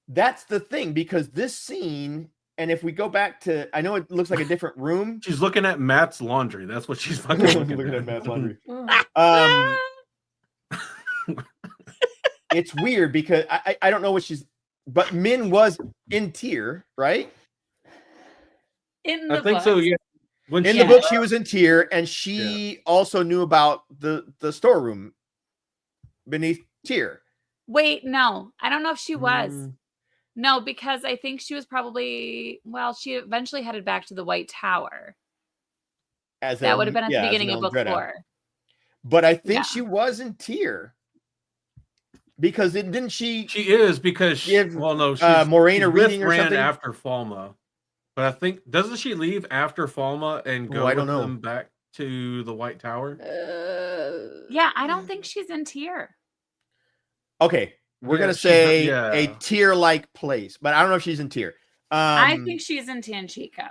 That's the thing, because this scene, and if we go back to, I know it looks like a different room. She's looking at Matt's laundry. That's what she's fucking looking at Matt's laundry. Ah! It's weird because I don't know what she's, but Min was in Tyr, right? In I think so. book. Yeah. In the book, she was in Tyr, and she also knew about the storeroom beneath Tyr. Wait, no. I don't know if she was. Mm. No, because I think she was probably she eventually headed back to the White Tower. As That a- would have been at yeah, the as beginning an of book Eldreda. 4. But I think Yeah. she was in Tyr because didn't she? She is because give she's Moraine a with reading or Rand something? after Falma. But I think doesn't she leave after Falma and go I don't with know. them back to the White Tower? Yeah, I don't think she's in Tyr. Okay, we're Yeah, gonna she's say not- a yeah. Tyr-like place, but I don't know if she's in Tyr. I think she's in Tanchico.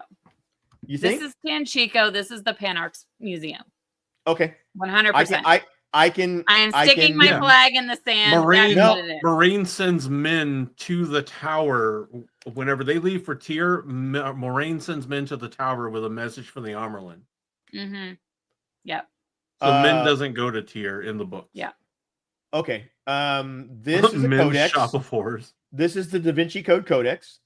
You think? This is Tanchico. This is the Panarch's Museum. Okay. 100%. I can. I am sticking my flag in the sand. Marine, That's what it is. Marine sends men to the tower whenever they leave for Tyr. Moraine sends men to the tower with a message from the Amerlin. Mm-hmm. Yep. So Min doesn't go to Tyr in the book. Yeah. Okay. This is a Men's codex. Shop of Horrors. This is the Da Vinci Code Codex.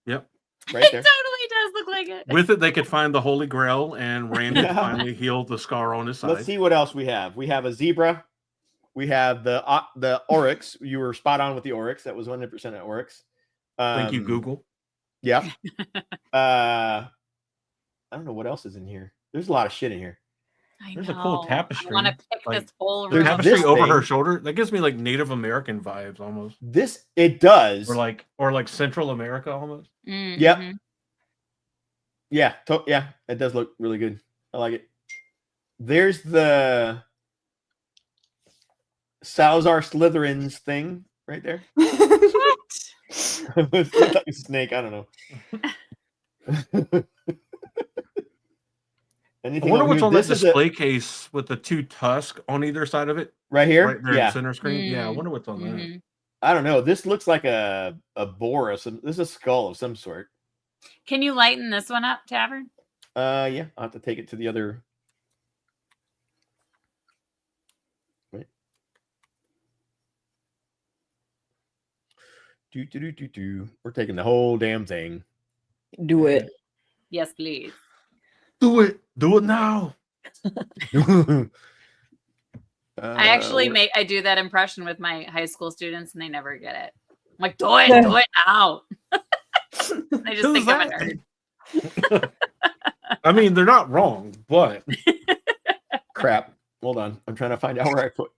Yep. Right there. It totally does look like it. With it, they could find the Holy Grail, and Rand could Yeah. finally heal the scar on his side. Let's see what else we have. We have a zebra. We have the oryx. You were spot on with the oryx. That was 100% an oryx. Thank you, Google. Yeah. I don't know what else is in here. There's a lot of shit in here. There's a cool tapestry. I want to pick like, this whole the room. tapestry over her thing. shoulder. That gives me like Native American vibes almost. It does. Or like Central America almost. Mm-hmm. Yep. Yeah. Yeah. It does look really good. I like it. There's the Salazar Slytherin's thing right there. What? It looks like a snake. I don't know. I wonder what's on that display case with the 2 tusks on either side of it. Right here? Right there in the center screen. Yeah, I wonder what's on that. I don't know. This looks like a boar of some. This is a skull of some sort. Can you lighten this one up, Tavern? Yeah, I'll have to take it to the other. Wait. We're taking the whole damn thing. Do it. Yes, please. Do it. Do it now. I actually I do that impression with my high school students, and they never get it. I'm like, do it now. They just think I'm a nerd. I mean, they're not wrong, but crap. Hold on. I'm trying to find out where I put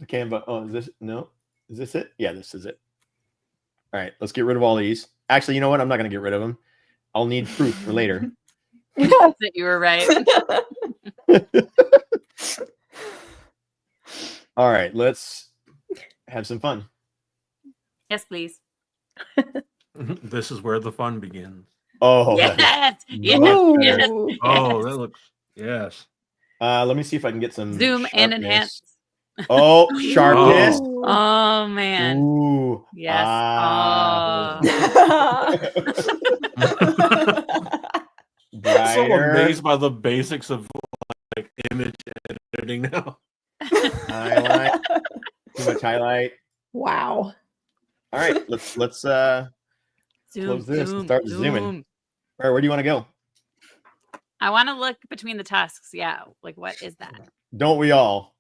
the Canva. Oh, is this no? Is this it? Yeah, this is it. All right, let's get rid of all these. Actually, you know what? I'm not going to get rid of them. I'll need proof for later. That you were right. All right, let's have some fun. Yes, please. This is where the fun begins. Oh, yes, yes, yes. Oh, that looks yes. Let me see if I can get some zoom sharpness. and enhance. Oh, sharpness. Oh man. Ooh. Yes. So amazed by the basics of like image editing now. Highlight. Too much highlight. Wow. All right, let's close this and start zooming. All right, where do you want to go? I want to look between the tusks. Yeah, like what is that? Don't we all?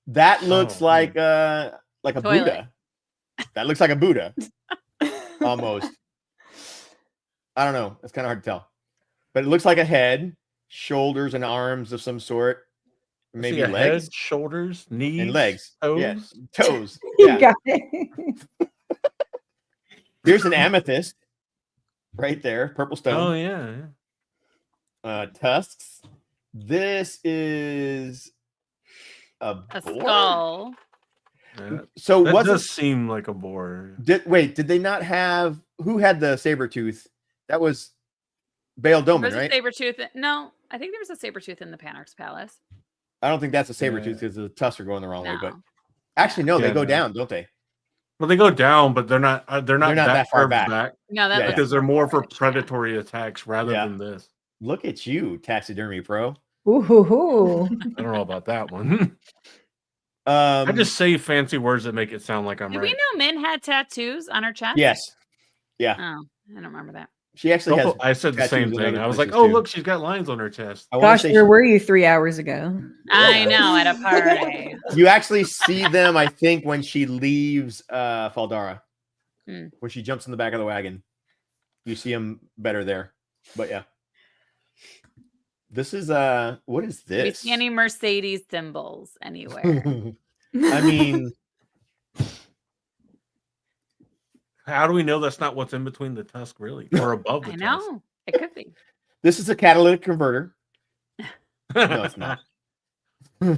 That looks like a Toilet. Buddha. That looks like a Buddha. Almost. I don't know. It's kind of hard to tell. But it looks like a head, shoulders and arms of some sort. Maybe legs, head, shoulders, knees, and legs. toes. Yes, toes. You Yeah. got it. Here's an amethyst right there, purple stone. Oh yeah. Tusks. This is a skull. Yeah. So that what does seem like a boar. Did they not have who had the saber tooth? That was Baal Doman, There's right? a saber tooth. No, I think there was a saber tooth in the Panarch's palace. I don't think that's a saber tooth because the tusks are going the wrong way. But actually, no, they go down, don't they? Well, they go down, but they're not that far curved back. No, that because they're more for predatory attacks rather than this. Look at you, taxidermy pro. Ooh. I don't know about that one. I just say fancy words that make it sound like I'm Did right. we know Min had tattoos on her chest? Yes. Yeah. Oh, I don't remember that. She actually has. I said the same tattoos in thing. other I was like, places, "Oh, too. look, she's got lines on her chest." Gosh, where were you 3 hours ago? I know, at a party. You actually see them, I think, when she leaves Faldara. When she jumps in the back of the wagon. You see them better there. But yeah. This is what is Do we this? see any Mercedes symbols anywhere? I mean, how do we know that's not what's in between the tusk, really, or above the I tusk? know. It could be. this is a catalytic converter. No, it's not.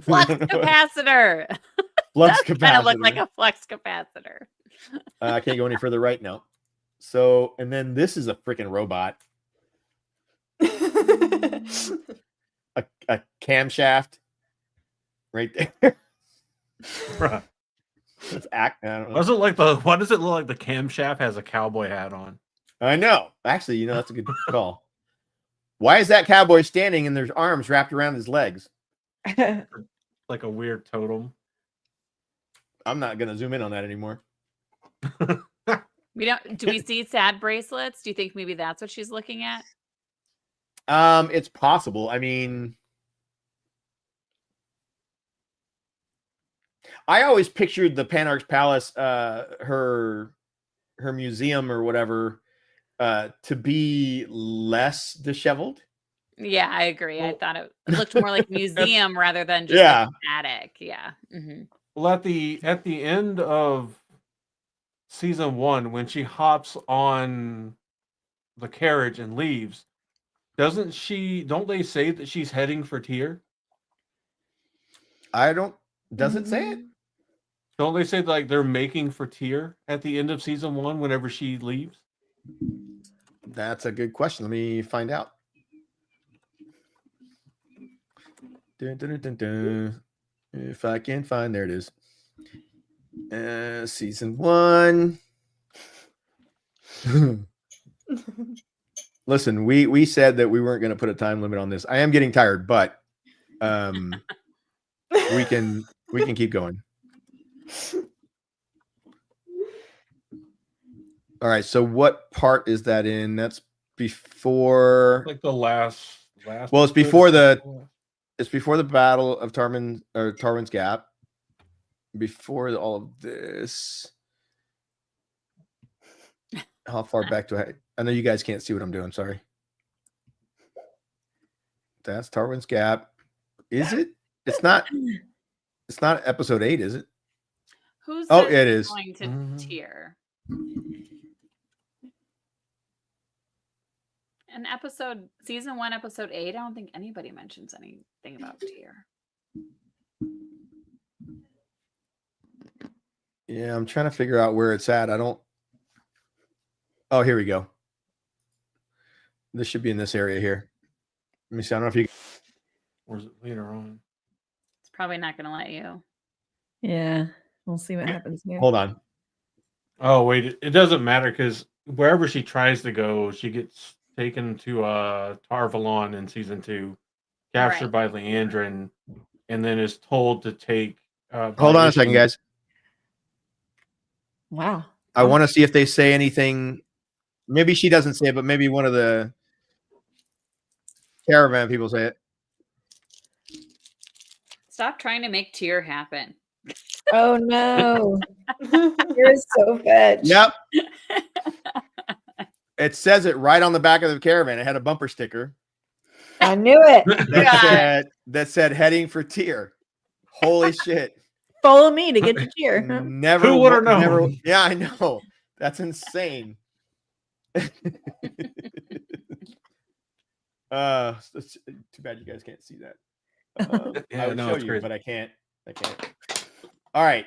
Flux capacitor. Flux That kind of look capacitor. like a flux capacitor. I can't go any further right now. So, and then this is a freaking robot. a camshaft right there. Let's act. I don't know. Why does it look like the camshaft has a cowboy hat on? I know. Actually, you know, that's a good call. Why is that cowboy standing and there's arms wrapped around his legs? Like a weird totem. I'm not gonna zoom in on that anymore. We don't. Do we see sad bracelets? Do you think maybe that's what she's looking at? It's possible. I mean, I always pictured the Panarch's Palace, her museum or whatever, to be less disheveled. Yeah, I agree. I thought it looked more like a museum rather than just like an attic. Yeah. Well, at the end of season 1, when she hops on the carriage and leaves, don't they say that she's heading for Tyr? Does it say it? Don't they say like they're making for Tyr at the end of season 1 whenever she leaves? That's a good question. Let me find out. Dun, dun, dun, dun, dun. If I can find, there it is. Season 1. Listen, we said that we weren't going to put a time limit on this. I am getting tired, but we can keep going. All right. So what part is that in? That's before, like the last. Well, it's before the Battle of Tarwin's Gap. Before all of this. How far back do I know you guys can't see what I'm doing. Sorry. That's Tarwin's Gap. Is it? It's not episode 8, is it? Who's it is going to Tyr? In season 1, episode 8, I don't think anybody mentions anything about Tyr. Yeah, I'm trying to figure out where it's at. Oh, here we go. This should be in this area here. Let me see. I don't know if you. Or is it later on? It's probably not going to let you. Yeah, we'll see what happens here. Hold on. Oh wait, it doesn't matter because wherever she tries to go, she gets taken to Tarvalon in season 2, captured by Leandrin, and then is told to take. Hold on a second, guys. Wow. I want to see if they say anything. Maybe she doesn't say it, but maybe one of the caravan people say it. Stop trying to make Tyr happen. Oh no. You're so fetch. Yep. It says it right on the back of the caravan. It had a bumper sticker. I knew it. That said heading for Tyr. Holy shit. Follow me to get to Tyr. Never. Who would have known? Never, yeah, I know. That's insane. It's too bad you guys can't see that. I would show you, but I can't. All right.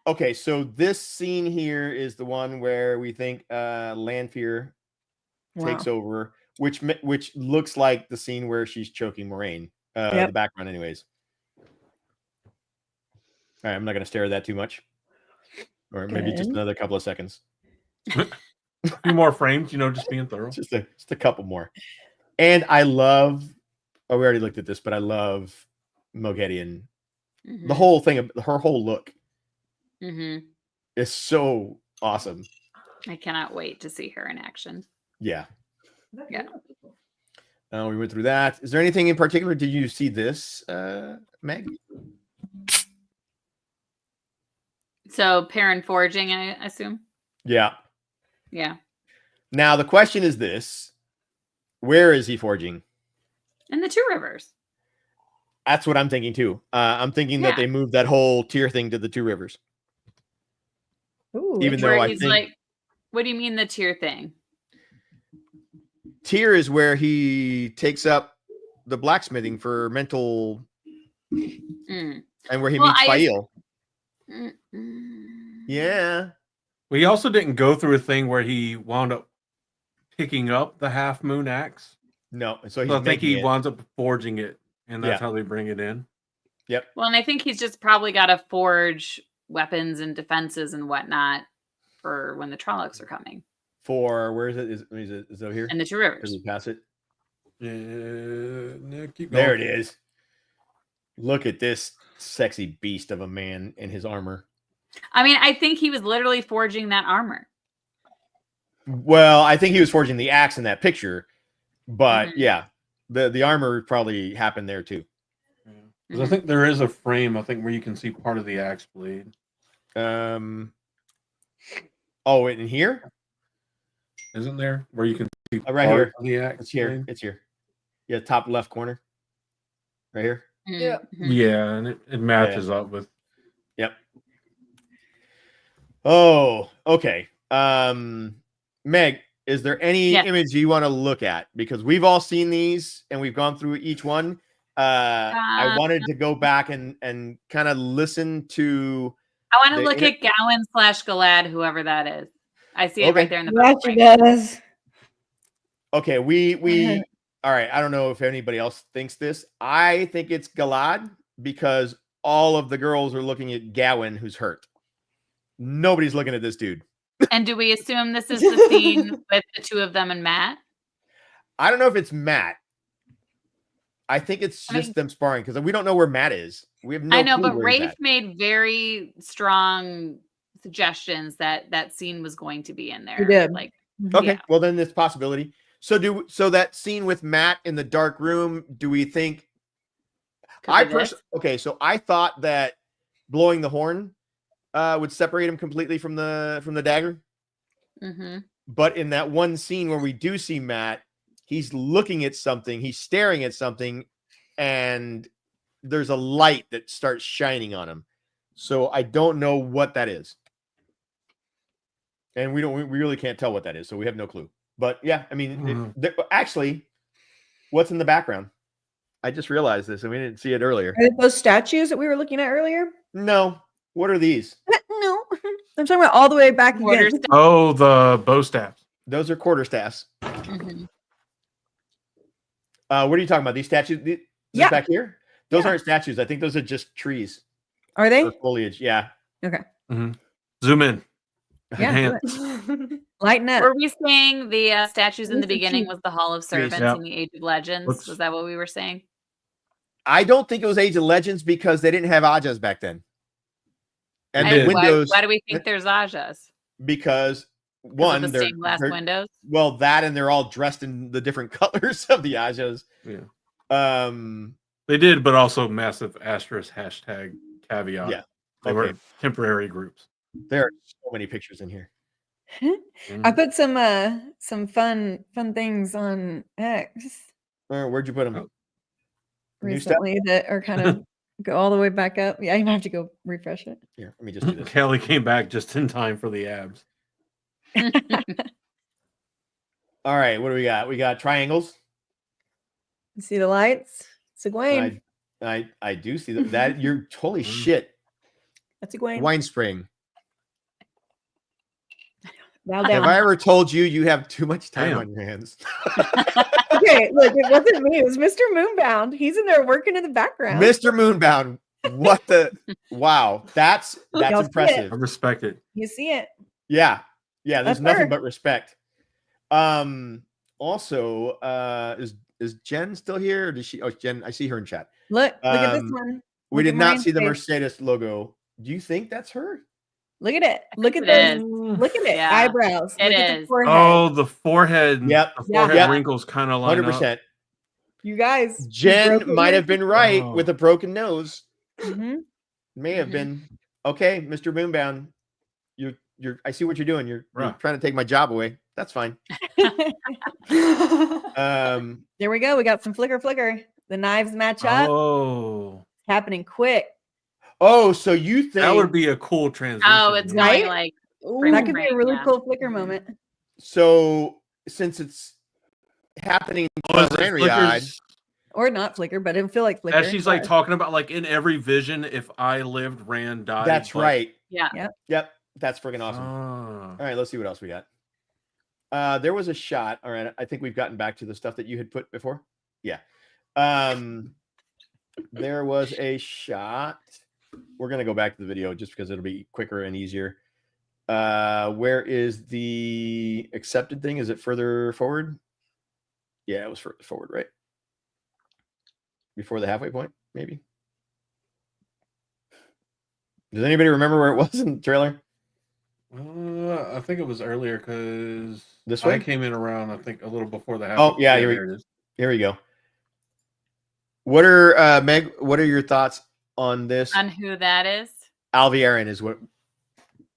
Okay, so this scene here is the one where we think Lanfear takes over, which looks like the scene where she's choking Moraine. The background, anyways. All right, I'm not going to stare at that too much, or maybe just another couple of seconds. A few more frames, just being thorough. Just a couple more. And I love. Oh, we already looked at this, but I love Moghedien. The whole thing, her whole look. Is so awesome. I cannot wait to see her in action. Yeah. Yeah. We went through that. Is there anything in particular? Did you see this, Meg? So Perrin forging, I assume. Yeah. Yeah. Now the question is this: where is he forging? In the Two Rivers. That's what I'm thinking too. I'm thinking that they moved that whole Tyr thing to the Two Rivers. Ooh, even though I think, like, what do you mean the Tyr thing? Tyr is where he takes up the blacksmithing for mental, and where he meets Fael. Yeah. Well, he also didn't go through a thing where he wound up picking up the Half Moon Axe. No, so I think he winds up forging it, and that's how they bring it in. Yep. Well, and I think he's just probably got to forge weapons and defenses and whatnot for when the Trollocs are coming. For where is it? Is it over here? In the Two Rivers. Did we pass it? Yeah, keep going. There it is. Look at this sexy beast of a man in his armor. I mean, I think he was literally forging that armor. Well, I think he was forging the axe in that picture, but yeah, the armor probably happened there too. I think there is a frame, where you can see part of the axe blade. Oh, in here? Isn't there where you can see right part here? of the act? It's here. It's here. Yeah, top left corner. Right here. Yeah. Yeah, and it matches up with. Yep. Oh, okay. Meg, is there any image you want to look at? Because we've all seen these and we've gone through each one. I wanted to go back and kind of listen to. I want to look at Gowan / Galad, whoever that is. I see it right there in the Yeah, bottom she right. does. Okay, we all right. I don't know if anybody else thinks this. I think it's Galad because all of the girls are looking at Gowan, who's hurt. Nobody's looking at this dude. And do we assume this is the scene with the two of them and Matt? I don't know if it's Matt. I think it's just them sparring because we don't know where Matt is. We have no I know, clue but where he's Rafe at. made very strong suggestions that that scene was going to be in there. He did. Like, Okay, yeah. well then it's a possibility. So that scene with Matt in the dark room, do we think okay, so I thought that blowing the horn would separate him completely from the dagger. Mm-hmm. But in that one scene where we do see Matt, he's looking at something, he's staring at something, and there's a light that starts shining on him. So I don't know what that is. And we really can't tell what that is, so we have no clue. But yeah, I mean, actually, what's in the background? I just realized this, and we didn't see it earlier. Are they those statues that we were looking at earlier? No. What are these? No, I'm talking about all the way back again. Oh, the bow staffs. Those are quarterstaffs. Mm-hmm. What are you talking about? These statues? This back here? Those aren't statues. I think those are just trees. Are they? Or foliage. Yeah. Okay. Zoom in. Yeah. Lighten up. Were we saying the statues in the beginning cheap. was the Hall of Servants Yeah. in the Age of Legends? Was that what we were saying? I don't think it was Age of Legends because they didn't have Ajas back then. And the windows. Why do we think there's Ajas? Because one, the stained glass windows. Well, that and they're all dressed in the different colors of the Ajas. Yeah. They did, but also massive asterisk hashtag caveat. Yeah. They were temporary groups. There are so many pictures in here. I put some fun things on X Where'd you put them? recently that are kind of go all the way back up. Yeah, you might have to go refresh it. Here, let me just do this. Kelly came back just in time for the abs. All right, what do we got? We got triangles. You see the lights? It's Egwene. I do see that. You're holy shit. That's Egwene. Winespring. Bow Have down. I ever told you have too much time on your hands? Okay, look, it wasn't me. It was Mr. Moonbound. He's in there working in the background. Mr. Moonbound. What the? Wow, that's Y'all see impressive. I respect it. You see it? Yeah. There's That's nothing her. but respect. Also, is Jen still here? Or does she? Oh, Jen. I see her in chat. Look at this one. We Look did at not Marian's see the face. Mercedes logo. Do you think that's her? Look at it. Look at it those. is. Look at it. Yeah, Eyebrows. it Look at the is. forehead. Oh, the forehead. Yep. The forehead wrinkles kind of line 100%. up. You guys. Jen might have been right with a broken nose. Mm-hmm. May have been. Okay, Mr. Moonbound. You're. I see what you're doing. You're trying to take my job away. That's fine. There we go. We got some flicker. The knives match up. Oh. It's happening quick. Oh, so you think that would be a cool transition? Oh, it's Right? going like Ooh, that could be a really yeah. cool flicker moment. so? Since it's happening Oh, is it Rand-eyed, flickers? Or not flicker, but it'll feel like flicker. As she's like talking about, like in every vision, if I lived, Rand died. that's but- right. Yeah. Yep. That's freaking awesome. Ah. All right, let's see what else we got. There was a shot. All right, I think we've gotten back to the stuff that you had put before. Yeah. There was a shot. We're gonna go back to the video just because it'll be quicker and easier. Where is the accepted thing? Is it further forward? Yeah, it was further forward, right? Before the halfway point, maybe. Does anybody remember where it was in the trailer? I think it was earlier because This way? I came in around. I think a little before the half. Oh yeah, there here it is. we go. What are Meg? What are your thoughts on this? On who that is? Alviarin is what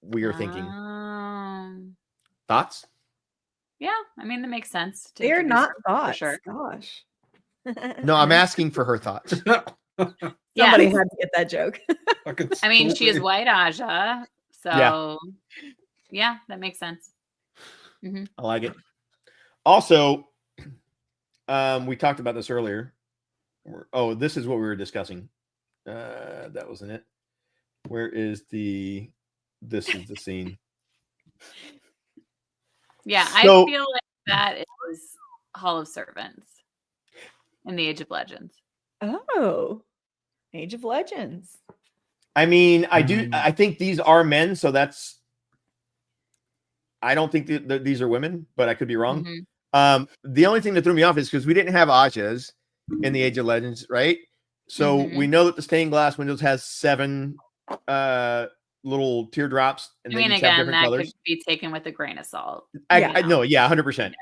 we are thinking. Thoughts? Yeah, I mean that makes sense. They are introduce not her, for thoughts. sure. Gosh. No, I'm asking for her thoughts. Somebody had to get that joke. I mean, she is white Aja, so yeah, that makes sense. I like it. Also, we talked about this earlier. Oh, this is what we were discussing. That wasn't it. Where is the? This is the scene. Yeah, So- I feel like that is Hall of Servants in the Age of Legends. Oh, Age of Legends. I mean, I do. I think these are men, so that's. I don't think that these are women, but I could be wrong. The only thing that threw me off is because we didn't have Ajas in the Age of Legends, right? So we know that the stained glass windows has 7 little teardrops, and I they mean, each have again, different that colors. could be taken with a grain of salt. I know, yeah, 100%.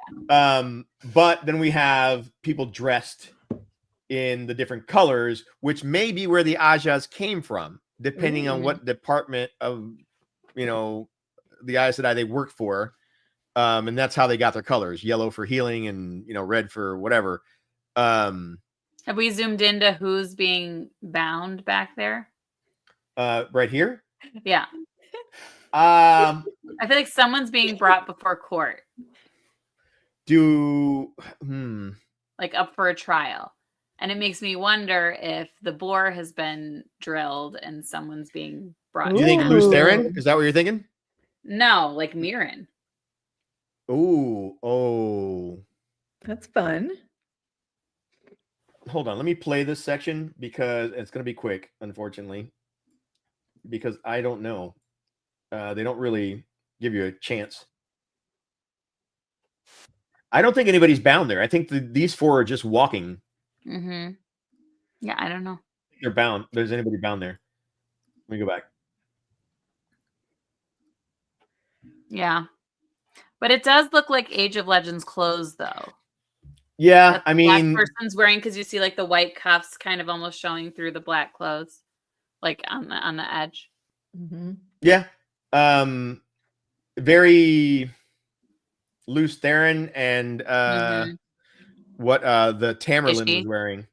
But then we have people dressed in the different colors, which may be where the Ajas came from, depending on what department of, the Aes Sedai they worked for. And that's how they got their colors: yellow for healing, and red for whatever. Have we zoomed into who's being bound back there? Right here. Yeah. I feel like someone's being brought before court, like up for a trial. And it makes me wonder if the boar has been drilled and someone's being brought. Do you think Luce Theron? Is that what you're thinking? No, like Mirren. Ooh, oh. That's fun. Hold on, let me play this section because it's going to be quick, unfortunately, because I don't know. They don't really give you a chance. I don't think anybody's bound there. I think these 4 are just walking. Yeah, I don't know. They're bound. There's anybody bound there? Let me go back. Yeah. But it does look like Age of Legends clothes, though. Yeah, That I the black mean, person's wearing, because you see like the white cuffs kind of almost showing through the black clothes, like on the edge. yeah. Very Luce Theron and what the Tamerlane was Fishy. wearing.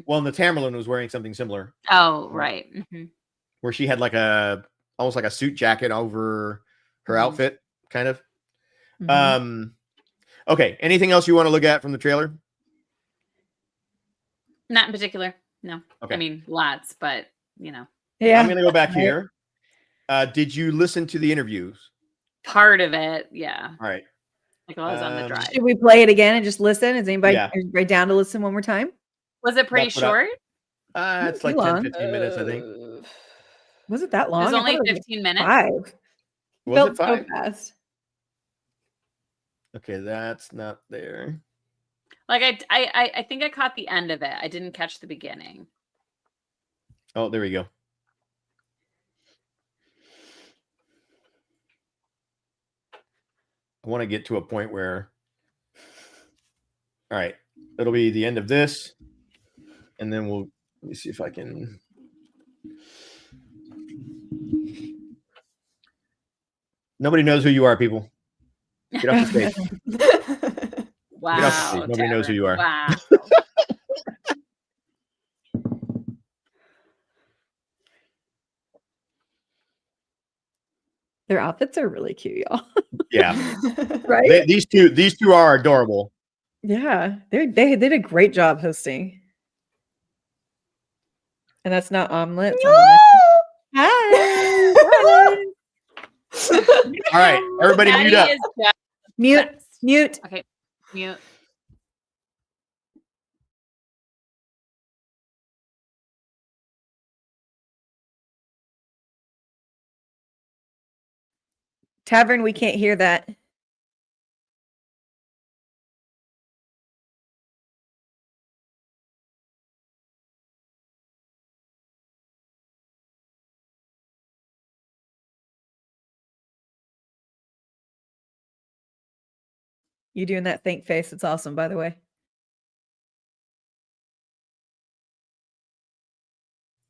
Well, the Tamerlane was wearing something similar. Oh, right. Where she had like almost like a suit jacket over her outfit, kind of. Okay. Anything else you want to look at from the trailer? Not in particular. No. Okay. I mean, lots, but Yeah. I'm going to go back here. Did you listen to the interviews? part of it. Yeah. All right. Like while I was on the drive. Should we play it again and just listen? Is anybody Yeah. down to listen one more time? Was it pretty That's what I- short? It's like Too 10, long. 15 minutes, I think. Was it that long? It was I only thought it 15 minutes. 5. Was Felt it 5? so fast. Okay, that's not there. Like I think I caught the end of it. I didn't catch the beginning. Oh, there we go. I want to get to a point where, all right, it'll be the end of this, and then let me see if I can. Nobody knows who you are, people. Get off the stage. Wow. Get off the stage. Nobody knows who you are. Wow. Their outfits are really cute, y'all. Yeah. Right? These two are adorable. Yeah, they did a great job hosting. And that's not omelet. Hi. All right, everybody Patty mute up. is just Mute. best. Mute. Okay. Mute. Tavern, we can't hear that. You doing that think face? It's awesome, by the way.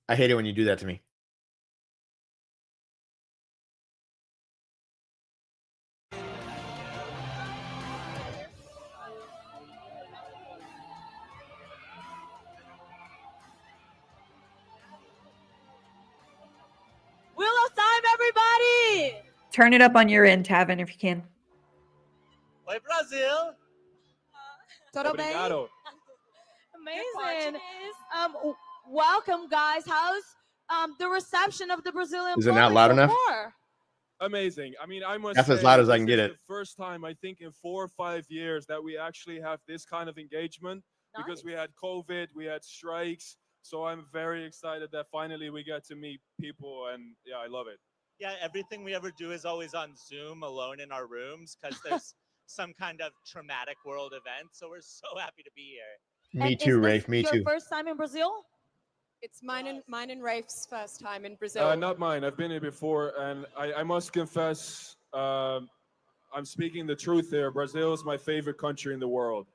I hate it when you do that to me. Turn it up on your end, Tavern, if you can. Oi, Brazil! Tudo bem? Obrigado. Amazing. Welcome, guys. How's the reception of the Brazilian Is it not public loud so enough? far? Amazing. I mean, I must That's say, as loud as I this can get is it. the first time I think in 4 or 5 years that we actually have this kind of engagement because we had COVID, we had strikes. So I'm very excited that finally we get to meet people, and yeah, I love it. Yeah, everything we ever do is always on Zoom alone in our rooms because there's some kind of traumatic world event. So we're so happy to be here. Me too, Rafe. Me Your too. first time in Brazil? It's mine and Rafe's first time in Brazil. Not mine. I've been here before, and I must confess, I'm speaking the truth here. Brazil is my favorite country in the world.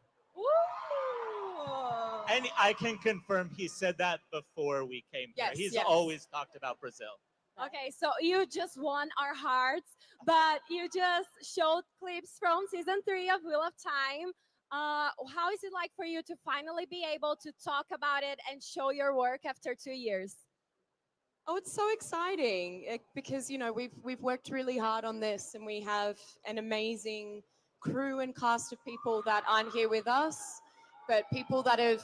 And I can confirm he said that before we came here. Yes, He's yes. always talked about Brazil. Okay, so you just won our hearts, but you just showed clips from season 3 of Wheel of Time. How is it like for you to finally be able to talk about it and show your work after 2 years? Oh, it's so exciting because we've worked really hard on this, and we have an amazing crew and cast of people that aren't here with us, but people that have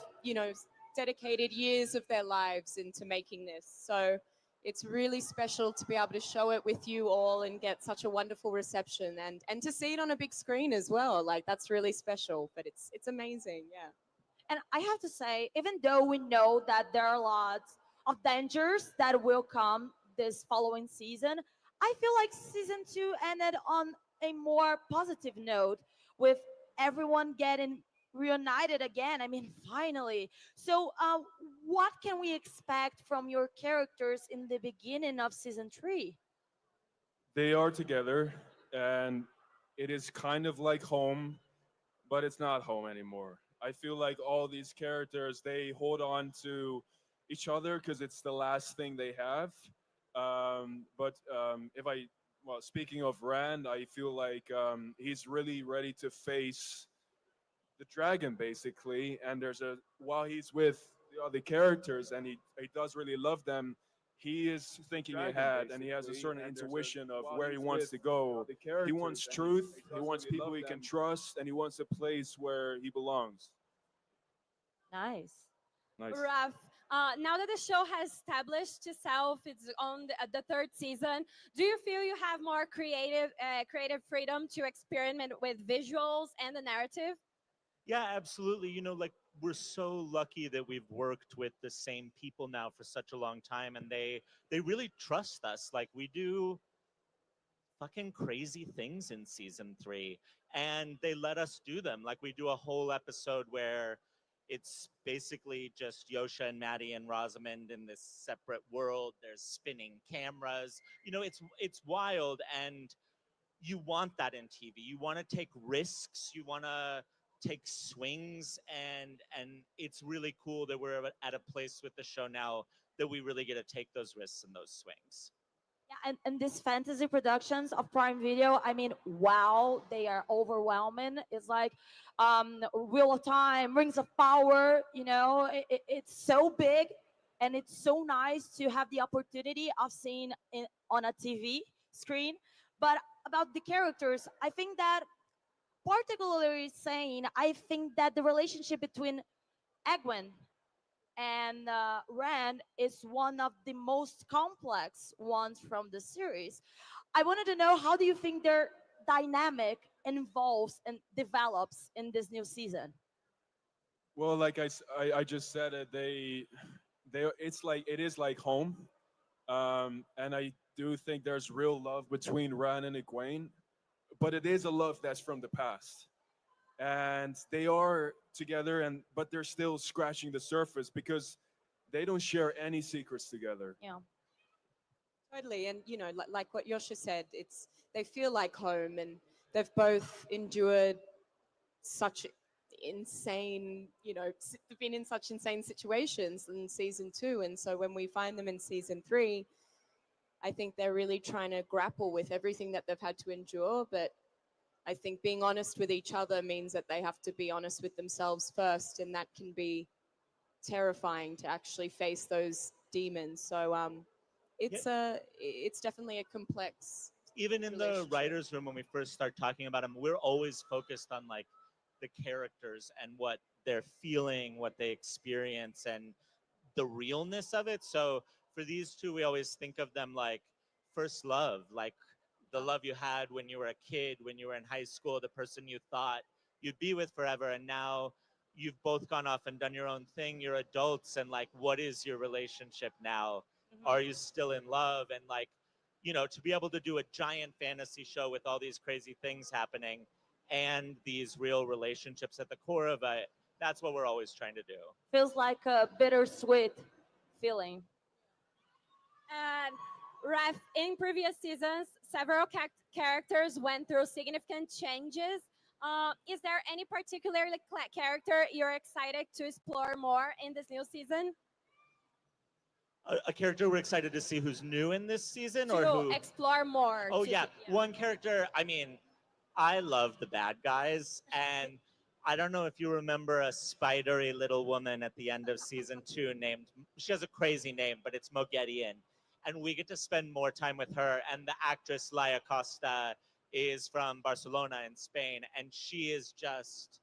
dedicated years of their lives into making this. So it's really special to be able to show it with you all and get such a wonderful reception, and to see it on a big screen as well. Like, that's really special, but it's amazing. Yeah. And I have to say, even though we know that there are lots of dangers that will come this following season, I feel like season 2 ended on a more positive note with everyone getting reunited again. I mean, finally. So, what can we expect from your characters in the beginning of season 3? They are together, and it is kind of like home, but it's not home anymore. I feel like all these characters, they hold on to each other because it's the last thing they have. Well, speaking of Rand, I feel like he's really ready to face the dragon, basically. And while he's with the other characters and he does really love them, he is thinking ahead, and he has a certain intuition of where he wants to go. He wants truth, he wants people he can trust, and he wants a place where he belongs. Nice. Raf, now that the show has established itself, it's on the 3rd season, do you feel you have more creative freedom to experiment with visuals and the narrative? Yeah, absolutely. Like, we're so lucky that we've worked with the same people now for such a long time, and they really trust us. Like, we do fucking crazy things in season 3, and they let us do them. Like, we do a whole episode where it's basically just Yosha and Maddie and Rosamund in this separate world. There's spinning cameras. It's wild, and you want that in TV. You want to take risks. You want to take swings, and it's really cool that we're at a place with the show now that we really get to take those risks and those swings. Yeah, and these fantasy productions of Prime Video, I mean, wow, they are overwhelming. It's like Wheel of Time, Rings of Power, it's so big, and it's so nice to have the opportunity of seeing it on a TV screen. But about the characters, I think that, particularly saying, I think that the relationship between Egwene and Rand is one of the most complex ones from the series. I wanted to know, how do you think their dynamic evolves and develops in this new season? Well, like I just said it, it is like home, and I do think there's real love between Rand and Egwene, but it is a love that's from the past, and they are together, but they're still scratching the surface because they don't share any secrets together. Yeah. Totally, and like what Yosha said, they feel like home, and they've both endured such insane, they've been in such insane situations in season 2, and so when we find them in season 3, I think they're really trying to grapple with everything that they've had to endure. But I think being honest with each other means that they have to be honest with themselves first, and that can be terrifying to actually face those demons. So it's definitely a complex even in the writers' room when we first start talking about them, we're always focused on like the characters and what they're feeling, what they experience, and the realness of it. So for these two, we always think of them like first love, like the love you had when you were a kid, when you were in high school, the person you thought you'd be with forever, and now you've both gone off and done your own thing. You're adults, and like, what is your relationship now? Are you still in love? And like, you know, to be able to do a giant fantasy show with all these crazy things happening and these real relationships at the core of it, that's what we're always trying to do. Feels like a bittersweet feeling. And Ref, in previous seasons, several characters went through significant changes. Is there any particular character you're excited to explore more in this new season? A character we're excited to see who's new in this season, or to who explore more. Oh yeah, one character. I mean, I love the bad guys, and I don't know if you remember a spidery little woman at the end of season 2 named. She has a crazy name, but it's Mogedian, and we get to spend more time with her. And the actress Laia Costa is from Barcelona in Spain, and she is just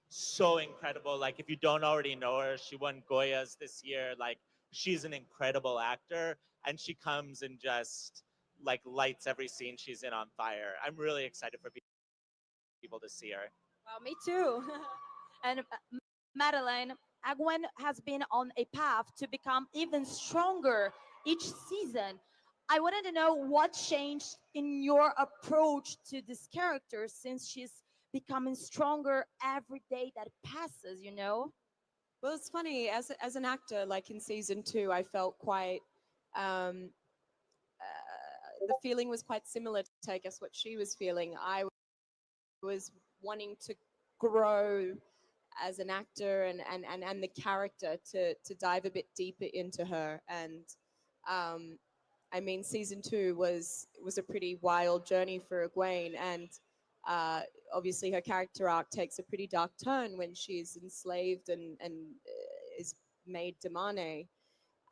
so incredible. Like, if you don't already know her, she won Goyas this year. Like, she's an incredible actor, and she comes and just like lights every scene she's in on fire. I'm really excited for people to see her. Well, me too. And Madeline, Agwen has been on a path to become even stronger each season. I wanted to know what changed in your approach to this character since she's becoming stronger every day that passes, you know? Well, it's funny, as an actor, like in season 2, I felt quite, the feeling was quite similar to, I guess, what she was feeling. I was wanting to grow as an actor and the character to dive a bit deeper into her. And I mean, season 2 was a pretty wild journey for Egwene, and obviously her character arc takes a pretty dark turn when she's enslaved and is made Damane.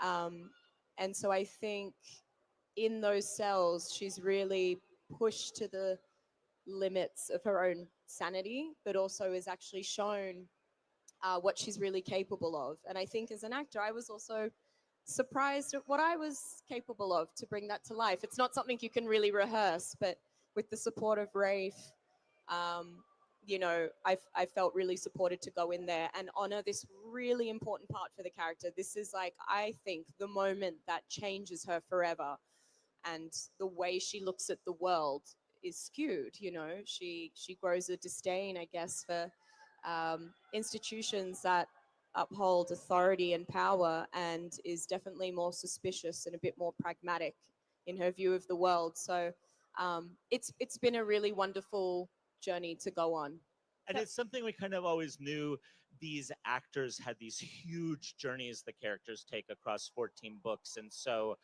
And so I think in those cells, she's really pushed to the limits of her own sanity, but also is actually shown what she's really capable of. And I think as an actor, I was also surprised at what I was capable of to bring that to life. It's not something you can really rehearse, but with the support of Rafe, you know, I felt really supported to go in there and honor this really important part for the character. This is like, I think, the moment that changes her forever. And the way she looks at the world is skewed, you know. She grows a disdain, I guess, for institutions that uphold authority and power, and is definitely more suspicious and a bit more pragmatic in her view of the world. So it's been a really wonderful journey to go on. And it's something we kind of always knew. These actors had these huge journeys the characters take across 14 books. And so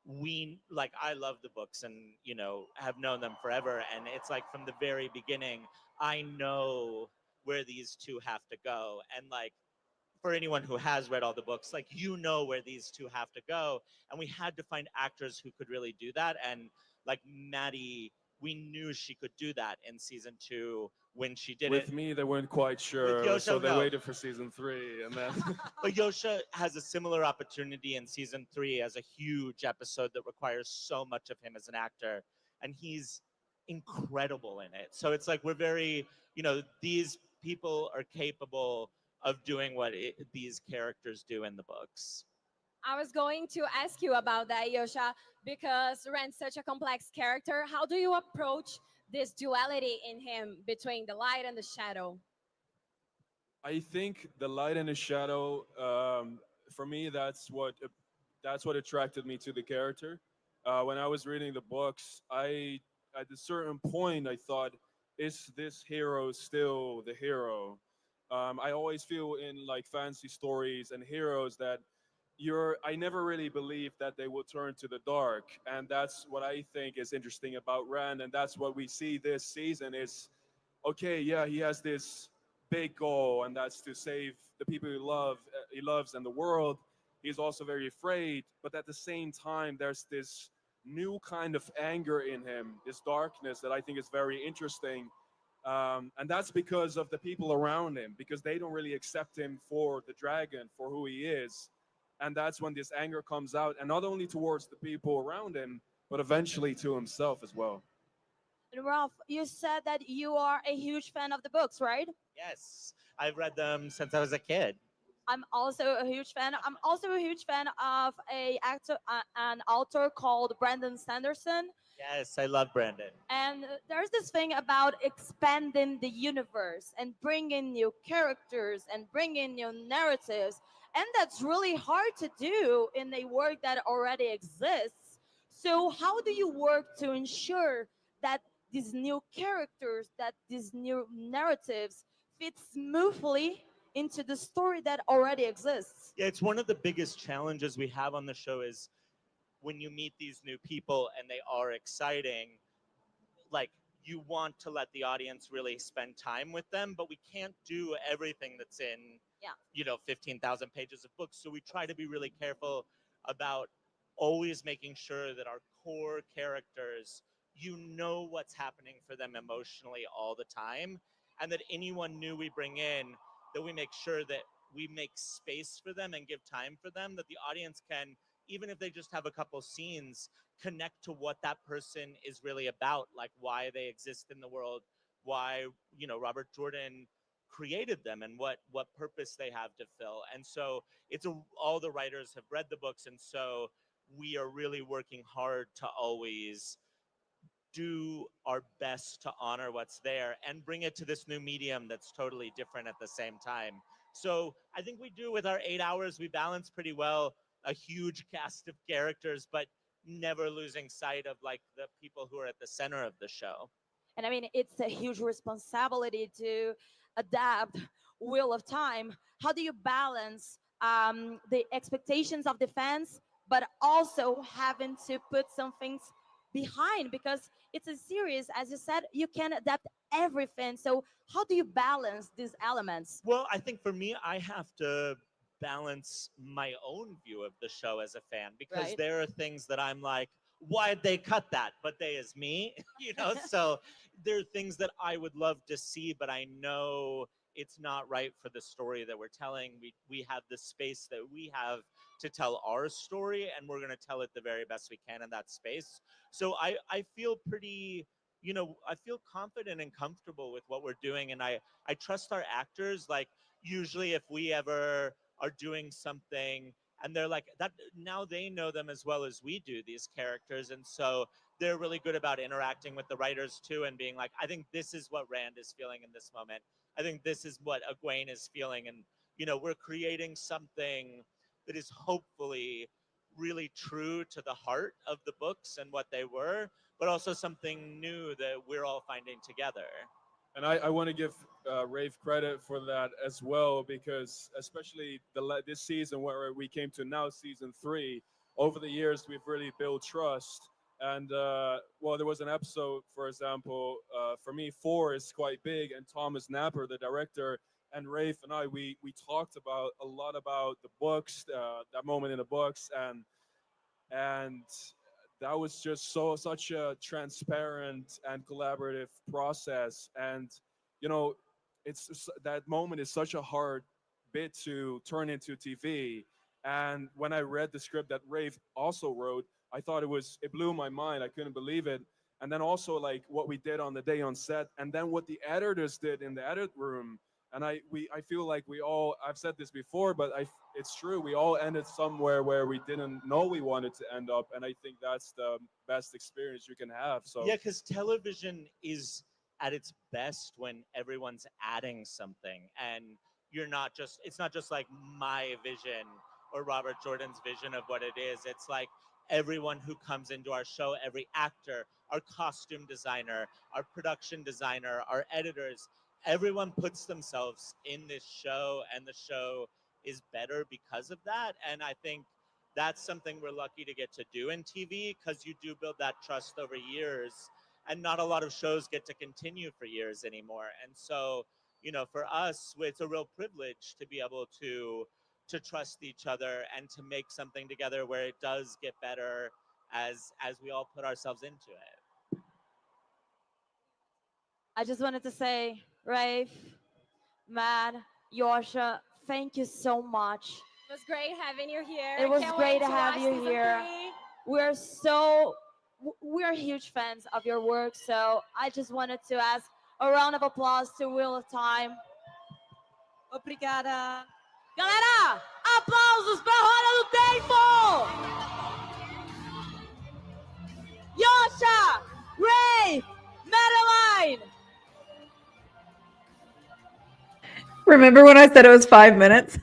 I love the books and, you know, have known them forever. And it's like from the very beginning, I know where these two have to go. And like, for anyone who has read all the books, like, you know where these two have to go. And we had to find actors who could really do that. And like Maddie, we knew she could do that in season 2 when she did With it. me, they weren't quite sure, Yosha, so they no. waited for season 3, and then. But Yosha has a similar opportunity in season 3 as a huge episode that requires so much of him as an actor, and he's incredible in it. So it's like, we're very, you know, these people are capable of doing what these characters do in the books. I was going to ask you about that, Yosha, because Rand's such a complex character. How do you approach this duality in him between the light and the shadow? I think the light and the shadow, for me, that's what attracted me to the character. When I was reading the books, at a certain point, I thought, is this hero still the hero? I always feel in like fantasy stories and heroes that I never really believed that they will turn to the dark. And that's what I think is interesting about Rand. And that's what we see this season is, okay, yeah, he has this big goal, and that's to save the people he loves and the world. He's also very afraid, but at the same time, there's this new kind of anger in him, this darkness that I think is very interesting. And that's because of the people around him, because they don't really accept him for the dragon, for who he is. And that's when this anger comes out, and not only towards the people around him, but eventually to himself as well. And Ralph, you said that you are a huge fan of the books, right? Yes, I've read them since I was a kid. I'm also a huge fan. I'm also a huge fan of an author called Brandon Sanderson. Yes, I love Brandon. And there's this thing about expanding the universe and bringing new characters and bringing new narratives. And that's really hard to do in a work that already exists. So, how do you work to ensure that these new characters, that these new narratives fit smoothly into the story that already exists? Yeah, it's one of the biggest challenges we have on the show is when you meet these new people and they are exciting, like you want to let the audience really spend time with them, but we can't do everything that's in 15,000 pages of books. So we try to be really careful about always making sure that our core characters, you know what's happening for them emotionally all the time, and that anyone new we bring in, that we make sure that we make space for them and give time for them, that the audience can, even if they just have a couple scenes, connect to what that person is really about, like why they exist in the world, why, Robert Jordan created them and what purpose they have to fill. And so all the writers have read the books, and so we are really working hard to always do our best to honor what's there and bring it to this new medium that's totally different at the same time. So I think we do with our 8 hours, we balance pretty well a huge cast of characters, but never losing sight of like the people who are at the center of the show. And I mean, it's a huge responsibility to adapt Wheel of Time. How do you balance the expectations of the fans, but also having to put some things behind? Because it's a series, as you said, you can adapt everything. So how do you balance these elements? Well, I think for me, I have to balance my own view of the show as a fan, because there are things that I'm like, why'd they cut that? But they is me, so there are things that I would love to see, but I know it's not right for the story that we're telling. We have the space that we have to tell our story, and we're going to tell it the very best we can in that space. So I feel pretty, I feel confident and comfortable with what we're doing, and I trust our actors. Like usually if we ever are doing something and they're like that, now they know them as well as we do, these characters, and so they're really good about interacting with the writers too and being like, I think this is what Rand is feeling in this moment, I think this is what Egwene is feeling, and we're creating something that is hopefully really true to the heart of the books and what they were, but also something new that we're all finding together. And I want to give Rafe credit for that as well, because especially this season where we came to now, season 3, over the years, we've really built trust. And there was an episode, for example, for me, 4 is quite big, and Thomas Napper, the director, and Rafe and I, we talked about a lot about the books, that moment in the books, and that was just such a transparent and collaborative process. And it's that moment is such a hard bit to turn into TV. And when I read the script that Rafe also wrote, I thought it blew my mind. I couldn't believe it. And then also like what we did on the day on set, and then what the editors did in the edit room. And I feel like I've said this before, but it's true. We all ended somewhere where we didn't know we wanted to end up. And I think that's the best experience you can have. So yeah, because television is at its best when everyone's adding something, and it's not just like my vision or Robert Jordan's vision of what it is. It's like everyone who comes into our show, every actor, our costume designer, our production designer, our editors, everyone puts themselves in this show, and the show is better because of that. And I think that's something we're lucky to get to do in TV, because you do build that trust over years, and not a lot of shows get to continue for years anymore. And so, for us, it's a real privilege to be able to trust each other and to make something together where it does get better as we all put ourselves into it. I just wanted to say, Rafe, Matt, Yosha, thank you so much. It was great having you here. It was Can't great wait to have watch you season here. 3. We're huge fans of your work, so I just wanted to ask a round of applause to Wheel of Time. Obrigada. Galera, aplausos pra Roda do Tempo! Yosha, Ray, Madeline! Remember when I said it was 5 minutes?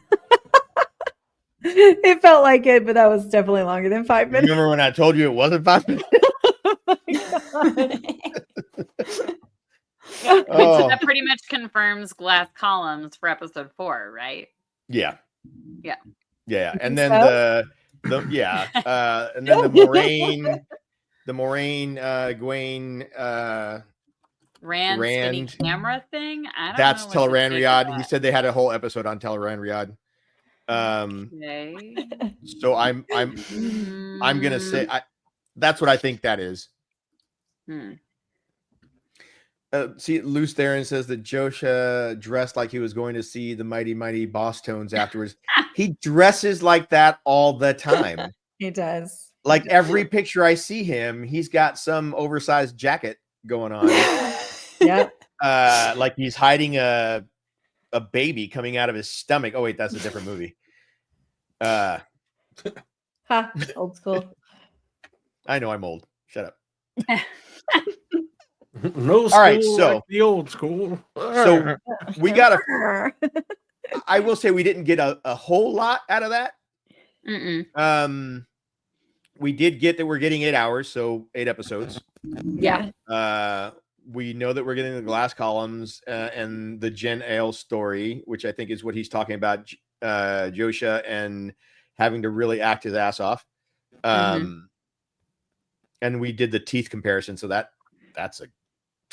It felt like it, but that was definitely longer than 5 minutes. Remember when I told you it wasn't 5 minutes? So Oh, that pretty much confirms glass columns for episode 4, right? yeah. Yeah. Yeah. You And think then so? and then the Moraine, Gwen, Rand spinning Rand. camera thing. I don't That's know. what to Ta'veren think of Riyadh. He that. said they had a whole episode on Ta'veren Riyadh. Okay. So I'm gonna say that's what I think that is. Hmm. See, Loose Theron says that Josha dressed like he was going to see the Mighty Boss Tones afterwards. He dresses like that all the time. He does. Like every picture I see him, he's got some oversized jacket going on. Yep. Like he's hiding a baby coming out of his stomach. Oh wait, that's a different movie. Ha, old school. I know I'm old. Shut up. No school All right, so like the old school. So we got a. I will say we didn't get a whole lot out of that. Mm-mm. We did get that we're getting 8 hours, so 8 episodes. Yeah. We know that we're getting the glass columns and the Jen Ale story, which I think is what he's talking about, Josha, and having to really act his ass off. And we did the teeth comparison, so that's a.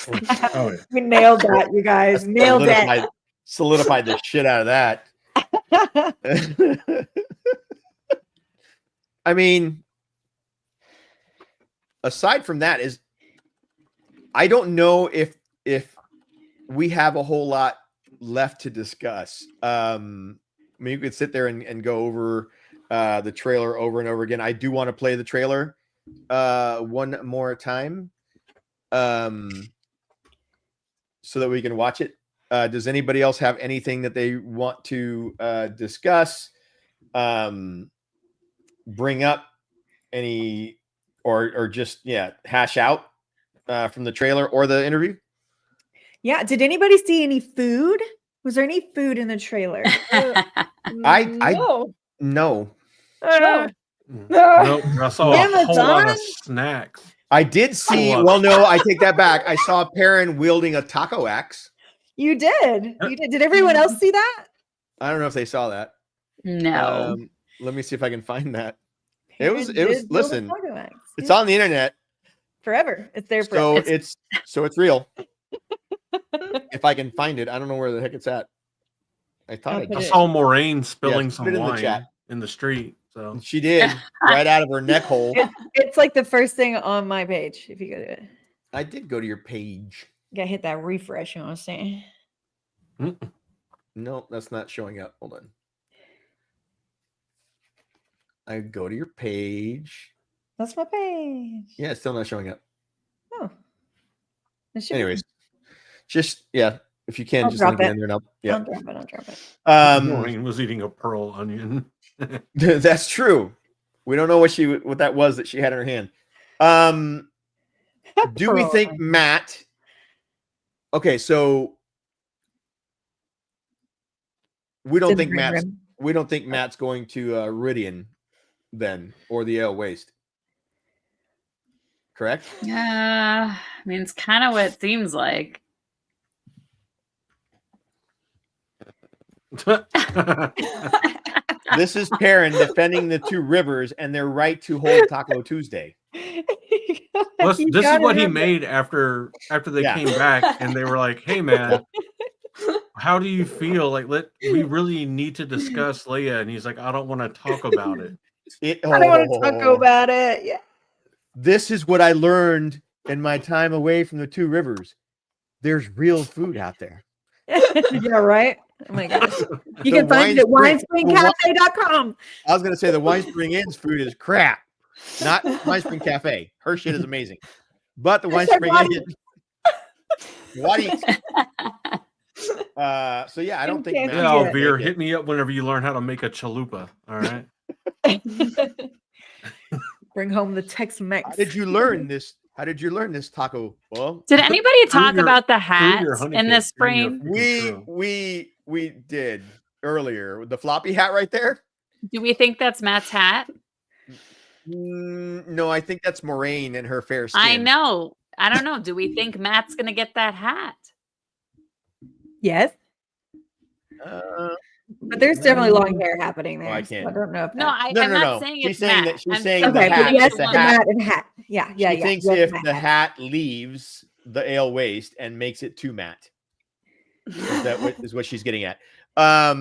Oh, yeah. We nailed that, you guys. Nailed it. Solidified the shit out of that. I mean, aside from that, I don't know if we have a whole lot left to discuss. I mean, you could sit there and go over the trailer over and over again. I do want to play the trailer one more time, so that we can watch it. Does anybody else have anything that they want to discuss? Bring up any or just hash out from the trailer or the interview? Yeah. Did anybody see any food? Was there any food in the trailer? No. Nope, I saw a whole lot of snacks. I did see. Well, no, I take that back. I saw Perrin wielding a taco axe. You did. You did. Did everyone else see that? I don't know if they saw that. No. Let me see if I can find that. Perrin It was. did build a Listen, taco axe. it's on the internet, Forever. It's there so forever. it's real. If I can find it, I don't know where the heck it's at. I thought I saw Moraine spilling put some it in the wine chat. in the street. So She did right out of her neck hole. It's like the first thing on my page. If you go to it, I did go to your page. you gotta hit that refresh. You know what I'm saying? No, that's not showing up. Hold on. I go to your page. That's my page. Yeah, it's still not showing up. Oh. It should be. Anyways, just if you can, I'll just drop link it it. in there. And I'll drop it. Maureen was eating a pearl onion. That's true. We don't know what that was that she had in her hand. Do we think Matt? Okay, so we don't think Matt's going to Ridian then, or the Ale Waste. Correct? I mean, it's kind of what it seems like. This is Perrin defending the two rivers and their right to hold Taco Tuesday. This is what he made after they came back, and they were like, "Hey, man, how do you feel? Like, we really need to discuss Leia." And he's like, "I don't want to talk about it." I don't want to talk about it. Yeah. This is what I learned in my time away from the two rivers. There's real food out there. Yeah, right. Oh my gosh. You can find it at winespringcafe.com. I was gonna say the Winespring Inn's food is crap. Not Winespring Cafe. Her shit is amazing. But the Winespring Inn. What eats? So yeah, I don't think Yeah, Veer, hit me up whenever you learn how to make a chalupa. All right. Bring home the Tex-Mex. How did you learn this? How did you learn this taco? Well, Did anybody talk about the hat in the spring? We did earlier. The floppy hat right there. Do we think that's Matt's hat? No, I think that's Moraine and her fair skin. I know. I don't know. Do we think Matt's gonna get that hat? Yes. But there's definitely long hair happening there. I can't. So I don't know. If No, that- I'm not saying She's it's saying Matt. that she's I'm saying saying the Okay, hat. but yes, the the hat. Matt and hat. Yeah, yeah, She yeah. thinks yes, if Matt the hat. hat leaves the ale waste and makes it too matte, is what she's getting at. I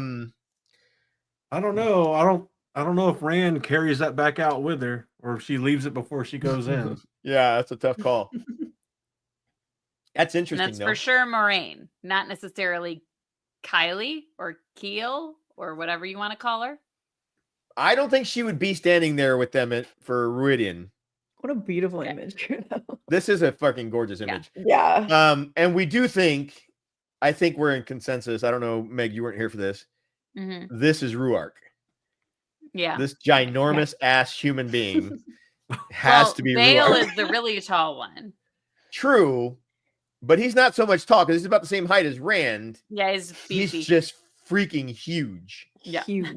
don't know. I don't know if Rand carries that back out with her or if she leaves it before she goes in. Yeah, that's a tough call. That's And interesting, that's though. for sure Moraine, not necessarily Kylie or Keel or whatever you want to call her. I don't think she would be standing there with them for Ruidian. What a beautiful image. This is a fucking gorgeous image. Yeah. And we do think, I think we're in consensus. I don't know, Meg, you weren't here for this. Mm-hmm. This is Ruark. Yeah. This ginormous ass human being has to be Vale Ruark. is the really tall one. True, but he's not so much tall because he's about the same height as Rand. Yeah, he's beefy. He's just freaking huge. Yeah. Huge.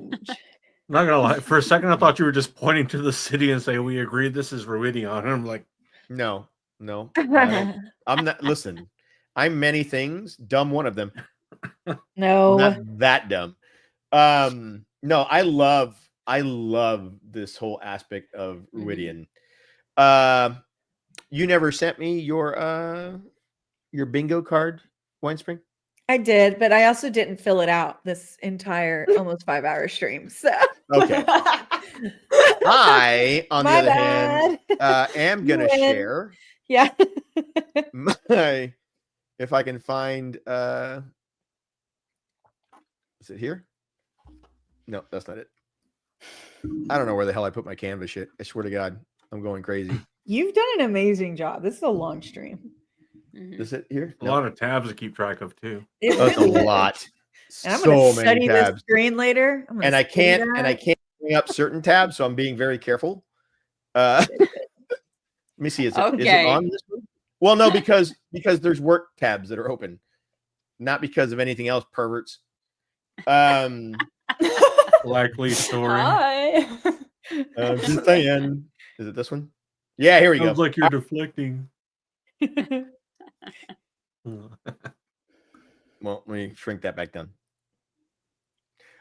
Not gonna lie. For a second, I thought you were just pointing to the city and saying, "We agree this is Ruidion." And I'm like, No. I'm not. Listen, I'm many things. Dumb one of them. No. Not that dumb. No, I love this whole aspect of Ruidian. You never sent me your bingo card, Winespring? I did, but I also didn't fill it out this entire almost 5-hour stream. So Okay. I, on the My other hand, am You gonna win. share. Yeah. If I can find is it here? No, that's not it. I don't know where the hell I put my canvas shit. I swear to God, I'm going crazy. You've done an amazing job. This is a long stream. Is it here? a lot of tabs to keep track of too. That's a lot. And I'm So going to many study this tabs. screen later. I'm gonna And I study can't that. bring up certain tabs, so I'm being very careful. Let me see. Is it Okay. on this one? Well, no, because there's work tabs that are open, not because of anything else, perverts. Likely story. Hi. Just saying. Is it this one? Yeah, here we go. Sounds like you're deflecting. Well, let me shrink that back down.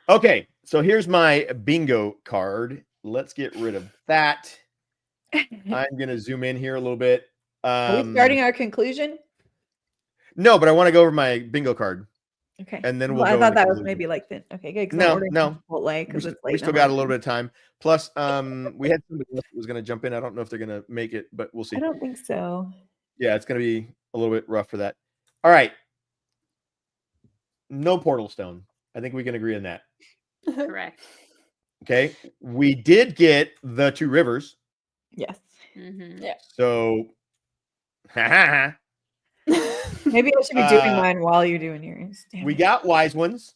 Okay, so here's my bingo card. Let's get rid of that. I'm gonna zoom in here a little bit. Are we starting our conclusion? No, but I want to go over my bingo card. Okay. And then we'll I go thought into that was conclusion. maybe like the okay, good. 'Cause I'm No, ordering no. Chipotle because it's late. We still got a little bit of time. Plus, we had somebody else that was going to jump in. I don't know if they're going to make it, but we'll see. I don't think so. Yeah, it's going to be a little bit rough for that. All right. No portal stone. I think we can agree on that. Correct. Okay. We did get the two rivers. Yes. Mm-hmm. Yeah. So, Maybe I should be doing mine while you're doing yours. Damn we it. got wise ones.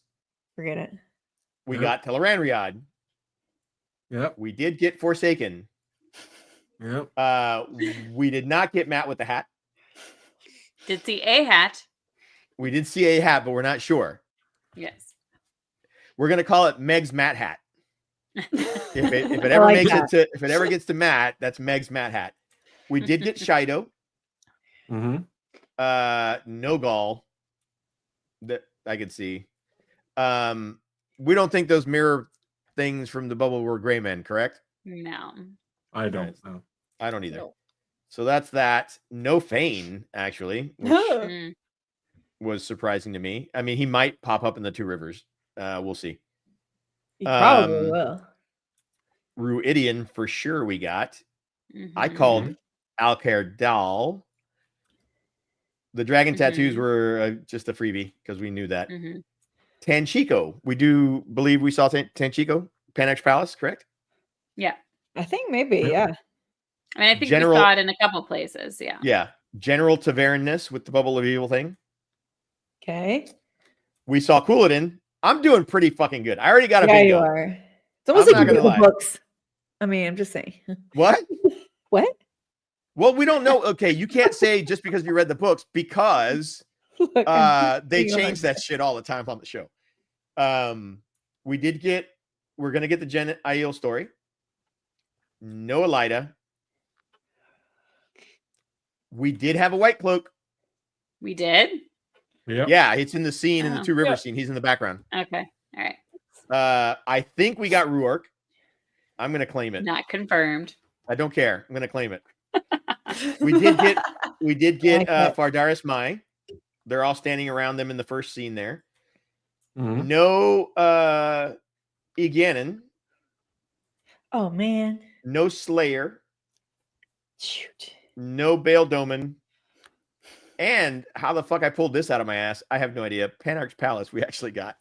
Forget it. We Yep. got Teleranriad. Yep. We did get Forsaken. Yep. We did not get Matt with the hat. Did see a hat. We did see a hat, but we're not sure. Yes. We're gonna call it Meg's Matt hat. If it I ever like makes that. it to if it ever gets to Matt, that's Meg's Matt hat. We did get Shido. Mm-hmm. No Gall that I could see. We don't think those mirror things from the bubble were gray men, correct? No. I don't know. I don't either. No. So that's that. No Fane, actually, which Mm. was surprising to me. I mean, he might pop up in the two rivers. We'll see. You probably will. Ruidian for sure we got. I Mhm. called Alcair Dal. The dragon tattoos were just a freebie because we knew that. Tanchico. We do believe we saw Tanchico, Panax Palace, correct? Yeah. I think maybe, yeah. I mean, I think General- we saw it in a couple places. Yeah. Yeah. General Tavern-ness with the Bubble of Evil thing. Okay. We saw Cooladin. I'm doing pretty fucking good. I already got a Yeah, bingo. you are. It's almost I'm like not you gonna read the lie. books. I mean, I'm just saying. What? What? Well, we don't know. Okay, you can't say just because you read the books because Look, they being change honest. that shit all the time on the show. We're gonna get the Jen Aiel story. No Elida. We did have a white cloak. We did? Yeah, it's in the scene in the Oh. Two Rivers scene. He's in the background. Okay. All right. I think we got Ruark. I'm gonna claim it. Not confirmed. I don't care. I'm gonna claim it. We did get Fardaris Mai. They're all standing around them in the first scene there. No Iganon. Oh man. No Slayer. Shoot. No Bail Doman. And how the fuck I pulled this out of my ass, I have no idea. Panarch's Palace we actually got.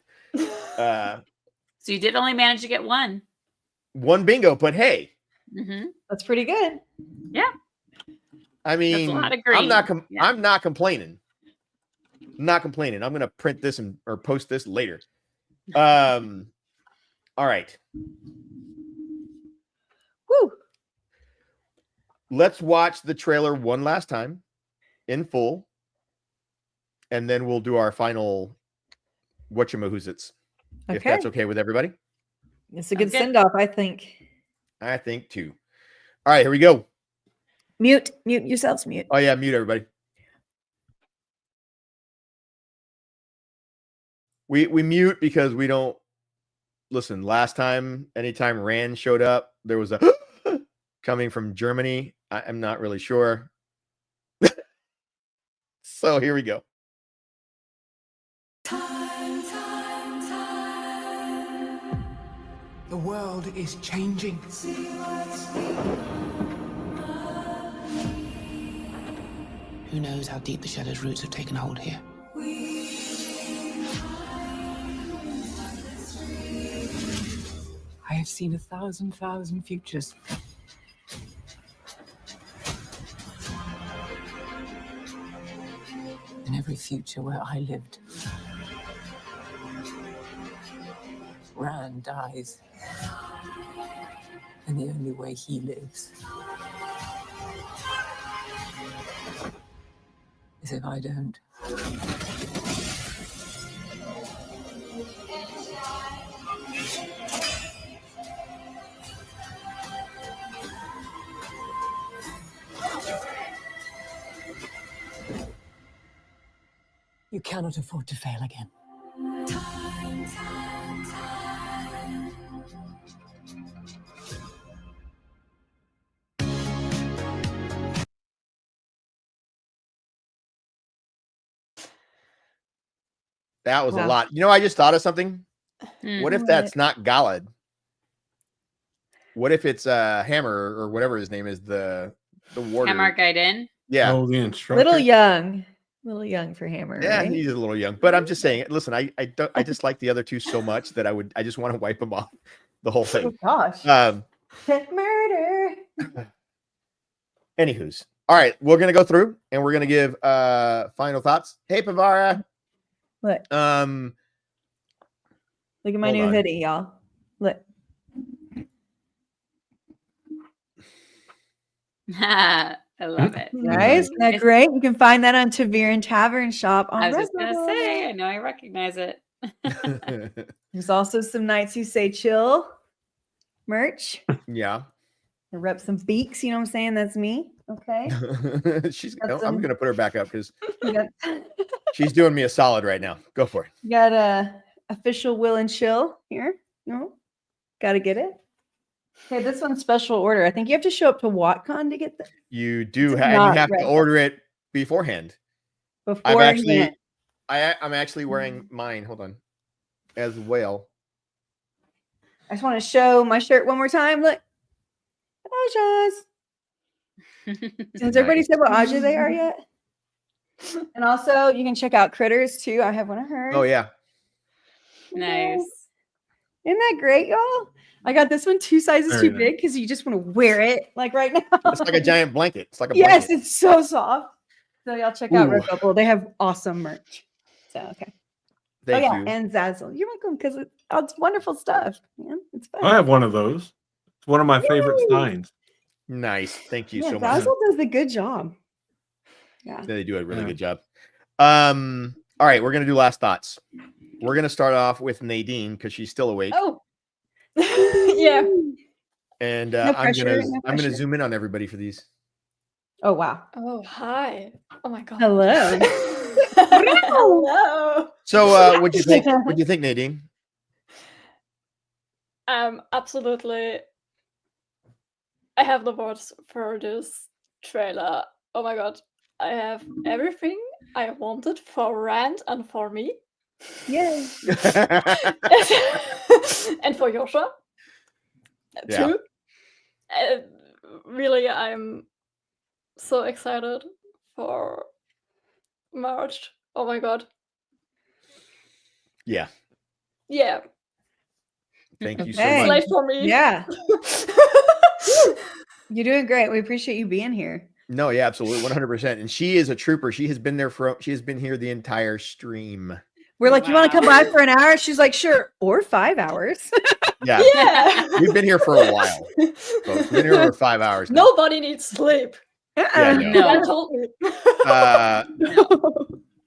So you did only manage to get one. One bingo, but hey. That's pretty good. Yeah. I mean, That's a lot of green. I'm not complaining. Not complaining. I'm gonna print this or post this later. All right. Woo. Let's watch the trailer one last time in full, and then we'll do our final whatchamahoozits. If Okay. that's okay with everybody. It's a good send-off, I think. I think too. All right, here we go. Mute yourselves, mute. Oh yeah, mute everybody. We mute because we don't listen. Last time, anytime Rand showed up, there was a coming from Germany. I'm not really sure. So here we go. The world is changing. Who knows how deep the shadow's roots have taken hold here? I have seen 1,000 futures. In every future where I lived, Rand dies. And the only way he lives is if I don't. You cannot afford to fail again. That was a Wow. lot. You know, I just thought of something. What if What? that's not Galad? What if it's Hammer or whatever his name is, the warder? Hammer Gaiden. Yeah. Oh, the instructor. Little young for Hammer. Yeah, right? he's a little young, but I'm just saying. Listen, I just like the other two so much that I just want to wipe them off the whole Oh thing. gosh. Murder. Anywho's, all right, we're gonna go through and we're gonna give final thoughts. Hey, Pavara. Look. Look at my Hold new on. hoodie, y'all. Look. I love it. Guys, isn't that great? You can find that on Ta'veren Tavern shop on I was just gonna Redbubble. say, I know I recognize it. There's also some Nights Who Say Chill merch. Yeah. I rep some beaks, you know what I'm saying? That's me. Okay. I'm gonna put her back up because You got, she's doing me a solid right now. Go for it. you got a official Will and Chill here. No, gotta get it. Okay, this one's special order. I think you have to show up to WatCon to get that. You do It's have, and not you have to red. order it beforehand. Beforehand. I'm actually wearing mine. Hold on, as well. I just want to show my shirt one more time. Look. Has everybody said what Aja they are yet? And also, you can check out Critters too. I have one of hers. Oh yeah. Nice. Isn't that great, y'all? I got this one 2 sizes Very too big because you just want to wear it like right now. It's like a giant blanket. It's like a Yes, blanket. it's so soft. So y'all check out Ooh. Redbubble. They have awesome merch. So okay. Thank oh yeah, you. and Zazzle. You're welcome because it's wonderful stuff, man. It's fun. I have one of those. It's one of my favorite Yay! signs. Nice. Thank you Yeah, so much. Zazzle does a good job. Yeah. They do a really good job. All right, we're gonna do last thoughts. We're gonna start off with Nadine because she's still awake. Oh. Yeah. And No I'm pressure, gonna no I'm gonna pressure. zoom in on everybody for these. Oh wow. Oh, hi. Oh my god. Hello. Hello. So what'd you think? What'd you think, Nadine? Absolutely. I have the words for this trailer. Oh my god. I have everything I wanted for Rand and for me. Yay. And for Yosha Yeah. too. Really, I'm so excited for March. Oh my god. Yeah. Yeah. Thank you so Okay. much. Slave for me. Yeah. You're doing great. We appreciate you being here. No, yeah, absolutely, 100%. And she is a trooper. She has been there she has been here the entire stream. We're like, you want to come by for an hour? She's like, sure. Or 5 hours. Yeah. Yeah. We've been here for a while. Folks. We've been here over 5 hours now. Nobody needs sleep. Yeah, I know. God told me.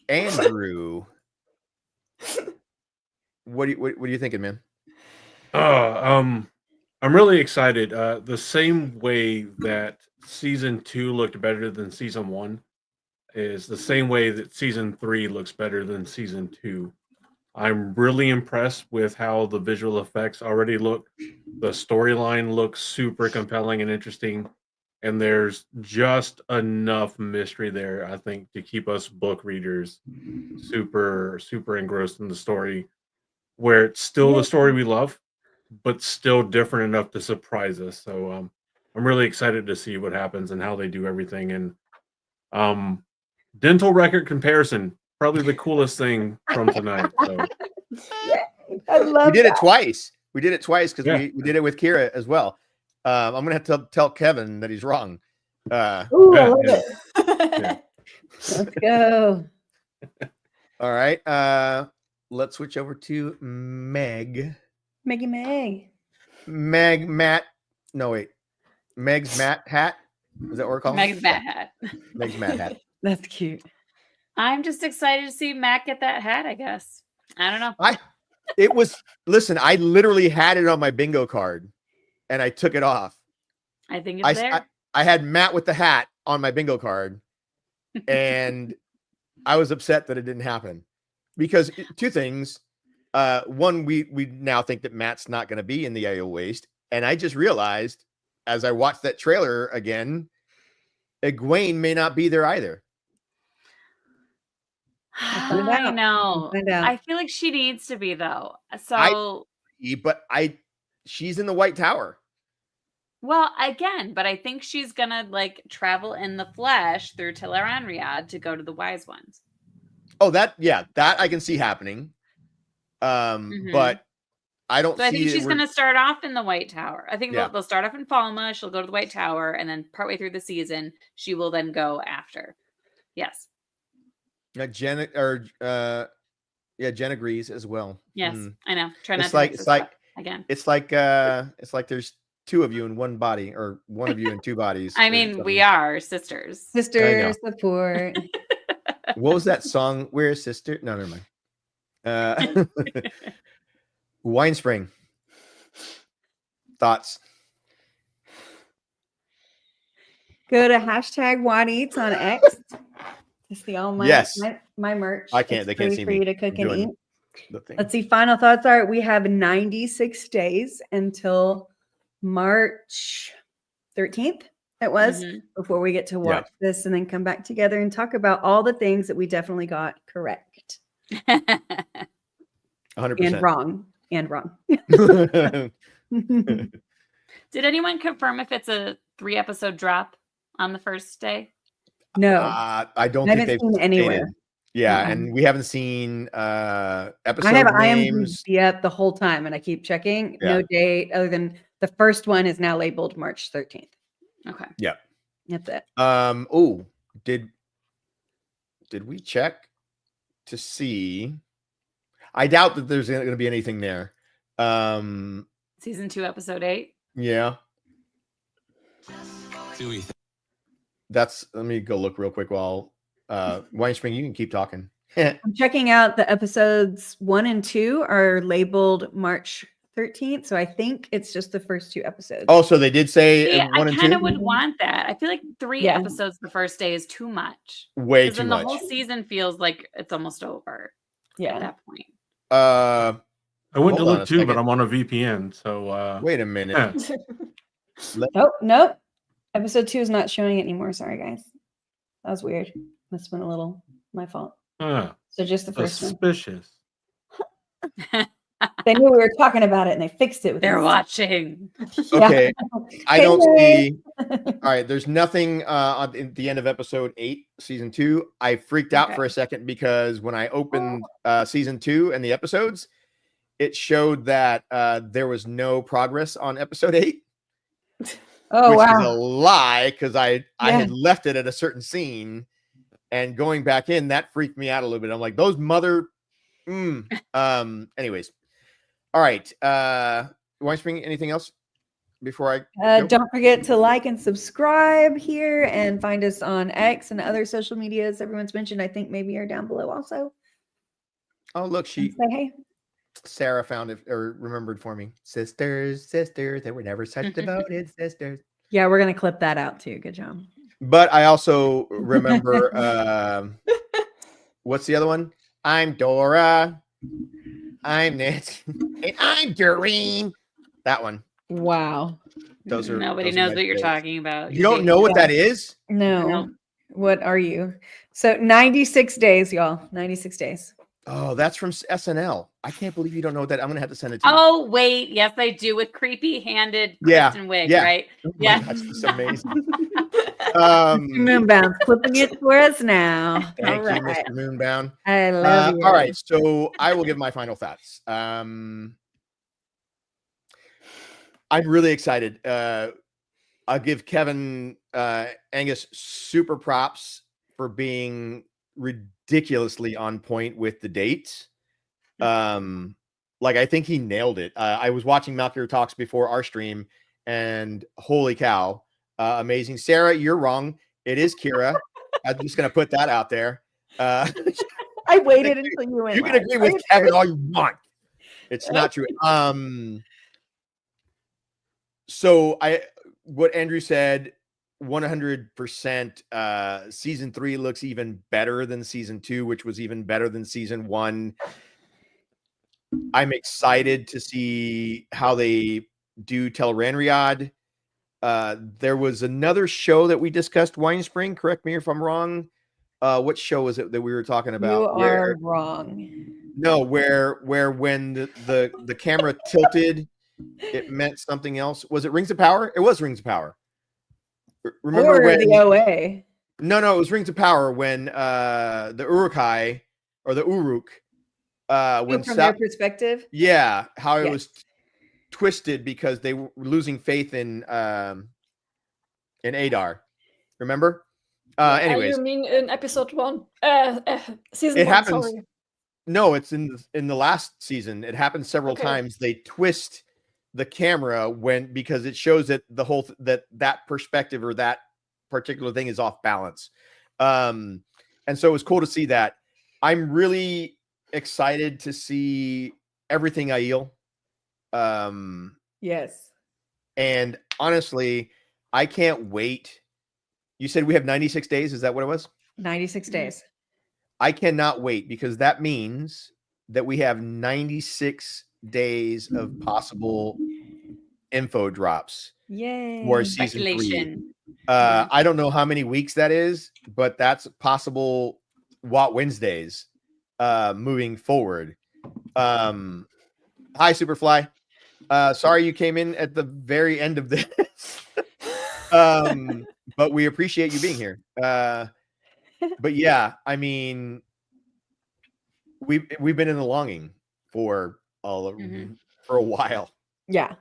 Andrew, what are you thinking, man? I'm really excited. The same way that season 2 looked better than season 1 is the same way that season 3 looks better than season 2. I'm really impressed with how the visual effects already look. The storyline looks super compelling and interesting, and there's just enough mystery there, I think, to keep us book readers super engrossed in the story, where it's still the story we love, but still different enough to surprise us. So I'm really excited to see what happens and how they do everything. And dental record comparison, probably the coolest thing from tonight. So. I love We did it that. twice. We did it twice because Yeah. we did it with Kira as well. I'm gonna have to tell Kevin that he's wrong. Ooh, I love it. Let's go. All right. Let's switch over to Meg. Maggie May. Matt. No, wait. Meg's Matt Hat. Is that what we're calling Meg's it? Matt hat. Meg's Matt Hat. That's cute. I'm just excited to see Matt get that hat, I guess. I don't know. Listen, I literally had it on my bingo card and I took it off. I think it's there. I had Matt with the hat on my bingo card and I was upset that it didn't happen because two things. One, we now think that Matt's not going to be in the IO Waste. And I just realized as I watched that trailer again, Egwene may not be there either. I know. Find out. I feel like she needs to be though. So She's in the White Tower. well, again, but I think she's gonna like travel in the flesh through Ta'veren Riyadh to go to the Wise Ones. Oh, that I can see happening. But I don't So I see think it she's where- going to start off in the White Tower. I think Yeah. they'll start off in Falma. She'll go to the White Tower, and then partway through the season, she will then go after. Yes. Jen agrees as well. Yes. I know. Try not It's to like mix it's this like up again. it's like there's two of you in one body, or one of you in two bodies. I or mean, something. we are sisters. Sister support. What was that song? Where's Sister? No, never mind. Winespring. Thoughts? Go to #WhatEats on X to see all my Yes. my merch. I can't. It's They can't free see for me. you to cook I'm and doing eat. the thing. Let's see. Final thoughts are: we have 96 days until March 13th. It was before we get to watch this and then come back together and talk about all the things that we definitely got correct 100%. and wrong. Did anyone confirm if it's a 3-episode drop? on the first day? No, I don't I think haven't they've seen anywhere. stated. Yeah, Mm-mm. and we haven't seen I episode have names. IMDb up the whole time, and I keep checking. Yeah. No date other than the first one is now labeled March 13th. Okay. Yeah. That's it. Oh, did we check to see? I doubt that there's going to be anything there. Season 2, episode 8. Yeah. Let me go look real quick while Winespring, you can keep talking. I'm checking out the episodes 1 and 2 are labeled March 13th, so I think it's just the first 2 episodes. Oh, so they did say Yeah, 1 I and kind 2? of would want that. I feel like 3 Yeah. episodes the first day is too much. Way 'Cause too then much. the whole season feels like it's almost over. Yeah. At that point. I went to hold on look a too, but second. I'm on a VPN. So wait a minute. Nope. Episode 2 is not showing it anymore. Sorry, guys. That was weird. Must have been a little my fault. So just the first one. Suspicious. They knew we were talking about it and they fixed it. They're watching. Okay. I Hey, don't hey. see. All right. There's nothing at the end of episode 8, season 2. I freaked out Okay. for a second because when I opened season 2 and the episodes, it showed that there was no progress on episode 8. Oh, which is a wow. lie because I Yeah. had left it at a certain scene, and going back in, that freaked me out a little bit. I'm like, those mother. Anyways, all right. Winespring, anything else before I go? Don't forget to like and subscribe here and find us on X and other social medias everyone's mentioned. I think maybe are down below also. Oh, look, Say hey. Sarah found it or remembered for me. Sisters, they were never such devoted sisters. Yeah, we're gonna clip that out too. Good job. But I also remember what's the other one? I'm Dora. I'm Nancy. And I'm Doreen. That one. Wow. Those are Nobody those are knows my what you're faves. talking about. You don't know what that is? No. What are you? So 96 days, y'all. 96 days. Oh, that's from SNL. I can't believe you don't know what that. I'm gonna have to send it to you. Oh, wait. Yes, I do with creepy-handed Yeah, Kristen Wiig, yeah. right? Oh my Yeah. gosh, this is amazing. Moonbound's clipping it for us now. Thank All you, right. Mr. Moonbound. I love you. All right, so I will give my final thoughts. I'm really excited. I'll give Kevin Angus super props for being ridiculously on point with the dates. Like I think he nailed it. I was watching Malkier Talks before our stream, and holy cow, amazing. Sarah, you're wrong. It is Kira. I'm just gonna put that out there. I waited until you went. You can live. agree with Kevin all you want. It's not true. So what Andrew said, 100%. Season 3 looks even better than season 2, which was even better than season 1. I'm excited to see how they do Tel'Ranriad. There was another show that we discussed, Winespring. Correct me if I'm wrong. What show was it that we were talking about? You are wrong. No, where when the camera tilted, it meant something else. Was it Rings of Power? It was Rings of Power. Remember Or when the OA. No, it was Rings of Power when the Uruk-hai or the Uruk when From their perspective. yeah, how it Yeah. was twisted because they were losing faith in Adar. Remember? Anyways, You mean in episode 1? Season it 1, happens. sorry. No, it's in the last season. It happens several Okay. times. They twist the camera because it shows that the whole that perspective or that particular thing is off balance. And so it was cool to see that. I'm really excited to see everything Aiel. Yes. And honestly, I can't wait. You said we have 96 days. Is that what it was? 96 days. I cannot wait because that means that we have 96 days of possible info drops Yay. for season 3. Speculation. I don't know how many weeks that is, but that's possible Watt Wednesdays moving forward. Hi, Superfly. Sorry you came in at the very end of this. but we appreciate you being here. But yeah, I mean, we've been in the longing for for a while. Yeah.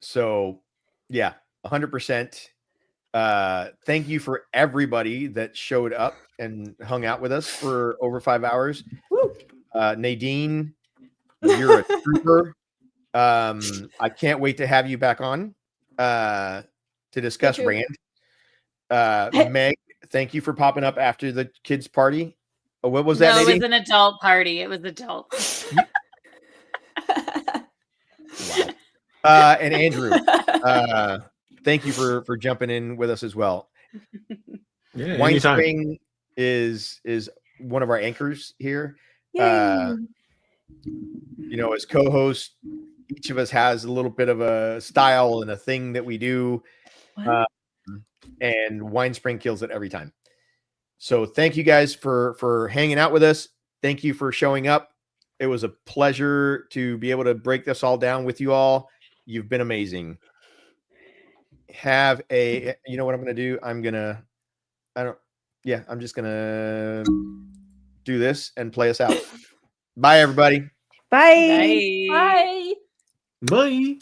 So yeah, 100%. Thank you for everybody that showed up and hung out with us for over 5 hours. Nadine, you're a trooper. I can't wait to have you back on to discuss Rand. Meg, thank you for popping up after the kids' party. Oh, what was that? No, it Nadine? was an adult party. It was adult. And Andrew, thank you for jumping in with us as well. Yeah, Winespring is one of our anchors here. You know, as co-host, each of us has a little bit of a style and a thing that we do, and Winespring kills it every time. So thank you guys for hanging out with us. Thank you for showing up. It was a pleasure to be able to break this all down with you all. You've been amazing. Have a, you know what I'm going to do? I'm just going to do this and play us out. Bye, everybody. Bye. Bye. Bye.